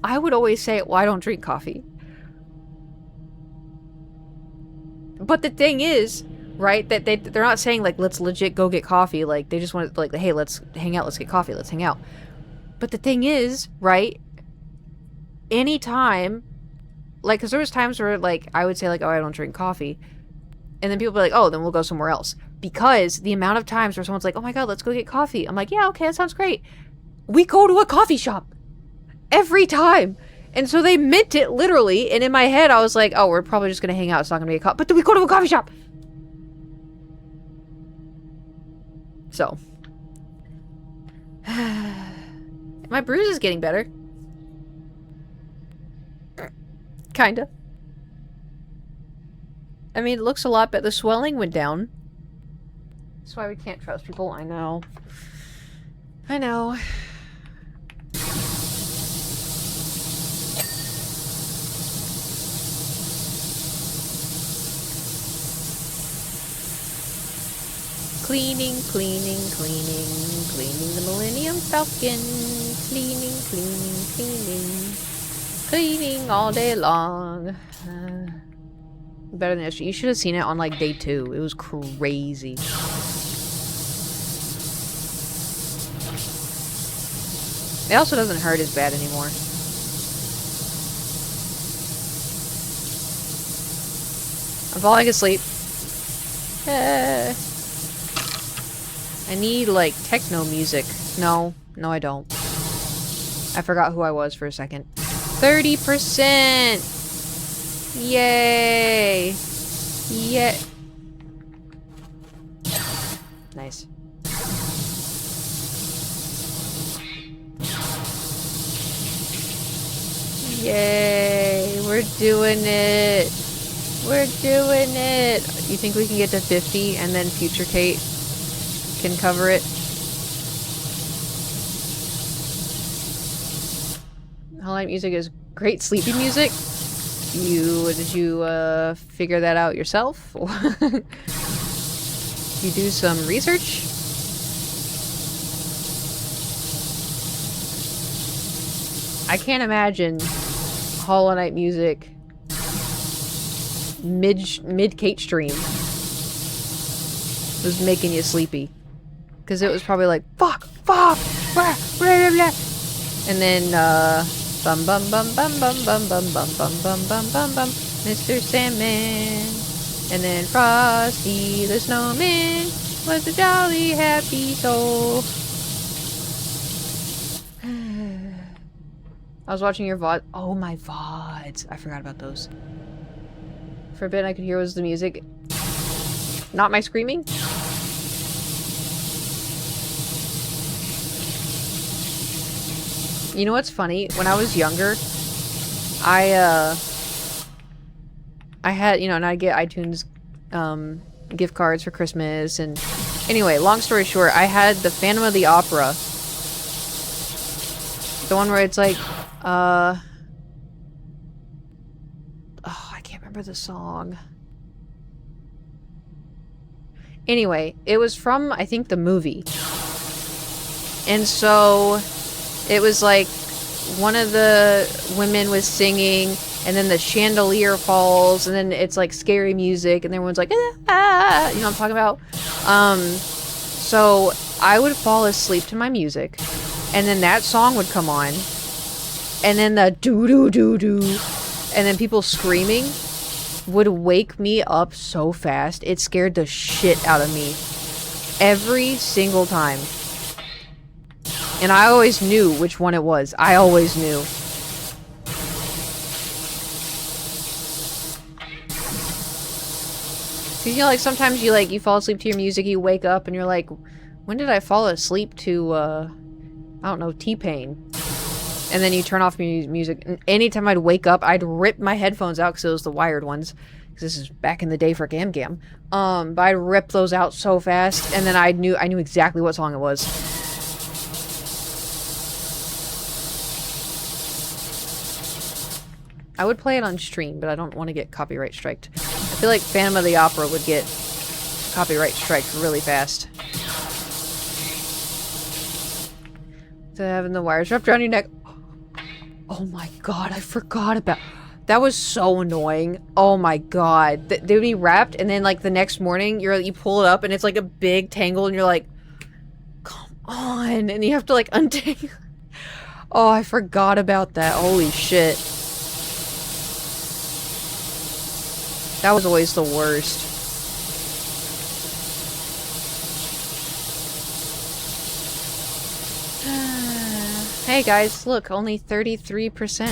I would always say, well, I don't drink coffee. But the thing is, right, that they're not saying like, let's legit go get coffee. Like they just want to like, hey, let's hang out, let's get coffee, let's hang out. But the thing is, right, anytime, like, because there was times where, like, I would say, like, oh, I don't drink coffee. And then people would be like, oh, then we'll go somewhere else. Because the amount of times where someone's like, oh my god, let's go get coffee. I'm like, yeah, okay, that sounds great. We go to a coffee shop. Every time. And so they meant it literally. And in my head, I was like, oh, we're probably just going to hang out. It's not going to be a coffee. But then we go to a coffee shop. So. My bruise is getting better. Kinda. I mean, it looks a lot better. The swelling went down. That's why we can't trust people. I know. I know. Cleaning, cleaning, cleaning, cleaning the Millennium Falcon. Cleaning, cleaning, cleaning. Cleaning all day long. Better than yesterday. You should have seen it on like day 2. It was crazy. It also doesn't hurt as bad anymore. falling asleep. I need, like, techno music. No, I don't. I forgot who I was for a second. 30%! Yay! Yeah. Nice. Yay! We're doing it! We're doing it! You think we can get to 50 and then future Kate can cover it? Hollow music is great sleepy music. Did you figure that out yourself? You do some research? I can't imagine Hollow Knight music mid Kate stream was making you sleepy. Because it was probably like, fuck, blah, blah, blah, blah. And then, bum bum bum bum bum bum bum bum bum bum bum bum bum, Mr. Sandman. And then Frosty the Snowman was a jolly happy soul. I was watching your VOD. Oh, my VODs. I forgot about those. For a bit, I could hear was the music. Not my screaming. You know what's funny? When I was younger, I had, you know, and I'd get iTunes gift cards for Christmas, and anyway, long story short, I had the Phantom of the Opera. The one where it's like, oh, I can't remember the song. Anyway, it was from, I think, the movie. And so, it was like, one of the women was singing, and then the chandelier falls, and then it's like scary music, and everyone's like, ah, you know what I'm talking about? So, I would fall asleep to my music, and then that song would come on, and then the doo-doo-doo-doo, and then people screaming would wake me up so fast. It scared the shit out of me. Every single time. And I always knew which one it was. I always knew. Cause you know, like, sometimes you fall asleep to your music, you wake up, and you're like, when did I fall asleep to, I don't know, T-Pain? And then you turn off your music. And anytime I'd wake up, I'd rip my headphones out, because it was the wired ones. Because this is back in the day for Gam Gam. But I'd rip those out so fast, and then I knew exactly what song it was. I would play it on stream, but I don't want to get copyright striked. I feel like Phantom of the Opera would get copyright striked really fast. So having the wires wrapped around your neck. Oh my god, I forgot about... That was so annoying. Oh my god. They would be wrapped, and then like the next morning, you pull it up, and it's like a big tangle, and you're like, come on, and you have to like untangle. Oh, I forgot about that. Holy shit. That was always the worst. Hey guys, look, only 33%.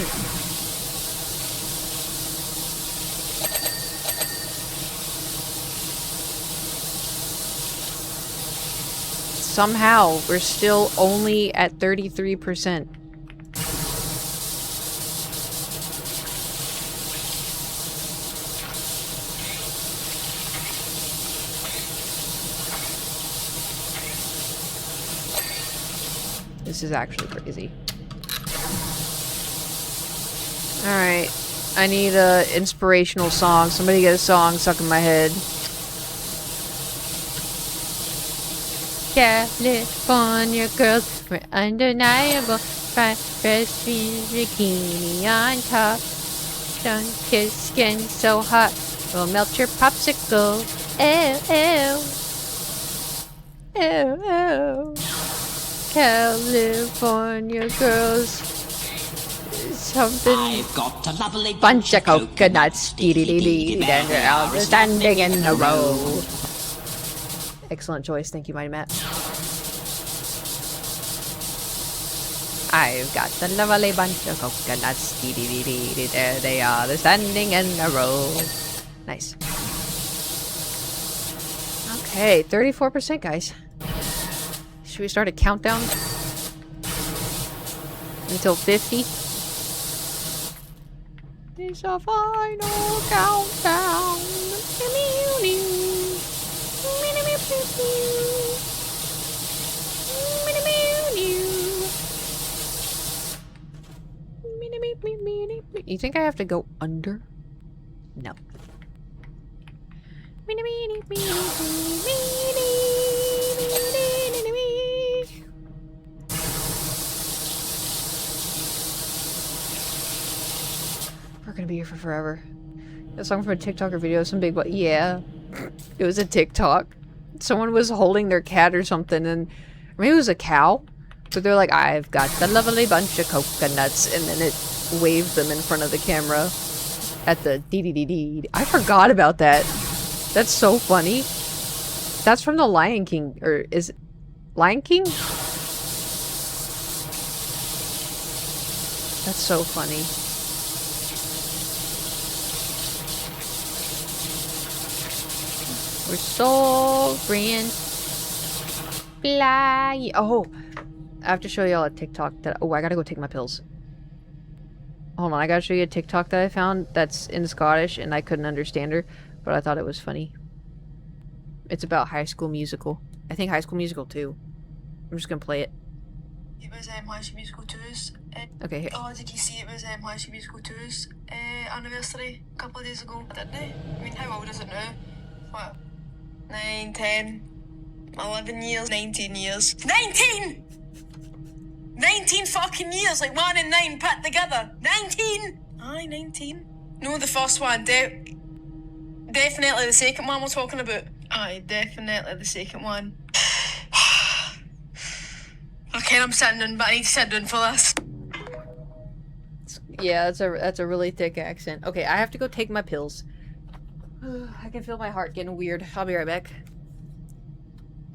Somehow, we're still only at 33%. This is actually crazy. Alright. I need a inspirational song. Somebody get a song stuck in my head. California girls were undeniable. Fresh bikini on top. Don't kiss skin so hot. Will melt your popsicle. Ew, ew. Ew, ew. California girls Something. I've got a lovely Bunch of coconuts. Dee-dee-dee-dee. And they're all standing in a row. Excellent choice. Thank you, Mighty Matt. I've got a lovely bunch of coconuts. Dee-dee-dee-dee. There they are. They're standing in a row. Nice. Okay, 34%, guys. Should we start a countdown? Until 50? It's a final countdown. You think I have to go under? No. We're gonna be here for forever. A song from a TikTok or video, some big yeah. It was a TikTok. Someone was holding their cat or something, and maybe it was a cow. But they're like, I've got the lovely bunch of coconuts, and then it waved them in front of the camera at the dee-dee-dee-dee. I forgot about that. That's so funny. That's from the Lion King, or is it Lion King? That's so funny. We're soaring, fly. Oh, I have to show y'all a TikTok that. Oh, I gotta go take my pills. Hold on, I gotta show you a TikTok that I found that's in Scottish, and I couldn't understand her, but I thought it was funny. It's about High School Musical. I think High School Musical 2. I'm just gonna play it. It was High School Musical 2's. Okay, here. Oh, did you see it was High School Musical 2's anniversary a couple of days ago? Didn't they? I mean, how old is it now? What? 9, 10, 11 years, 19 years. 19! 19 fucking years, like 1 and 9 put together. 19! Aye, 19. No, the first one, definitely the second one we're talking about. Aye, definitely the second one. Okay, I'm sitting down, but I need to sit down for this. Yeah, that's a really thick accent. Okay, I have to go take my pills. I can feel my heart getting weird. I'll be right back.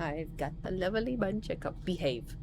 I've got a lovely bunch of behave.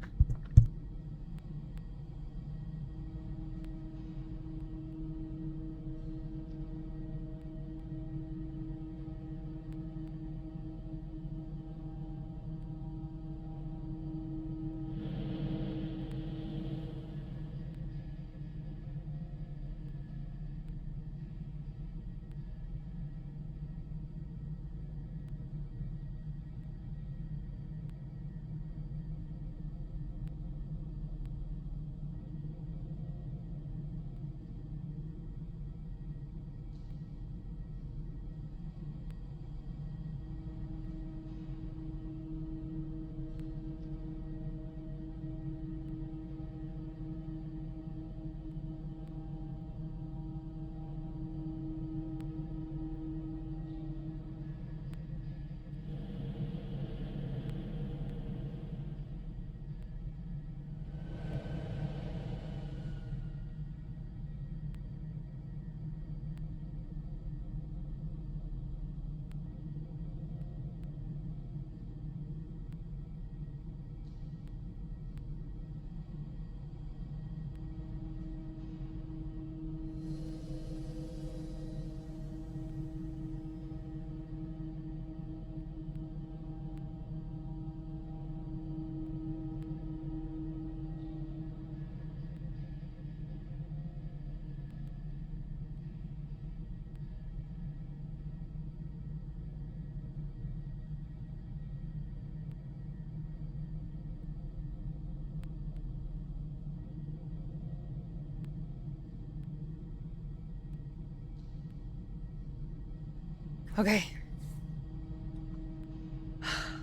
Okay.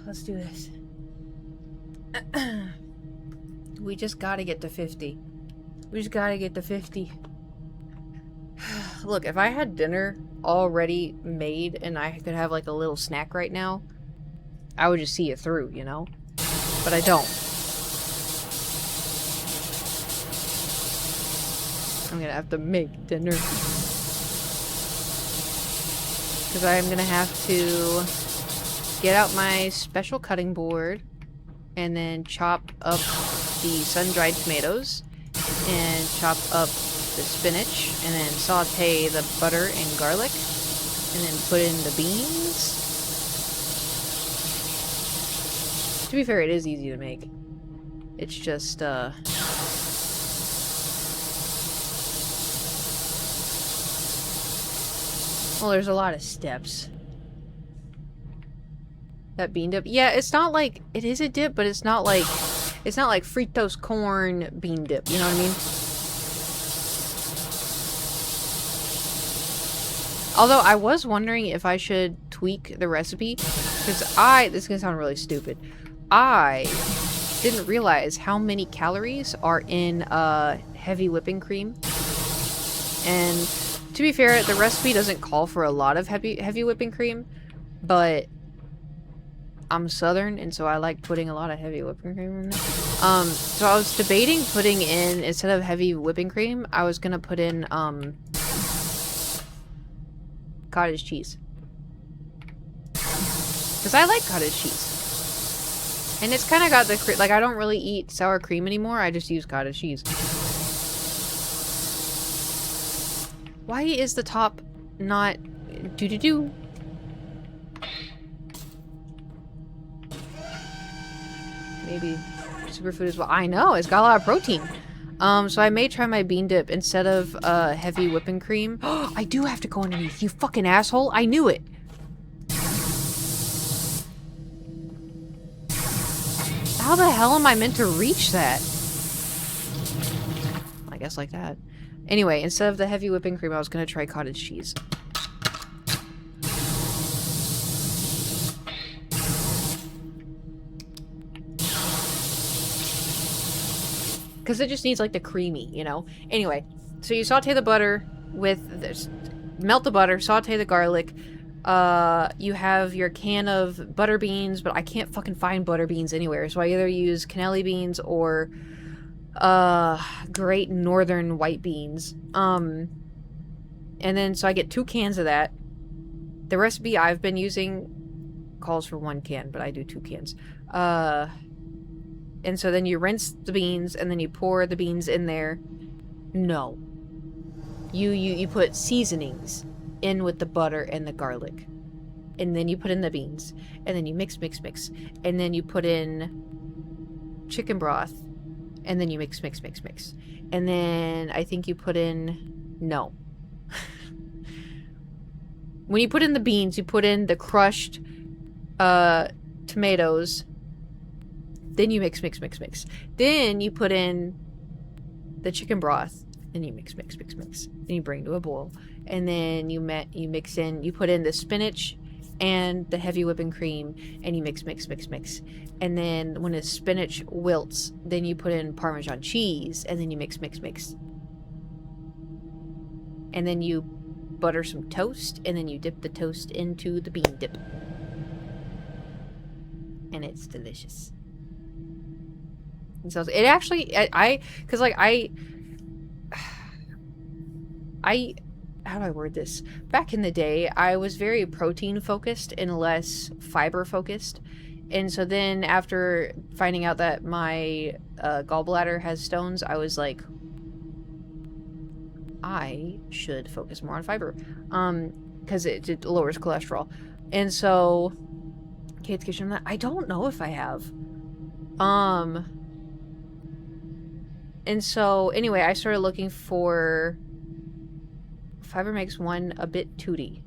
Let's do this. We just gotta get to 50. We just gotta get to 50. Look, if I had dinner already made and I could have like a little snack right now, I would just see it through, you know? But I don't. I'm gonna have to make dinner. Because I'm gonna have to get out my special cutting board and then chop up the sun-dried tomatoes and chop up the spinach and then saute the butter and garlic and then put in the beans. To be fair, it is easy to make. It's just, well, there's a lot of steps. That bean dip. Yeah, it's not like... It is a dip, but it's not like... It's not like Fritos corn bean dip. You know what I mean? Although, I was wondering if I should tweak the recipe. Because this is gonna sound really stupid. I didn't realize how many calories are in heavy whipping cream. And to be fair, the recipe doesn't call for a lot of heavy whipping cream, but I'm Southern, and so I like putting a lot of heavy whipping cream in there. So I was debating putting in, instead of heavy whipping cream, I was gonna put in, cottage cheese. Because I like cottage cheese. And it's kind of got the, like, I don't really eat sour cream anymore, I just use cottage cheese. Why is the top not do-do-do? Maybe superfood as well. I know, it's got a lot of protein. So I may try my bean dip instead of heavy whipping cream. I do have to go underneath, you fucking asshole. I knew it. How the hell am I meant to reach that? I guess like that. Anyway, instead of the heavy whipping cream, I was gonna try cottage cheese. Because it just needs, like, the creamy, you know? Anyway, so you saute the butter with this. Melt the butter, saute the garlic. You have your can of butter beans, but I can't fucking find butter beans anywhere. So I either use cannelli beans or Great Northern white beans. And then, so I get 2 cans of that. The recipe I've been using calls for 1 can, but I do 2 cans. And so then you rinse the beans, and then you pour the beans in there. No. You put seasonings in with the butter and the garlic. And then you put in the beans. And then you mix, mix, mix. And then you put in chicken broth. And then you mix, mix, mix, mix. And then I think you put in... No. When you put in the beans, you put in the crushed tomatoes. Then you mix, mix, mix, mix. Then you put in the chicken broth. And you mix, mix, mix, mix. Then you bring to a boil. And then you mix in... You put in the spinach and the heavy whipping cream. And you mix, mix, mix, mix. And then when the spinach wilts, then you put in Parmesan cheese. And then you mix, mix, mix. And then you butter some toast. And then you dip the toast into the bean dip. And it's delicious. So it actually, because like how do I word this? Back in the day, I was very protein focused and less fiber focused. And so then after finding out that my gallbladder has stones, I was like, I should focus more on fiber. Because it lowers cholesterol. And so, Kate's Kitchen, I don't know if I have. And so, anyway, I started looking for... Fiber makes one a bit tooty.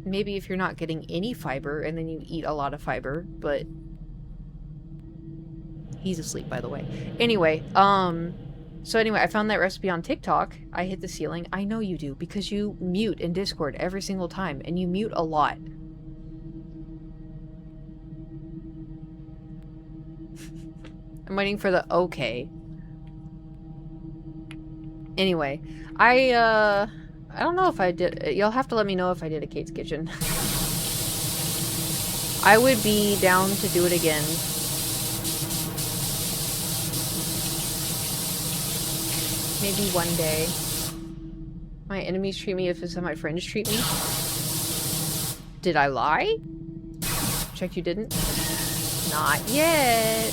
Maybe if you're not getting any fiber, and then you eat a lot of fiber, but... He's asleep, by the way. Anyway, so anyway, I found that recipe on TikTok. I hit the ceiling. I know you do, because you mute in Discord every single time, and you mute a lot. I'm waiting for the okay. Anyway, I don't know if I did. You'll have to let me know if I did a Kate's Kitchen. I would be down to do it again. Maybe one day. My enemies treat me as how my friends treat me. Did I lie? Check you didn't? Not yet.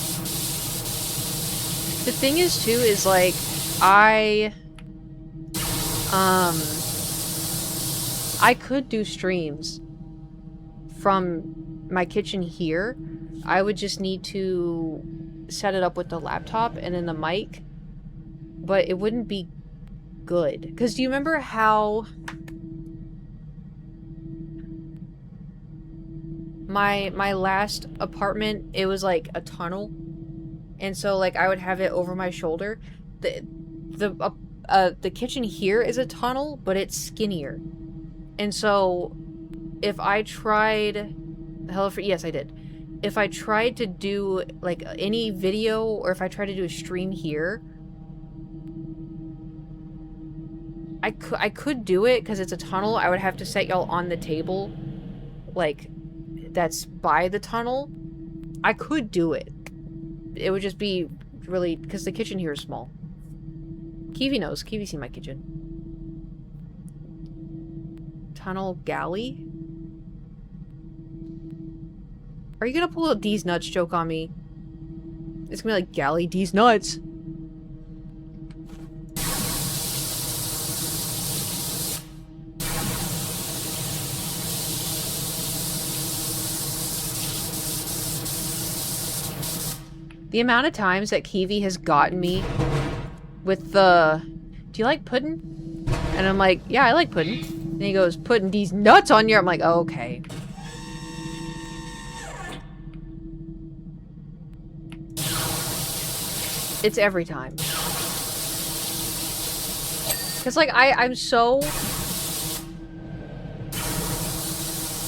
The thing is, too, is, like, I could do streams from my kitchen here. I would just need to set it up with the laptop and then the mic, but it wouldn't be good. Because do you remember how my last apartment, it was like a tunnel, and so like I would have it over my shoulder. The kitchen here is a tunnel, but it's skinnier, and so if I tried, yes I did. If I tried to do like any video, or if I tried to do a stream here, I could do it because it's a tunnel. I would have to set y'all on the table, like, that's by the tunnel. I could do it. It would just be really, because the kitchen here is small. Kiwi knows. Kiwi's seen my kitchen. Tunnel galley? Are you gonna pull a D's nuts joke on me? It's gonna be like, galley D's nuts. The amount of times that Kiwi has gotten me with the, do you like pudding? And I'm like, yeah, I like pudding. And he goes, putting these nuts on your, I'm like, oh, okay. It's every time. Cause like, I'm so,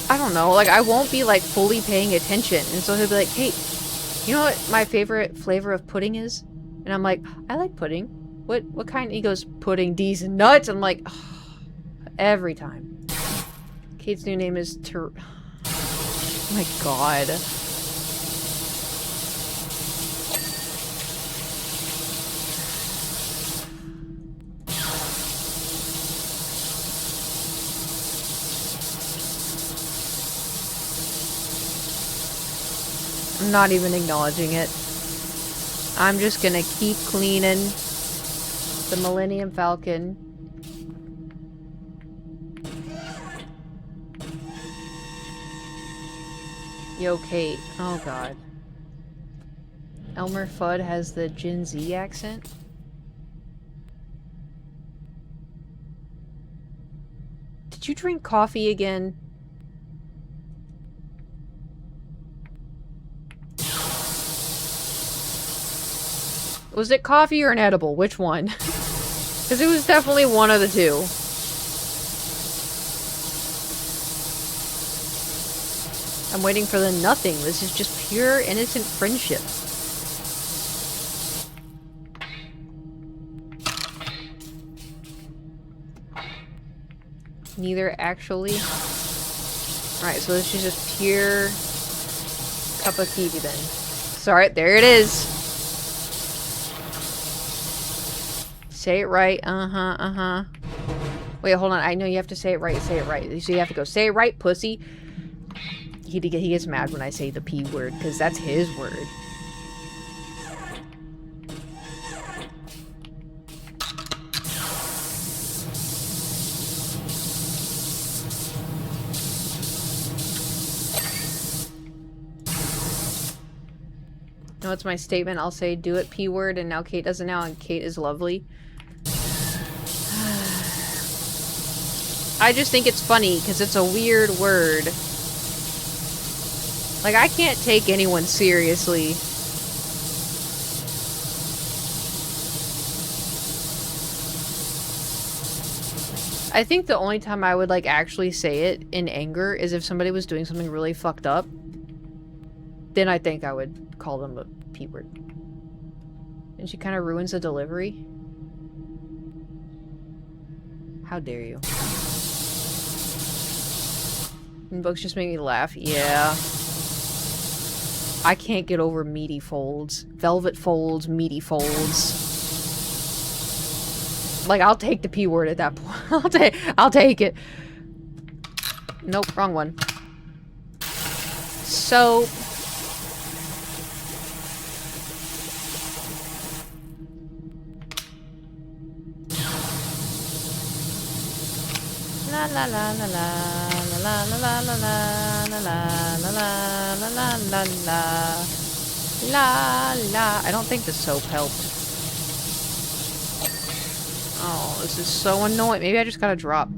I don't know, like I won't be like fully paying attention. And so he'll be like, hey, you know what my favorite flavor of pudding is? And I'm like, I like pudding. What kind? He goes, pudding these nuts. I'm like, oh, every time. Kate's new name is oh my god. I'm not even acknowledging it. I'm just gonna keep cleaning the Millennium Falcon. Yo, Kate. Oh, God. Elmer Fudd has the Gen Z accent? Did you drink coffee again? Was it coffee or an edible? Which one? Because it was definitely one of the two. I'm waiting for the nothing. This is just pure, innocent friendship. Neither actually. Alright, so this is just pure cup of kiwi then. Sorry, there it is. Say it right. Wait, hold on. I know you have to say it right. Say it right. So you have to go, say it right, pussy. He gets mad when I say the P word, because that's his word. No, it's my statement. I'll say, do it, P word, and now Kate does it now, and Kate is lovely. I just think it's funny, because it's a weird word. Like, I can't take anyone seriously. I think the only time I would, like, actually say it in anger is if somebody was doing something really fucked up. Then I think I would call them a P word. And she kind of ruins the delivery. How dare you? And books just make me laugh. Yeah. I can't get over meaty folds. Velvet folds, meaty folds. Like, I'll take the P word at that point. I'll take it. Nope, wrong one. So... La la la la la la la la la la la la la la la la la la la. I don't think the soap helped. Oh, this is so annoying. Maybe I just got a drop.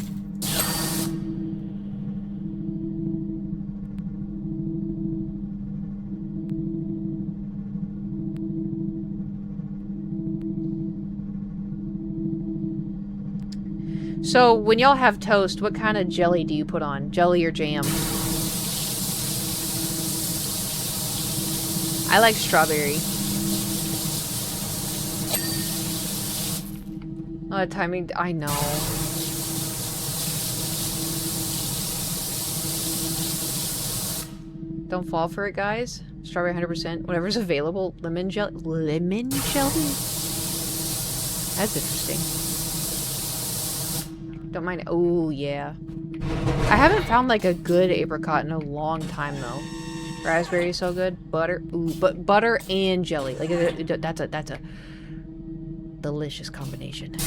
So, when y'all have toast, what kind of jelly do you put on? Jelly or jam? I like strawberry. Oh, timing. I know. Don't fall for it, guys. Strawberry 100%. Whatever's available. Lemon jelly. Lemon jelly? That's interesting. Don't mind. Oh, yeah. I haven't found like a good apricot in a long time though. Raspberry is so good. Butter. Ooh, but butter and jelly. Like that's a delicious combination.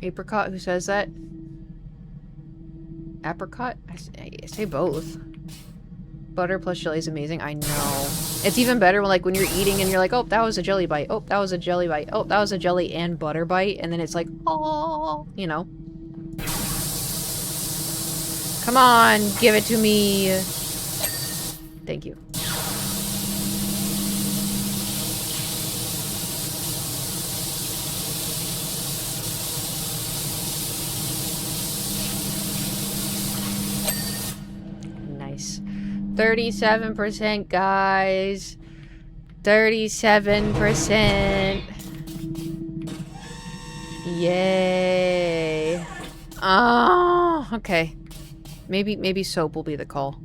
Apricot, who says that? Apricot? I say both. Butter plus jelly is amazing. I know. It's even better when, like, when you're eating and you're like, oh, that was a jelly bite. Oh, that was a jelly bite. Oh, that was a jelly and butter bite. And then it's like, oh, you know. Come on, give it to me. Thank you. Nice. 37%, guys. 37%. Yay. Oh, okay. Maybe soap will be the call.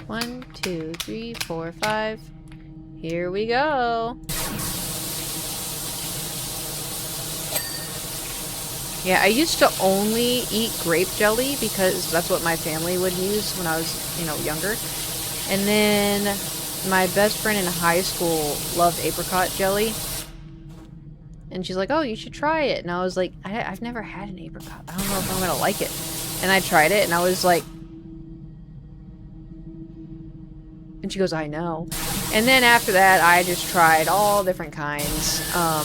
One, two, three, four, five. Here we go. Yeah, I used to only eat grape jelly because that's what my family would use when I was, you know, younger. And then my best friend in high school loved apricot jelly. And she's like, oh, you should try it. And I was like, I've never had an apricot. I don't know if I'm gonna like it. And I tried it and I was like... And she goes, I know. And then after that, I just tried all different kinds. I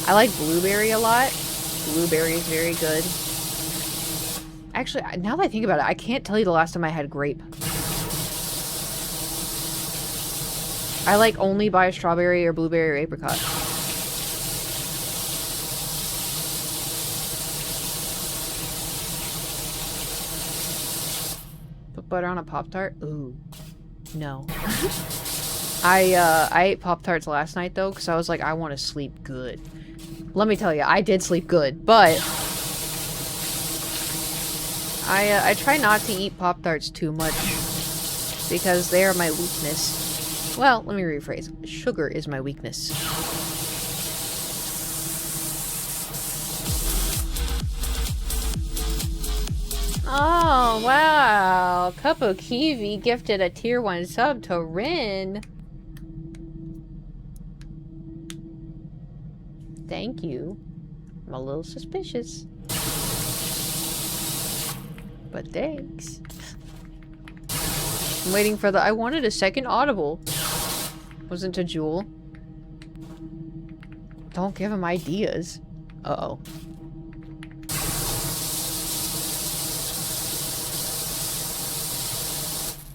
like blueberry a lot. Blueberry is very good. Actually, now that I think about it, I can't tell you the last time I had grape. I like only buy strawberry or blueberry or apricot. Put butter on a Pop-Tart? Ooh. No. I ate Pop-Tarts last night though, because I was like, I want to sleep good. Let me tell you, I did sleep good, but I try not to eat Pop-Tarts too much because they are my weakness. Well, let me rephrase. Sugar is my weakness. Oh, wow. Cup of Kiwi gifted a tier 1 sub to Rin. Thank you. I'm a little suspicious. But thanks. I'm waiting for the... I wanted a second Audible. Wasn't a Jewel. Don't give him ideas. Uh-oh.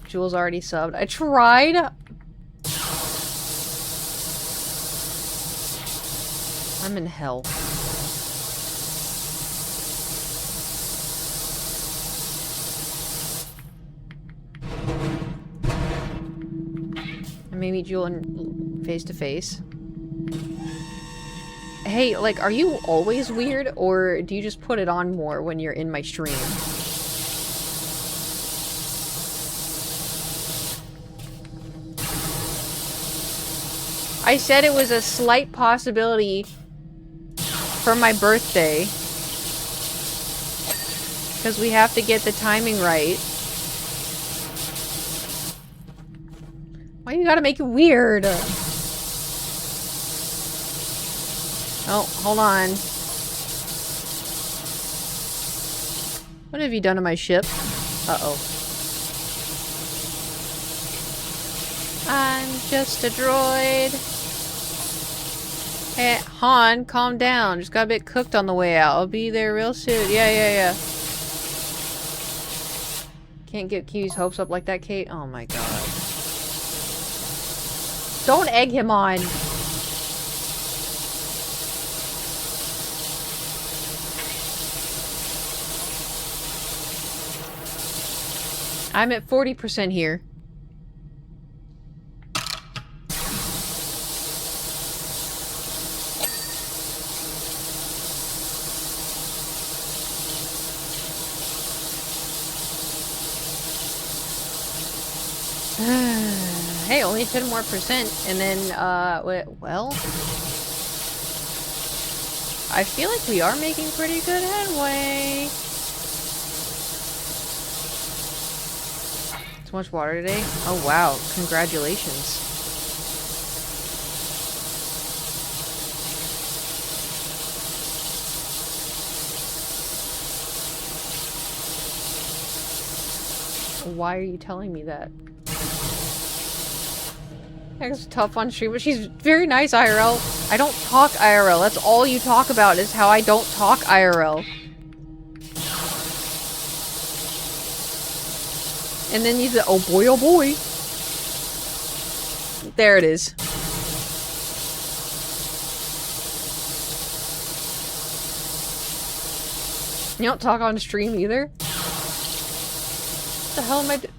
Jewel's already subbed. I tried! I'm in hell. meet you in face to face. Hey, like, are you always weird, or do you just put it on more when you're in my stream? I said it was a slight possibility for my birthday. Because we have to get the timing right. Why you gotta make it weird? Oh, hold on. What have you done to my ship? Uh-oh. I'm just a droid. Hey, Han, calm down. Just got a bit cooked on the way out. I'll be there real soon. Yeah. Can't get Kiwi's hopes up like that, Kate. Oh my god. Don't egg him on. I'm at 40% here. Hey, only 10 more percent, and then, well... I feel like we are making pretty good headway. Too much water today? Oh wow, congratulations. Why are you telling me that? It's tough on stream, but she's very nice IRL. I don't talk IRL. That's all you talk about is how I don't talk IRL. And then you say, oh boy. There it is. You don't talk on stream either? What the hell am I doing?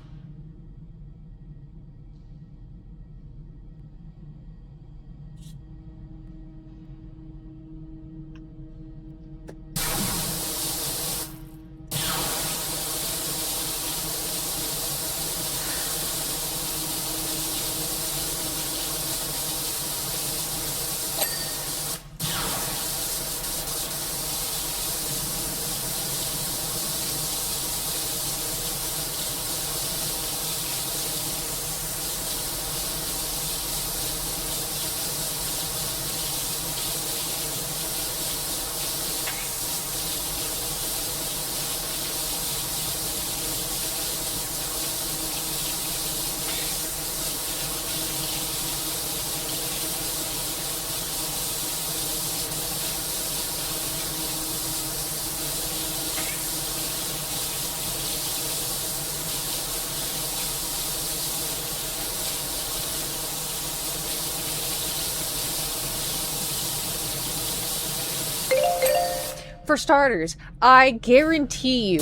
For starters, I guarantee you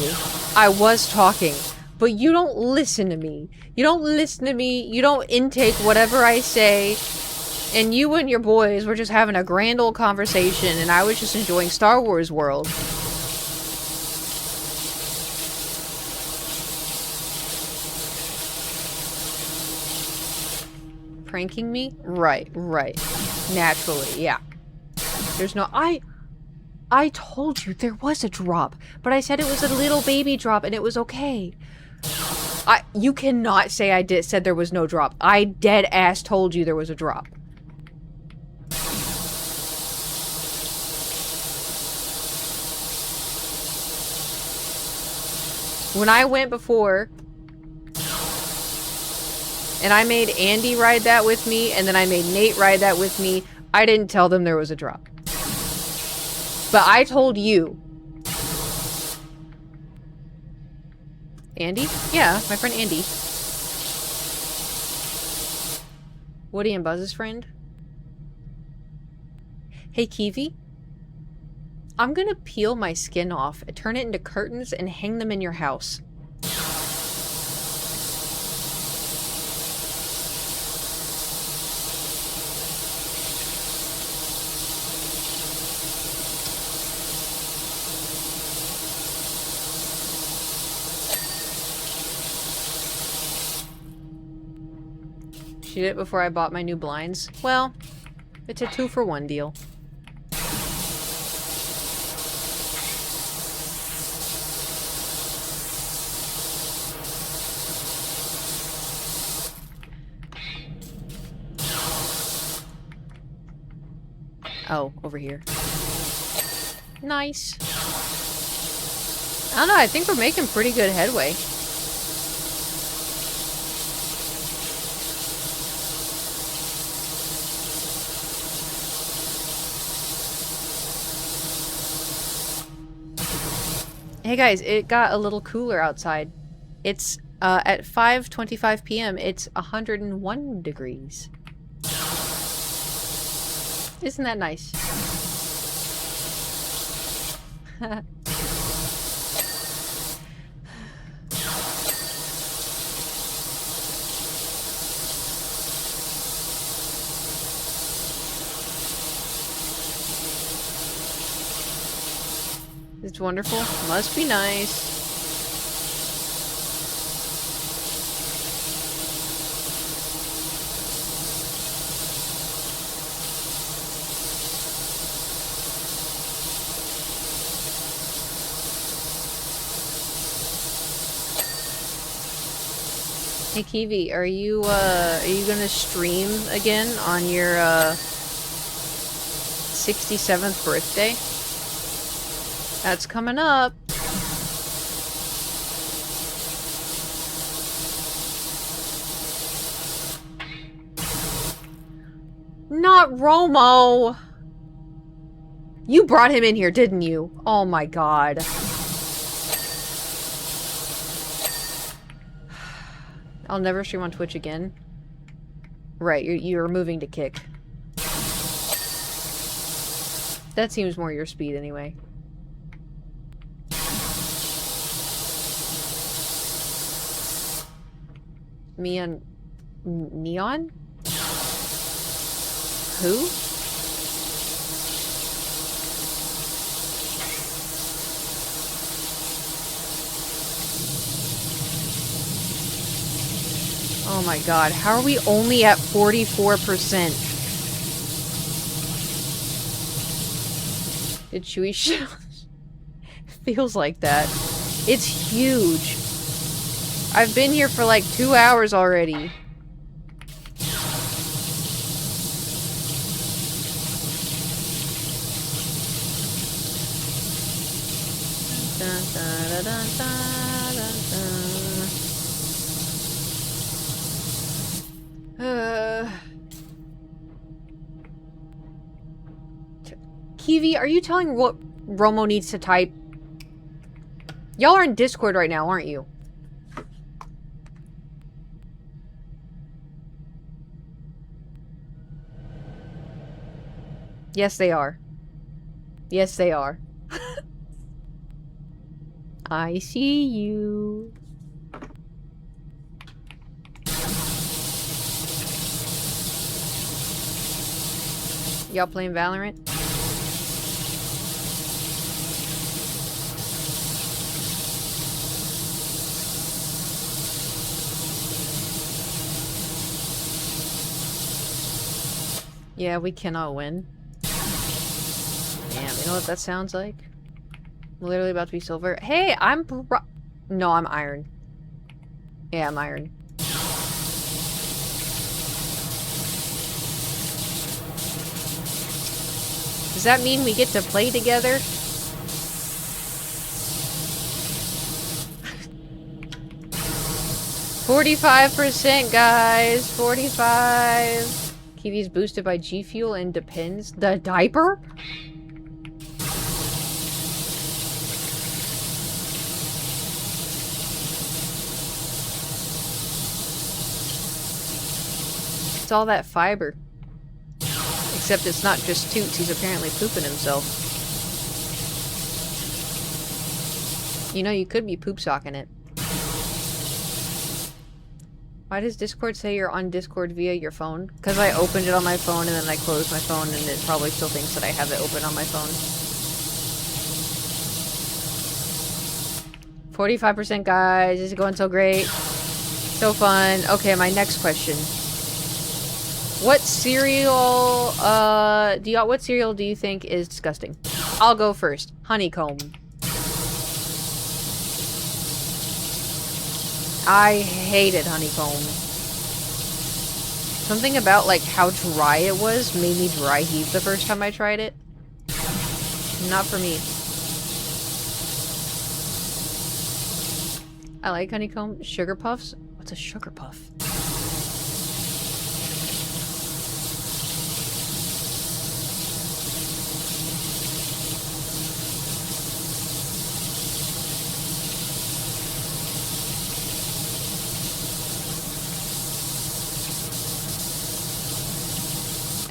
I was talking, but you don't listen to me. You don't listen to me, you don't intake whatever I say, and you and your boys were just having a grand old conversation, and I was just enjoying Star Wars World. Pranking me? Right. Naturally, yeah. There's no- I told you there was a drop, but I said it was a little baby drop and it was okay. You cannot say I said there was no drop. I dead ass told you there was a drop. When I went before, and I made Andy ride that with me, and then I made Nate ride that with me, I didn't tell them there was a drop. But I told you. Andy? Yeah, my friend Andy. Woody and Buzz's friend. Hey, Kiwi. I'm gonna peel my skin off, turn it into curtains, and hang them in your house. She did it before I bought my new blinds. Well, it's a 2-for-1 deal. Oh, over here. Nice. I don't know, I think we're making pretty good headway. Hey guys, it got a little cooler outside. It's, at 5:25 p.m., it's 101 degrees. Isn't that nice? It's wonderful. Must be nice. Hey Kiwi, are you gonna stream again on your 67th birthday? That's coming up. Not Romo! You brought him in here, didn't you? Oh my god. I'll never stream on Twitch again. Right, you're moving to Kick. That seems more your speed anyway. Me and Neon? Who? Oh my god, how are we only at 44%? Did Chewy show? Feels like that. It's huge. I've been here for like 2 hours already. Dun, dun, dun, dun, dun, dun, dun. Kiwi, are you telling what Romo needs to type? Y'all are in Discord right now, aren't you? Yes, they are. Yes, they are. I see you. Y'all playing Valorant? Yeah, we cannot win. Damn, you know what that sounds like? I'm literally about to be silver. Hey, no, I'm iron. Yeah, I'm iron. Does that mean we get to play together? %, guys. 45. Kiwi's boosted by G Fuel and depends. The diaper? It's all that fiber. Except it's not just Toots, he's apparently pooping himself. You know, you could be poop socking it. Why does Discord say you're on Discord via your phone? Because I opened it on my phone and then I closed my phone and it probably still thinks that I have it open on my phone. 45%, guys. This is going so great. So fun. Okay, my next question. What cereal, what cereal do you think is disgusting? I'll go first. Honeycomb. I hated honeycomb. Something about, like, how dry it was made me dry heave the first time I tried it. Not for me. I like honeycomb. Sugar puffs? What's a sugar puff?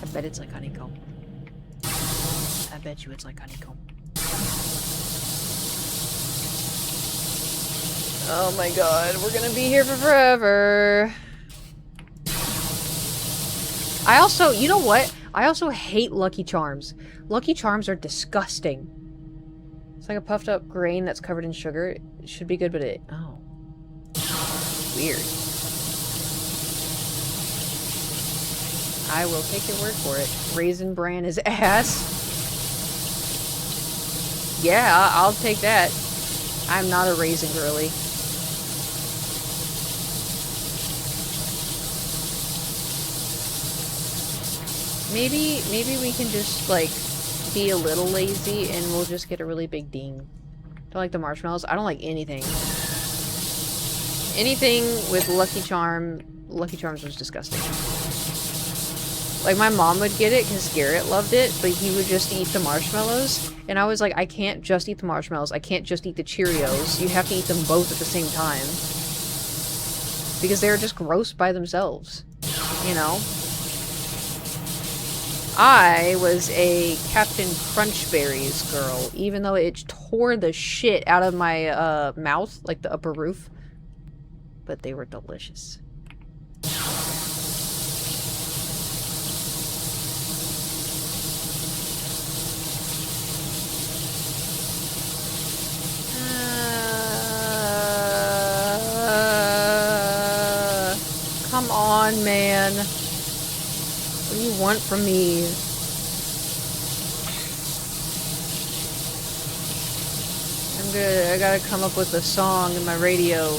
I bet it's like honeycomb. I bet you it's like honeycomb. Oh my god, we're gonna be here for forever. I also, you know what? I also hate Lucky Charms. Lucky Charms are disgusting. It's like a puffed up grain that's covered in sugar. It should be good, but it... Oh. Weird. I will take your word for it. Raisin Bran is ass. Yeah, I'll take that. I'm not a raisin girly. Maybe we can just, like, be a little lazy and we'll just get a really big ding. Don't like the marshmallows? I don't like anything. Anything with Lucky Charms was disgusting. Like, my mom would get it because Garrett loved it, but he would just eat the marshmallows. And I was like, I can't just eat the marshmallows. I can't just eat the Cheerios. You have to eat them both at the same time. Because they're just gross by themselves. You know? I was a Captain Crunchberries girl, even though it tore the shit out of my mouth, like the upper roof. But they were delicious. Come on, man. What do you want from me? I gotta come up with a song in my radio.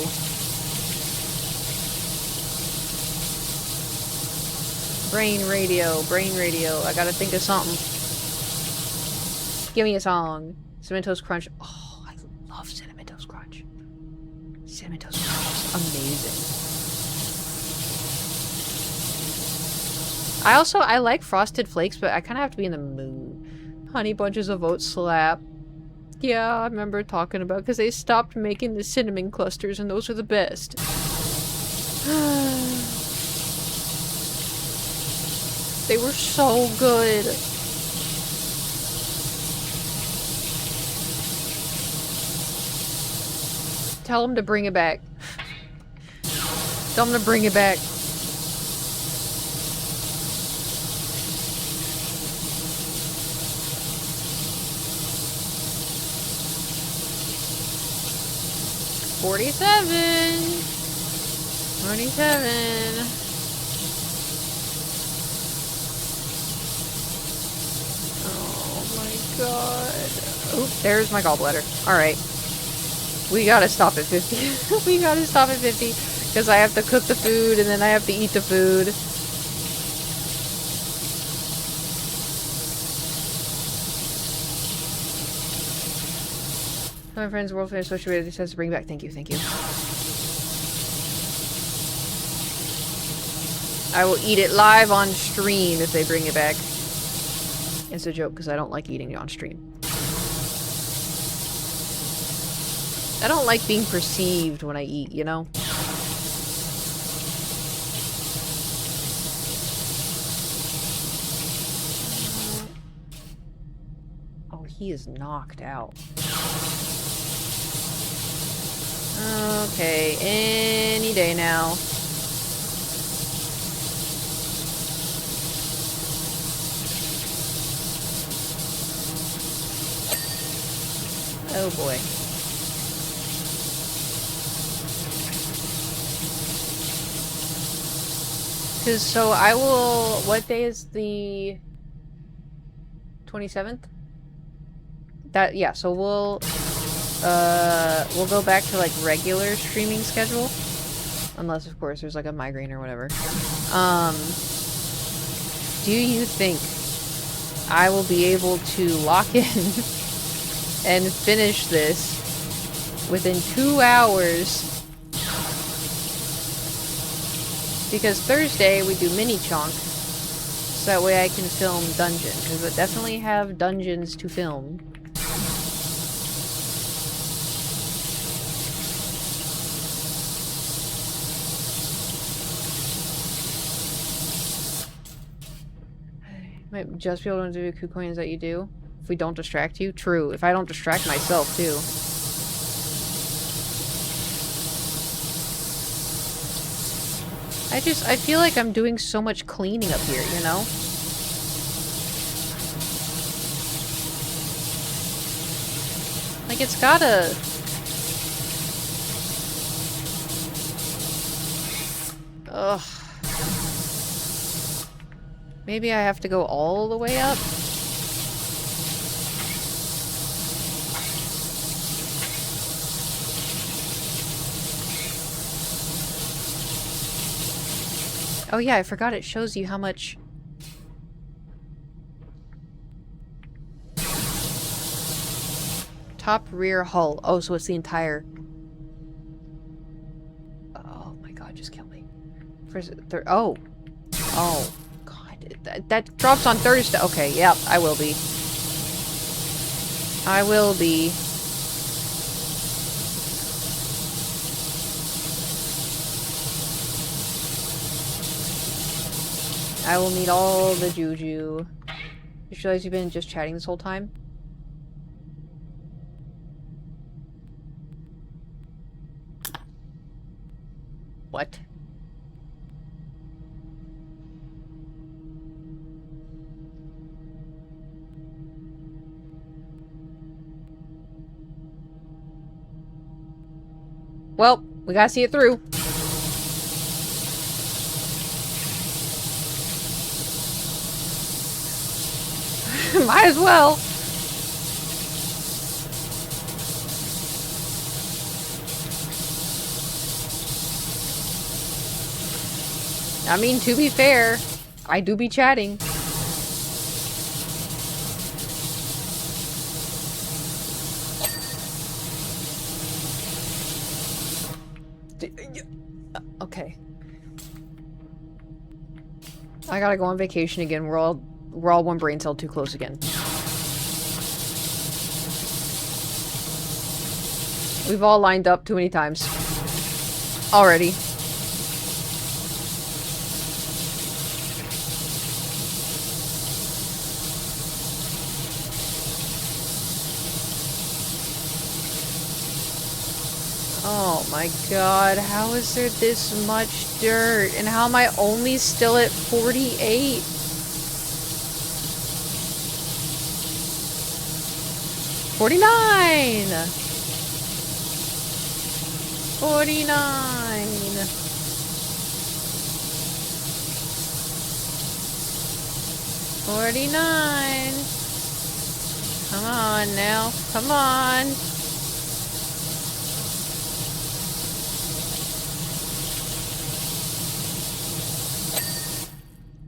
Brain radio. I gotta think of something. Give me a song. Cinnamon Toast Crunch. Oh, I love Cinnamon Toast Crunch. Cinnamon Toast Crunch is amazing. I like Frosted Flakes, but I kind of have to be in the mood. Honey Bunches of Oats slap. Yeah, I remember talking about because they stopped making the cinnamon clusters, and those are the best. They were so good. Tell them to bring it back. Tell them to bring it back. $47. Oh my god. Oop, there's my gallbladder. Alright. We gotta stop at 50. We gotta stop at 50. Because I have to cook the food and then I have to eat the food. My friends, World Famous Social Media says to bring back. Thank you. I will eat it live on stream if they bring it back. It's a joke because I don't like eating it on stream. I don't like being perceived when I eat, you know? Oh, he is knocked out. Okay, any day now. Oh boy. Cause so I will. What day is the 27th? That yeah. So we'll go back to like regular streaming schedule, unless of course there's like a migraine or whatever. Do you think I will be able to lock in and finish this within 2 hours? Because Thursday we do mini chunk, so that way I can film dungeon, because I definitely have dungeons to film. Might just be able to do KuCoins that you do. If we don't distract you. True. If I don't distract myself, too. I feel like I'm doing so much cleaning up here, you know? Like, it's gotta... Ugh. Maybe I have to go all the way up? Oh yeah, I forgot it shows you how much... Top rear hull. Oh, so it's the entire... Oh my god, just kill me. Oh. Oh. God. That drops on Thursday. Okay, yep, I will be. I will be. I will need all the juju. Just realize you've been just chatting this whole time? What? Well, we gotta see it through. Might as well. I mean, to be fair, I do be chatting. Okay. I gotta go on vacation again. We're all one brain cell too close again. We've all lined up too many times. Already. Oh my god, how is there this much dirt? And how am I only still at 48? $49! 49! $49! Come on now, come on!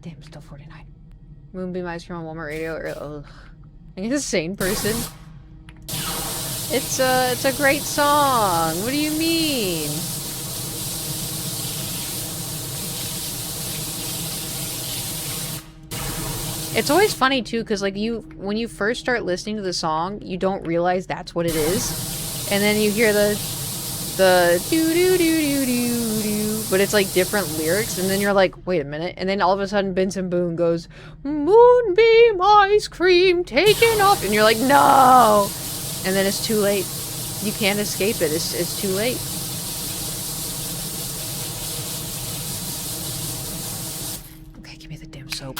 Damn, still 49. Moonbeam Ice Cream on Walmart Radio. Ugh. Are you an insane person? It's a great song. What do you mean? It's always funny too, because like when you first start listening to the song, you don't realize that's what it is, and then you hear the do do do do do do, but it's like different lyrics, and then you're like, wait a minute, and then all of a sudden Benson Boone goes, "Moonbeam ice cream taken off," and you're like, no, and then it's too late. You can't escape it. It's too late. Okay, give me the damn soap.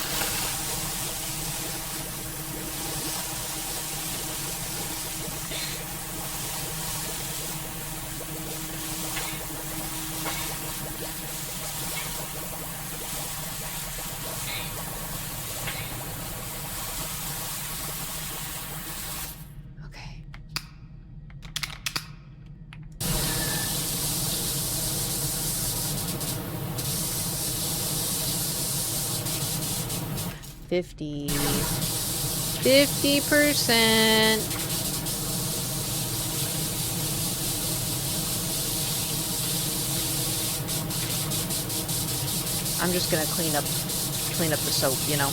50. 50%. I'm just gonna clean up the soap, you know.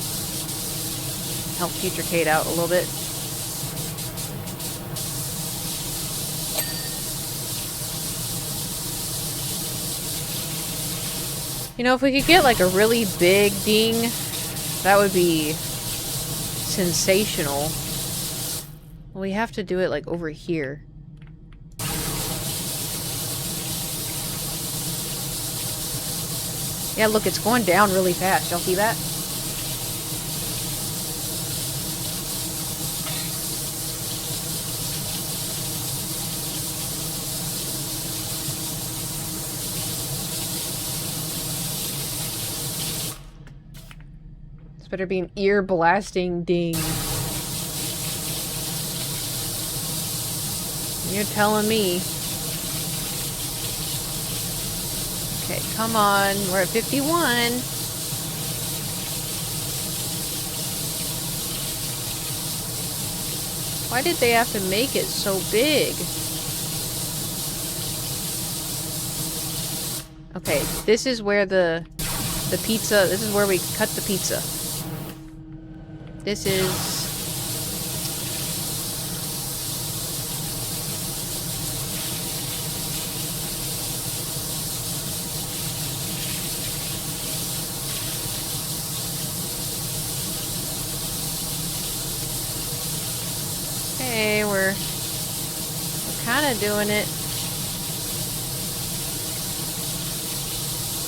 Help future Kate out a little bit. You know, if we could get like a really big ding, that would be sensational. Well, we have to do it like over here. Yeah, look, it's going down really fast. Y'all see that? This better be an ear-blasting ding. You're telling me. Okay, come on. We're at 51. Why did they have to make it so big? Okay, this is where the pizza, this is where we cut the pizza. This is... Okay, we're kind of doing it.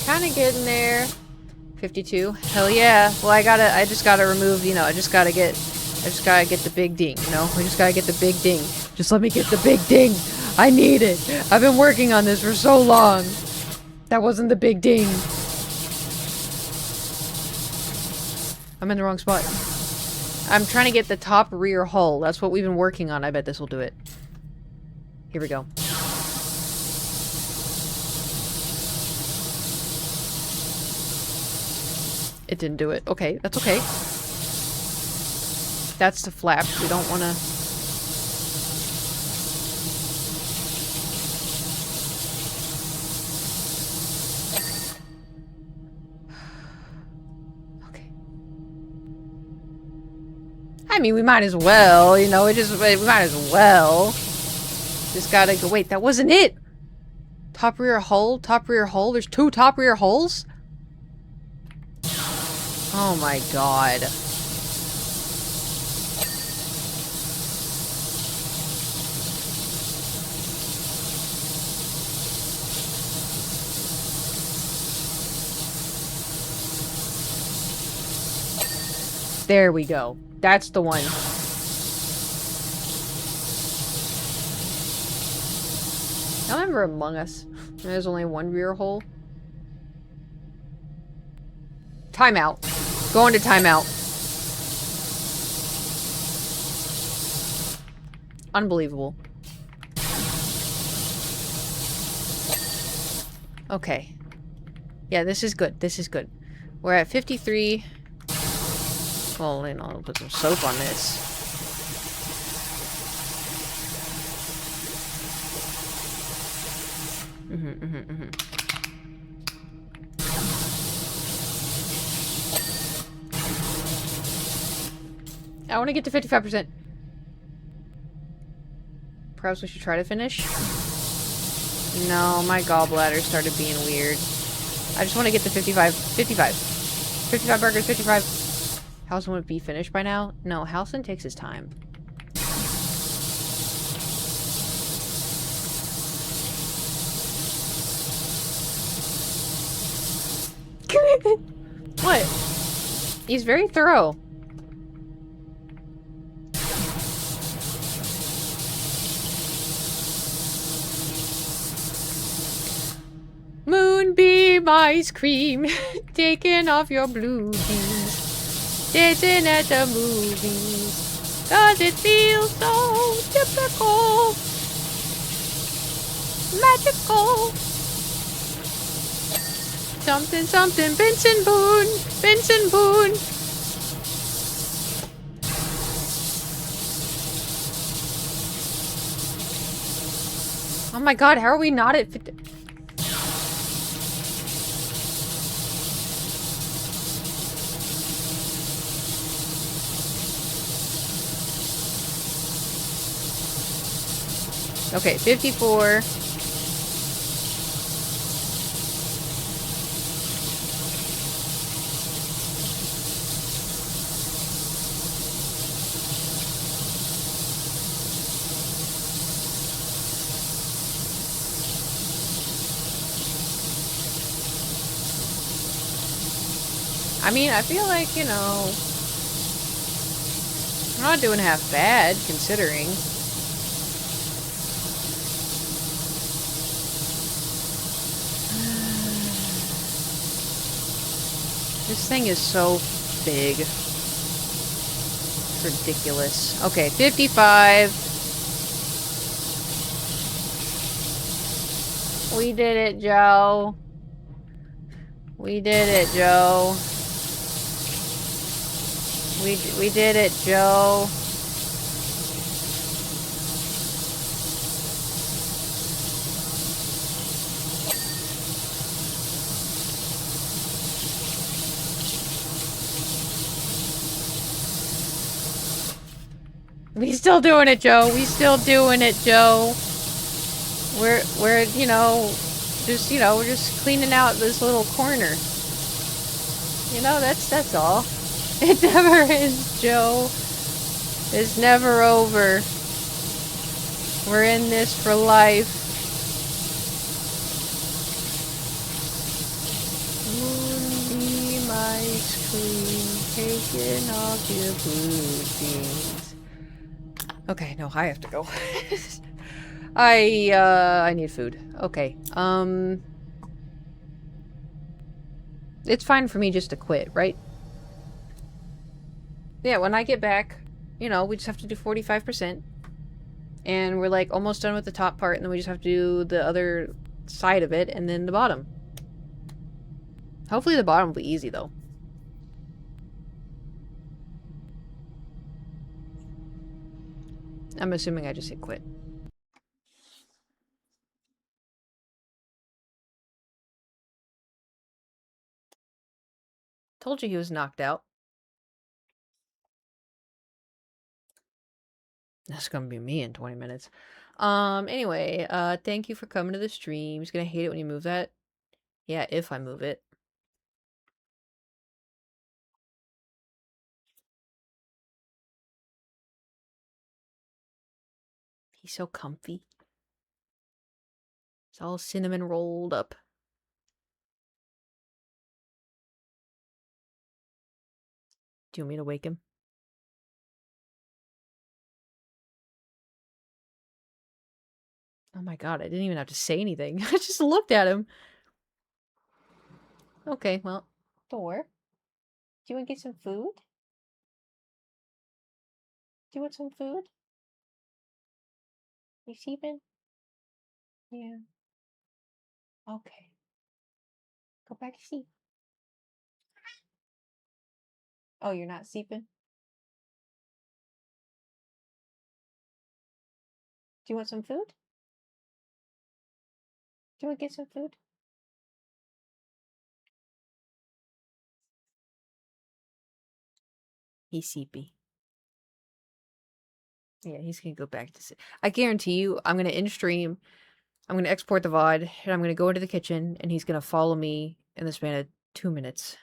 Kind of getting there. 52. Hell yeah. Well, I just gotta remove, you know, I just gotta get the big ding, you know? We just gotta get the big ding. Just let me get the big ding. I need it. I've been working on this for so long. That wasn't the big ding. I'm in the wrong spot. I'm trying to get the top rear hull. That's what we've been working on. I bet this will do it. Here we go. It didn't do it. Okay, that's okay. That's the flap. We don't want to... Okay. I mean, we might as well, you know, we might as well. Just gotta go... Wait, that wasn't it! Top rear hull? Top rear hull? There's 2 top rear hulls? Oh my god. There we go. That's the one. I remember Among Us. There's only 1 rear hole. Timeout. Going to timeout. Unbelievable. Okay. Yeah, this is good. This is good. We're at 53. Well, you know, I'll put some soap on this. I want to get to 55%. Perhaps we should try to finish? No, my gallbladder started being weird. I just want to get to 55. 55. 55 burgers, 55. Howson would be finished by now? No, Howson takes his time. What? He's very thorough. Moonbeam ice cream, taking off your blue jeans, dancing at the movies. Does it feel so typical, magical? Something, something, Benson Boone, Benson Boone. Oh my god, how are we not at 50? Okay, 54. I mean, I feel like, you know, I'm not doing half bad, considering. This thing is so big. It's ridiculous. Okay, 55. We did it, Joe. We did it, Joe. We did it, Joe. We still doing it, Joe. We still doing it, Joe. We're, you know, just, you know, we're just cleaning out this little corner. You know, that's all. It never is, Joe. It's never over. We're in this for life. Moonbeam ice cream, taking off your blue jeans. Okay, no, I have to go. I need food. Okay, it's fine for me just to quit, right? Yeah, when I get back, you know, we just have to do 45%. And we're like almost done with the top part, and then we just have to do the other side of it, and then the bottom. Hopefully the bottom will be easy, though. I'm assuming I just hit quit. Told you he was knocked out. That's gonna be me in 20 minutes. Anyway, thank you for coming to the stream. He's gonna hate it when you move that. Yeah, if I move it. He's so comfy. It's all cinnamon rolled up. Do you want me to wake him? Oh my god, I didn't even have to say anything. I just looked at him. Okay, well. Thor, do you want to get some food? Do you want some food? You sleeping? Yeah. Okay. Go back to sleep. Oh, you're not sleeping? Do you want some food? Do you want to get some food? He's sleepy. Yeah, he's gonna go back to sleep. I guarantee you, I'm gonna end stream, I'm gonna export the VOD, and I'm gonna go into the kitchen, and he's gonna follow me in the span of 2 minutes.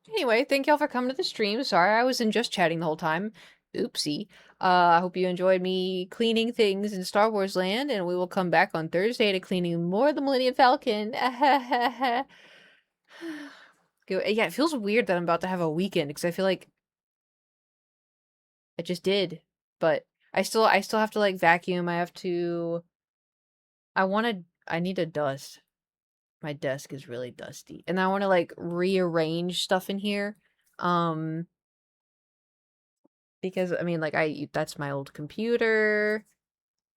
Anyway, thank y'all for coming to the stream. Sorry I was in just chatting the whole time. Oopsie. I hope you enjoyed me cleaning things in Star Wars Land, and we will come back on Thursday to cleaning more of the Millennium Falcon. Yeah, it feels weird that I'm about to have a weekend, because I feel like I just did. But I still have to, like, vacuum. I need to dust. My desk is really dusty. And I want to, like, rearrange stuff in here. Because, I mean, like, that's my old computer.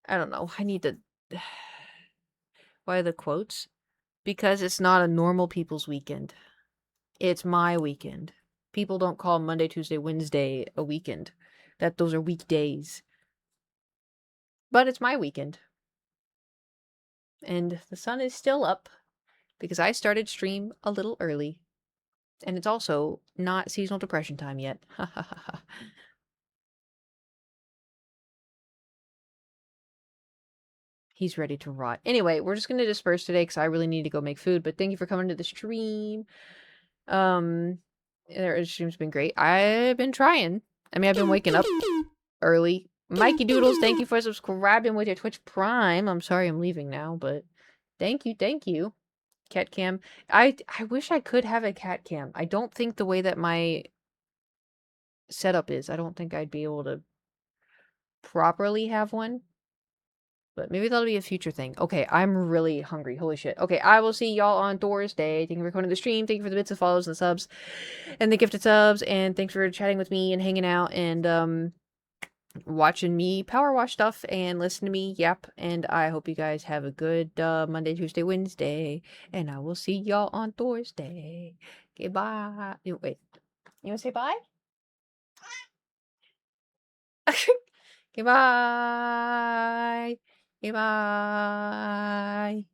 I don't know. I need to... Why are the quotes? Because it's not a normal people's weekend. It's my weekend. People don't call Monday, Tuesday, Wednesday a weekend. Those are weekdays. But it's my weekend. And the sun is still up because I started stream a little early. And it's also not seasonal depression time yet. Ha ha ha ha. He's ready to rot. Anyway, we're just going to disperse today because I really need to go make food. But thank you for coming to the stream. The stream's been great. I've been trying. I mean, I've been waking up early. Mikey Doodles, thank you for subscribing with your Twitch Prime. I'm sorry I'm leaving now, but thank you, thank you. Cat cam. I wish I could have a cat cam. I don't think the way that my setup is, I don't think I'd be able to properly have one. But maybe that'll be a future thing. Okay, I'm really hungry. Holy shit. Okay, I will see y'all on Thursday. Thank you for coming to the stream. Thank you for the bits of follows and the subs. And the gifted subs. And thanks for chatting with me and hanging out and watching me power wash stuff and listen to me yap. And I hope you guys have a good Monday, Tuesday, Wednesday. And I will see y'all on Thursday. Okay, bye. Wait. You wanna say bye? Goodbye. Goodbye.